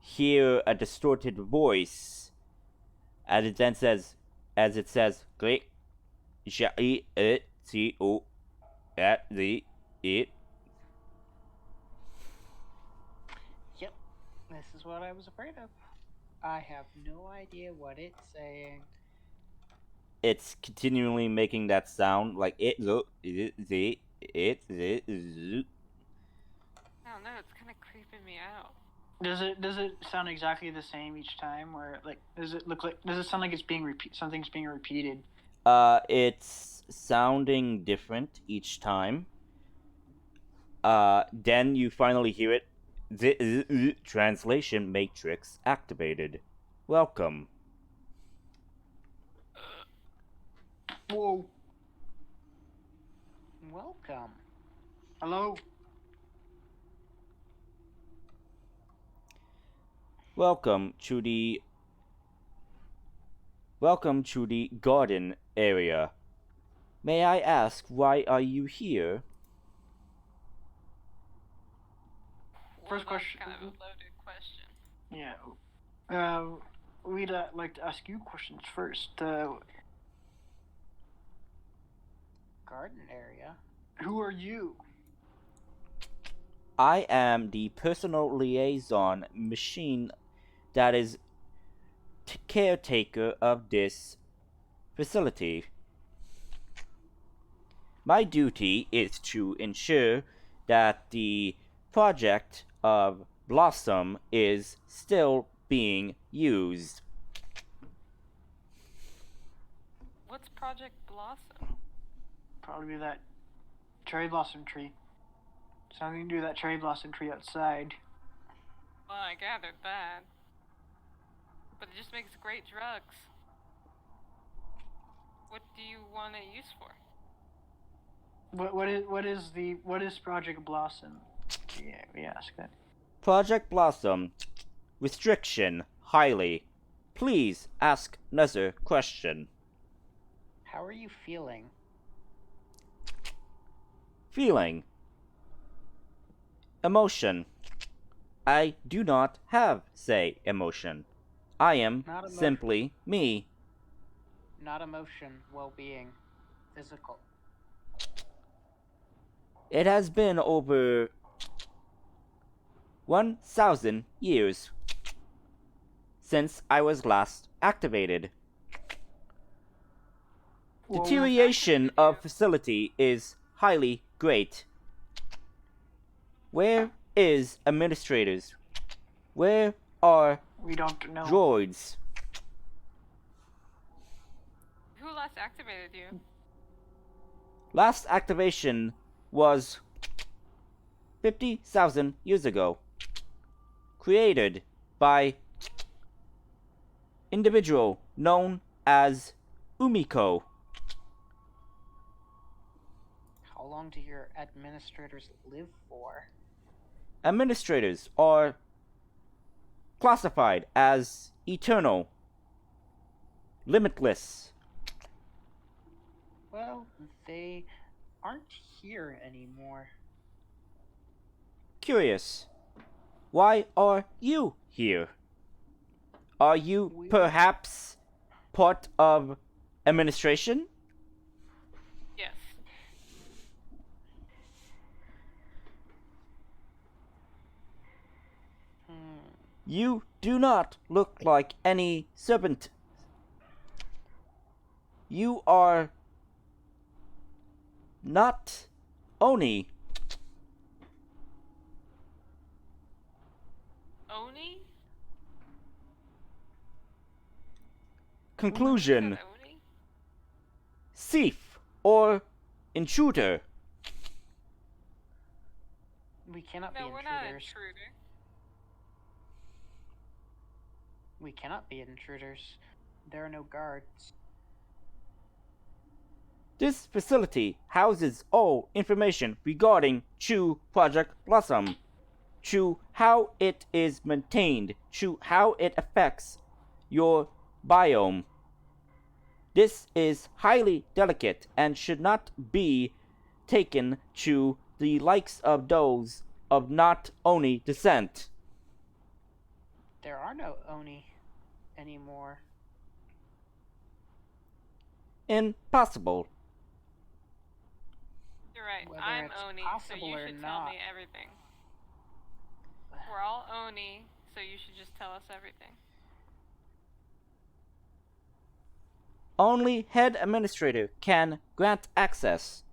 hear a distorted voice, as it then says, click, C-O, at the it. Yep. This is what I was afraid of. I have no idea what it's saying. It's continually making that sound like it. I don't know, it's kind of creeping me out. Does it sound exactly the same each time, or like does it sound like it's being something's being repeated? It's sounding different each time. Then you finally hear it. The translation matrix activated. Welcome. Whoa. Welcome. Hello. Welcome to the garden area. May I ask, why are you here? First Well, question. that's kind of a loaded question. Yeah. We'd like to ask you questions first. Garden area. Who are you? I am the personal liaison machine that is caretaker of this facility. My duty is to ensure that the project of Blossom is still being used. What's Project Blossom? Probably that cherry blossom tree. Something to do with that cherry blossom tree outside. Well, I gathered that. But it just makes great drugs. What do you want it used for? What is Project Blossom? Yeah, we ask that. Project Blossom. Restriction. Highly. Please ask another question. How are you feeling? Feeling. Emotion. I do not have, say, emotion. I am Not emotion. simply me. Not emotion, well-being, physical. It has been over 1,000 years since I was last activated. Well, Deterioration of facility is highly great. Where is administrators? Where are we don't know. droids? Who last activated you? Last activation was 50,000 years ago. Created by individual known as Umiko. How long do your administrators live for? Administrators are classified as eternal, limitless. Well, they aren't here anymore. Curious. Why are you here? Are you perhaps part of administration? Yes. You do not look like any servant. You are not Oni. Oni? Conclusion. Is that Oni? Thief or intruder. We cannot No, be we're not intruders. intruder. We cannot be intruders. There are no guards. This facility houses all information regarding True Project Blossom, to how it is maintained, to how it affects your biome. This is highly delicate and should not be taken to the likes of those of not Oni descent. There are no Oni anymore. Impossible. You're right. Whether I'm it's Oni, so possible you or should tell not. me everything. We're all Oni, so you should just tell us everything. Only head administrator can grant access.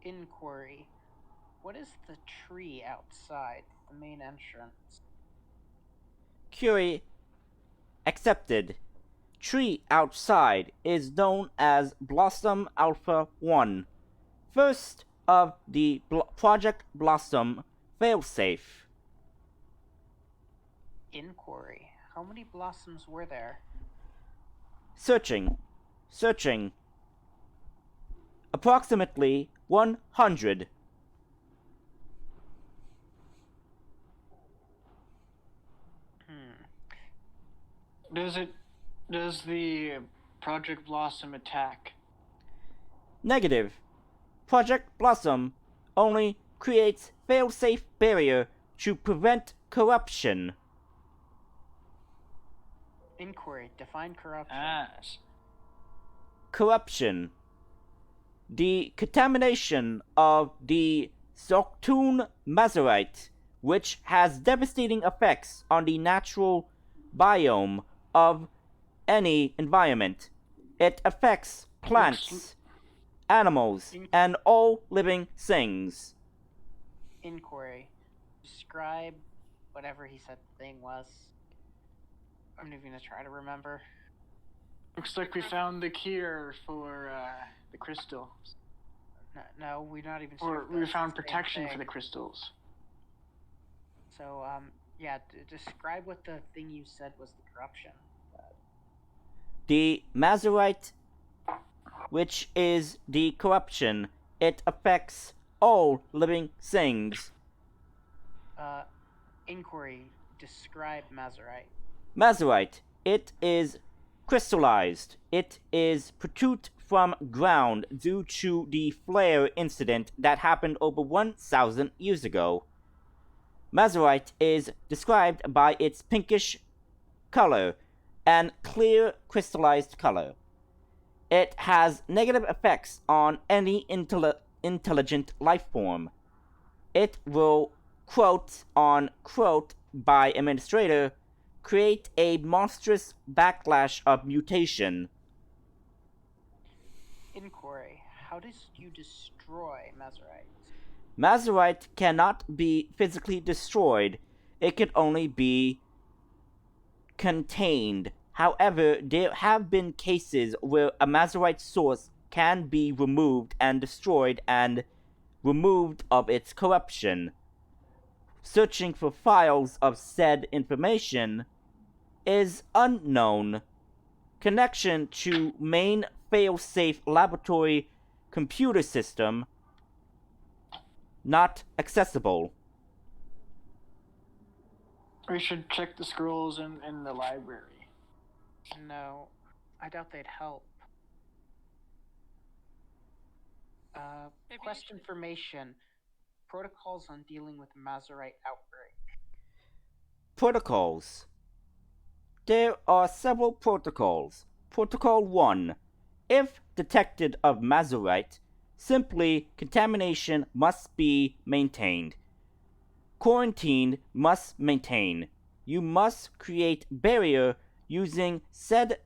Inquiry. What is the tree outside the main entrance? Curie accepted. Tree outside is known as Blossom Alpha 1, first of the Project Blossom failsafe. Inquiry. How many blossoms were there? Searching. Approximately 100. Does the Project Blossom attack? Negative. Project Blossom only creates failsafe barrier to prevent corruption. Inquiry. Define corruption. Corruption. The contamination of the Zoctun Mazerite which has devastating effects on the natural biome of any environment. It affects plants, animals, and all living things. Inquiry. Describe whatever he said the thing was. I'm not even gonna try to remember. Looks like we found the cure for the crystals. No, we're not even Or sure. we found protection for the crystals. So, yeah, describe what the thing you said was the corruption. The Mazurite, which is the corruption, it affects all living things. Inquiry. Describe Mazurite. Mazurite, it is crystallized. It is protrude from ground due to the flare incident that happened over 1,000 years ago. Mazurite is described by its pinkish color and clear crystallized color. It has negative effects on any intelligent life form. It will, quote on quote by administrator, create a monstrous backlash of mutation. Inquiry. How does you destroy Mazurite? Mazurite cannot be physically destroyed. It can only be contained. However, there have been cases where a Mazurite source can be removed and destroyed and removed of its corruption. Searching for files of said information is unknown. Connection to main failsafe laboratory computer system not accessible. We should check the scrolls in the library. No, I doubt they'd help. Quest information. Protocols on dealing with Mazurite outbreak. Protocols. There are several protocols. Protocol 1. If detected of Mazurite, simply contamination must be maintained. Quarantine must maintain. You must create barrier using said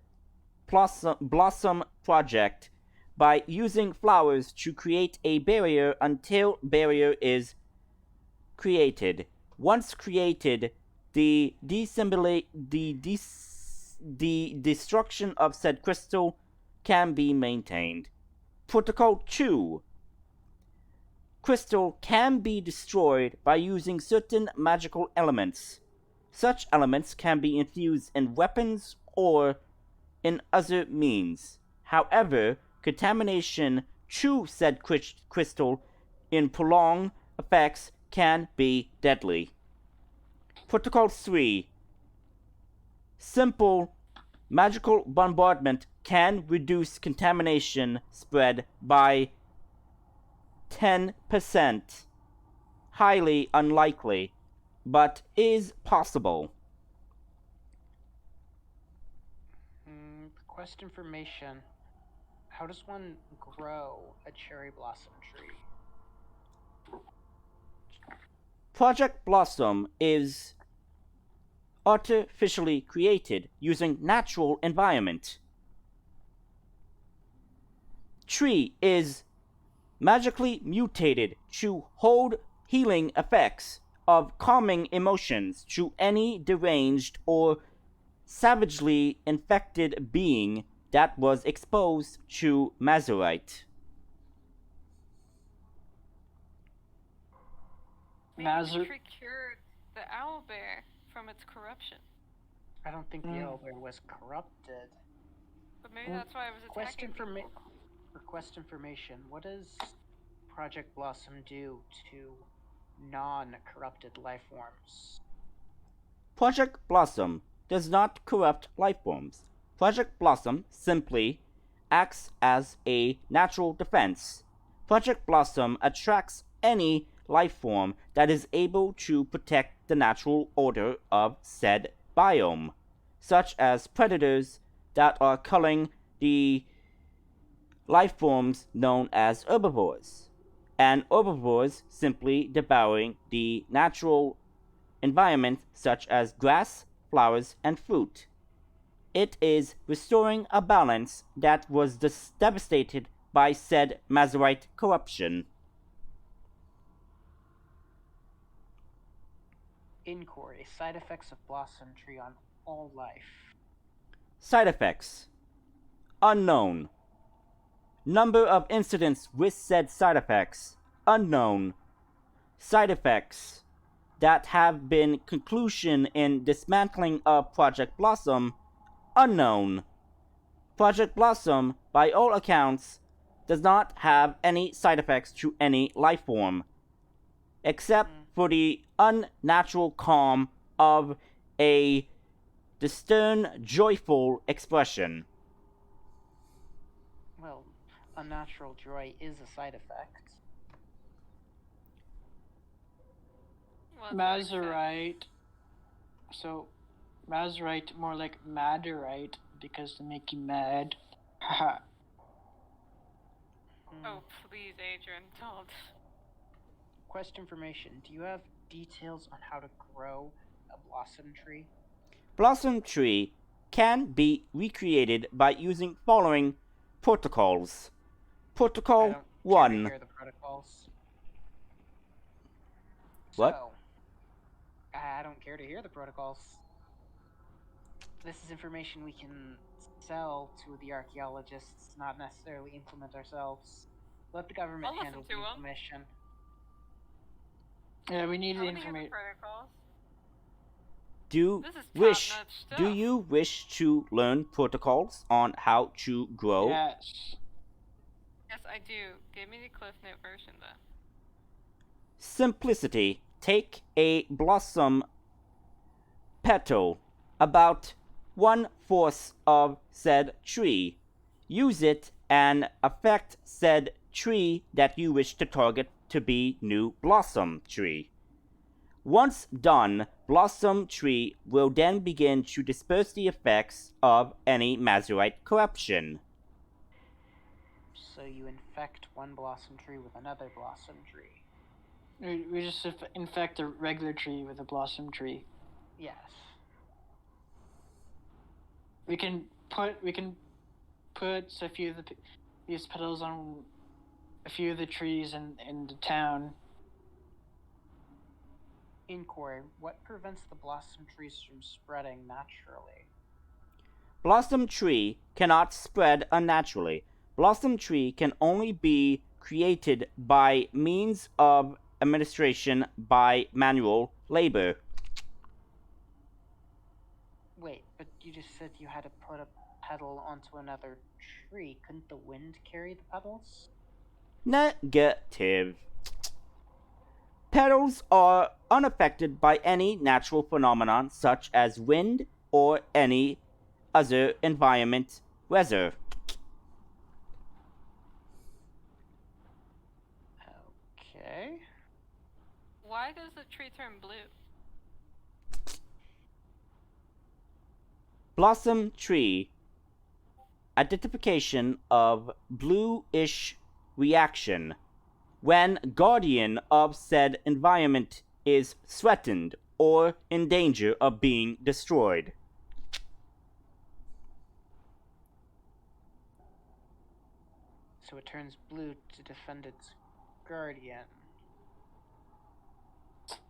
blossom project by using flowers to create a barrier until barrier is created. Once created, the destruction of said crystal can be maintained. Protocol 2. Crystal can be destroyed by using certain magical elements. Such elements can be infused in weapons or in other means. However, contamination to said crystal in prolonged effects can be deadly. Protocol 3. Simple magical bombardment can reduce contamination spread by 10%. Highly unlikely, but is possible. Quest information. How does one grow a cherry blossom tree? Project Blossom is artificially created using natural environment. Tree is magically mutated to hold healing effects of calming emotions to any deranged or savagely infected being that was exposed to Mazurite. Maybe the tree cured the owlbear from its corruption. I don't think the owlbear was corrupted. But maybe that's why it was attacking people. Request information. What does Project Blossom do to non-corrupted life forms? Project Blossom does not corrupt life forms. Project Blossom simply acts as a natural defense. Project Blossom attracts any life form that is able to protect the natural order of said biome, such as predators that are culling the life forms known as herbivores, and herbivores simply devouring the natural environment such as grass, flowers, and fruit. It is restoring a balance that was devastated by said Mazarite corruption. Inquiry. Side effects of blossom tree on all life. Side effects. Unknown. Number of incidents with said side effects. Unknown. Side effects that have been conclusion in dismantling of Project Blossom. Unknown. Project Blossom, by all accounts, does not have any side effects to any life form, except for the unnatural calm of a stern, joyful expression. Well, unnatural joy is a side effect. Mazarite. So, Mazarite, more like Madarite, because to make you mad. Haha. Oh, please, Adrian, don't. Quest information. Do you have details on how to grow a blossom tree? Blossom tree can be recreated by using following protocols. Protocol 1. Hear the protocols. What? So, I don't care to hear the protocols. This is information we can sell to the archaeologists, not necessarily implement ourselves. Let the government I'll handle listen the to 'em. information. Yeah, we need I the wanna hear the information. protocols. Do This is wish top-notch stuff. do you wish to learn protocols on how to grow? Yes. Yes, I do. Give me the Cliff Note version, though. Simplicity. Take a blossom petal, about 1/4 of said tree. Use it and affect said tree that you wish to target to be new blossom tree. Once done, blossom tree will then begin to disperse the effects of any Mazarite corruption. So you infect one blossom tree with another blossom tree. We just infect a regular tree with a blossom tree. Yes. We can put a few of these petals on a few of the trees in the town. Inquiry. What prevents the blossom trees from spreading naturally? Blossom tree cannot spread unnaturally. Blossom tree can only be created by means of administration by manual labor. Wait, but you just said you had to put a petal onto another tree. Couldn't the wind carry the petals? Negative. Petals are unaffected by any natural phenomenon such as wind or any other environment weather. Okay. Why does the tree turn blue? Blossom tree. Identification of bluish reaction when guardian of said environment is threatened or in danger of being destroyed. So it turns blue to defend its guardian.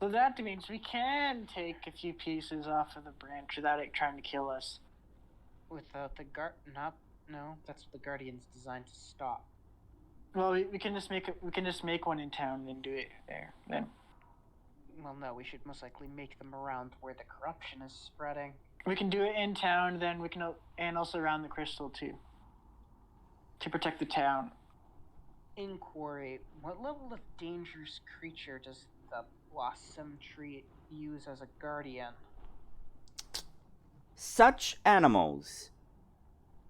So that means we can take a few pieces off of the branch without it trying to kill us. Without the no, that's what the guardian's designed to stop. Well, we can just make one in town and do it there. Then Well, no, we should most likely make them around where the corruption is spreading. we can do it in town. Then we can and also around the crystal too, to protect the town. Inquiry. What level of dangerous creature does the blossom tree use as a guardian? Such animals,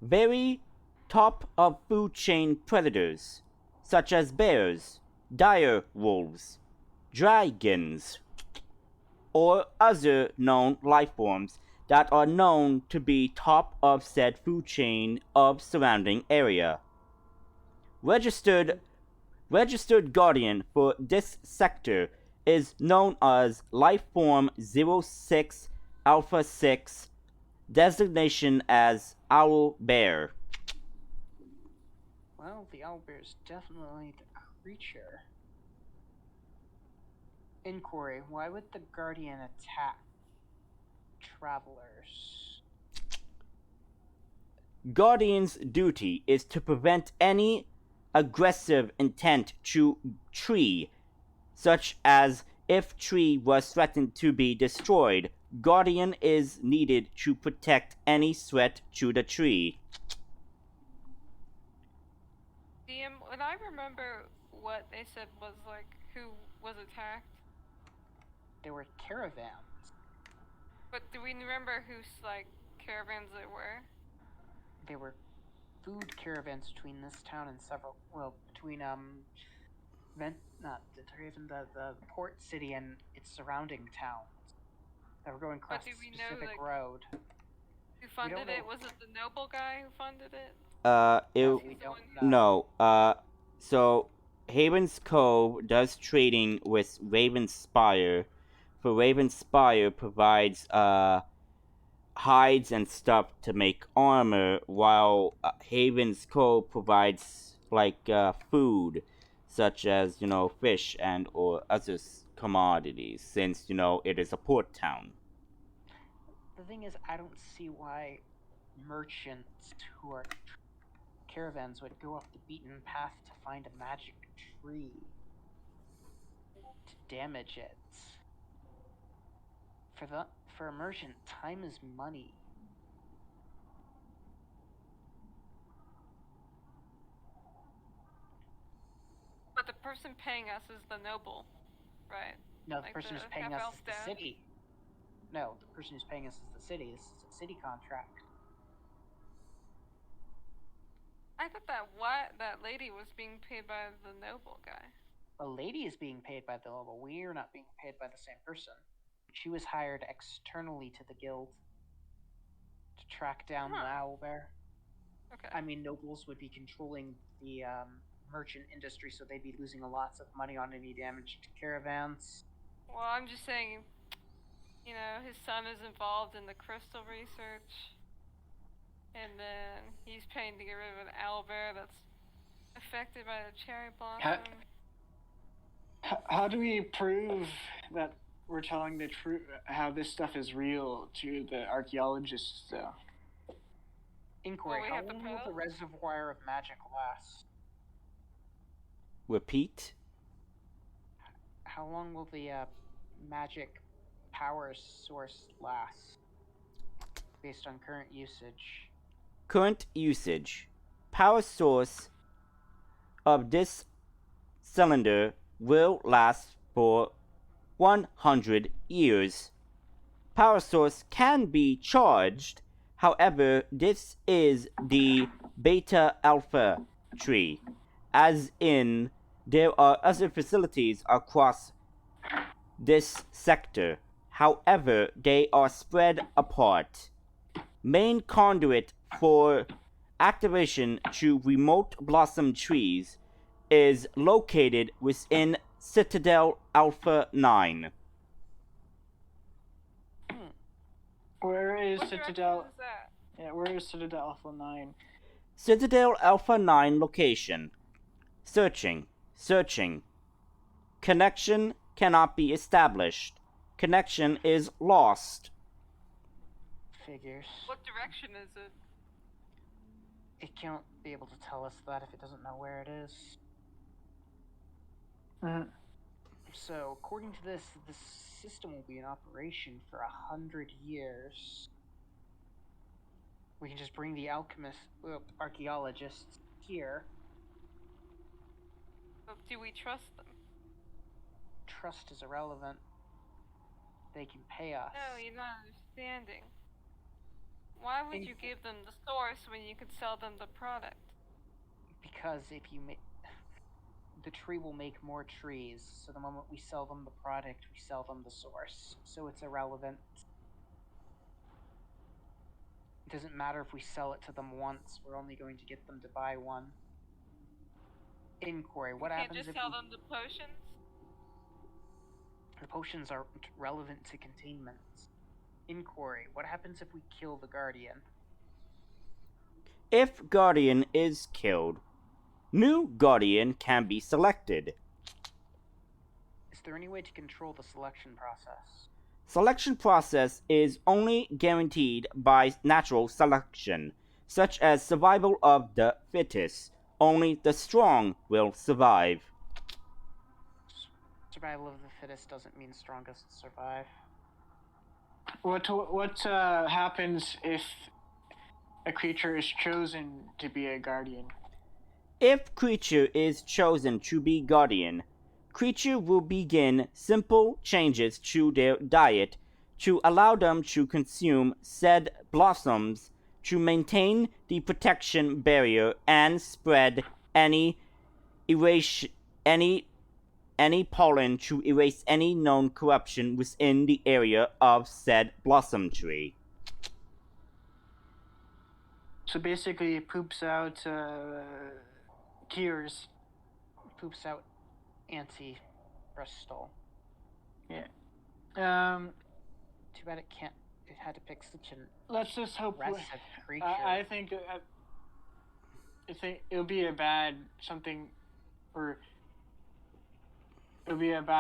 very top of food chain predators, such as bears, dire wolves, dragons, or other known life forms that are known to be top of said food chain of surrounding area. Registered guardian for this sector is known as Life Form 06 Alpha 6, designation as Owl Bear. Well, the owlbear's definitely the creature. Inquiry: why would the Guardian attack travelers? Guardian's duty is to prevent any aggressive intent to tree, such as if tree was threatened to be destroyed. Guardian is needed to protect any threat to the tree. Would I remember what they said was like who was attacked? There were caravans. But do we remember whose like caravans they were? There were food caravans between this town and several. Well, between the port city and its surrounding towns that were going across But do a we know, specific like, road. who funded know. it? Was it the noble guy who funded it? It We don't know. no. So Haven's Cove does trading with Raven Spire. For Raven Spire provides hides and stuff to make armor, while Haven's Cove provides like food, such as fish and or other commodities, since it is a port town. The thing is, I don't see why merchants who are caravans would go off the beaten path to find a magic tree to damage it. For a merchant, time is money. But the person paying us is the noble, right? No, the Like person the who's paying us half-elf is the staff? city. No, the person who's paying us is the city. This is a city contract. I thought that lady was being paid by the noble guy. A lady is being paid by the noble. We are not being paid by the same person. She was hired externally to the guild to track down the owlbear. Okay. I mean, nobles would be controlling the merchant industry, so they'd be losing lots of money on any damaged caravans. Well, I'm just saying, his son is involved in the crystal research, and then he's paying to get rid of an owlbear that's affected by the cherry blossom. How do we prove that we're telling the truth? How this stuff is real to the archaeologists, though? Inquiry: Well, how long will the reservoir of magic last? Repeat. How long will the magic power source last, based on current usage? Current usage. Power source of this cylinder will last for 100 years. Power source can be charged. However, this is the beta alpha tree, as in there are other facilities across this sector. However, they are spread apart. Main conduit for activation to remote blossom trees is located within Citadel Alpha 9. Where is What Citadel? direction is that? Yeah, where is Citadel Alpha 9? Citadel Alpha 9 location. Searching. Connection cannot be established. Connection is lost. Figures. What direction is it? It can't be able to tell us that if it doesn't know where it is. So, according to this, the system will be in operation for 100 years. We can just bring the archaeologists here. But do we trust them? Trust is irrelevant. They can pay us. No, you're not understanding. Why would you give them the source when you could sell them the product? Because if you make... the tree will make more trees, so the moment we sell them the product, we sell them the source. So it's irrelevant. It doesn't matter if we sell it to them once, we're only going to get them to buy one. Inquiry: what happens if you can't just sell them the potions? The potions aren't relevant to containment. Inquiry, what happens if we kill the Guardian? If Guardian is killed, new Guardian can be selected. Is there any way to control the selection process? Selection process is only guaranteed by natural selection, such as survival of the fittest. Only the strong will survive. Survival of the fittest doesn't mean strongest survive. What happens if a creature is chosen to be a guardian? If creature is chosen to be guardian, creature will begin simple changes to their diet to allow them to consume said blossoms to maintain the protection barrier and spread any pollen to erase any known corruption within the area of said blossom tree. So basically, it poops out tears. Poops out anti-Bristol. Yeah. Too bad it had to pick such an Let's just hope. aggressive creature. I think it'll be a bad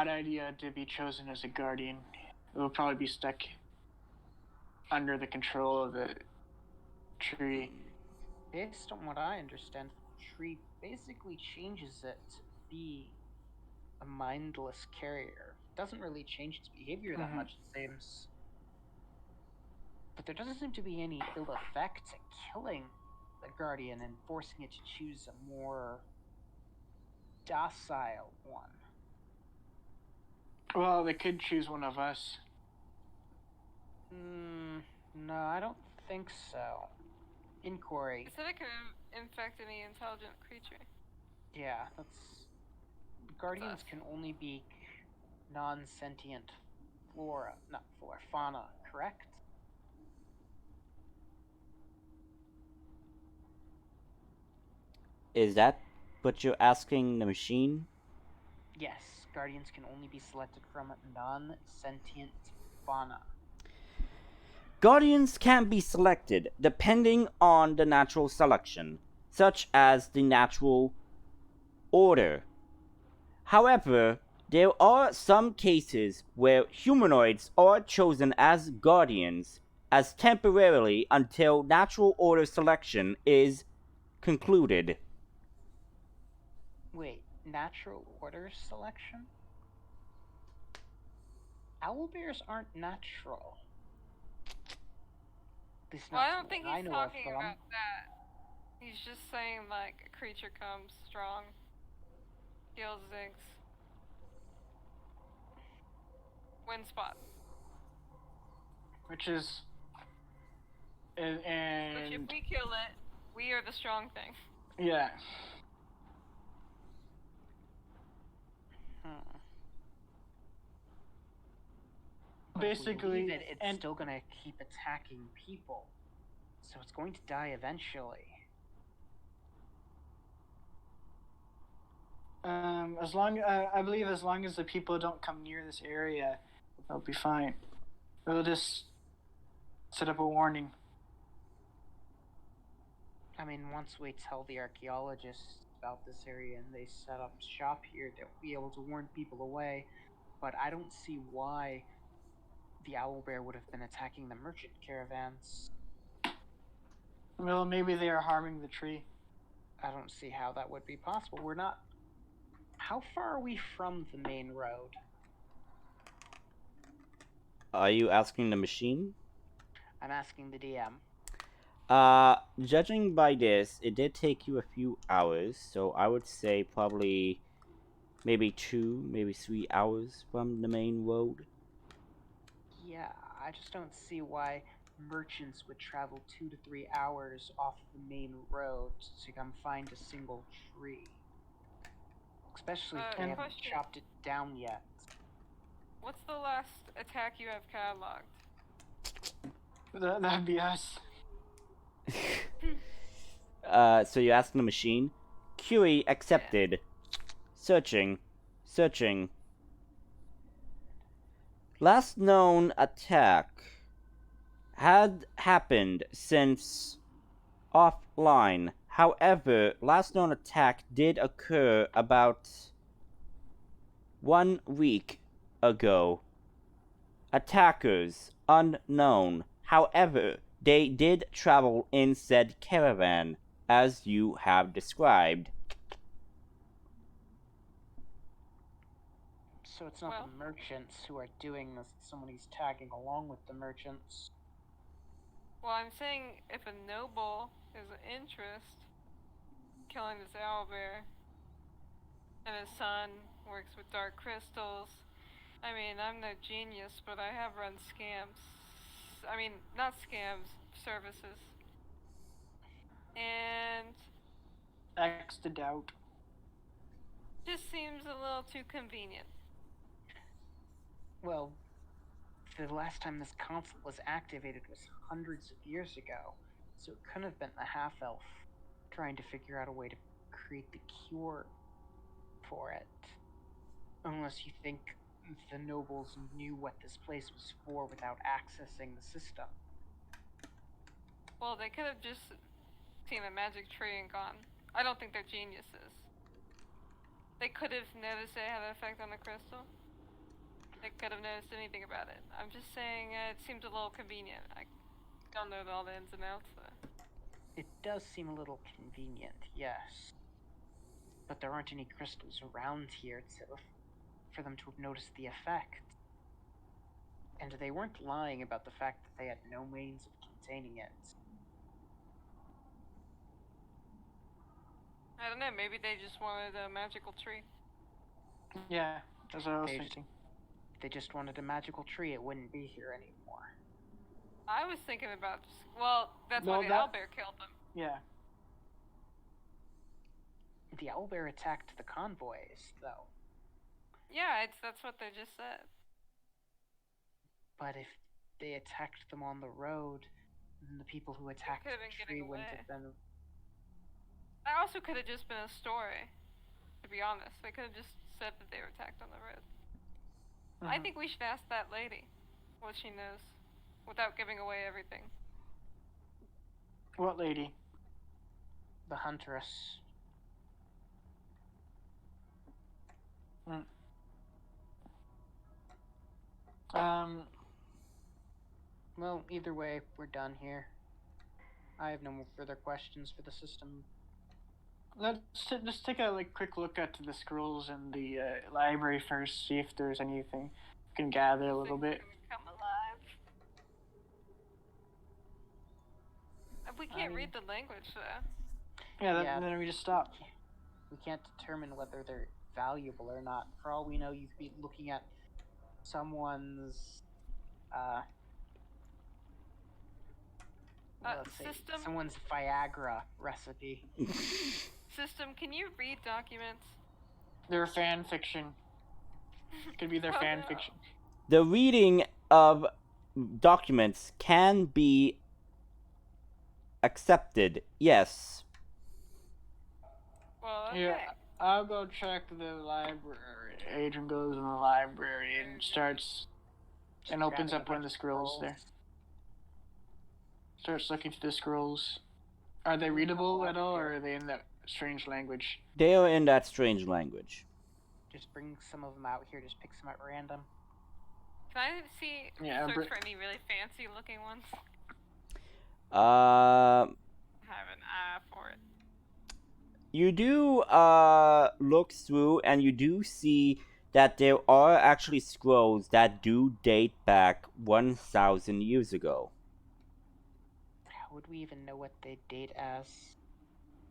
idea to be chosen as a guardian. It will probably be stuck under the control of the tree. Based on what I understand, the tree basically changes it to be a mindless carrier. It doesn't really change its behavior that much, it seems. But there doesn't seem to be any ill effect to killing the guardian and forcing it to choose a more docile one. Well, they could choose one of us. No, I don't think so. Inquiry. It said it could infect any intelligent creature. Yeah, that's... Guardians can only be non-sentient fauna, correct? Is that what you're asking the machine? Yes, Guardians can only be selected from non-sentient fauna. Guardians can be selected depending on the natural selection, such as the natural order. However, there are some cases where humanoids are chosen as guardians as temporarily until natural order selection is concluded. Wait, natural order selection? Owlbears aren't natural. At least Well, not I don't think I he's know talking of them. about that. He's just saying, like, a creature comes strong, heals Ziggs, win spot. Which is... Which, if And... we kill it, we are the strong thing. Yeah. Basically... But it's still gonna keep attacking people. So it's going to die eventually. I believe as long as the people don't come near this area, they'll be fine. We'll just set up a warning. I mean, once we tell the archaeologists about this area and they set up shop here, they'll be able to warn people away. But I don't see why the owlbear would have been attacking the merchant caravans. Well, maybe they are harming the tree. I don't see how that would be possible. We're not... How far are we from the main road? Are you asking the machine? I'm asking the DM. Judging by this, it did take you a few hours, so I would say probably maybe 2, maybe 3 hours from the main road. Yeah, I just don't see why merchants would travel 2 to 3 hours off the main road to come find a single tree. Especially if they haven't question. chopped it down yet. What's the last attack you have cataloged? That'd be us. So you're asking the machine? Query accepted. Searching. last known attack had happened since offline. However, last known attack did occur about 1 week ago. Attackers unknown. However, they did travel in said caravan, as you have described. So it's not Well- the merchants who are doing this, it's someone who's tagging along with the merchants. Well, I'm saying if a noble is an interest, killing this owlbear, and his son works with dark crystals. I mean, I'm no genius, but I have run scams. I mean, not scams, services. And X to doubt. just seems a little too convenient. Well, the last time this console was activated was hundreds of years ago, so it couldn't have been the half-elf trying to figure out a way to create the cure for it. Unless you think the nobles knew what this place was for without accessing the system. Well, they could have just seen a magic tree and gone. I don't think they're geniuses. They could have noticed it had an effect on the crystal. They could have noticed anything about it. I'm just saying it seems a little convenient. I don't know all the ins and outs though. It does seem a little convenient, yes. But there aren't any crystals around here for them to have noticed the effect. And they weren't lying about the fact that they had no means of containing it. I don't know, maybe they just wanted a magical tree. Yeah, that's what I was They- thinking. If they just wanted a magical tree, it wouldn't be here anymore. I was thinking about just, well, that's No, why the that- owlbear killed them. Yeah. The owlbear attacked the convoys, though. Yeah, that's what they just said. But if they attacked them on the road, then the people who attacked could've the been tree getting wouldn't away. have been. That also could have just been a story, to be honest. They could have just said that they were attacked on the road. I Mhm. think we should ask that lady what she knows, without giving away everything. What lady? The huntress. Well, either way, we're done here. I have no more further questions for the system. Let's just take a quick look at the scrolls in the library first. See if there's anything we can gather a little Things bit. can come alive. We can't mean- read the language though. Yeah, Yeah. then we just stop. We can't determine whether they're valuable or not. For all we know, you could be looking at someone's let's say, System? someone's Viagra recipe. System, can you read documents? Their fan fiction. Could be their Oh, fan no. fiction. The reading of documents can be accepted, yes. Well, okay. Yeah, I'll go check the library. Adrian goes in the library and starts and opens grabbing up a one of bunch the scrolls scrolls. there. Starts looking through the scrolls. Are they readable at all, or are they in that strange language? They are in that strange language. Just bring some of them out here. Just pick some at random. Can I see, Yeah, search but- for any really fancy looking ones? Uh, Have an eye for it. you do look through, and you do see that there are actually scrolls that do date back 1,000 years ago. How would we even know what they date as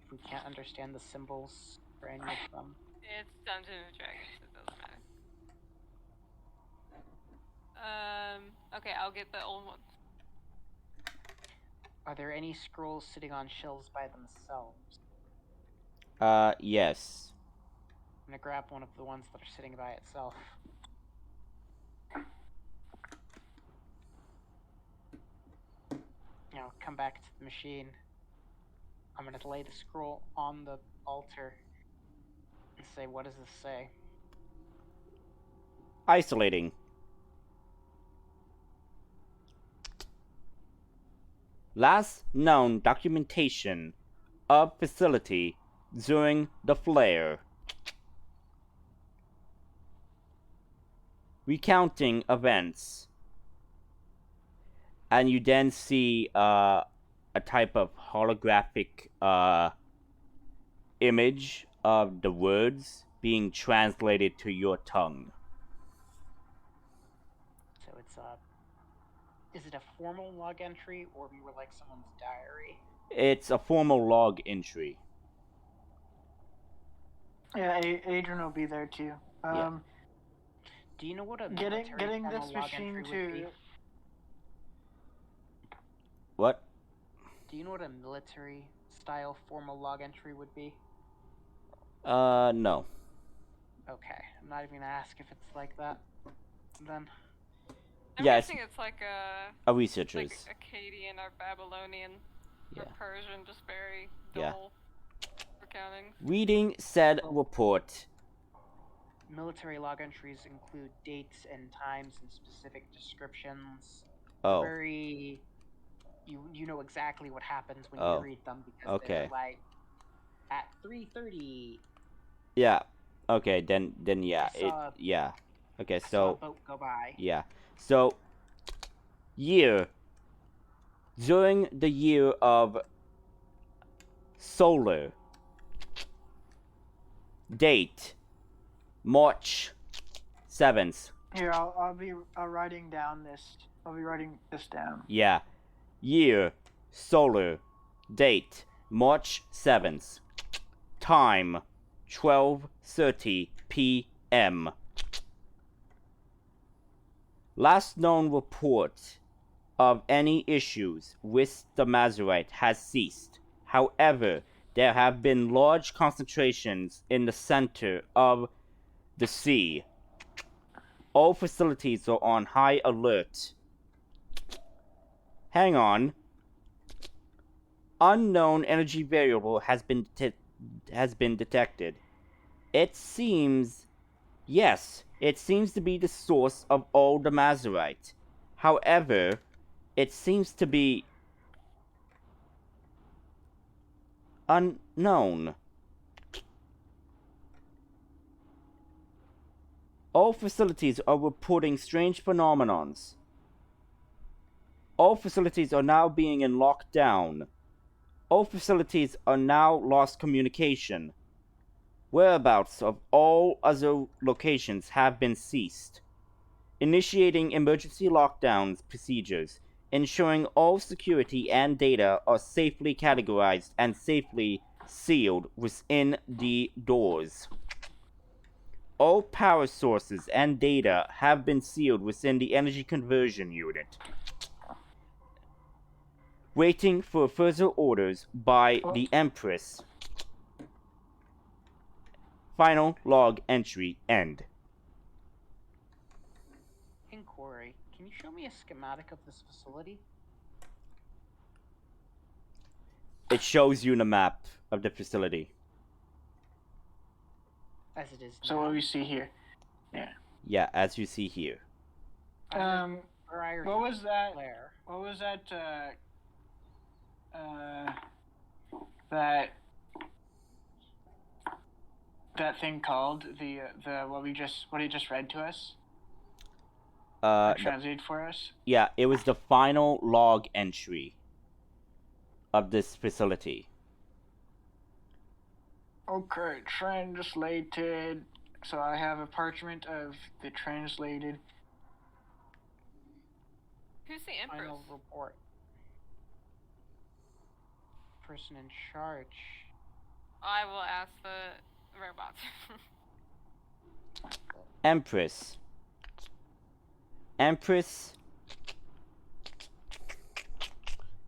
if we can't understand the symbols for any of them? It's Dungeons and Dragons, it doesn't matter. Okay, I'll get the old ones. Are there any scrolls sitting on shelves by themselves? Yes. I'm gonna grab one of the ones that are sitting by itself. Now come back to the machine. I'm gonna lay the scroll on the altar and say, what does this say? Isolating. Last known documentation of facility during the flare. Recounting events. And you then see a type of holographic image of the words being translated to your tongue. So it's is it a formal log entry or more like someone's diary? It's a formal log entry. Yeah, Adrian will be there too. Yeah. Do you know what a getting formal this log machine entry would be? to What? Do you know what a military style formal log entry would be? No. Okay, I'm not even gonna ask if it's like that. Then. I'm Yeah, guessing it's like a researcher's. like Akkadian or Babylonian or Yeah. Persian, just very Yeah. dull recounting. Reading said report. Military log entries include dates and times and specific descriptions. Oh. Very, you know exactly what happens when Oh. you read them because Okay. they're like at 3:30. Yeah. Okay. Then yeah. Yeah. Okay. I saw a So boat go by. yeah. So year. During the year of solar. Date. March 7th. Here, I'll be writing down this. I'll be writing this down. Yeah. Year. Solar. Date. March 7th. Time. 12:30 p.m. Last known report of any issues with the Mazurite has ceased. However, there have been large concentrations in the center of the sea. All facilities are on high alert. Hang on. Unknown energy variable has been detected. It seems to be the source of all the Mazurite. However, it seems to be unknown. All facilities are reporting strange phenomenons. All facilities are now being in lockdown. All facilities are now lost communication. Whereabouts of all other locations have been ceased. Initiating emergency lockdowns procedures, ensuring all security and data are safely categorized and safely sealed within the doors. All power sources and data have been sealed within the energy conversion unit. Waiting for further orders by the Empress. Final log entry end. Inquiry. Can you show me a schematic of this facility? It shows you the map of the facility. As it is So now. what we see here. Yeah. Yeah, as you see here. Prior What to was that? flare. What was that? That thing called the what he just read to us. Translated for us. Yeah, it was the final log entry of this facility. Okay, translated. So I have a parchment of the translated. Who's the Empress? Final report. Person in charge. I will ask the robot. Empress.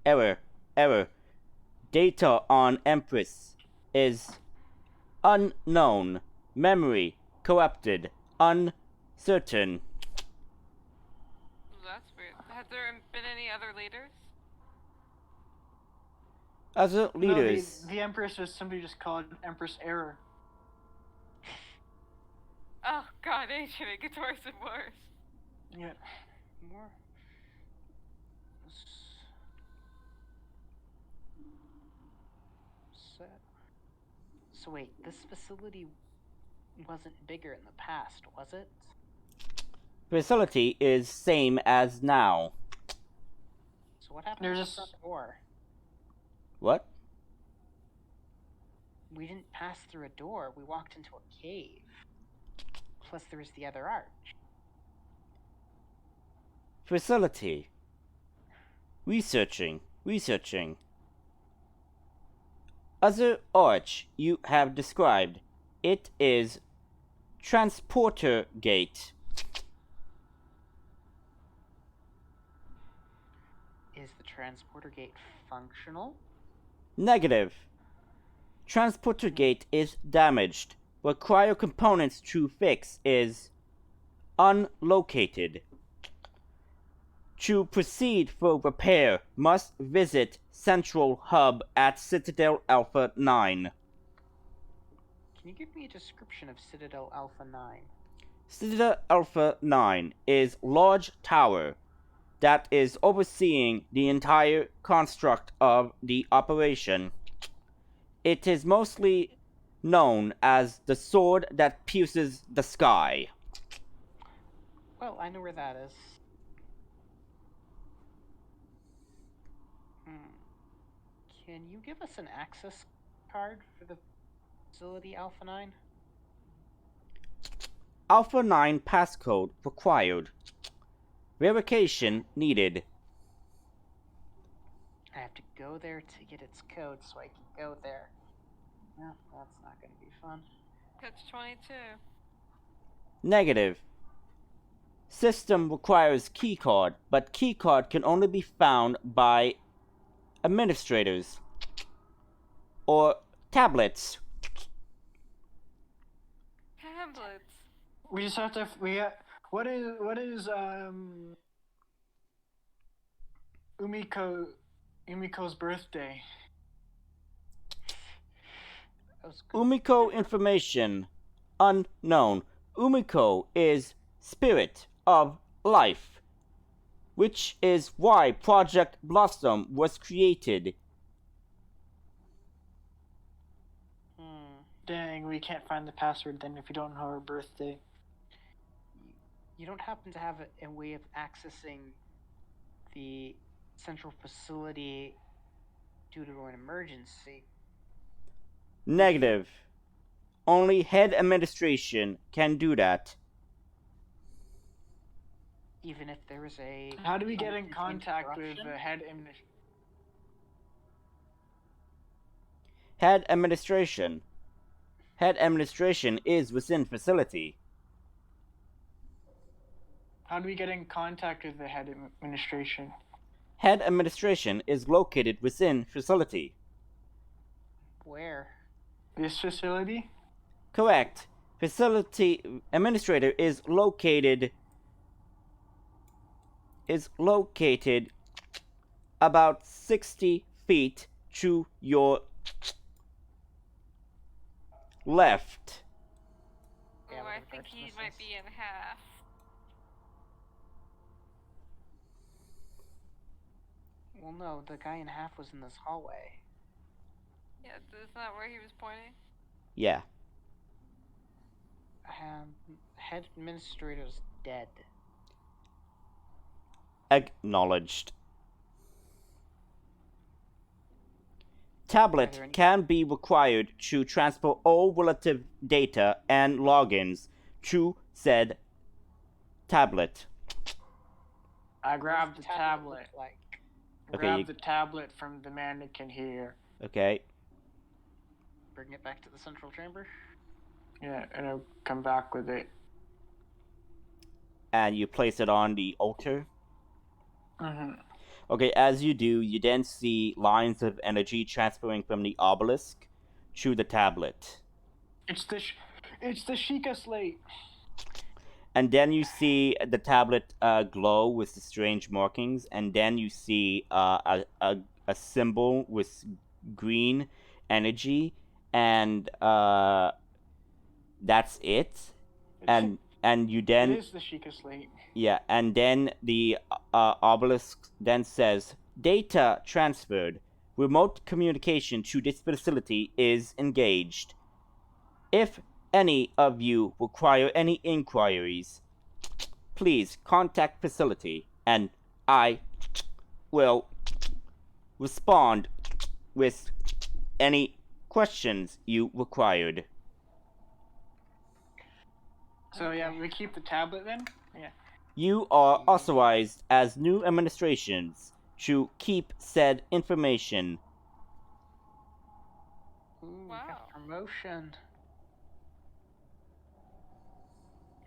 Error. Data on Empress is unknown. Memory corrupted. Uncertain. That's weird. Have there been any other leaders? Other leaders. No, the Empress was somebody just called Empress Error. Oh god, ancient, it gets worse and worse. Yeah. More. So wait, this facility wasn't bigger in the past, was it? Facility is same as now. So what happened to the front door? What? We didn't pass through a door, we walked into a cave. Plus there was the other arch. Facility. Researching. Other arch you have described. It is transporter gate. Is the transporter gate functional? Negative. Transporter gate is damaged. What cryo components to fix is unlocated. To proceed for repair, must visit Central Hub at Citadel Alpha 9. Can you give me a description of Citadel Alpha 9? Citadel Alpha 9 is large tower that is overseeing the entire construct of the operation. It is mostly known as the sword that pierces the sky. Well, I know where that is. Can you give us an access card for the facility Alpha 9? Alpha 9 passcode required. Verification needed. I have to go there to get its code so I can go there. No, that's not going to be fun. Catch 22. Negative. System requires keycard, but keycard can only be found by administrators or tablets. Tablets. We just have to. What is Umiko's birthday? Umiko information unknown. Umiko is spirit of life, which is why Project Blossom was created. Dang, we can't find the password then if you don't know her birthday. You don't happen to have a way of accessing the central facility due to an emergency? Negative. Only head administration can do that. Even if there is a... How do we get in contact with the head administration? Head administration. Head administration is within facility. How do we get in contact with the head administration? Head administration is located within facility. Where? This facility? Correct. Facility administrator is located about 60 feet to your left. Yeah, Oh, I think he might be in half. Well, no, the guy in half was in this hallway. Yeah, isn't that where he was pointing? Yeah. Head administrator's dead. Acknowledged. Tablet can be required to transfer all relative data and logins to said tablet. I grabbed the tablet. Okay, Grab the tablet from the mannequin here. Okay. Bring it back to the central chamber? Yeah, and I'll come back with it. And you place it on the altar. Mm-hmm. Okay, as you do, you then see lines of energy transferring from the obelisk to the tablet. It's the Sheikah slate. And then you see the tablet glow with the strange markings, and then you see a symbol with green energy, and that's it. And you then... It is the Sheikah slate. Yeah, and then the obelisk then says, data transferred. remote communication to this facility is engaged. If any of you require any inquiries, please contact facility and I will respond with any questions you required. So yeah, we keep the tablet then? Yeah. You are authorized as new administrations to keep said information. Ooh, Wow. got promotion.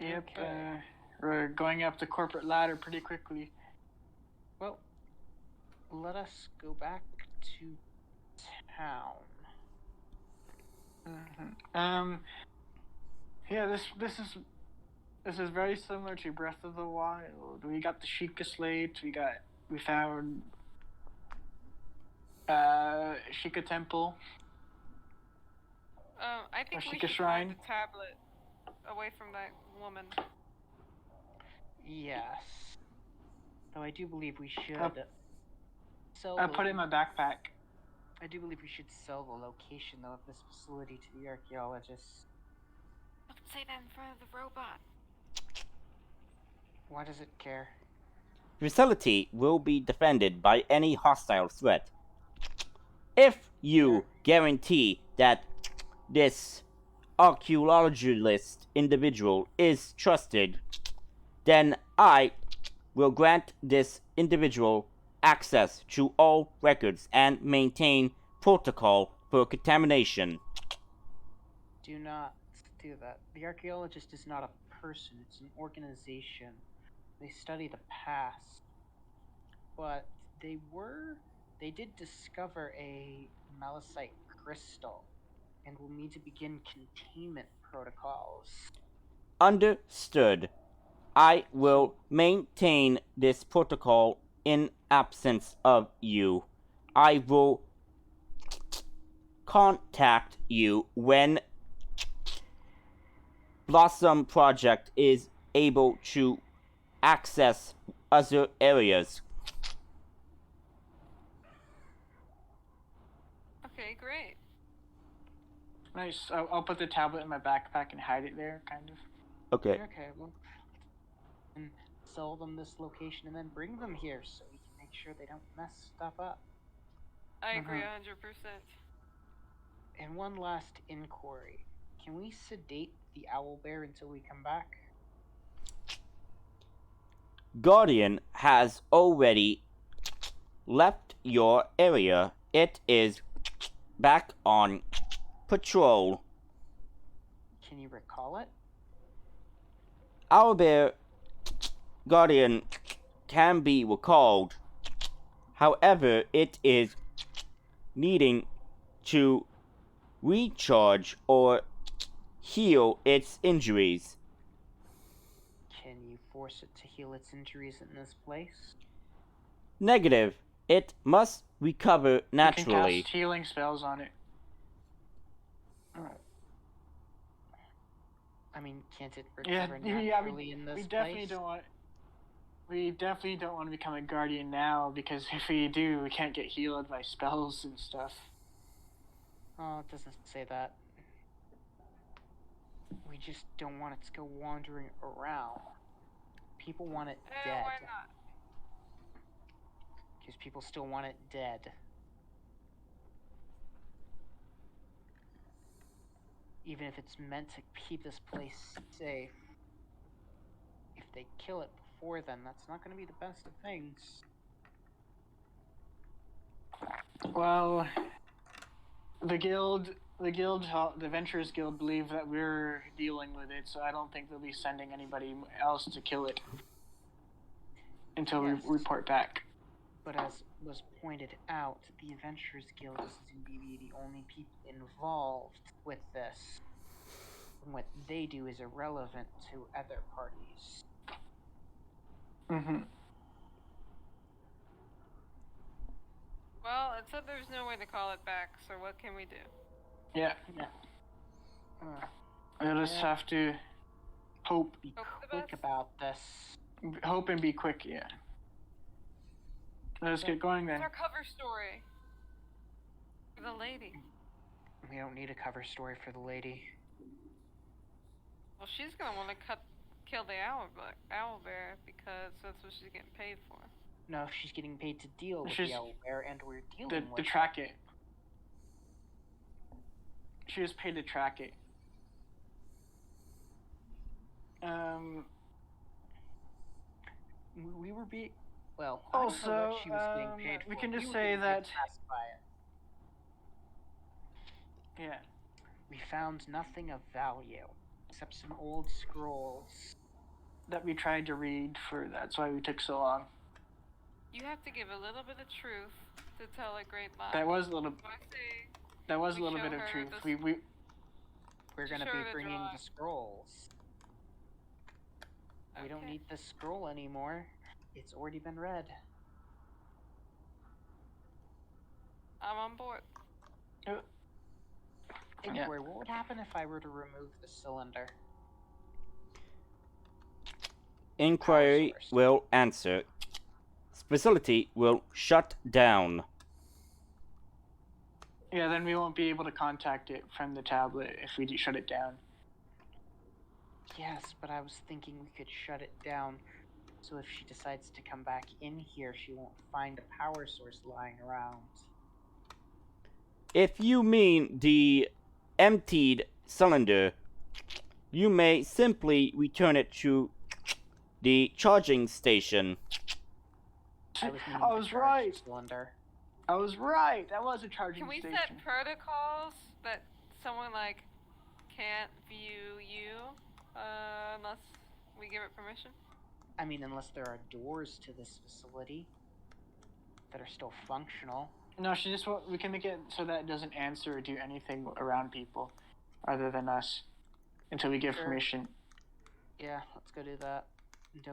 Yep, Okay. we're going up the corporate ladder pretty quickly. Well, let us go back to town. Yeah, this is very similar to Breath of the Wild. We got the Sheikah Slate, we found Sheikah Temple. I think we Sheikah should Shrine. hide the tablet away from that woman. Yes. Though I do believe we should sell. I put it in my backpack. I do believe we should sell the location though of this facility to the archaeologists. Don't say that in front of the robot. Why does it care? Facility will be defended by any hostile threat. If you guarantee that this archaeologist individual is trusted, then I will grant this individual access to all records and maintain protocol for contamination. Do not do that. The archaeologist is not a person, it's an organization. They study the past. But they did discover a malachite crystal and will need to begin containment protocols. Understood. I will maintain this protocol in absence of you. I will contact you when Blossom Project is able to access other areas. Okay, great. Nice. I'll put the tablet in my backpack and hide it there, kind of. Okay. Okay, well, and sell them this location and then bring them here so we can make sure they don't mess stuff up. I agree 100%. And one last inquiry. Can we sedate the owl bear until we come back? Guardian has already left your area. It is back on patrol. Can you recall it? Owlbear Guardian can be recalled. However, it is needing to recharge or heal its injuries. Can you force it to heal its injuries in this place? Negative. It must recover naturally. You can cast healing spells on it. I mean, can't it recover naturally in this we place? definitely don't want. We definitely don't want to become a guardian now, because if we do, we can't get healed by spells and stuff. Oh, it doesn't say that. We just don't want it to go wandering around. People want it dead. Why not? Because people still want it dead. Even if it's meant to keep this place safe. If they kill it before then, that's not going to be the best of things. Well, the Adventurers Guild believe that we're dealing with it, so I don't think they'll be sending anybody else to kill it until we report back. But as was pointed out, the Adventurers Guild is to be the only people involved with this. And what they do is irrelevant to other parties. Well, it said there's no way to call it back, so what can we do? Yeah. We'll just have to hope. Be Hope the quick best. about this. Hope and be quick, yeah. Let's get going then. It's our cover story. The lady. We don't need a cover story for the lady. Well, she's gonna want to kill the owl bear because that's what she's getting paid for. No, she's getting paid to deal with the owl bear, and we're dealing with to track it. She was paid to track it. We were being... Well, also, I don't know what she was getting paid for. We can just were say being that... harassed by it. Yeah. We found nothing of value, except some old scrolls. That we tried to read that's why we took so long. You have to give a little bit of truth to tell a great lie. That was a little... That was a little bit of truth. We're gonna be bringing the scrolls. We don't need the scroll anymore. It's already been read. I'm on board. Inquiry, what would happen if I were to remove the cylinder? Inquiry will answer. Facility will shut down. Yeah, then we won't be able to contact it from the tablet if we shut it down. Yes, but I was thinking we could shut it down so if she decides to come back in here, she won't find a power source lying around. If you mean the emptied cylinder, you may simply return it to the charging station. I was right. Cylinder. I was right. That was a charging station. Can we set protocols that someone like can't view you unless we give it permission? I mean, unless there are doors to this facility that are still functional. No, we can make it so that it doesn't answer or do anything around people other than us until we give permission. Yeah, let's go do that.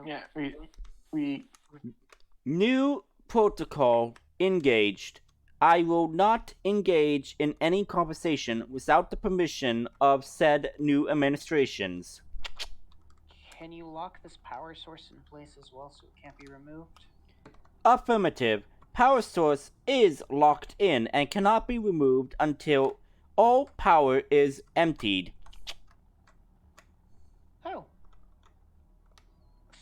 Yeah, we... New protocol engaged. I will not engage in any conversation without the permission of said new administrations. Can you lock this power source in place as well so it can't be removed? Affirmative. Power source is locked in and cannot be removed until all power is emptied. Oh.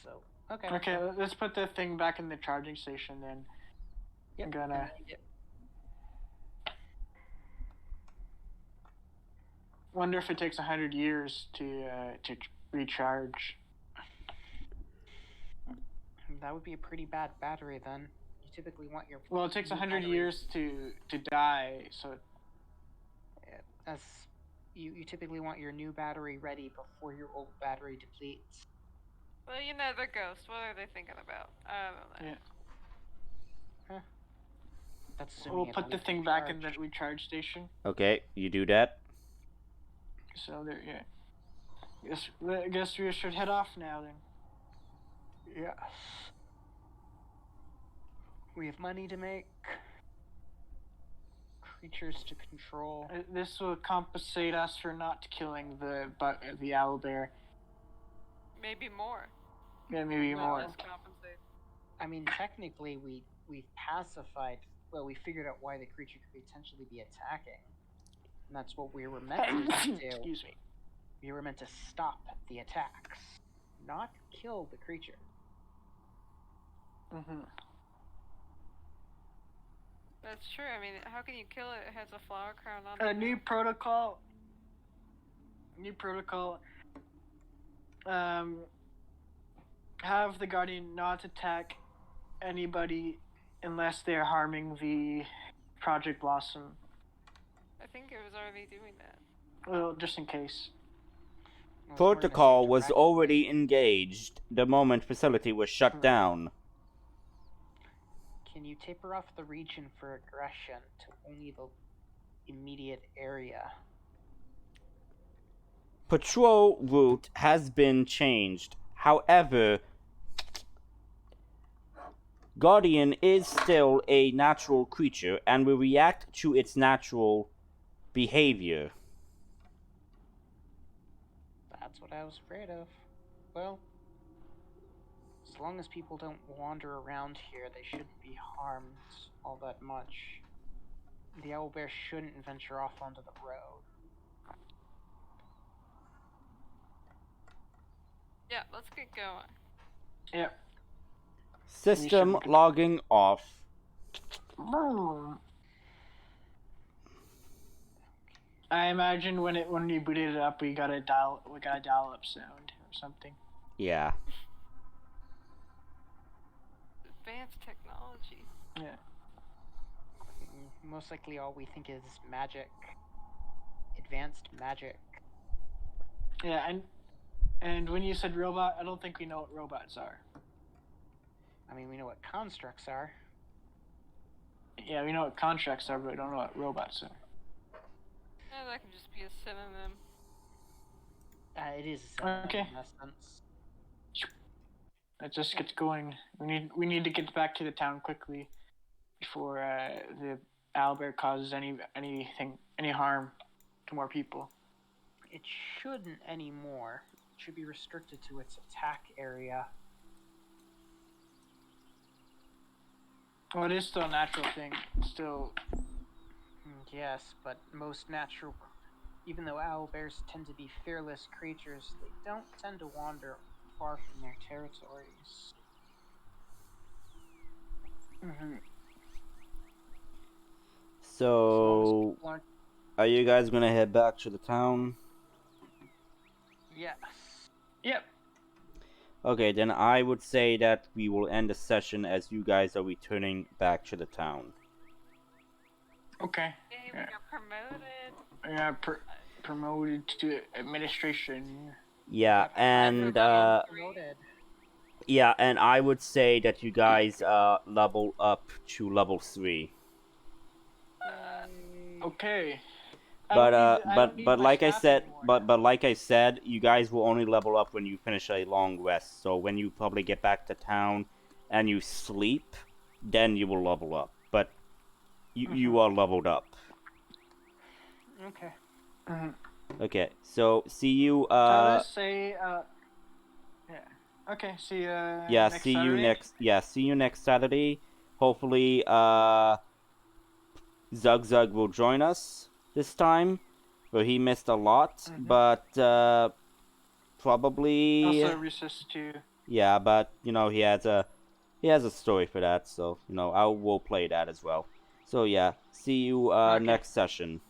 So, okay. Okay, let's put the thing back in the charging station then. Yep. I'm gonna... Wonder if it takes 100 years to recharge. That would be a pretty bad battery then. You typically want your... Well, it takes 100 years to die, so... As you typically want your new battery ready before your old battery depletes. Well, you know, they're ghosts. What are they thinking about? I don't know. Yeah. Huh. That's assuming we'll put the thing back in the recharge station. Okay, you do that. So there, yeah. I guess we should head off now then. Yes. We have money to make. Creatures to control. This will compensate us for not killing the owl bear. Maybe more. Yeah, maybe more. Compensate. I mean, technically, we pacified. Well, we figured out why the creature could potentially be attacking, and that's what we were meant to do. Excuse me. We were meant to stop the attacks, not kill the creature. Mm-hmm. That's true. I mean, how can you kill it? It has a flower crown on it. New protocol. Have the Guardian not attack anybody unless they're harming the Project Blossom. I think it was already doing that. Well, just in case. Protocol was already engaged the moment facility was shut down. Can you taper off the region for aggression to only the immediate area? Patrol route has been changed. However, Guardian is still a natural creature and will react to its natural behavior. That's what I was afraid of. Well, as long as people don't wander around here, they shouldn't be harmed all that much. the owlbear shouldn't venture off onto the road. Yeah, let's get going. Yep. System should- logging off. I imagine when we booted it up, we got a dial up sound or something. Yeah. Advanced technology. Yeah. Most likely all we think is magic. Advanced magic. Yeah, and when you said robot, I don't think we know what robots are. I mean, we know what constructs are. Yeah, we know what contracts are, but we don't know what robots are. Yeah, that could just be a synonym. It is a synonym Okay. in essence. Let's just get going. We need to get back to the town quickly before the owlbear causes any harm to more people. It shouldn't anymore. It should be restricted to its attack area. Well, it is still a natural thing. Still. Yes, but most natural, even though owlbears tend to be fearless creatures, they don't tend to wander far from their territories. Mm-hmm. So, are you guys gonna head back to the town? Yes. Yep. Okay, then I would say that we will end the session as you guys are returning back to the town. Okay. Hey, we got promoted. Yeah, promoted to administration. Yeah, and Promoted. yeah, and I would say that you guys level up to level 3. Okay. But like I said, but like I said, you guys will only level up when you finish a long rest. So when you probably get back to town and you sleep, then you will level up. But you are leveled up. Okay. Okay, so see you. Let's say. Yeah. Okay. See you. Yeah, next see you Saturday. next. Yeah, see you next Saturday. Hopefully, Zug will join us this time. But he missed a lot. But probably. Also, Recess too. Yeah, but you know he has a story for that, so you know I will play that as well. So yeah, see you Okay. next session.